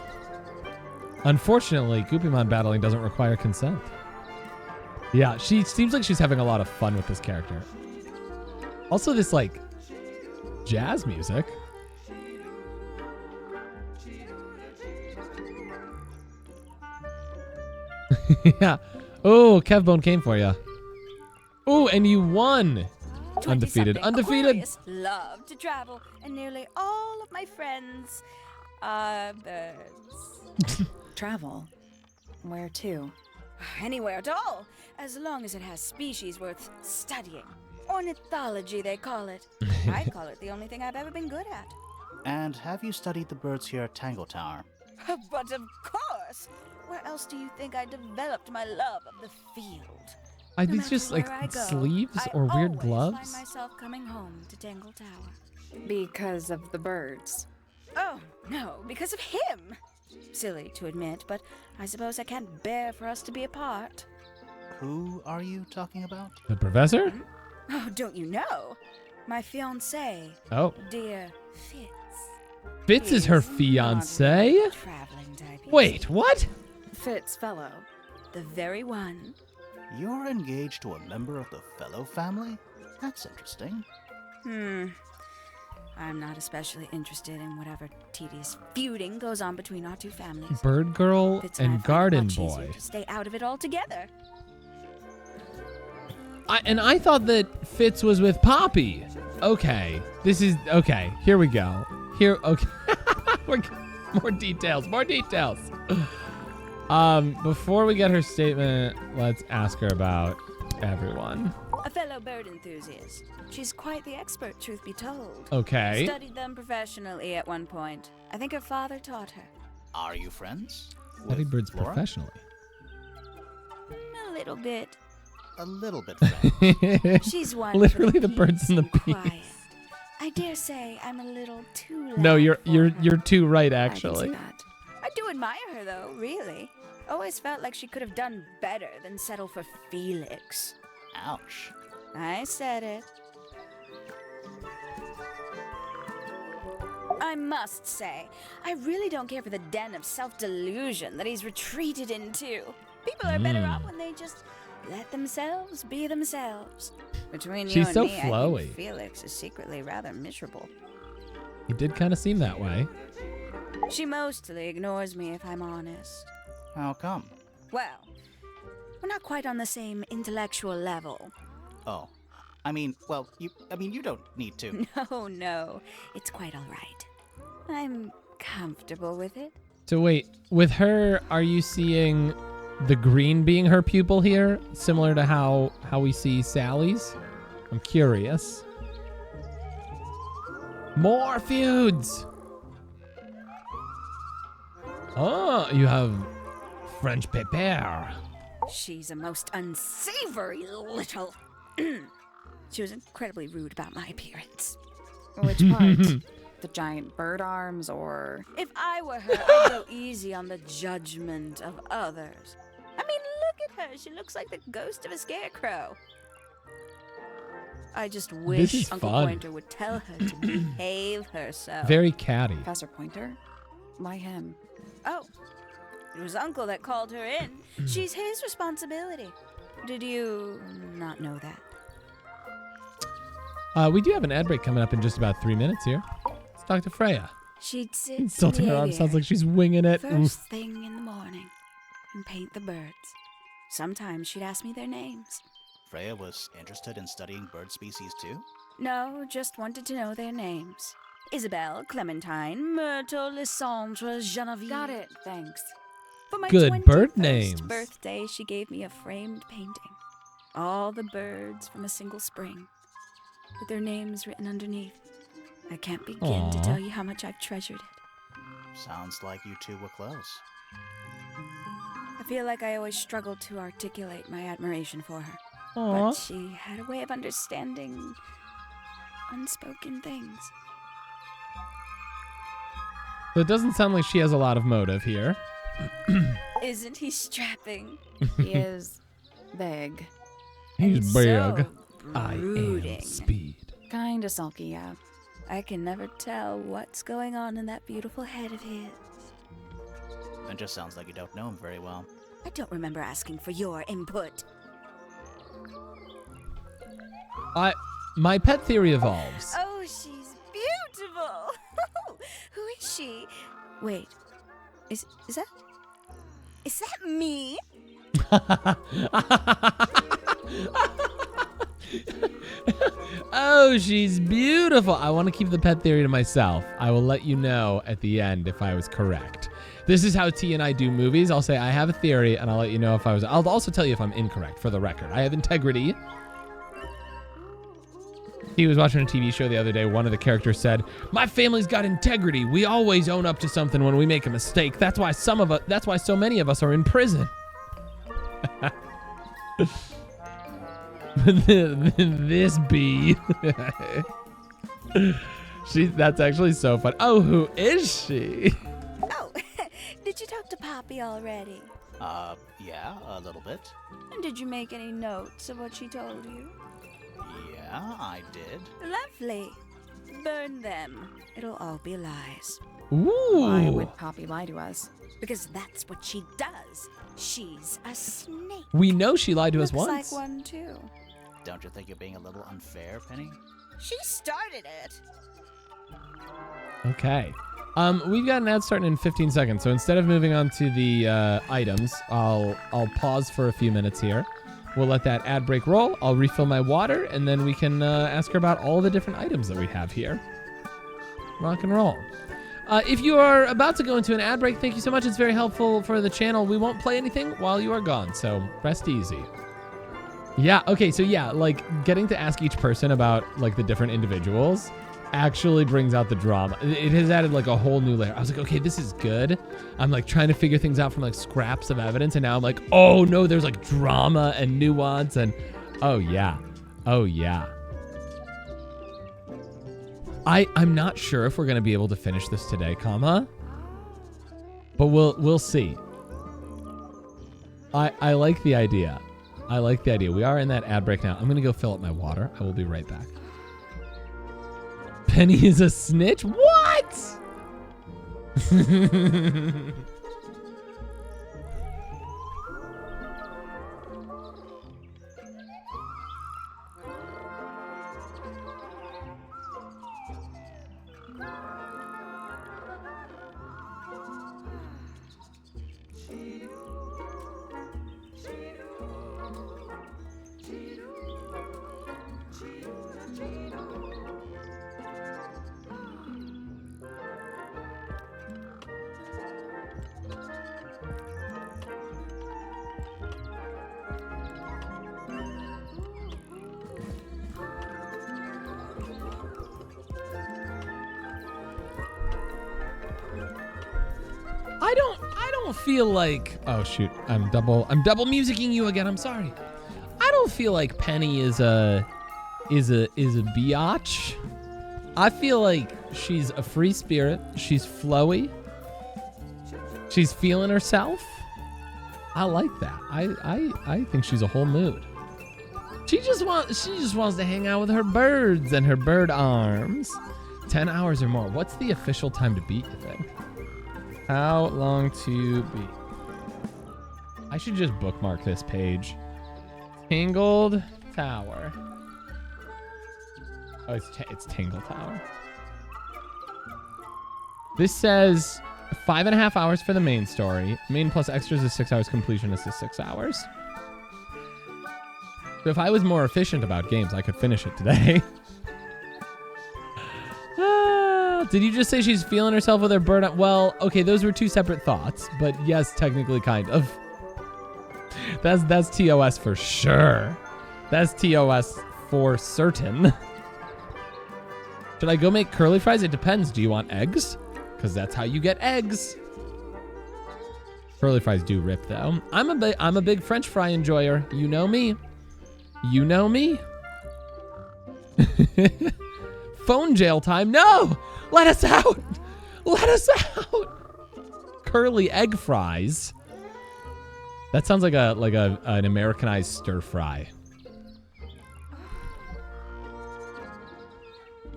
Unfortunately, Goopimon battling doesn't require consent. Yeah, she seems like she's having a lot of fun with this character. Also, this, like, jazz music. Yeah. Oh, Kevbone came for you. Oh, and you won. Undefeated. 20-something Undefeated. Aquarius love to travel, and nearly all of my friends are birds. Travel? Where to? Anywhere at all, as long as it has species worth studying. Ornithology, they call it. I call it the only thing I've ever been good at. And have you studied the birds here at Tangle Tower? But of course! Where else do you think I developed my love of the field? Are No these matter just like where I go, sleeves I or weird always gloves? find myself coming home to Tangle Tower. Because of the birds. Oh, no, because of him! Silly to admit, but I suppose I can't bear for us to be apart. Who are you talking about? The professor? Oh, don't you know? My fiancé, Oh. dear Fitz. Fitz is her He's not fiance? really a traveling type, you Wait, see. what? Fitz fellow. The very one. You're engaged to a member of the Fellow family? That's interesting. I'm not especially interested in whatever tedious feuding goes on between our two families. Bird girl Fitz I and find it garden much boy. easier to stay out of it altogether. I thought that Fitz was with Poppy. Okay, this is okay. Here we go. Here, okay. More details. More details. Before we get her statement, let's ask her about everyone. A fellow bird enthusiast. She's quite the expert, truth be told. Okay. Studied them professionally at one point. I think her father taught her. Are you friends? Studied With birds Flora? professionally. A little bit. A little bit friends. She's one. Literally for the birds and the bees. quiet. I dare say I'm a little too loud. No, you're for her. you're too right I actually. can see that. I do admire her though, really. Always felt like she could have done better than settle for Felix. Ouch. I said it. I must say, I really don't care for the den of self-delusion that he's retreated into. People are better off when they just let themselves be themselves. Between you She's and so me, I flowy. think Felix is secretly rather miserable. It did kind of seem that way. She mostly ignores me if I'm honest. How come? Well, we're not quite on the same intellectual level. Oh. you don't need to. No, it's quite all right. I'm comfortable with it. So wait, with her, are you seeing the green being her pupil here, similar to how we see Sally's? I'm curious. More feuds. Oh, you have French pepper. She's a most unsavory little. She was incredibly rude about my appearance. Which part? The giant bird arms or... If I were her, I'd go easy on the judgment of others. I mean, look at her. She looks like the ghost of a scarecrow. I just wish is Uncle fun. Pointer would tell her to behave herself. Very catty. Professor Pointer? Why him? Oh, It was Uncle that called her in. She's his responsibility. Did you not know that? We do have an ad break coming up in just about 3 minutes here. Let's talk to Freya. She'd sit Tilting in her the arm sounds aviary like she's winging it. first thing in the morning and paint the birds. Sometimes she'd ask me their names. Freya was interested in studying bird species too? No, just wanted to know their names. Isabelle, Clementine, Myrtle, Lysandre, Genevieve. Got it, thanks. For my Good bird 21st names. birthday, she gave me a framed painting. All the birds from a single spring, with their names written underneath. I can't begin to Aw. tell you how much I've treasured it. Sounds like you two were close. I feel like I always struggled to articulate my admiration for her. Aw. But she had a way of understanding unspoken things. So it doesn't sound like she has a lot of motive here. Isn't he strapping? He is big. He's And big. so I am brooding. speed. Kinda sulky, yeah. I can never tell what's going on in that beautiful head of his. It just sounds like you don't know him very well. I don't remember asking for your input. My pet theory evolves. Oh, she's beautiful. Who is she? Wait, is that me? Oh, she's beautiful. I want to keep the pet theory to myself. I will let you know at the end if I was correct. This is how T and I do movies. I'll say I have a theory, and I'll let you know if I was. I'll also tell you if I'm incorrect, for the record. I have integrity. He was watching a TV show the other day. One of the characters said, "My family's got integrity. We always own up to something when we make a mistake. That's why that's why so many of us are in prison." This bee. That's actually so fun. Oh, who is she? Oh, did you talk to Poppy already? Yeah, a little bit. And did you make any notes of what she told you? Yeah, I did. Lovely. Burn them. It'll all be lies. Ooh. Why would Poppy lie to us? Because that's what she does. She's a snake. We know she lied to us Looks once. like one too. Don't you think you're being a little unfair, Penny? She started it. Okay. We've got an ad starting in 15 seconds, so instead of moving on to the items, I'll pause for a few minutes here. We'll let that ad break roll. I'll refill my water, and then we can ask her about all the different items that we have here. Rock and roll. If you are about to go into an ad break, thank you so much. It's very helpful for the channel. We won't play anything while you are gone, so rest easy. Yeah, okay, so yeah, like getting to ask each person about like the different individuals actually brings out the drama. It has added like a whole new layer. I was like, okay, this is good. I'm like trying to figure things out from like scraps of evidence, and now I'm like, oh no, there's like drama and nuance, and oh yeah. I'm not sure if we're gonna be able to finish this today, but we'll see. I like the idea. We are in that ad break now. I'm gonna go fill up my water. I will be right back. Penny is a snitch? What? I don't feel like, oh shoot, I'm double musicking you again. I'm sorry. I don't feel like Penny is a biatch. I feel like she's a free spirit. She's flowy. She's feeling herself. I like that. I think she's a whole mood. She just wants to hang out with her birds and her bird arms. 10 hours or more. What's the official time to beat, you think? How long to beat? I should just bookmark this page. Tangled Tower. Oh, it's Tangle Tower. This says 5.5 hours for the main story. Main plus extras is 6 hours. Completionist is 6 hours. So if I was more efficient about games, I could finish it today. Did you just say she's feeling herself with her burnout? Well, okay, those were two separate thoughts, but yes, technically kind of. That's TOS for sure. That's TOS for certain. Should I go make curly fries? It depends. Do you want eggs? Because that's how you get eggs. Curly fries do rip though. I'm a big French fry enjoyer. You know me. You know me. Phone jail time. No! Let us out! Let us out! Curly egg fries. That sounds like an Americanized stir fry.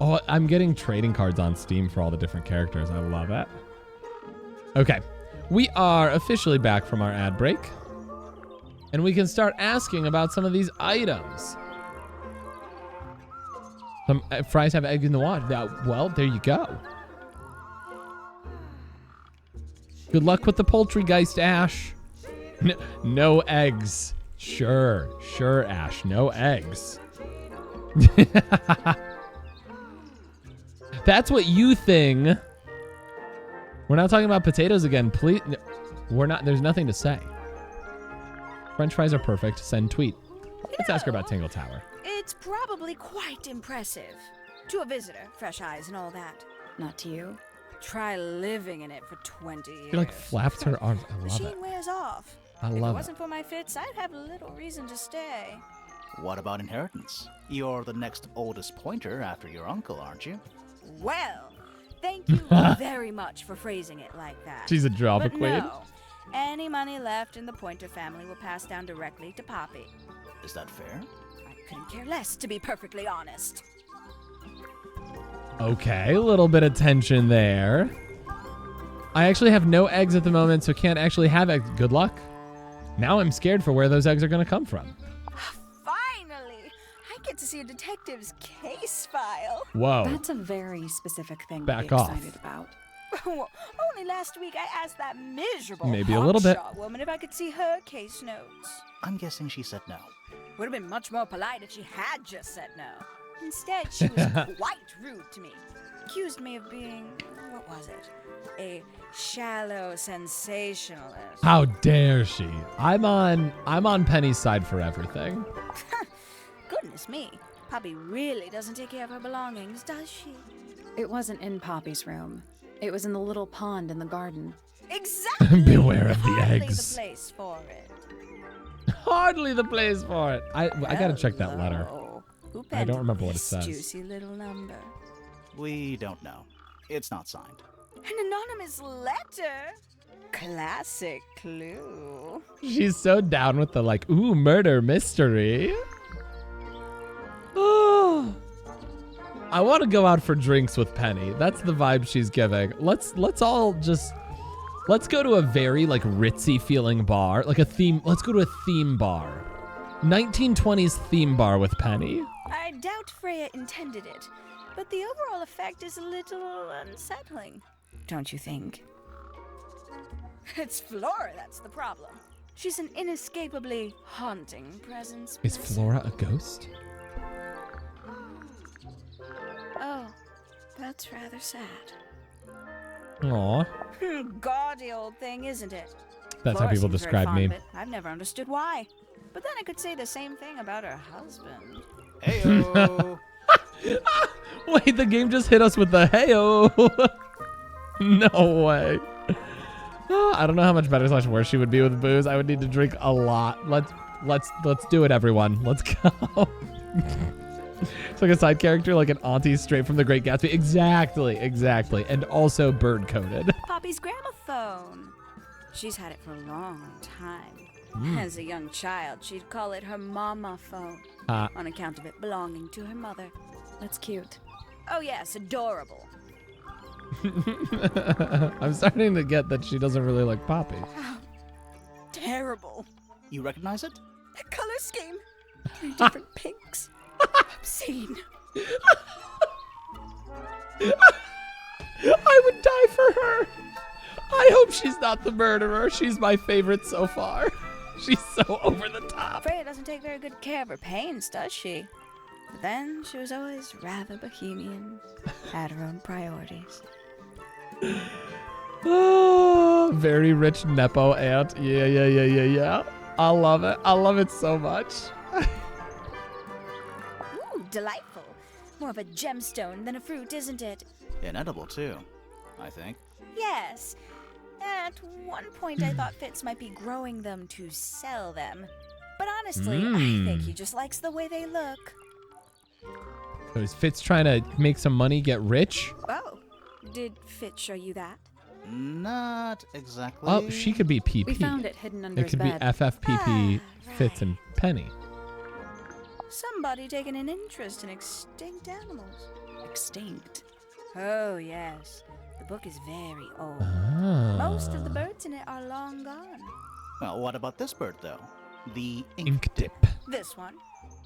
Oh, I'm getting trading cards on Steam for all the different characters. I love it. Okay. We are officially back from our ad break. And we can start asking about some of these items. Some fries have egg in the water. Well, there you go. Good luck with the poultrygeist, Ash. No eggs. Sure, Ash. No eggs. That's what you think. We're not talking about potatoes again, please. We're not. There's nothing to say. French fries are perfect. Send tweet. Let's ask her about Tangle Tower. It's probably quite impressive. To a visitor, fresh eyes and all that. Not to you. Try living in it for 20 years. She like flaps her arms. I love Machine it. wears off. I If it love it. wasn't for my fits, I'd have little reason to stay. What about inheritance? You're the next oldest pointer after your uncle, aren't you? Well, thank you very much for phrasing it like that. She's a drama But queen. No, any money left in the Pointer family will pass down directly to Poppy. Is that fair? I couldn't care less, to be perfectly honest. Okay, a little bit of tension there. I actually have no eggs at the moment, so can't actually have eggs. Good luck. Now I'm scared for where those eggs are going to come from. Finally! I get to see a detective's case file. Whoa. That's a very specific thing Back to be off. excited about. Only last week I asked that miserable Maybe a little bit. hotshot woman if I could see her case notes. I'm guessing she said no. Would have been much more polite if she had just said no. Instead, she was quite rude to me. Accused me of being, what was it? A shallow sensationalist. How dare she? I'm on Penny's side for everything. Goodness me. Poppy really doesn't take care of her belongings, does she? It wasn't in Poppy's room. It was in the little pond in the garden. Exactly. Beware of the Hardly eggs. the place for it. Hardly the place for it. I gotta check that letter. Who I penned don't remember what it this says. Juicy little number. We don't know. It's not signed. An anonymous letter? Classic clue. She's so down with the like, ooh, murder mystery. Oh. I want to go out for drinks with Penny. That's the vibe she's giving. Let's go to a very like ritzy feeling bar, like a theme. Let's go to a theme bar. 1920s theme bar with Penny. I doubt Freya intended it, but the overall effect is a little unsettling. Don't you think? It's Flora that's the problem. She's an inescapably haunting presence. Is Flora a ghost? Oh, that's rather sad. Aw. Gaudy old thing, isn't it? That's how Flora people seems very describe fond me. of it. I've never understood why. But then I could say the same thing about her husband. Heyo! Wait, the game just hit us with the heyo. No way. I don't know how much better / worse she would be with booze. I would need to drink a lot. Let's do it, everyone. Let's go. It's like a side character, like an auntie straight from The Great Gatsby. Exactly. And also bird coded. Poppy's gramophone. She's had it for a long time. As a young child, she'd call it her mama phone on account of it belonging to her mother. That's cute. Oh yes, adorable. I'm starting to get that she doesn't really like Poppy. Terrible. You recognize it? That color scheme. 3 different pinks. Obscene. I would die for her. I hope she's not the murderer. She's my favorite so far. She's so over the top. Freya doesn't take very good care of her paints, does she? But then she was always rather bohemian, had her own priorities. Oh, very rich Nepo aunt. Yeah. I love it. I love it so much. Ooh, delightful. More of a gemstone than a fruit, isn't it? Inedible, too, I think. Yes. At one point, I thought Fitz might be growing them to sell them. But honestly, I think he just likes the way they look. So is Fitz trying to make some money, get rich? Oh, did Fitz show you that? Not exactly. Oh, she could be PP. We found it hidden under It his could bed. be FFPP, Fitz, and Penny. Somebody taking an interest in extinct animals. Extinct. Oh, yes. The book is very old. Ah. Most of the birds in it are long gone. Well, what about this bird, though? The Ink dip. This one,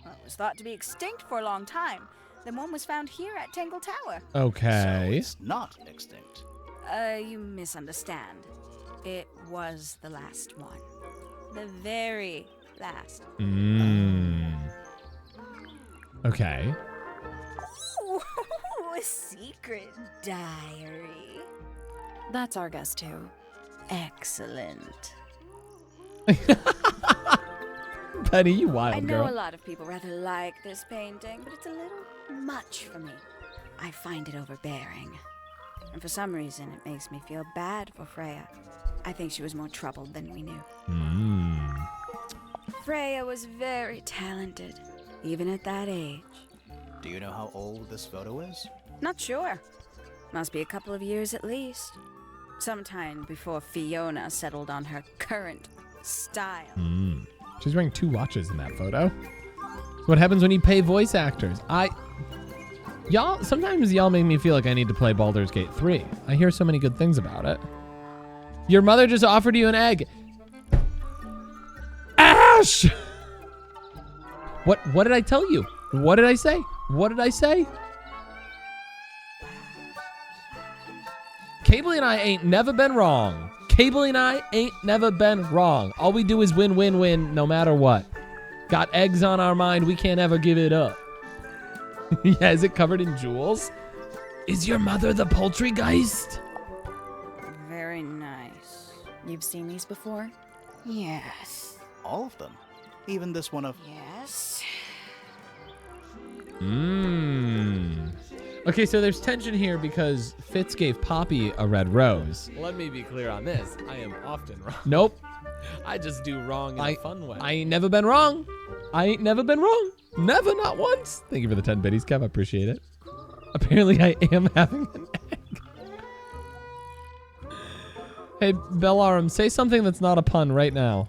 well, it was thought to be extinct for a long time. Then one was found here at Tangle Tower. Okay. So it's not extinct. You misunderstand. It was the last one. The very last. Okay. Ooh, a secret diary. That's our guess, too. Excellent. Penny, you wild I know girl. a lot of people rather like this painting, but it's a little much for me. I find it overbearing. And for some reason, it makes me feel bad for Freya. I think she was more troubled than we knew. Freya was very talented, even at that age. Do you know how old this photo is? Not sure. Must be a couple of years at least. Sometime before Fiona settled on her current style. She's wearing 2 watches in that photo. What happens when you pay voice actors? Sometimes y'all make me feel like I need to play Baldur's Gate 3. I hear so many good things about it. Your mother just offered you an egg. Ash! What did I tell you? What did I say? What did I say? Cabely and I ain't never been wrong. Cabely and I ain't never been wrong. All we do is win, win, win, no matter what. Got eggs on our mind. We can't ever give it up. Yeah, is it covered in jewels? Is your mother the poultrygeist? Very nice. You've seen these before? Yes. All of them. Even this one of... Yes. Okay, so there's tension here because Fitz gave Poppy a red rose. Let me be clear on this. I am often wrong. Nope. I just do wrong in a fun way. I ain't never been wrong. I ain't never been wrong. Never, not once. Thank you for the 10 biddies, Kev. I appreciate it. Apparently, I am having an egg. Hey, Bellarum, say something that's not a pun right now.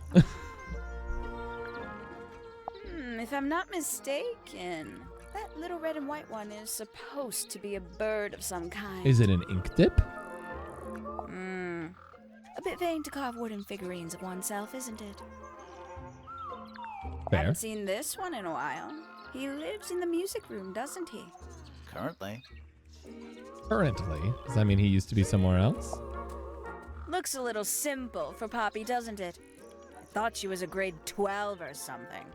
If I'm not mistaken, that little red and white one is supposed to be a bird of some kind. Is it an ink dip? A bit vain to carve wooden figurines of oneself, isn't it? Fair. Haven't seen this one in a while. He lives in the music room, doesn't he? Currently. Currently? Does that mean he used to be somewhere else? Looks a little simple for Poppy, doesn't it? I thought she was a grade 12 or something.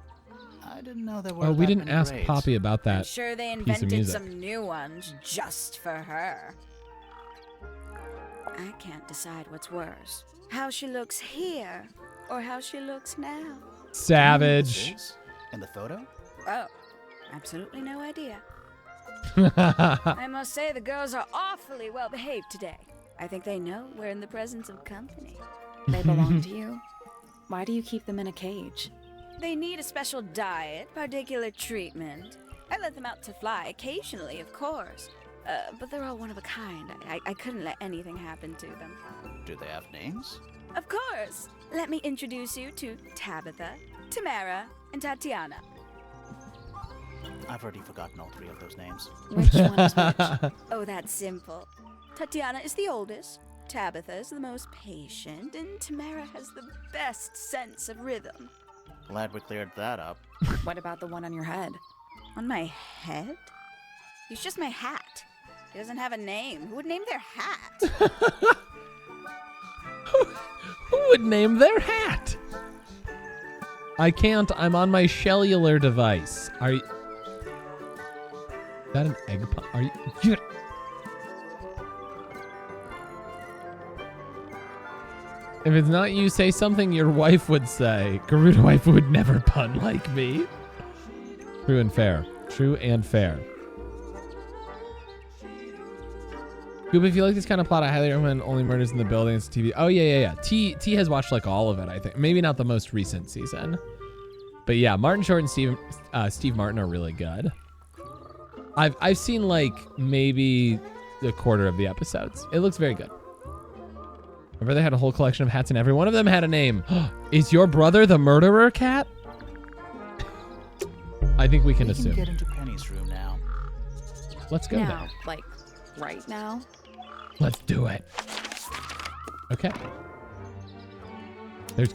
I didn't know there were Oh, we that didn't many ask grades. Poppy about that I'm sure they piece of invented music. some new ones just for her. I can't decide what's worse. How she looks here, or how she looks now. Savage. This is? In the photo? Oh, absolutely no idea. I must say the girls are awfully well behaved today. I think they know we're in the presence of company. They belong to you. Why do you keep them in a cage? They need a special diet, particular treatment. I let them out to fly occasionally, of course. But they're all one of a kind. I couldn't let anything happen to them. Do they have names? Of course. Let me introduce you to Tabitha, Tamara, and Tatiana. I've already forgotten all 3 of those names. Which one is which? Oh, that's simple. Tatiana is the oldest, Tabitha is the most patient, and Tamara has the best sense of rhythm. Glad we cleared that up. What about the one on your head? On my head? He's just my hat. He doesn't have a name. Who would name their hat? Who would name their hat? I can't. I'm on my cellular device. Are you... Is that an egg pun? Are you... If it's not you, say something your wife would say. Garuda wife would never pun like me. True and fair. True and fair. Goop, if you like this kind of plot, I highly recommend Only Murders in the Building. It's TV. Oh, yeah. T has watched like all of it, I think. Maybe not the most recent season. But yeah, Martin Short and Steve Martin are really good. I've seen like maybe a quarter of the episodes. It looks very good. My brother had a whole collection of hats and every one of them had a name. Is your brother the murderer cat? I think we can assume. We can get into Penny's room now. Let's go Now, there. like right now. Let's do it. Okay. There's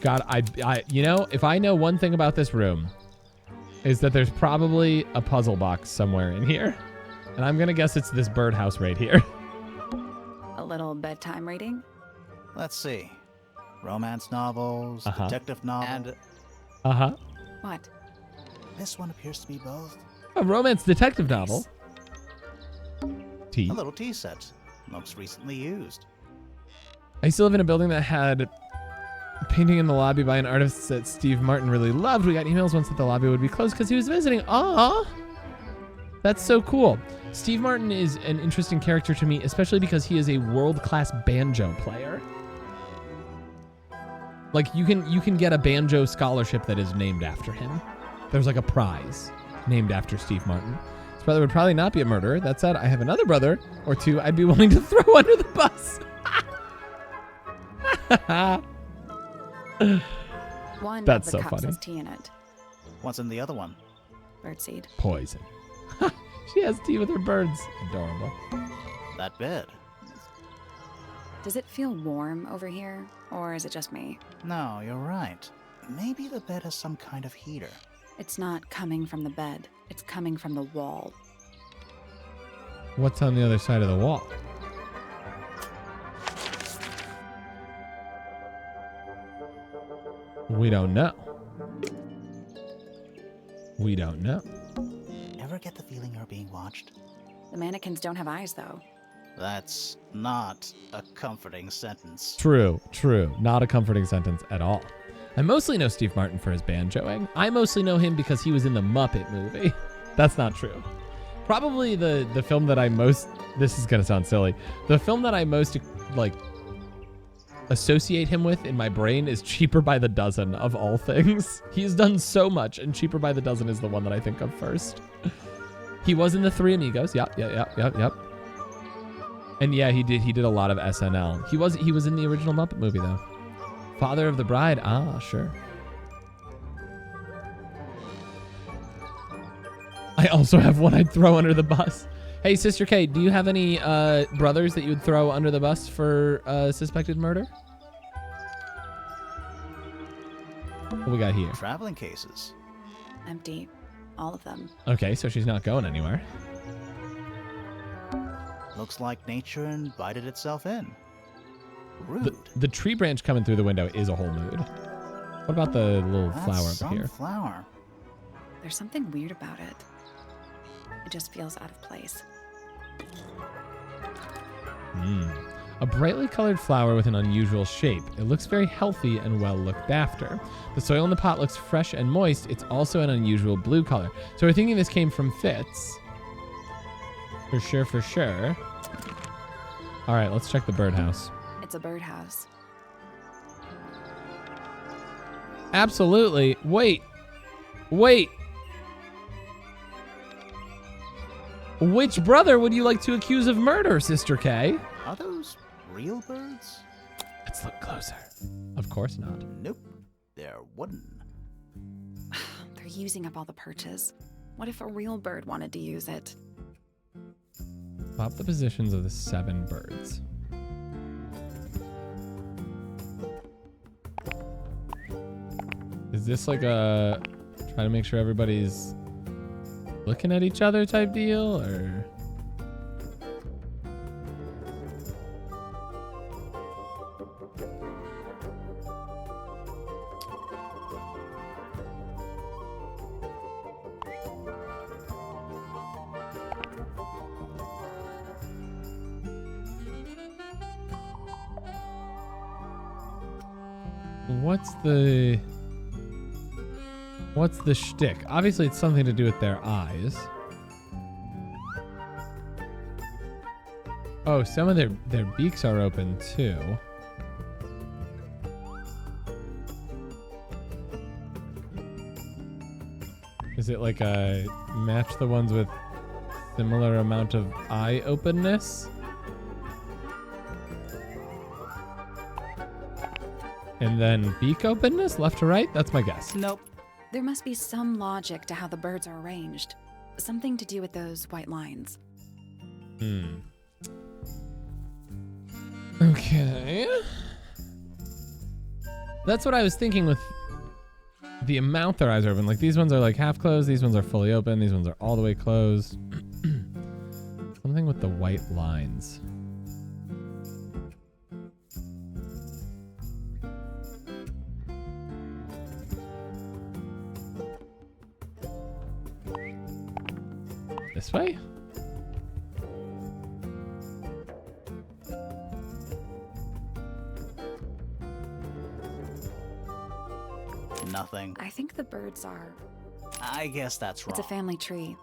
you know, if I know one thing about this room, is that there's probably a puzzle box somewhere in here. And I'm gonna guess it's this birdhouse right here. A little bedtime reading. Let's see. Romance novels, detective novels, and... What? This one appears to be both. A romance detective novel. Tea. A little tea set. Looks recently used. I used to live in a building that had a painting in the lobby by an artist that Steve Martin really loved. We got emails once that the lobby would be closed because he was visiting. Aww. That's so cool. Steve Martin is an interesting character to me, especially because he is a world-class banjo player. Like, you can get a banjo scholarship that is named after him. There's like a prize named after Steve Martin. His brother would probably not be a murderer. That said, I have another brother or two I'd be willing to throw under the bus. One That's of the so cups funny. has tea in it. What's in the other one? Birdseed. Poison. She has tea with her birds. Adorable. That bed. Does it feel warm over here, or is it just me? No, you're right. Maybe the bed has some kind of heater. It's not coming from the bed. It's coming from the wall. What's on the other side of the wall? We don't know. We don't know. Ever get the feeling you're being watched? The mannequins don't have eyes, though. That's not a comforting sentence. True. Not a comforting sentence at all. I mostly know Steve Martin for his banjoing. I mostly know him because he was in the Muppet movie. That's not true. Probably the film that I most... This is going to sound silly. The film that I most, like, associate him with in my brain is Cheaper by the Dozen, of all things. He's done so much, and Cheaper by the Dozen is the one that I think of first. He was in The Three Amigos. Yep. And yeah, he did a lot of SNL. He was in the original Muppet movie, though. Father of the Bride. Ah, sure. I also have one I'd throw under the bus. Hey, Sister K, do you have any brothers that you would throw under the bus for suspected murder? What we got here? Traveling cases. Empty. All of them. Okay, so she's not going anywhere. Looks like nature invited itself in. Rude. The tree branch coming through the window is a whole mood. What about the little flower over here? Flower. There's something weird about it. It just feels out of place. A brightly colored flower with an unusual shape. It looks very healthy and well looked after. The soil in the pot looks fresh and moist. It's also an unusual blue color. So we're thinking this came from Fitz. For sure. All right, let's check the birdhouse. It's a birdhouse. Absolutely. Wait. Which brother would you like to accuse of murder, Sister K? Are those real birds? Let's look closer. Of course not. Nope. They're wooden. They're using up all the perches. What if a real bird wanted to use it? Swap the positions of the 7 birds. Is this like a try to make sure everybody's looking at each other type deal, or? What's the shtick? Obviously, it's something to do with their eyes. Oh, some of their beaks are open too. Is it like a match the ones with similar amount of eye openness? And then beak openness, left to right? That's my guess. Nope. There must be some logic to how the birds are arranged. Something to do with those white lines. Okay. That's what I was thinking with the amount their eyes are open. Like these ones are like half closed, these ones are fully open, these ones are all the way closed. Something with the white lines. This way? Nothing. I think the birds are... I guess that's wrong. It's a family tree.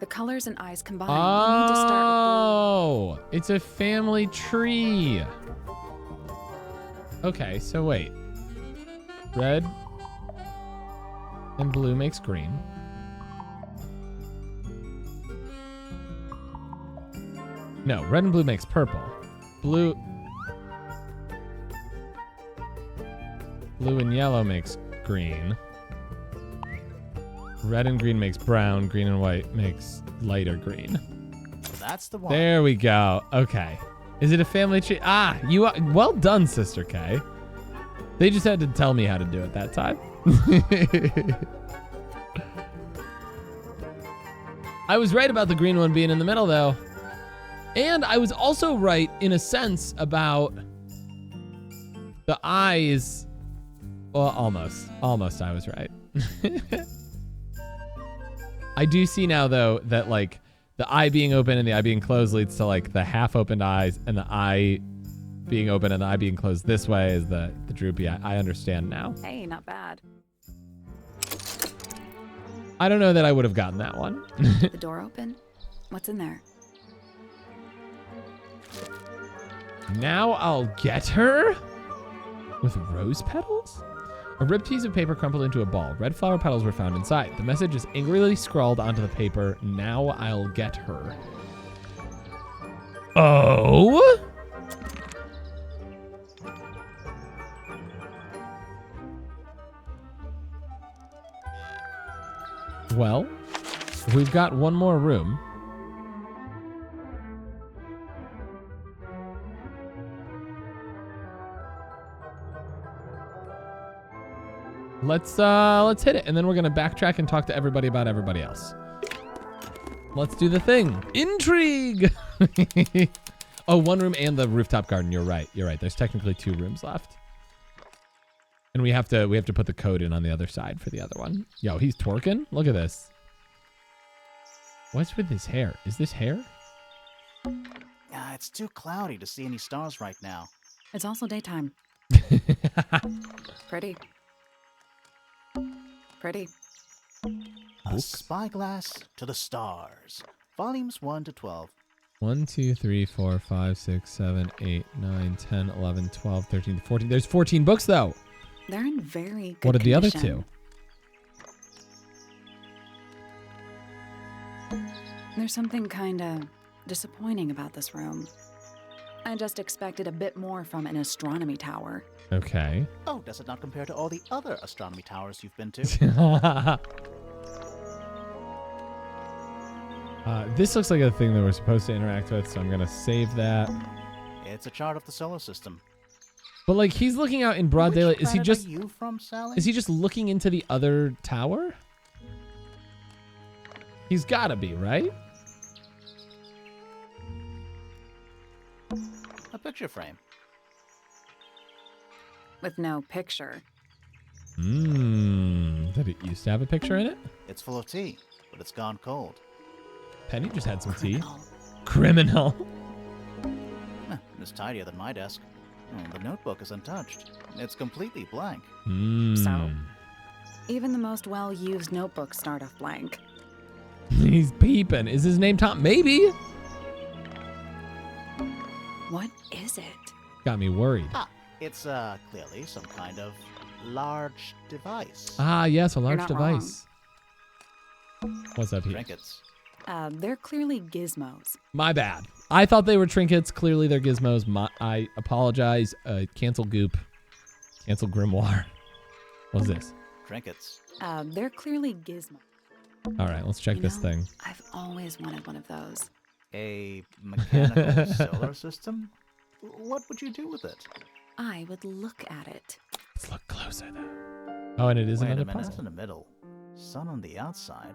The colors and eyes combined. You need to start with blue. It's a family tree. Okay, so wait. Red and blue makes green. No, red and blue makes purple. Blue and yellow makes green. Red and green makes brown. Green and white makes lighter green. That's the one. There we go. Okay. Is it a family tree? Ah, you are, well done, Sister K. They just had to tell me how to do it that time. I was right about the green one being in the middle, though. And I was also right, in a sense, about the eyes. Well, almost. Almost I was right. I do see now, though, that, like, the eye being open and the eye being closed leads to, like, the half-opened eyes, and the eye being open and the eye being closed this way is the droopy eye. I understand now. Hey, not bad. I don't know that I would have gotten that one. The door open? What's in there? Now I'll get her? With rose petals? A ripped piece of paper crumpled into a ball. Red flower petals were found inside. The message is angrily scrawled onto the paper. Now I'll get her. Oh? Well, we've got one more room. Let's hit it, and then we're gonna backtrack and talk to everybody about everybody else. Let's do the thing. Intrigue. Oh, one room and the rooftop garden. You're right. You're right. There's technically 2 rooms left, and we have to put the code in on the other side for the other one. Yo, he's twerking. Look at this. What's with his hair? Is this hair? It's too cloudy to see any stars right now. It's also daytime. Pretty. Pretty. A spyglass to the stars. Volumes 1 to 12. 1, 2, 3, 4, 5, 6, 7, 8, 9, 10, 11, 12, 13, 14. There's 14 books, though. They're in very good What are the other condition. 2? There's something kind of disappointing about this room. I just expected a bit more from an astronomy tower. Okay. Oh, does it not compare to all the other astronomy towers you've been to? This looks like a thing that we're supposed to interact with, so I'm going to save that. It's a chart of the solar system. But like he's looking out in broad Which daylight. Is he planet just are you from, Sally? is he just looking into the other tower? He's gotta be, right? A picture frame. With no picture. Did it used to have a picture in it? It's full of tea, but it's gone cold. Penny just had some tea. Criminal. It's tidier than my desk. The notebook is untouched. It's completely blank. So, even the most well-used notebooks start off blank. He's peeping. Is his name Tom? Maybe. What is it? Got me worried. It's clearly some kind of large device. Ah, yes, a large not device. What's up here? Trinkets. They're clearly gizmos. My bad. I thought they were trinkets. Clearly they're gizmos. I apologize. Cancel Goop. Cancel Grimoire. What's this? Trinkets. They're clearly gizmos. All right, let's check this thing. I've always wanted one of those. A mechanical solar system? What would you do with it? I would look at it. Let's look closer, though. Oh, and it is Wait another a minute, puzzle. it's in the middle. Sun on the outside.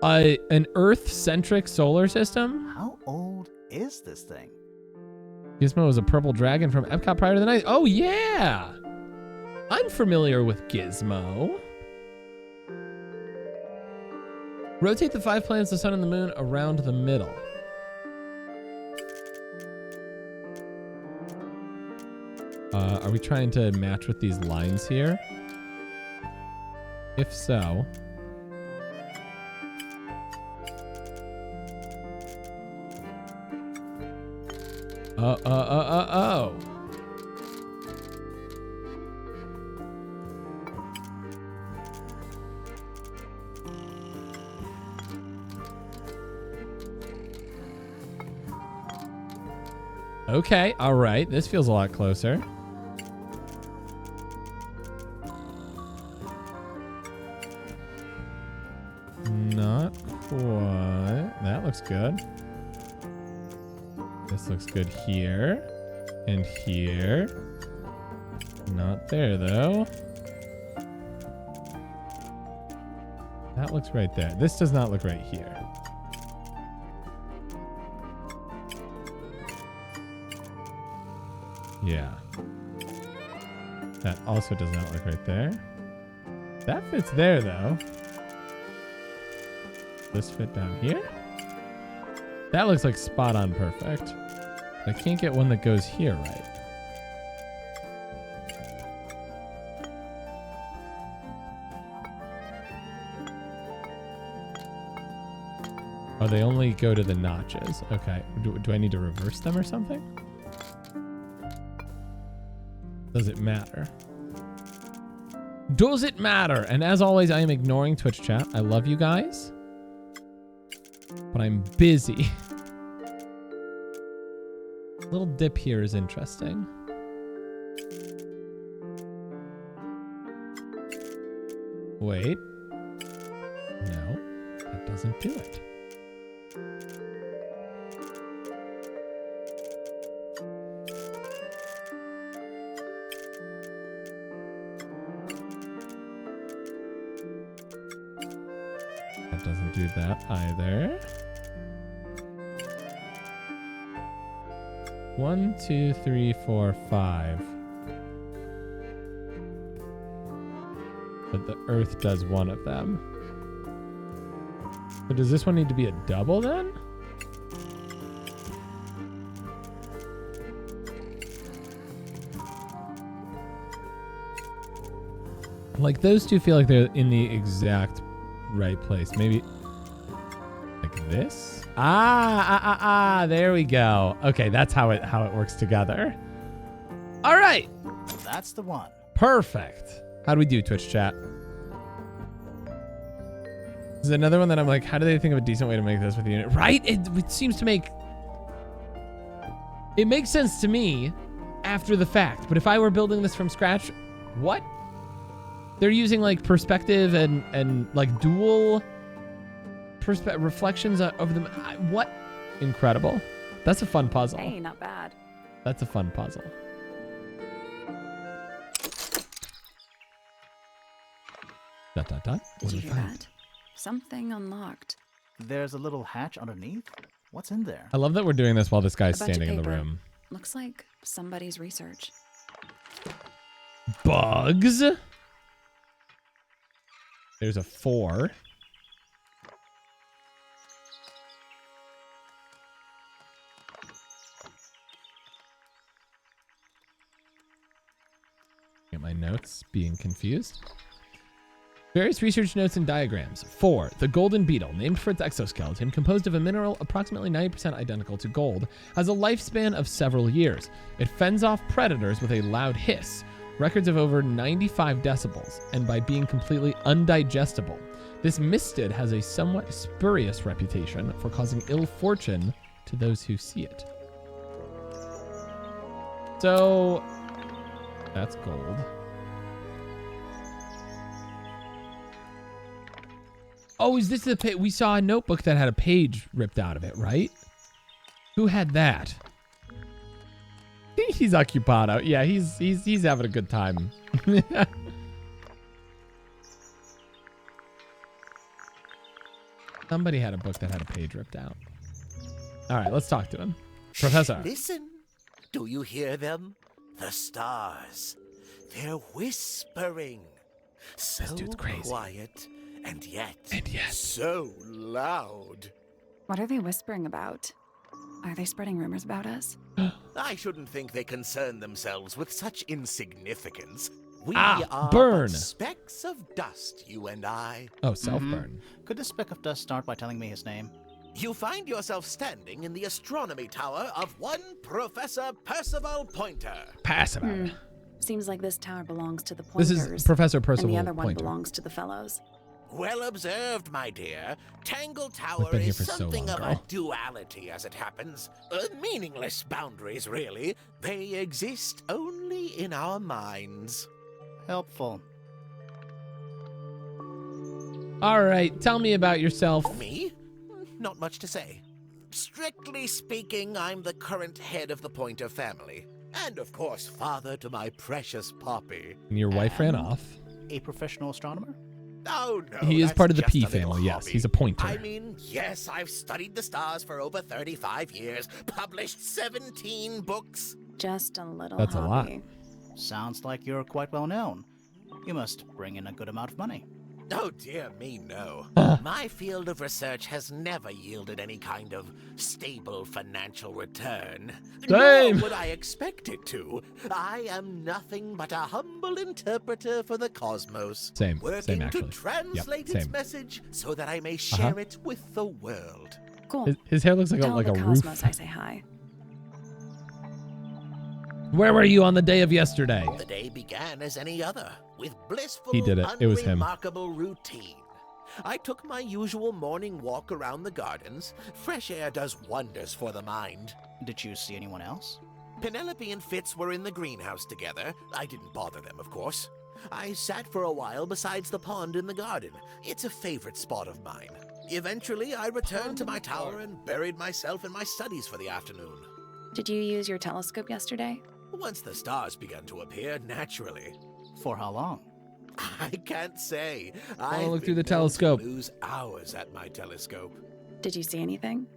An Earth-centric solar system? How old is this thing? Gizmo is a purple dragon from Epcot prior to the night. Oh, yeah! I'm familiar with Gizmo. Rotate the 5 planets, the sun and the moon, around the middle. Are we trying to match with these lines here? If so... Oh. Okay, all right. This feels a lot closer. Not quite. That looks good. This looks good here. And here. Not there, though. That looks right there. This does not look right here. Yeah. That also does not look right there. That fits there, though. This fit down here? That looks like spot on perfect. I can't get one that goes here right. Oh, they only go to the notches. Okay. Do I need to reverse them or something? Does it matter? Does it matter? And as always, I am ignoring Twitch chat. I love you guys. But I'm busy. Little dip here is interesting. Wait. No, that doesn't do it. That doesn't do that either. 1, 2, 3, 4, 5. But the Earth does one of them. But does this one need to be a double then? Like those two feel like they're in the exact right place. Maybe like this? There we go. Okay, that's how it works together. All right. That's the one. Perfect. How do we do, Twitch chat? This is another one that I'm like, how do they think of a decent way to make this with the unit? Right? It seems to make... It makes sense to me after the fact, but if I were building this from scratch, what? They're using like perspective and like dual reflections of them. What? Incredible. That's a fun puzzle. Hey, not bad. That's a fun puzzle. Dot, dot, dot. Did you What hear did I find? that? Something unlocked. There's a little hatch underneath. What's in there? I love that we're doing this while this guy's A bunch of standing in the paper. room. Looks like somebody's research. Bugs. There's a 4. Get my notes, being confused. Various research notes and diagrams. 4. The golden beetle, named for its exoskeleton, composed of a mineral approximately 90% identical to gold, has a lifespan of several years. It fends off predators with a loud hiss, records of over 95 decibels, and by being completely undigestible. This mistid has a somewhat spurious reputation for causing ill fortune to those who see it. So, that's gold. Oh, is this the page? We saw a notebook that had a page ripped out of it, right? Who had that? He's occupado. Yeah, he's having a good time. Somebody had a book that had a page ripped out. All right, let's talk to him. Professor. Listen. Do you hear them? The stars. They're whispering. So dude's crazy. quiet and yet yes. so loud. What are they whispering about? Are they spreading rumors about us? I shouldn't think they concern themselves with such insignificance. We Ah, are burn. but specks of dust, you and I. Oh, self-burn. Could this speck of dust start by telling me his name? You find yourself standing in the astronomy tower of one Professor Percival Pointer. Percival. Seems like this tower belongs to the This Pointers. is Professor Percival And the other one Pointer. belongs to the Fellows. Well observed, my dear. Tangle Tower been here is for so something long, of a girl. duality, as it happens. Meaningless boundaries, really. They exist only in our minds. Helpful. All right, tell me about yourself. Me? Not much to say. Strictly speaking, I'm the current head of the Pointer family. And of course, father to my precious Poppy. And your wife ran off. A professional astronomer? Oh, no. He is that's part of the just P a little family, yes. hobby. He's a pointer. I mean, yes, I've studied the stars for over 35 years, published 17 books. Just a little That's a lot. hobby. Sounds like you're quite well known. You must bring in a good amount of money. Oh, dear me, no. My field of research has never yielded any kind of stable financial return. Same. Nor would I expect it to. I am nothing but a humble interpreter for the cosmos. Same Working actually. to translate Yep, its same. message so that I may share it with the world. Cool. His hair looks like Tell a the roof. Cosmos I say hi. Where were you on the day of yesterday? The day began as any other, with blissful, He did it. It was him. unremarkable routine. I took my usual morning walk around the gardens. Fresh air does wonders for the mind. Did you see anyone else? Penelope and Fitz were in the greenhouse together. I didn't bother them, of course. I sat for a while besides the pond in the garden. It's a favorite spot of mine. Eventually, I returned to my tower and buried myself in my studies for the afternoon. Did you use your telescope yesterday? Once the stars began to appear, naturally. For how long? I can't say. Wanna look I've through the been known to telescope. lose hours at my telescope. Did you see anything?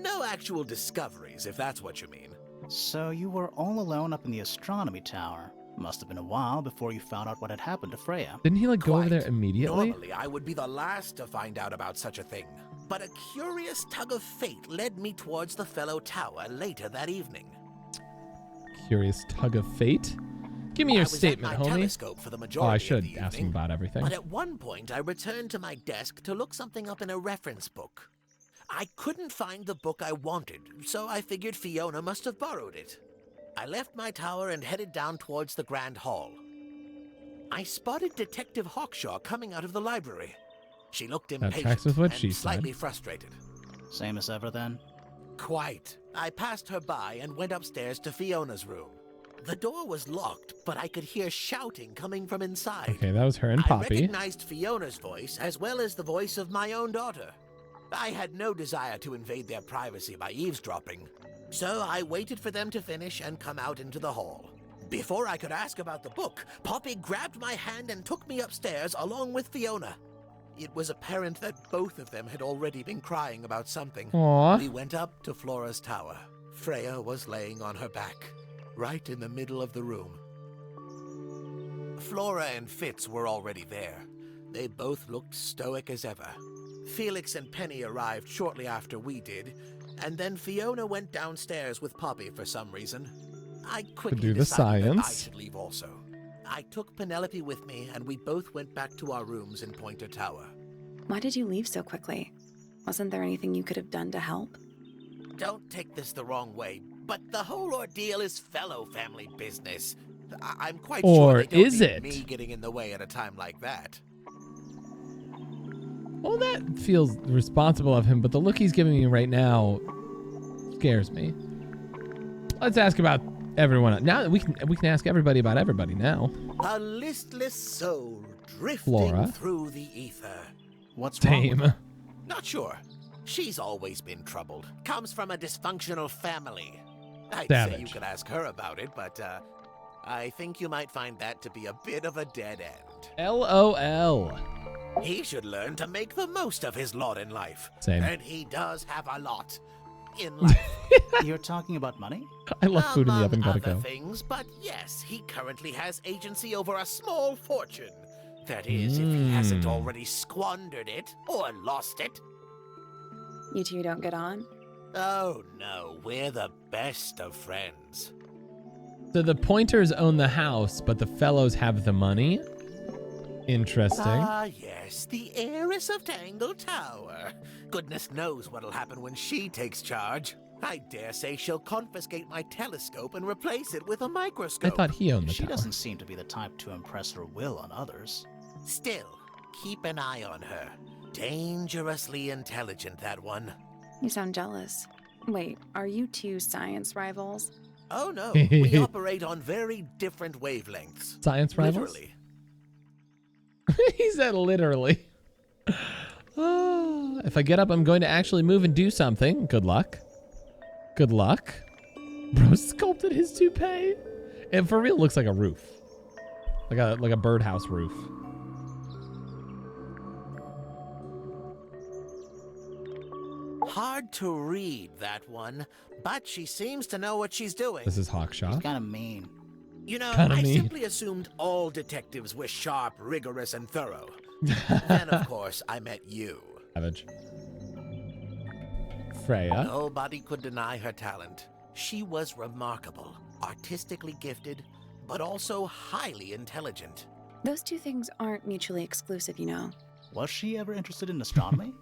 No actual discoveries, if that's what you mean. So you were all alone up in the astronomy tower. Must have been a while before you found out what had happened to Freya. Didn't he like go over Quite. there immediately? Normally, I would be the last to find out about such a thing. But a curious tug of fate led me towards the fellow tower later that evening. Curious tug of fate? Give me your I was statement, at my homie. telescope for the Oh, majority I of should the ask him evening, about everything. But at one point, I returned to my desk to look something up in a reference book. I couldn't find the book I wanted, so I figured Fiona must have borrowed it. I left my tower and headed down towards the Grand Hall. I spotted Detective Hawkshaw coming out of the library. She looked That impatient tracks with what and she said. slightly frustrated. Same as ever then? Quite. I passed her by and went upstairs to Fiona's room. The door was locked, but I could hear shouting coming from inside. Okay, that was her and I Poppy. recognized Fiona's voice as well as the voice of my own daughter. I had no desire to invade their privacy by eavesdropping, so I waited for them to finish and come out into the hall. Before I could ask about the book, Poppy grabbed my hand and took me upstairs along with Fiona. It was apparent that both of them had already been crying about something. Aww. We went up to Flora's tower. Freya was laying on her back, right in the middle of the room. Flora and Fitz were already there. They both looked stoic as ever. Felix and Penny arrived shortly after we did, and then Fiona went downstairs with Poppy for some reason. I quickly do the decided that I science. should leave also. I took Penelope with me, and we both went back to our rooms in Pointer Tower. Why did you leave so quickly? Wasn't there anything you could have done to help? Don't take this the wrong way, but the whole ordeal is fellow family business. I'm quite Or sure they don't is need it? me getting in the way at a time like that. Well, that feels responsible of him, but the look he's giving me right now scares me. Let's ask about everyone else. Now we can ask everybody about everybody now. A listless soul drifting Flora. through the ether. What's wrong with Dame. her? Not sure. She's always been troubled. Comes from a dysfunctional family. I'd say you Savage. could ask her about it, but I think you might find that to be a bit of a dead end. LOL. He should learn to make the most of his lot in life. Same. And he does have a lot in life. You're talking about money? I love food in the Among oven. Gotta other go. things, but yes, he currently has agency over a small fortune. That is, if he hasn't already squandered it or lost it. You two don't get on? Oh no, we're the best of friends. So the Pointers own the house, but the fellows have the money. Interesting. Ah, yes, the heiress of Tangle Tower. Goodness knows what'll happen when she takes charge. I dare say she'll confiscate my telescope and replace it with a I microscope. thought he owned the She tower. doesn't seem to be the type to impress her will on others. Still, keep an eye on her. Dangerously intelligent, that one. You sound jealous. Wait, are you two science rivals? Oh no, we operate on very different wavelengths. Science rivals? Literally. He said literally. Oh, if I get up, I'm going to actually move and do something. Good luck. Good luck. Bro sculpted his toupee. It for real looks like a roof. Like a birdhouse roof. Hard to read, that one, but she seems to know what she's doing. This is Hawkshaw. Kind of mean. You know, Kinda I mean. simply assumed all detectives were sharp, rigorous, and thorough. Then, of course, I met you. Savage. Freya. Nobody could deny her talent. She was remarkable, artistically gifted, but also highly intelligent. Those two things aren't mutually exclusive, you know. Was she ever interested in astronomy?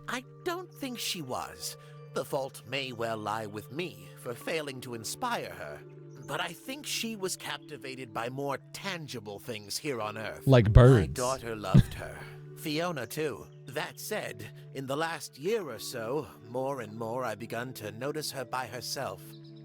I don't think she was. The fault may well lie with me for failing to inspire her. But I think she was captivated by more tangible things here on Earth. Like birds. My daughter loved her. Fiona, too. That said, in the last year or so, more and more I've begun to notice her by herself,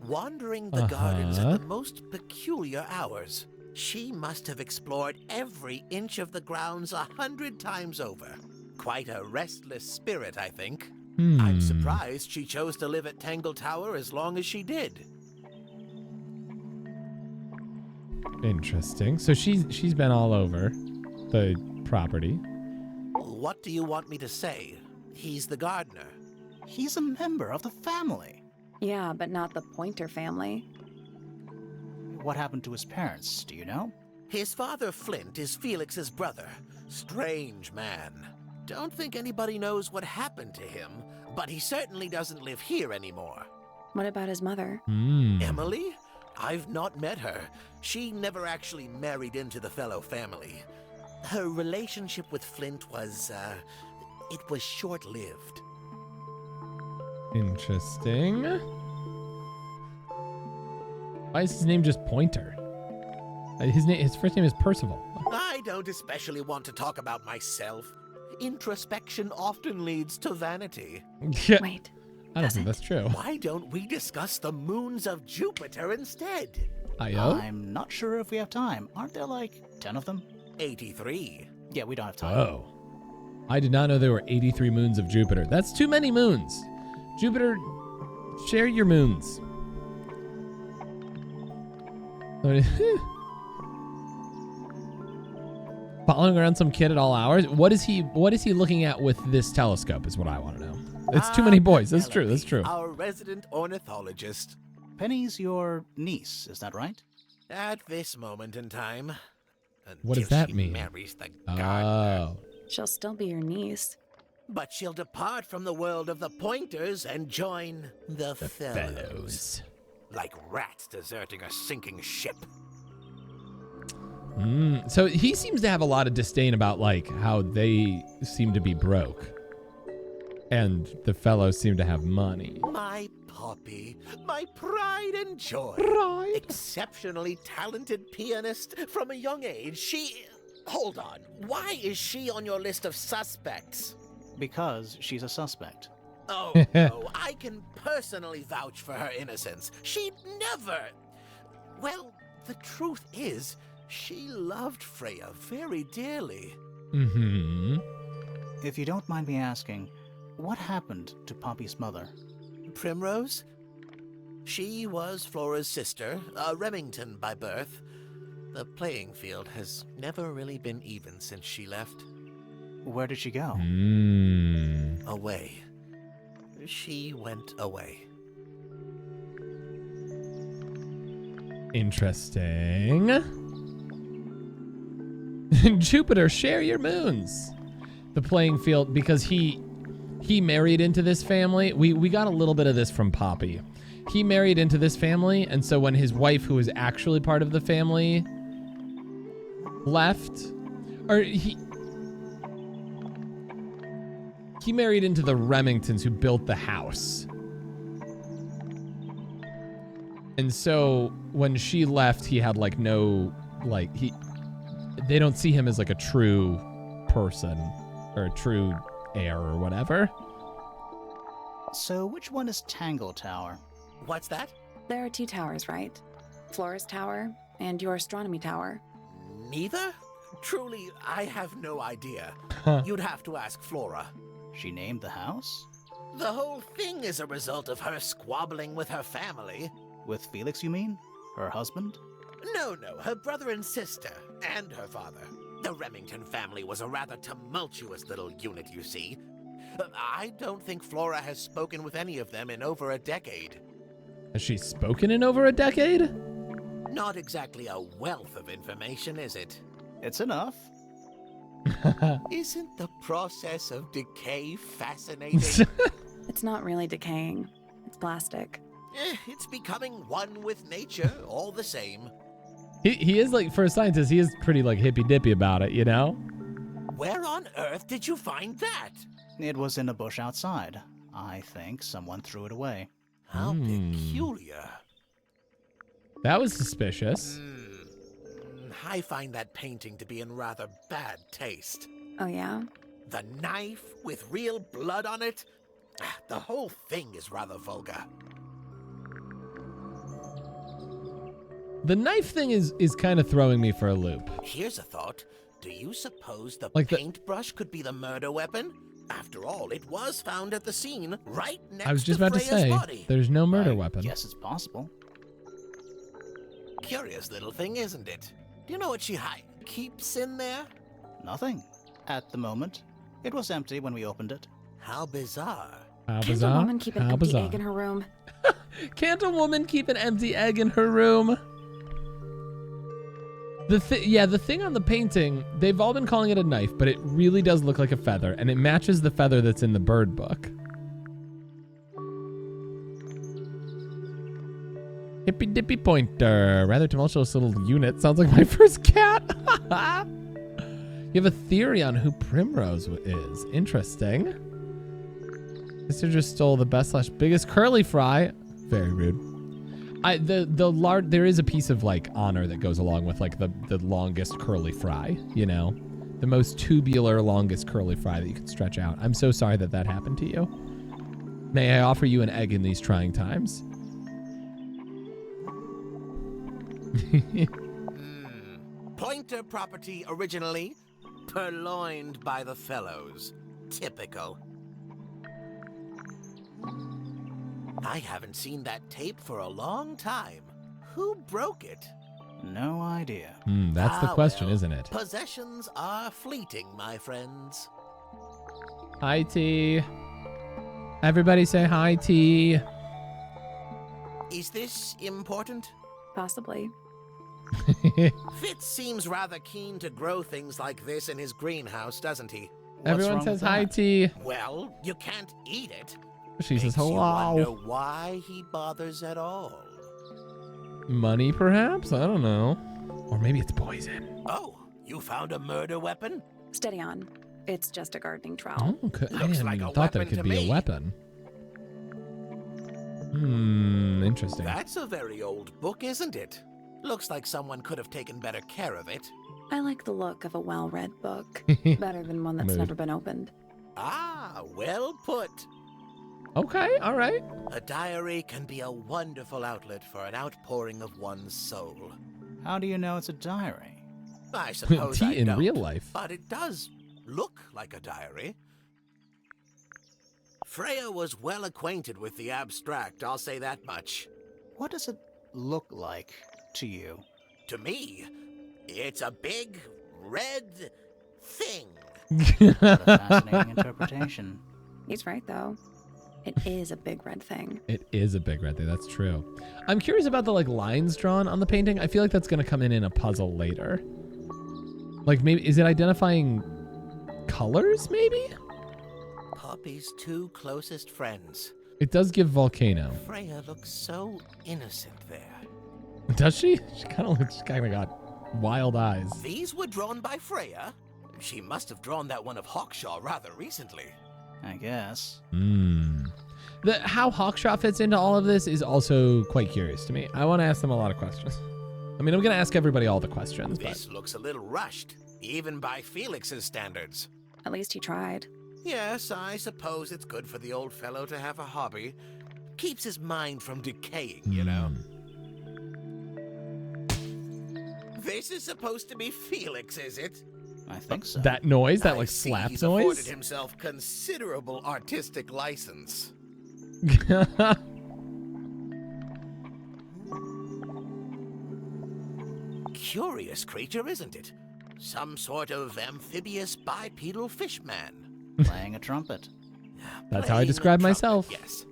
wandering the gardens at the most peculiar hours. She must have explored every inch of the grounds 100 times over. Quite a restless spirit, I think. I'm surprised she chose to live at Tangle Tower as long as she did. Interesting. So she's been all over the property. What do you want me to say? He's the gardener. He's a member of the family. Yeah, but not the Pointer family. What happened to his parents, do you know? His father, Flint, is Felix's brother. Strange man. Don't think anybody knows what happened to him, but he certainly doesn't live here anymore. What about his mother? Emily? I've not met her. She never actually married into the fellow family. Her relationship with Flint was, it was short-lived. Interesting. Why is his name just Pointer? His first name is Percival. I don't especially want to talk about myself. Introspection often leads to vanity. Wait. I don't think that's true. Why don't we discuss the moons of Jupiter instead? I'm not sure if we have time. Aren't there like 10 of them? 83. Yeah, we don't have time. Oh. I did not know there were 83 moons of Jupiter. That's too many moons. Jupiter, share your moons. Following around some kid at all hours. What is he looking at with this telescope is what I want to know. It's too many boys. That's true. That's true. Our resident ornithologist. Penny's your niece, is that right? At this moment in time. What does until that she mean? Marries the gardener. Oh. She'll still be your niece. But she'll depart from the world of the pointers and join the fellows. Like rats deserting a sinking ship. So he seems to have a lot of disdain about like how they seem to be broke. And the fellows seem to have money. My Poppy, my pride and joy. Exceptionally talented pianist from a young age. She... Hold on. Why is she on your list of suspects? Because she's a suspect. Oh, no. I can personally vouch for her innocence. She'd never... Well, the truth is, she loved Freya very dearly. Mm-hmm. If you don't mind me asking, what happened to Poppy's mother? Primrose? She was Flora's sister, a Remington by birth. The playing field has never really been even since she left. Where did she go? Away. She went away. Interesting. Jupiter, share your moons. The playing field, because he married into this family. We got a little bit of this from Poppy. He married into this family, and so when his wife, who was actually part of the family, left, or he married into the Remingtons who built the house. And so when she left, he had like no, like they don't see him as like a true person or a true heir or whatever. So which one is Tangle Tower? What's that? There are 2 towers, right? Flora's tower and your astronomy tower. Neither? Truly, I have no idea. You'd have to ask Flora. She named the house? The whole thing is a result of her squabbling with her family. With Felix, you mean? Her husband? No, her brother and sister, and her father. The Remington family was a rather tumultuous little unit, you see. I don't think Flora has spoken with any of them in over a decade. Has she spoken in over a decade? Not exactly a wealth of information, is it? It's enough. Isn't the process of decay fascinating? It's not really decaying. It's plastic. It's becoming one with nature, all the same. He is like, for a scientist, he is pretty like hippy-dippy about it, you know? Where on earth did you find that? It was in a bush outside. I think someone threw it away. How peculiar. That was suspicious. I find that painting to be in rather bad taste. Oh, yeah? The knife with real blood on it? The whole thing is rather vulgar. The knife thing is kind of throwing me for a loop. Here's a thought. Do you suppose the Like paintbrush could be the murder weapon? After all, it was found at the scene, right next I was just to about to Freya's say, body. there's no murder weapon. Yes, it's possible. Curious little thing, isn't it? Do you know what she keeps in there? Nothing. At the moment. It was empty when we opened it. How bizarre. How Can't bizarre? a woman keep an How empty bizarre? egg in her room? Can't a woman keep an empty egg in her room? The thing on the painting, they've all been calling it a knife, but it really does look like a feather, and it matches the feather that's in the bird book. Hippy dippy pointer. Rather tumultuous little unit. Sounds like my first cat. You have a theory on who Primrose is. Interesting. Sister just stole the best / biggest curly fry. Very rude. There is a piece of like honor that goes along with like the longest curly fry, you know, the most tubular longest curly fry that you can stretch out. I'm so sorry that happened to you. May I offer you an egg in these trying times? Pointer property originally, purloined by the fellows. Typical. I haven't seen that tape for a long time. Who broke it? No idea. That's the question, well, isn't it? Possessions are fleeting, my friends. Hi, T. Everybody say hi, T. Is this important? Possibly. Fitz seems rather keen to grow things like this in his greenhouse, doesn't he? Everyone says hi, T. Well, you can't eat it. She says Makes you wonder hello. why he bothers at all. Money, perhaps? I don't know. Or maybe it's poison. Oh, you found a murder weapon? Steady on. It's just a gardening trowel. Oh, I Looks didn't like even a thought that it weapon could to be me. a weapon. Interesting. That's a very old book, isn't it? Looks like someone could have taken better care of it. I like the look of a well-read book. Better than one that's Mood. never been opened. Ah, well put. Okay, all right. A diary can be a wonderful outlet for an outpouring of one's soul. How do you know it's a diary? I suppose T I in don't, real life. but it does look like a diary. Freya was well acquainted with the abstract, I'll say that much. What does it look like to you? To me, it's a big, red thing. What a fascinating interpretation. He's right, though. It is a big red thing. It is a big red thing. That's true. I'm curious about the lines drawn on the painting. I feel like that's going to come in a puzzle later. Like maybe, is it identifying colors maybe? Poppy's two closest friends. It does give volcano. Freya looks so innocent there. Does she? She kind of got wild eyes. These were drawn by Freya? She must have drawn that one of Hawkshaw rather recently. I guess. How Hawkshaw fits into all of this is also quite curious to me. I want to ask them a lot of questions. I mean, I'm going to ask everybody all the questions, This looks a little rushed, even by Felix's standards. At least he tried. Yes, I suppose it's good for the old fellow to have a hobby. Keeps his mind from decaying, you know. This is supposed to be Felix, is it? I think so. That noise, that I see slap he's afforded noise? himself considerable artistic license. Curious creature, isn't it? Some sort of amphibious bipedal fishman. Playing a trumpet. That's how I Playing a describe trumpet, myself. Yes.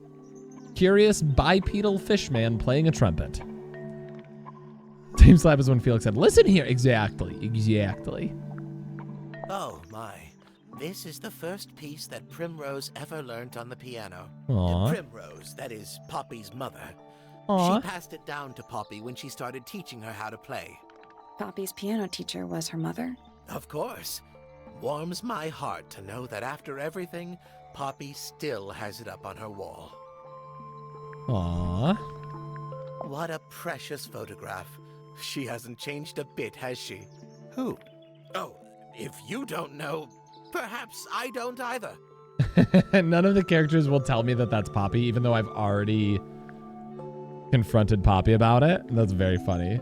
Curious bipedal fishman playing a trumpet. Same slap as when Felix said, listen here. Exactly. Oh my. This is the first piece that Primrose ever learnt on the piano. Aw. Primrose, that is Poppy's mother. Aw. She passed it down to Poppy when she started teaching her how to play. Poppy's piano teacher was her mother. Of course. Warms my heart to know that after everything, Poppy still has it up on her wall. Aww. What a precious photograph. She hasn't changed a bit, has she? Who? Oh, if you don't know, perhaps I don't either. None of the characters will tell me that that's Poppy, even though I've already confronted Poppy about it. That's very funny.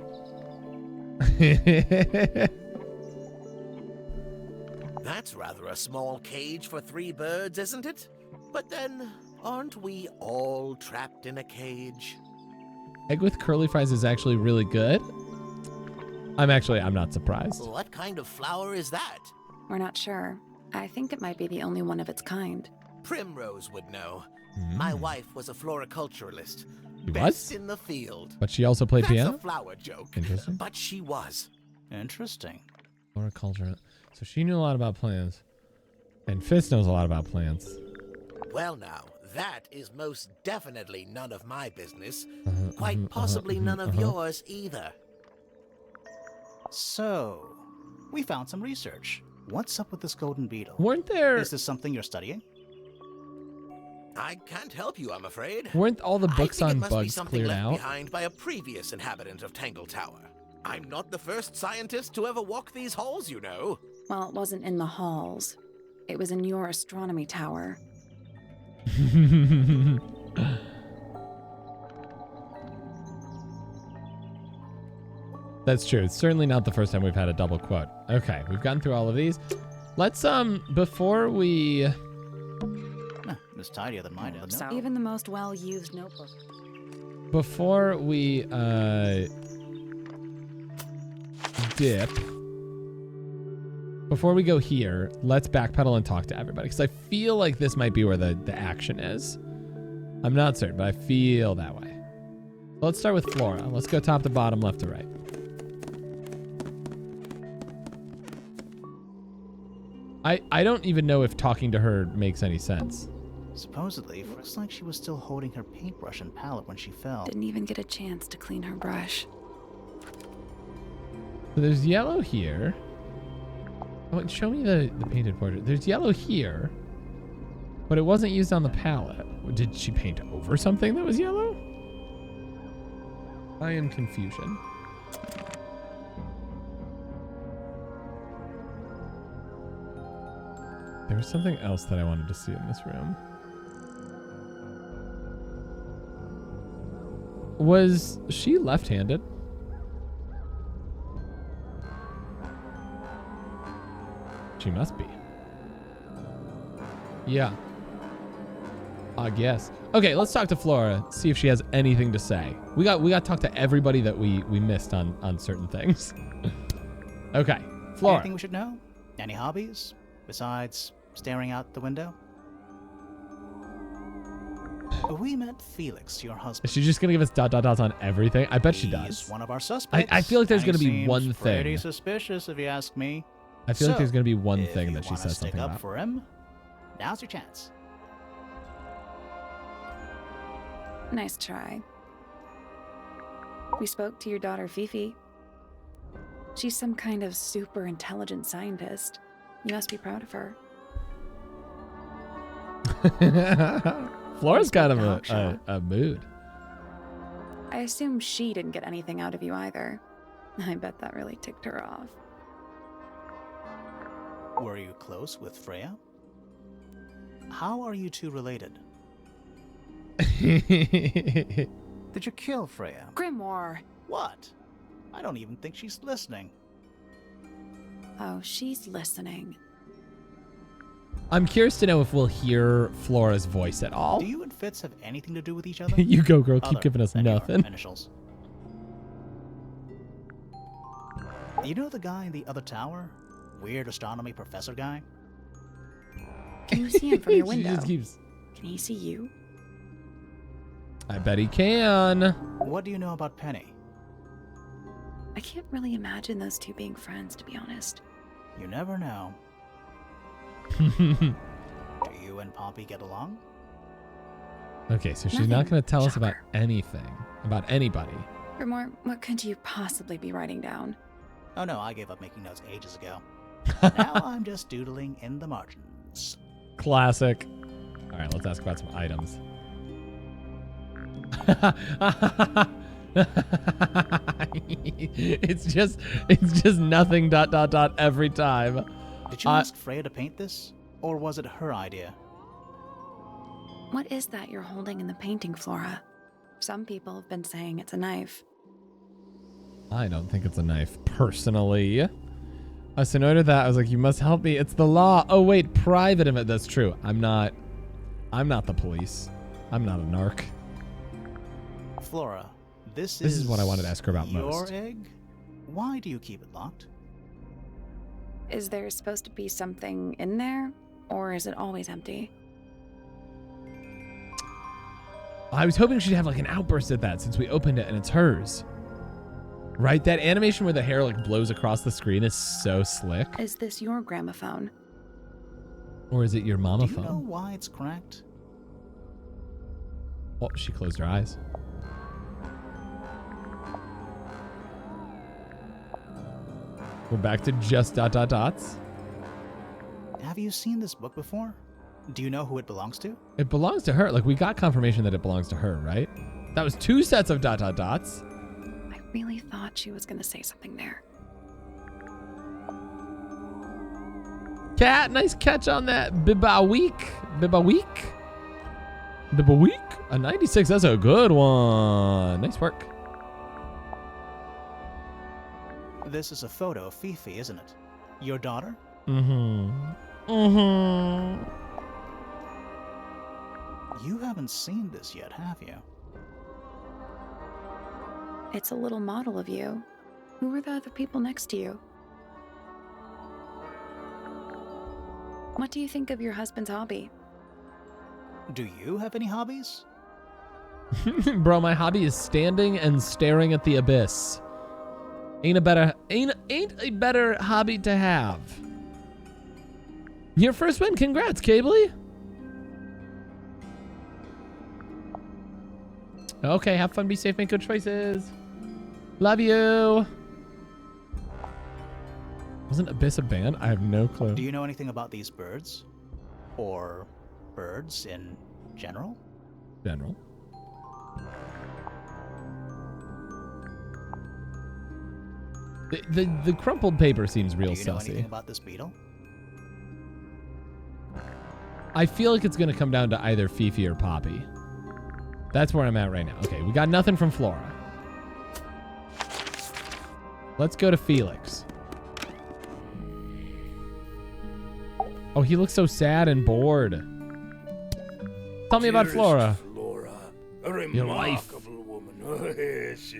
That's rather a small cage for 3 birds, isn't it? But then, aren't we all trapped in a cage? Egg with curly fries is actually really good. I'm not surprised. What kind of flower is that? We're not sure. I think it might be the only one of its kind. Primrose would know. My wife was a floriculturalist. She Best was? in the field. But she also played That's piano? a flower joke. Interesting. But she was. Interesting. Floriculture. So she knew a lot about plants. And Fist knows a lot about plants. Well now, that is most definitely none of my business. Quite possibly none of yours either. So, we found some research. What's up with this golden beetle? Weren't there... Is this something you're studying? I can't help you, I'm afraid. Weren't all the books I think on it must be bugs something cleared left out? behind by a previous inhabitant of Tangle Tower. I'm not the first scientist to ever walk these halls, you know. Well, it wasn't in the halls. It was in your astronomy tower. That's true. It's certainly not the first time we've had a double quote. Okay, we've gotten through all of these. Let's, before we... It's tidier than mine is. Even the most well-used notebook. Before we, dip. Before we go here, let's backpedal and talk to everybody, because I feel like this might be where the action is. I'm not certain, but I feel that way. Let's start with Flora. Let's go top to bottom, left to right. I don't even know if talking to her makes any sense. Supposedly, it looks like she was still holding her paintbrush and palette when she fell. Didn't even get a chance to clean her brush. So there's yellow here. Oh, show me the painted portrait. There's yellow here, but it wasn't used on the palette. Did she paint over something that was yellow? I am confusion. There was something else that I wanted to see in this room. Was she left-handed? She must be. Yeah. I guess. Okay, let's talk to Flora, see if she has anything to say. We got to talk to everybody that we missed on certain things. Okay, Flora. Anything we should know? Any hobbies besides staring out the window? We met Felix, your husband. Is she just gonna give us dots on everything? I bet she does. He's one of our suspects. I feel like there's and gonna he be seems one pretty thing. suspicious, if you ask me. I feel like there's gonna be one if thing you that she wanna says stick something up about. for him, now's your chance. Nice try. We spoke to your daughter Fifi. She's some kind of super intelligent scientist. You must be proud of her. Flora's kind of a mood. I assume she didn't get anything out of you either. I bet that really ticked her off. Were you close with Freya? How are you two related? Did you kill Freya? Grimoire! What? I don't even think she's listening. Oh, she's listening. I'm curious to know if we'll hear Flora's voice at all. Do you and Fitz have anything to do with each other? You go, girl. Keep Other giving us than your nothing. Initials. You know the guy in the other tower? Weird astronomy professor guy? Can you see him from your She window? just keeps... Can he see you? I bet he can. What do you know about Penny? I can't really imagine those two being friends, to be honest. You never know. Do you and Poppy get along? Okay, so she's Nothing. not going to tell us about Shocker. anything, about anybody. Grimoire, what could you possibly be writing down? Oh no, I gave up making notes ages ago. Now I'm just doodling in the margins. Classic. All right, let's ask about some items. it's just nothing ... every time. Did you ask Freya to paint this? Or was it her idea? What is that you're holding in the painting, Flora? Some people have been saying it's a knife. I don't think it's a knife, personally. So in order that, I was like, you must help me. It's the law. Oh, wait, private event. That's true. I'm not the police. I'm not a narc. Flora, this is what I wanted to ask her about your most. egg? Why do you keep it locked? Is there supposed to be something in there? Or is it always empty? I was hoping she'd have like an outburst at that since we opened it and it's hers. Right? That animation where the hair like blows across the screen is so slick. Is this your gramophone? Or is it your mama Do you phone? know why it's cracked? Oh, she closed her eyes. We're back to just ... dots. Have you seen this book before? Do you know who it belongs to? It belongs to her. Like, we got confirmation that it belongs to her, right? That was 2 sets of ... dots. I really thought she was gonna say something there. Cat, nice catch on that. Bibaweek. A 96, that's a good one. Nice work. This is a photo of Fifi, isn't it? Your daughter? Mm-hmm. You haven't seen this yet, have you? It's a little model of you. Who were the other people next to you? What do you think of your husband's hobby? Do you have any hobbies? Bro, my hobby is standing and staring at the abyss. Ain't a better hobby to have. Your first win, congrats, Cably. Okay, have fun, be safe, make good choices. Love you. Wasn't Abyss a band? I have no clue. Do you know anything about these birds? Or birds in general? General. The crumpled paper seems real Do you know sussy. anything about this beetle? I feel like it's gonna come down to either Fifi or Poppy. That's where I'm at right now. Okay, we got nothing from Flora. Let's go to Felix. Oh, he looks so sad and bored. Tell me about Flora. Flora, a Your wife. remarkable woman. Oh, yes,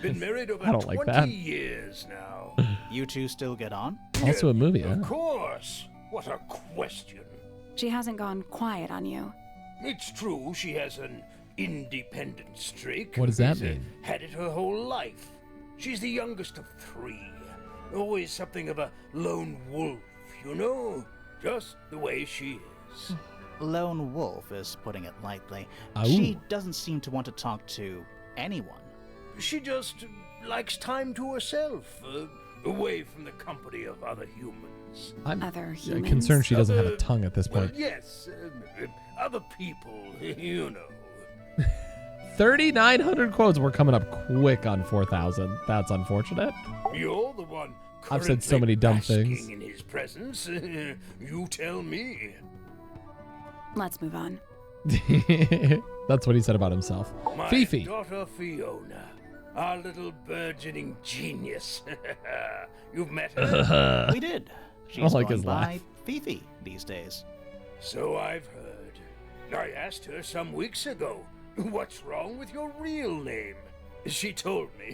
been married over I don't like 20 that. years now. You two still get on? Also a movie, huh? Of course. What a question. She hasn't gone quiet on you. It's true she has an independent streak. What does that She's, mean? Had it her whole life. She's the youngest of 3. Always something of a lone wolf, you know? Just the way she is. Lone wolf is putting it lightly. Ow. She doesn't seem to want to talk to anyone. She just likes time to herself, away from the company of other humans. I'm Other humans? concerned she doesn't have a tongue at this point. Well, yes, other people, you know. 3,900 quotes. We're coming up quick on 4,000. That's unfortunate. You're the one I've said so many dumb basking things. in his presence. You tell me. Let's move on. That's what he said about himself. My Fifi. daughter Fiona, our little burgeoning genius. You've met her? We did. She's I like going his by laugh. Fifi these days. So I've heard. I asked her some weeks ago, what's wrong with your real name? She told me,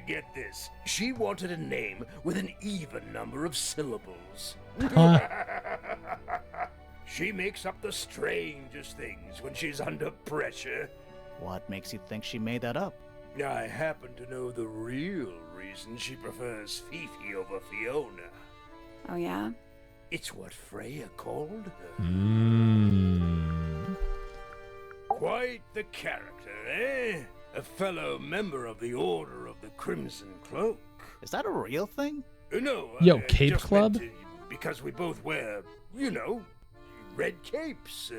get this, she wanted a name with an even number of syllables. She makes up the strangest things when she's under pressure. What makes you think she made that up? I happen to know the real reason she prefers Fifi over Fiona. Oh, yeah? It's what Freya called her. Mm. Quite the character, eh? A fellow member of the Order of the Crimson Cloak. Is that a real thing? No. Yo, I Cape just Club? meant, because we both wear, you know, red capes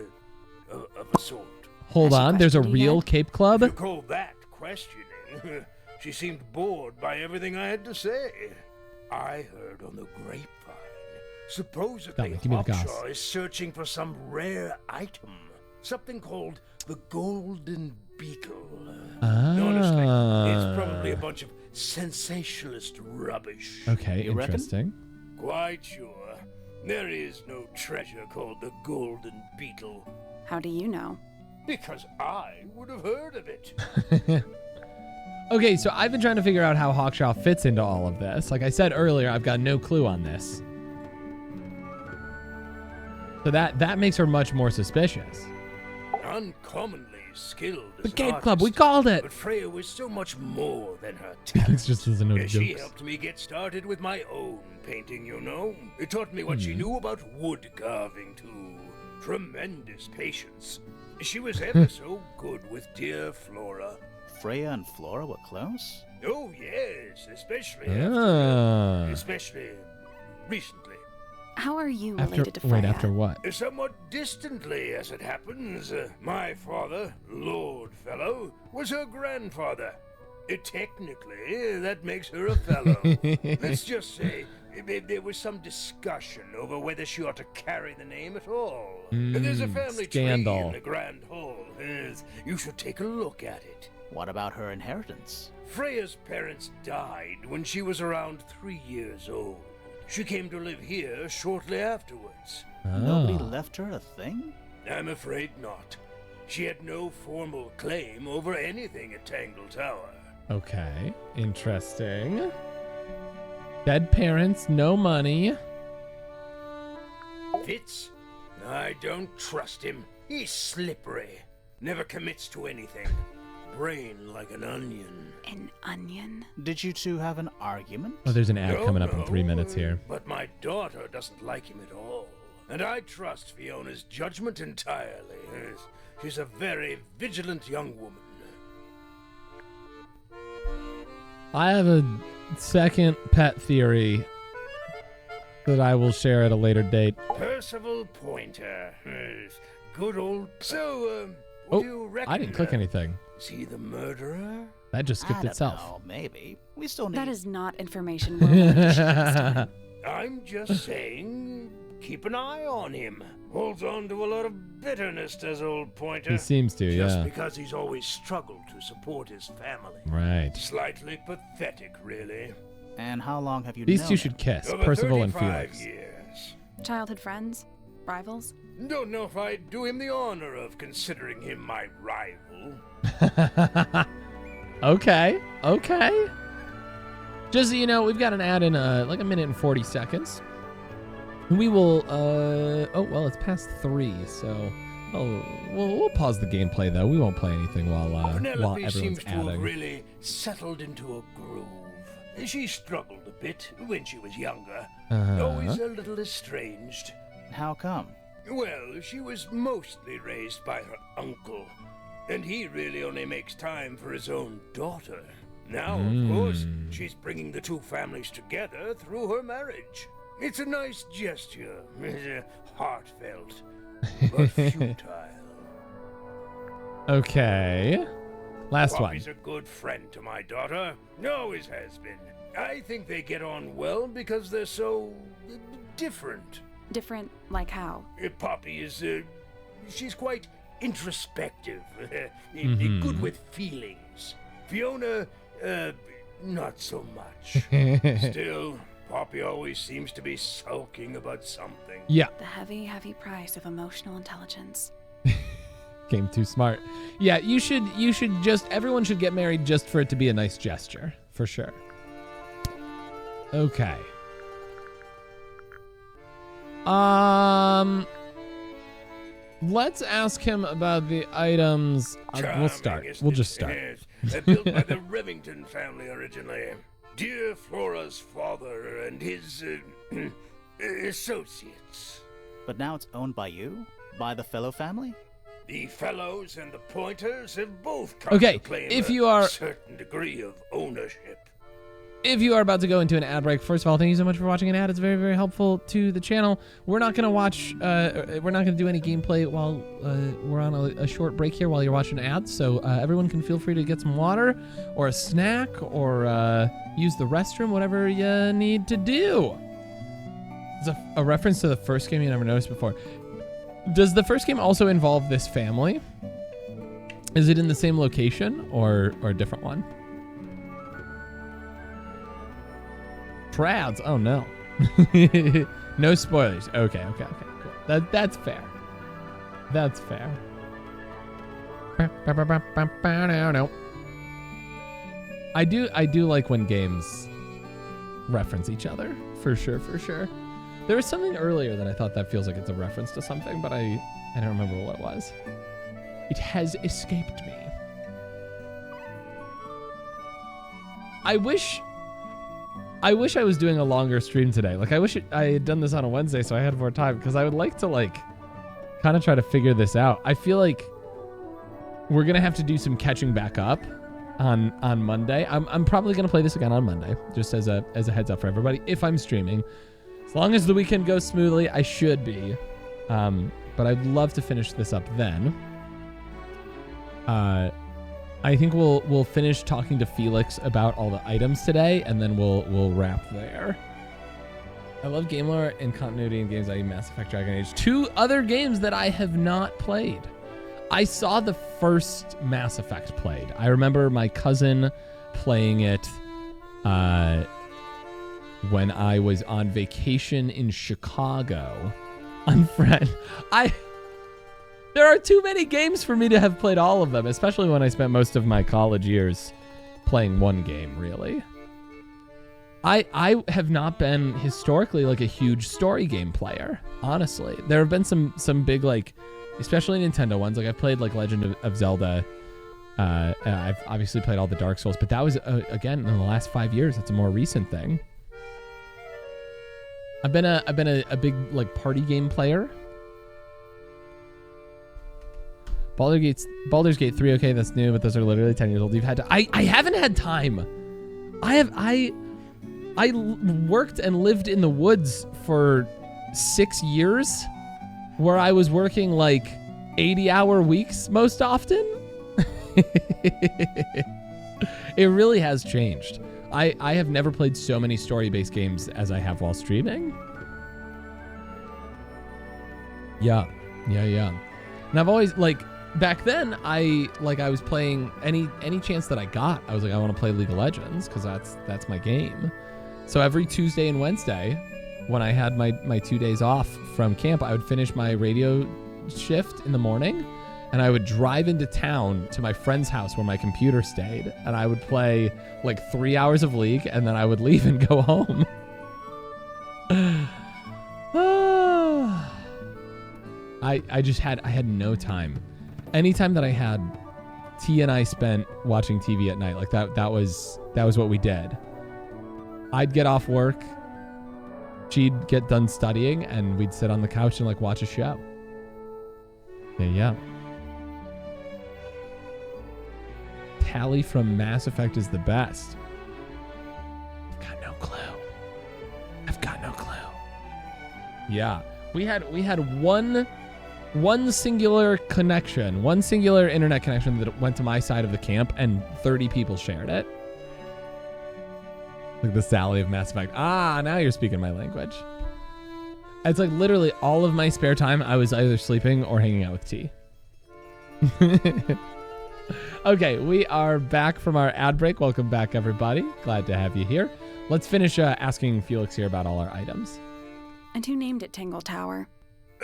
of a sort. Hold Has she on, there's a questioned you real yet? Cape If Club? you call that questioning, she seemed bored by everything I had to say. I heard on the grapevine. Supposedly, Give me the goss. Hawkshaw is searching for some rare item. Something called the Golden Beetle. Honestly, it's probably a bunch of sensationalist rubbish. Okay, You reckon? interesting. Quite sure. There is no treasure called the Golden Beetle. How do you know? Because I would have heard of it. Okay, so I've been trying to figure out how Hawkshaw fits into all of this. Like I said earlier, I've got no clue on this. So that makes her much more suspicious. Uncommonly skilled as The an Cape Club, we artist, called it! But Freya was so much more than her Felix talent. just doesn't know the She jokes. helped me get started with my own painting, you know. It taught me what she knew about wood carving, too. Tremendous patience. She was ever so good with dear Flora. Freya and Flora were close? Oh, yes, especially especially recently. How are you After, related to Freya? wait, after what? Somewhat distantly, as it happens. My father, Lord Fellow, was her grandfather. Technically, that makes her a fellow. Let's just say there was some discussion over whether she ought to carry the name at all. There's a family tree scandal. in the Grand Hall. You should take a look at it. What about her inheritance? Freya's parents died when she was around 3 years old. She came to live here shortly afterwards. Nobody Ah. left her a thing? I'm afraid not. She had no formal claim over anything at Tangle Tower. Okay, interesting. Dead parents, no money. Fitz? I don't trust him. He's slippery. Never commits to anything. Brain like an onion. An onion? Did you two have an argument? Oh, there's an ad coming up in 3 minutes here. But my daughter doesn't like him at all. And I trust Fiona's judgment entirely. She's a very vigilant young woman. I have a second pet theory that I will share at a later date. Percival Pointer. Good old... So, what do you reckon? I didn't click anything. Is he the murderer? That just skipped itself. Oh, maybe. We still need... That is not information we're willing to share this time. I'm just saying, keep an eye on him. Holds on to a lot of bitterness, does old Pointer. He seems to, Just yeah. because he's always struggled to support his family. Right. Slightly pathetic, really. And how long have you These known two him? should kiss, Over Percival and 35 Felix. years. Childhood friends? Rivals? Don't know if I'd do him the honor of considering him my rival. Okay. Just so you know, we've got an ad in like a minute and 40 seconds. We will, oh, well, it's past 3, so we'll pause the gameplay, though. We won't play anything while Penelope everyone's seems to have adding. really settled into a groove. She struggled a bit when she was younger. Always a little estranged. How come? Well, she was mostly raised by her uncle, and he really only makes time for his own daughter. Now, of course, she's bringing the two families together through her marriage. It's a nice gesture, heartfelt, but futile. Okay. Last one. Poppy's a good friend to my daughter. Always has been. I think they get on well because they're so different. Different like how? Poppy is, she's quite introspective, good with feelings. Fiona, not so much. Still, Poppy always seems to be sulking about something. Yeah. The heavy, heavy price of emotional intelligence. Game too smart. Yeah, you should just, everyone should get married just for it to be a nice gesture, for sure. Okay. Let's ask him about the items. We'll start. We'll just start. Yes. Built by the Remington family originally. Dear Flora's father and his associates. But now it's owned by you? By the Fellow family? The Fellows and the Pointers have both come to claim a certain degree of ownership. If you are about to go into an ad break, first of all, thank you so much for watching an ad. It's very, very helpful to the channel. We're not going to watch, we're not going to do any gameplay while we're on a short break here while you're watching ads. So everyone can feel free to get some water or a snack or use the restroom, whatever you need to do. There's a reference to the first game you never noticed before. Does the first game also involve this family? Is it in the same location or a different one? Trads. Oh no. No spoilers. Okay, cool. That's fair. That's fair. I do like when games reference each other. For sure. There was something earlier that I thought that feels like it's a reference to something, but I don't remember what it was. It has escaped me. I wish I was doing a longer stream today. Like, I wish I had done this on a Wednesday so I had more time, because I would like to, like, kind of try to figure this out. I feel like we're going to have to do some catching back up on Monday. I'm probably going to play this again on Monday, just as a heads up for everybody, if I'm streaming. As long as the weekend goes smoothly, I should be. But I'd love to finish this up then. I think we'll finish talking to Felix about all the items today, and then we'll wrap there. I love game lore and continuity in games like Mass Effect, Dragon Age. 2 other games that I have not played. I saw the first Mass Effect played. I remember my cousin playing it when I was on vacation in Chicago. There are too many games for me to have played all of them, especially when I spent most of my college years playing one game, really. I have not been historically like a huge story game player, honestly. There have been some big, like, especially Nintendo ones. Like I've played like Legend of Zelda. I've obviously played all the Dark Souls, but that was again in the last 5 years. It's a more recent thing. I've been a big like party game player. Baldur's Gate 3, okay, that's new, but those are literally 10 years old. You've had to. I haven't had time. I worked and lived in the woods for 6 years, where I was working like 80-hour weeks most often. It really has changed. I have never played so many story-based games as I have while streaming. Yeah. And I've always, like, back then, I was playing any chance that I got. I was like, I want to play League of Legends because that's my game. So every Tuesday and Wednesday, when I had my 2 days off from camp, I would finish my radio shift in the morning, and I would drive into town to my friend's house where my computer stayed, and I would play like 3 hours of League, and then I would leave and go home. I had no time. Anytime that I had, T and I spent watching TV at night. Like that was what we did. I'd get off work, she'd get done studying, and we'd sit on the couch and like watch a show. Yeah. Tally from Mass Effect is the best. I've got no clue. Yeah. We had one singular connection, one singular internet connection that went to my side of the camp, and 30 people shared it. Like the Sally of Mass Effect. Now you're speaking my language. It's like literally all of my spare time I was either sleeping or hanging out with T. Okay, we are back from our ad break. Welcome back, everybody. Glad to have you here. Let's finish asking Felix here about all our items. And who named it Tangle Tower?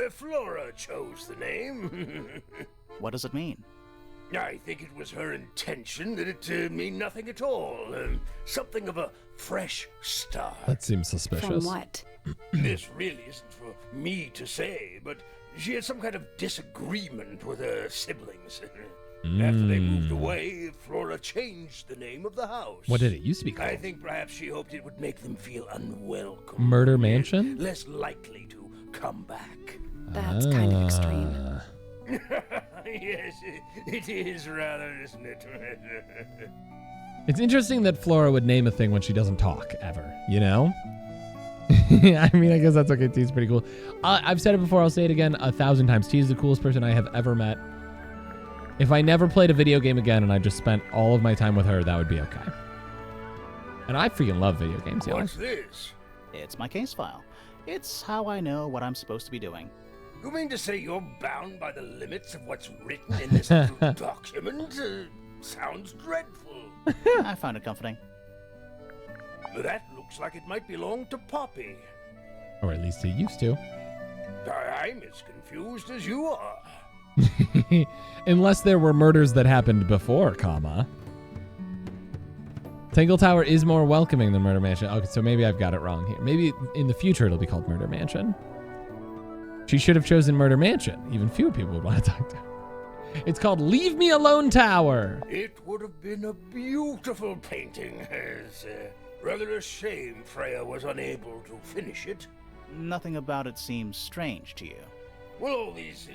Flora chose the name. What does it mean? I think it was her intention that it mean nothing at all. Something of a fresh start. That seems suspicious. From what? This really isn't for me to say, but she had some kind of disagreement with her siblings. After they moved away, Flora changed the name of the house. What did it used to be called? I think perhaps she hoped it would make them feel unwelcome. Murder Mansion? Less likely to come back. That's kind of extreme. Yes, it is rather, isn't it? It's interesting that Flora would name a thing when she doesn't talk ever, you know? I mean, I guess that's okay. T's pretty cool. I've said it before. I'll say it again 1,000 times. T is the coolest person I have ever met. If I never played a video game again and I just spent all of my time with her, that would be okay. And I freaking love video games, y'all. What's this? It's my case file. It's how I know what I'm supposed to be doing. You mean to say you're bound by the limits of what's written in this little document? Sounds dreadful. I found it comforting. That looks like it might belong to Poppy. Or at least it used to. I'm as confused as you are. Unless there were murders that happened before, comma. Tangle Tower is more welcoming than Murder Mansion. Okay, so maybe I've got it wrong here. Maybe in the future it'll be called Murder Mansion. She should have chosen Murder Mansion. Even fewer people would want to talk to her. It's called Leave Me Alone Tower. It would have been a beautiful painting. It's rather a shame Freya was unable to finish it. Nothing about it seems strange to you. Well, all these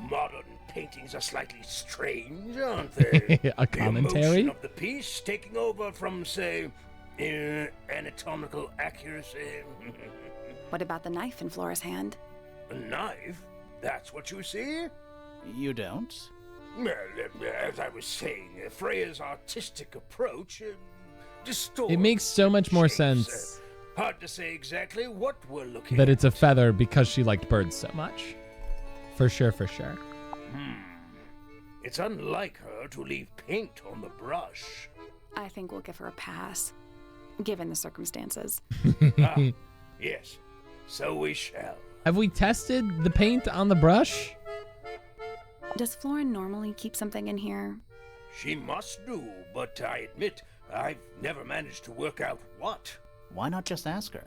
modern paintings are slightly strange, aren't they? A commentary? The emotion of the piece taking over from, say, anatomical accuracy. What about the knife in Flora's hand? A knife? That's what you see? You don't? Well, as I was saying, Freya's artistic approach distorts. It makes so much more shapes. sense Hard to say exactly what we're looking that at. it's a feather because she liked birds so much. For sure. It's unlike her to leave paint on the brush. I think we'll give her a pass, given the circumstances. Yes, so we shall. Have we tested the paint on the brush? Does Flora normally keep something in here? She must do, but I admit I've never managed to work out what. Why not just ask her?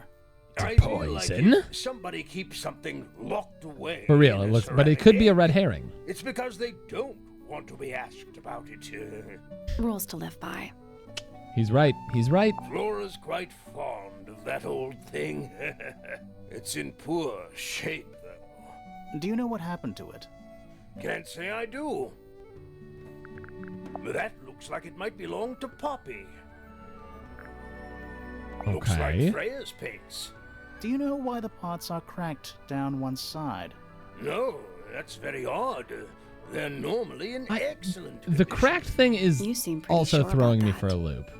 I poison? feel like if somebody keeps something locked away. For real, in it a looks, but it could be a ceramic red egg, herring. It's because they don't want to be asked about it. Rules to live by. He's right. He's right. Flora's quite fond of that old thing. It's in poor shape, though. Do you know what happened to it? Can't say I do. But that looks like it might belong to Poppy. Looks like Okay. Freya's paints. Do you know why the pots are cracked down one side? No, that's very odd. They're normally in excellent The cracked thing is You seem pretty also sure about throwing me that. for a loop.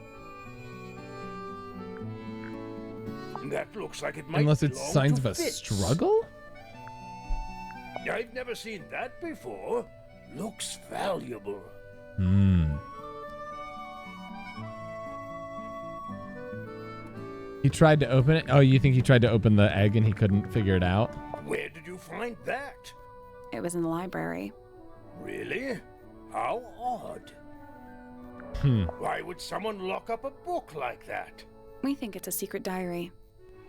That looks like it might Unless it's belong signs to of a Fitz. struggle? I've never seen that before. Looks valuable. Hmm. He tried to open it? Oh, you think he tried to open the egg and he couldn't figure it out? Where did you find that? It was in the library. Really? How odd. Hmm. Why would someone lock up a book like that? We think it's a secret diary.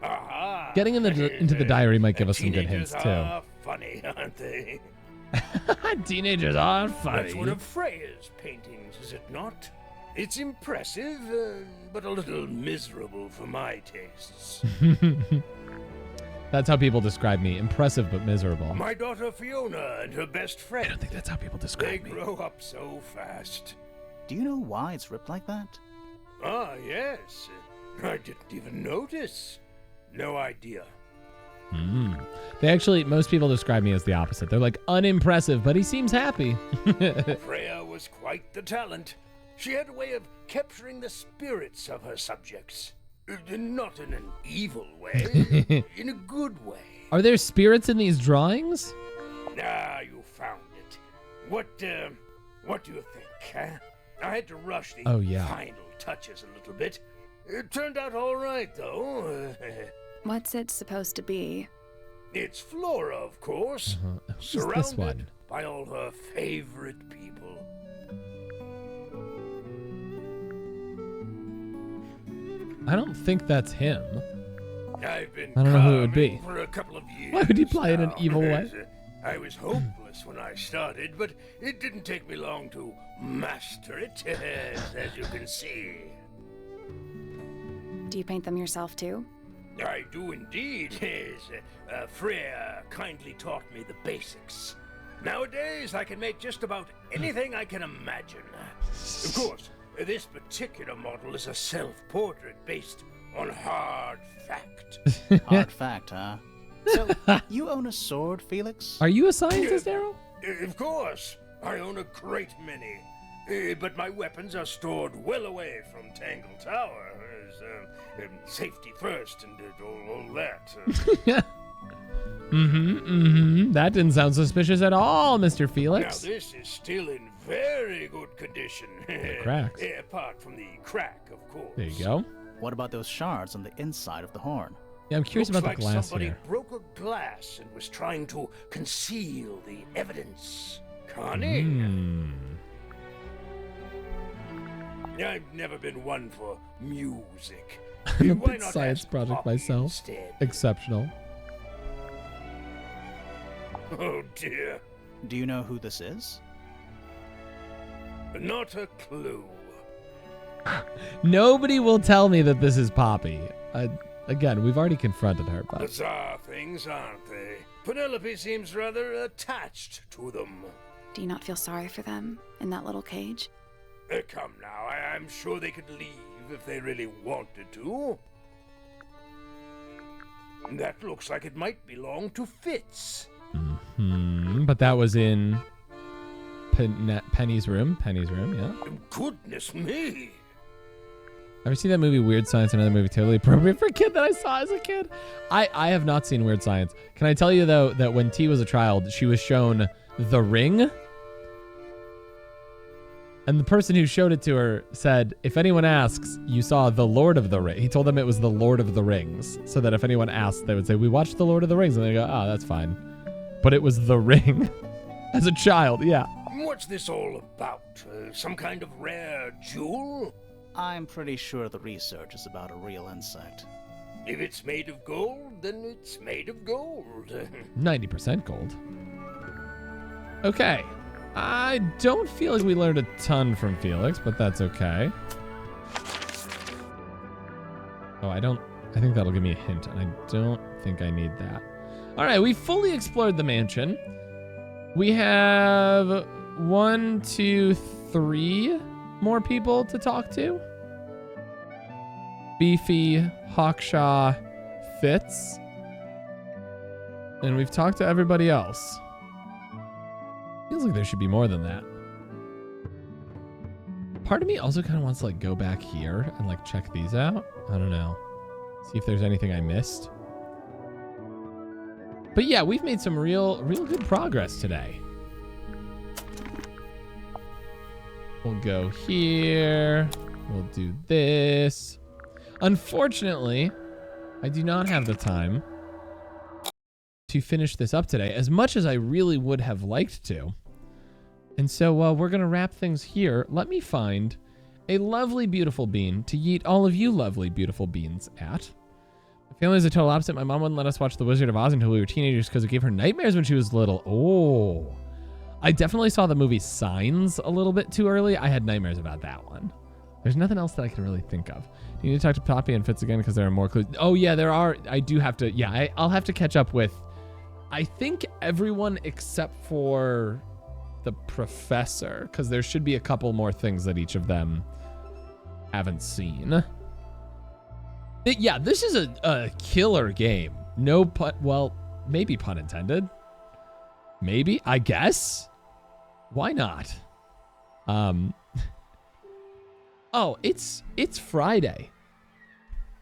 Aha! Getting into the diary might give us some good hints, Teenagers too. are funny, aren't they? Teenagers are funny. That's one of Freya's paintings, is it not? It's impressive, but a little miserable for my tastes. That's how people describe me. Impressive but miserable. My daughter Fiona and her best friend. I don't think that's how people They describe me. grow up so fast. Do you know why it's ripped like that? Ah, yes. I didn't even notice. No idea. Hmm. They actually, most people describe me as the opposite. They're like, unimpressive, but he seems happy. Freya was quite the talent. She had a way of capturing the spirits of her subjects. Not in an evil way, in a good way. Are there spirits in these drawings? Ah, you found it. What do you think, huh? I had to rush the final touches a little bit. It turned out all right, though. What's it supposed to be? It's Flora, of course. Who's Surrounded this one? by all her favorite people. I don't think that's him. I've been I don't know who it would carving be. for a couple of years. Why would he play in an now. evil way? I was hopeless when I started, but it didn't take me long to master it, as you can see. Do you paint them yourself too? I do indeed, yes. Freya kindly taught me the basics. Nowadays, I can make just about anything I can imagine. Of course, this particular model is a self-portrait based on hard fact. Hard fact, huh? So, you own a sword, Felix? Are you a scientist, Arrow? Of course, I own a great many. But my weapons are stored well away from Tangle Tower. Safety first and all that. That didn't sound suspicious at all, Mr. Felix. Now this is still in very good condition. cracks. Apart from the crack, of course. There you go. What about those shards on the inside of the horn? Yeah, I'm curious Looks about like the glass somebody here. broke a glass and was trying to conceal the evidence. Cunning. I've never been one for music. Why Bit not science ask project Poppy myself. instead? Exceptional. Oh dear. Do you know who this is? Not a clue. Nobody will tell me that this is Poppy. Again, we've already confronted her, but Bizarre things, aren't they? Penelope seems rather attached to them. Do you not feel sorry for them in that little cage? Come now, I'm sure they could leave if they really wanted to. That looks like it might belong to Fitz. but that was in Penny's room. Penny's room, yeah. Goodness me! Ever see that movie Weird Science? Another movie totally appropriate for a kid that I saw as a kid. I have not seen Weird Science. Can I tell you though that when T was a child, she was shown The Ring, and the person who showed it to her said, if anyone asks, you saw The Lord of the Rings. He told them it was The Lord of the Rings, so that if anyone asked, they would say, we watched The Lord of the Rings, and they go, oh, that's fine. But it was The Ring. As a child, yeah. What's this all about? Some kind of rare jewel? I'm pretty sure the research is about a real insect. If it's made of gold, then it's made of gold. 90% gold. Okay. I don't feel like we learned a ton from Felix, but that's okay. Oh, I think that'll give me a hint, and I don't think I need that. All right, we fully explored the mansion. We have 1, 2, 3 more people to talk to. Beefy, Hawkshaw, Fitz. And we've talked to everybody else. Feels like there should be more than that. Part of me also kind of wants to like go back here and like check these out. I don't know. See if there's anything I missed. But yeah, we've made some real good progress today. We'll go here. We'll do this. Unfortunately, I do not have the time to finish this up today, as much as I really would have liked to. And so we're going to wrap things here. Let me find a lovely, beautiful bean to yeet all of you lovely, beautiful beans at. My family is a total opposite. My mom wouldn't let us watch The Wizard of Oz until we were teenagers because it gave her nightmares when she was little. Oh, I definitely saw the movie Signs a little bit too early. I had nightmares about that one. There's nothing else that I can really think of. You need to talk to Poppy and Fitz again because there are more clues. Oh, yeah, there are. I do have to. Yeah, I'll have to catch up with, I think, everyone except for the professor, because there should be a couple more things that each of them haven't seen. Yeah, this is a killer game. No pun, well, maybe pun intended. Maybe, I guess. Why not? Oh, it's Friday.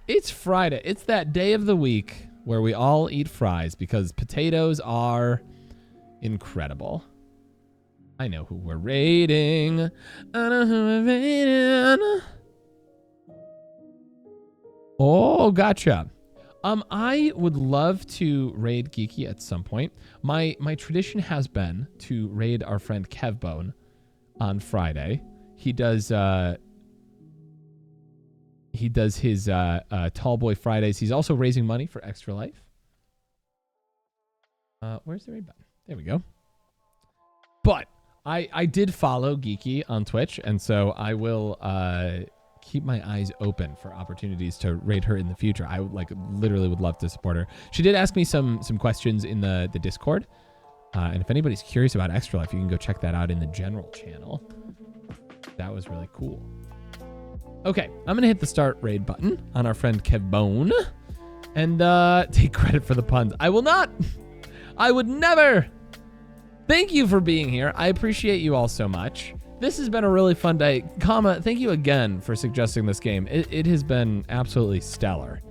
It's Friday. It's that day of the week where we all eat fries because potatoes are incredible. I know who we're raiding. I know who we're raiding. Oh, gotcha. I would love to raid Geeky at some point. My tradition has been to raid our friend Kevbone on Friday. He does his Tall Boy Fridays. He's also raising money for Extra Life. Where's the raid button? There we go. But I did follow Geeky on Twitch, and so I will keep my eyes open for opportunities to raid her in the future. I literally would love to support her. She did ask me some questions in the Discord, and if anybody's curious about Extra Life, you can go check that out in the general channel. That was really cool. Okay, I'm gonna hit the start raid button on our friend Kevbone and take credit for the puns. I will not. I would never. Thank you for being here. I appreciate you all so much. This has been a really fun day. Thank you again for suggesting this game. It has been absolutely stellar.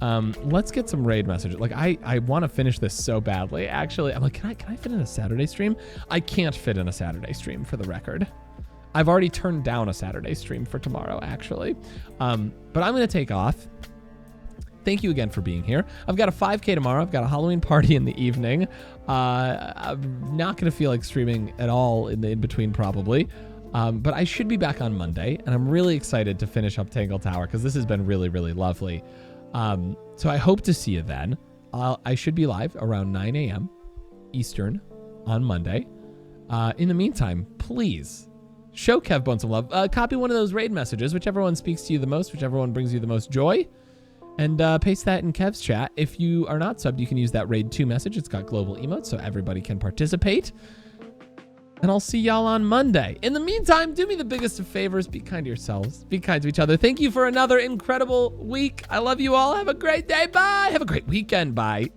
Let's get some raid messages. Like I want to finish this so badly. Actually, I'm like, can I fit in a Saturday stream? I can't fit in a Saturday stream, for the record. I've already turned down a Saturday stream for tomorrow, actually. But I'm going to take off. Thank you again for being here. I've got a 5K tomorrow. I've got a Halloween party in the evening. I'm not going to feel like streaming at all in the in-between, probably. But I should be back on Monday, and I'm really excited to finish up Tangle Tower because this has been really, really lovely. So I hope to see you then. I should be live around 9 a.m. Eastern on Monday. In the meantime, please show Kevbone some love. Copy one of those raid messages, whichever one speaks to you the most, whichever one brings you the most joy. And paste that in Kev's chat. If you are not subbed, you can use that raid 2 message. It's got global emotes, so everybody can participate. And I'll see y'all on Monday. In the meantime, do me the biggest of favors. Be kind to yourselves. Be kind to each other. Thank you for another incredible week. I love you all. Have a great day. Bye. Have a great weekend. Bye.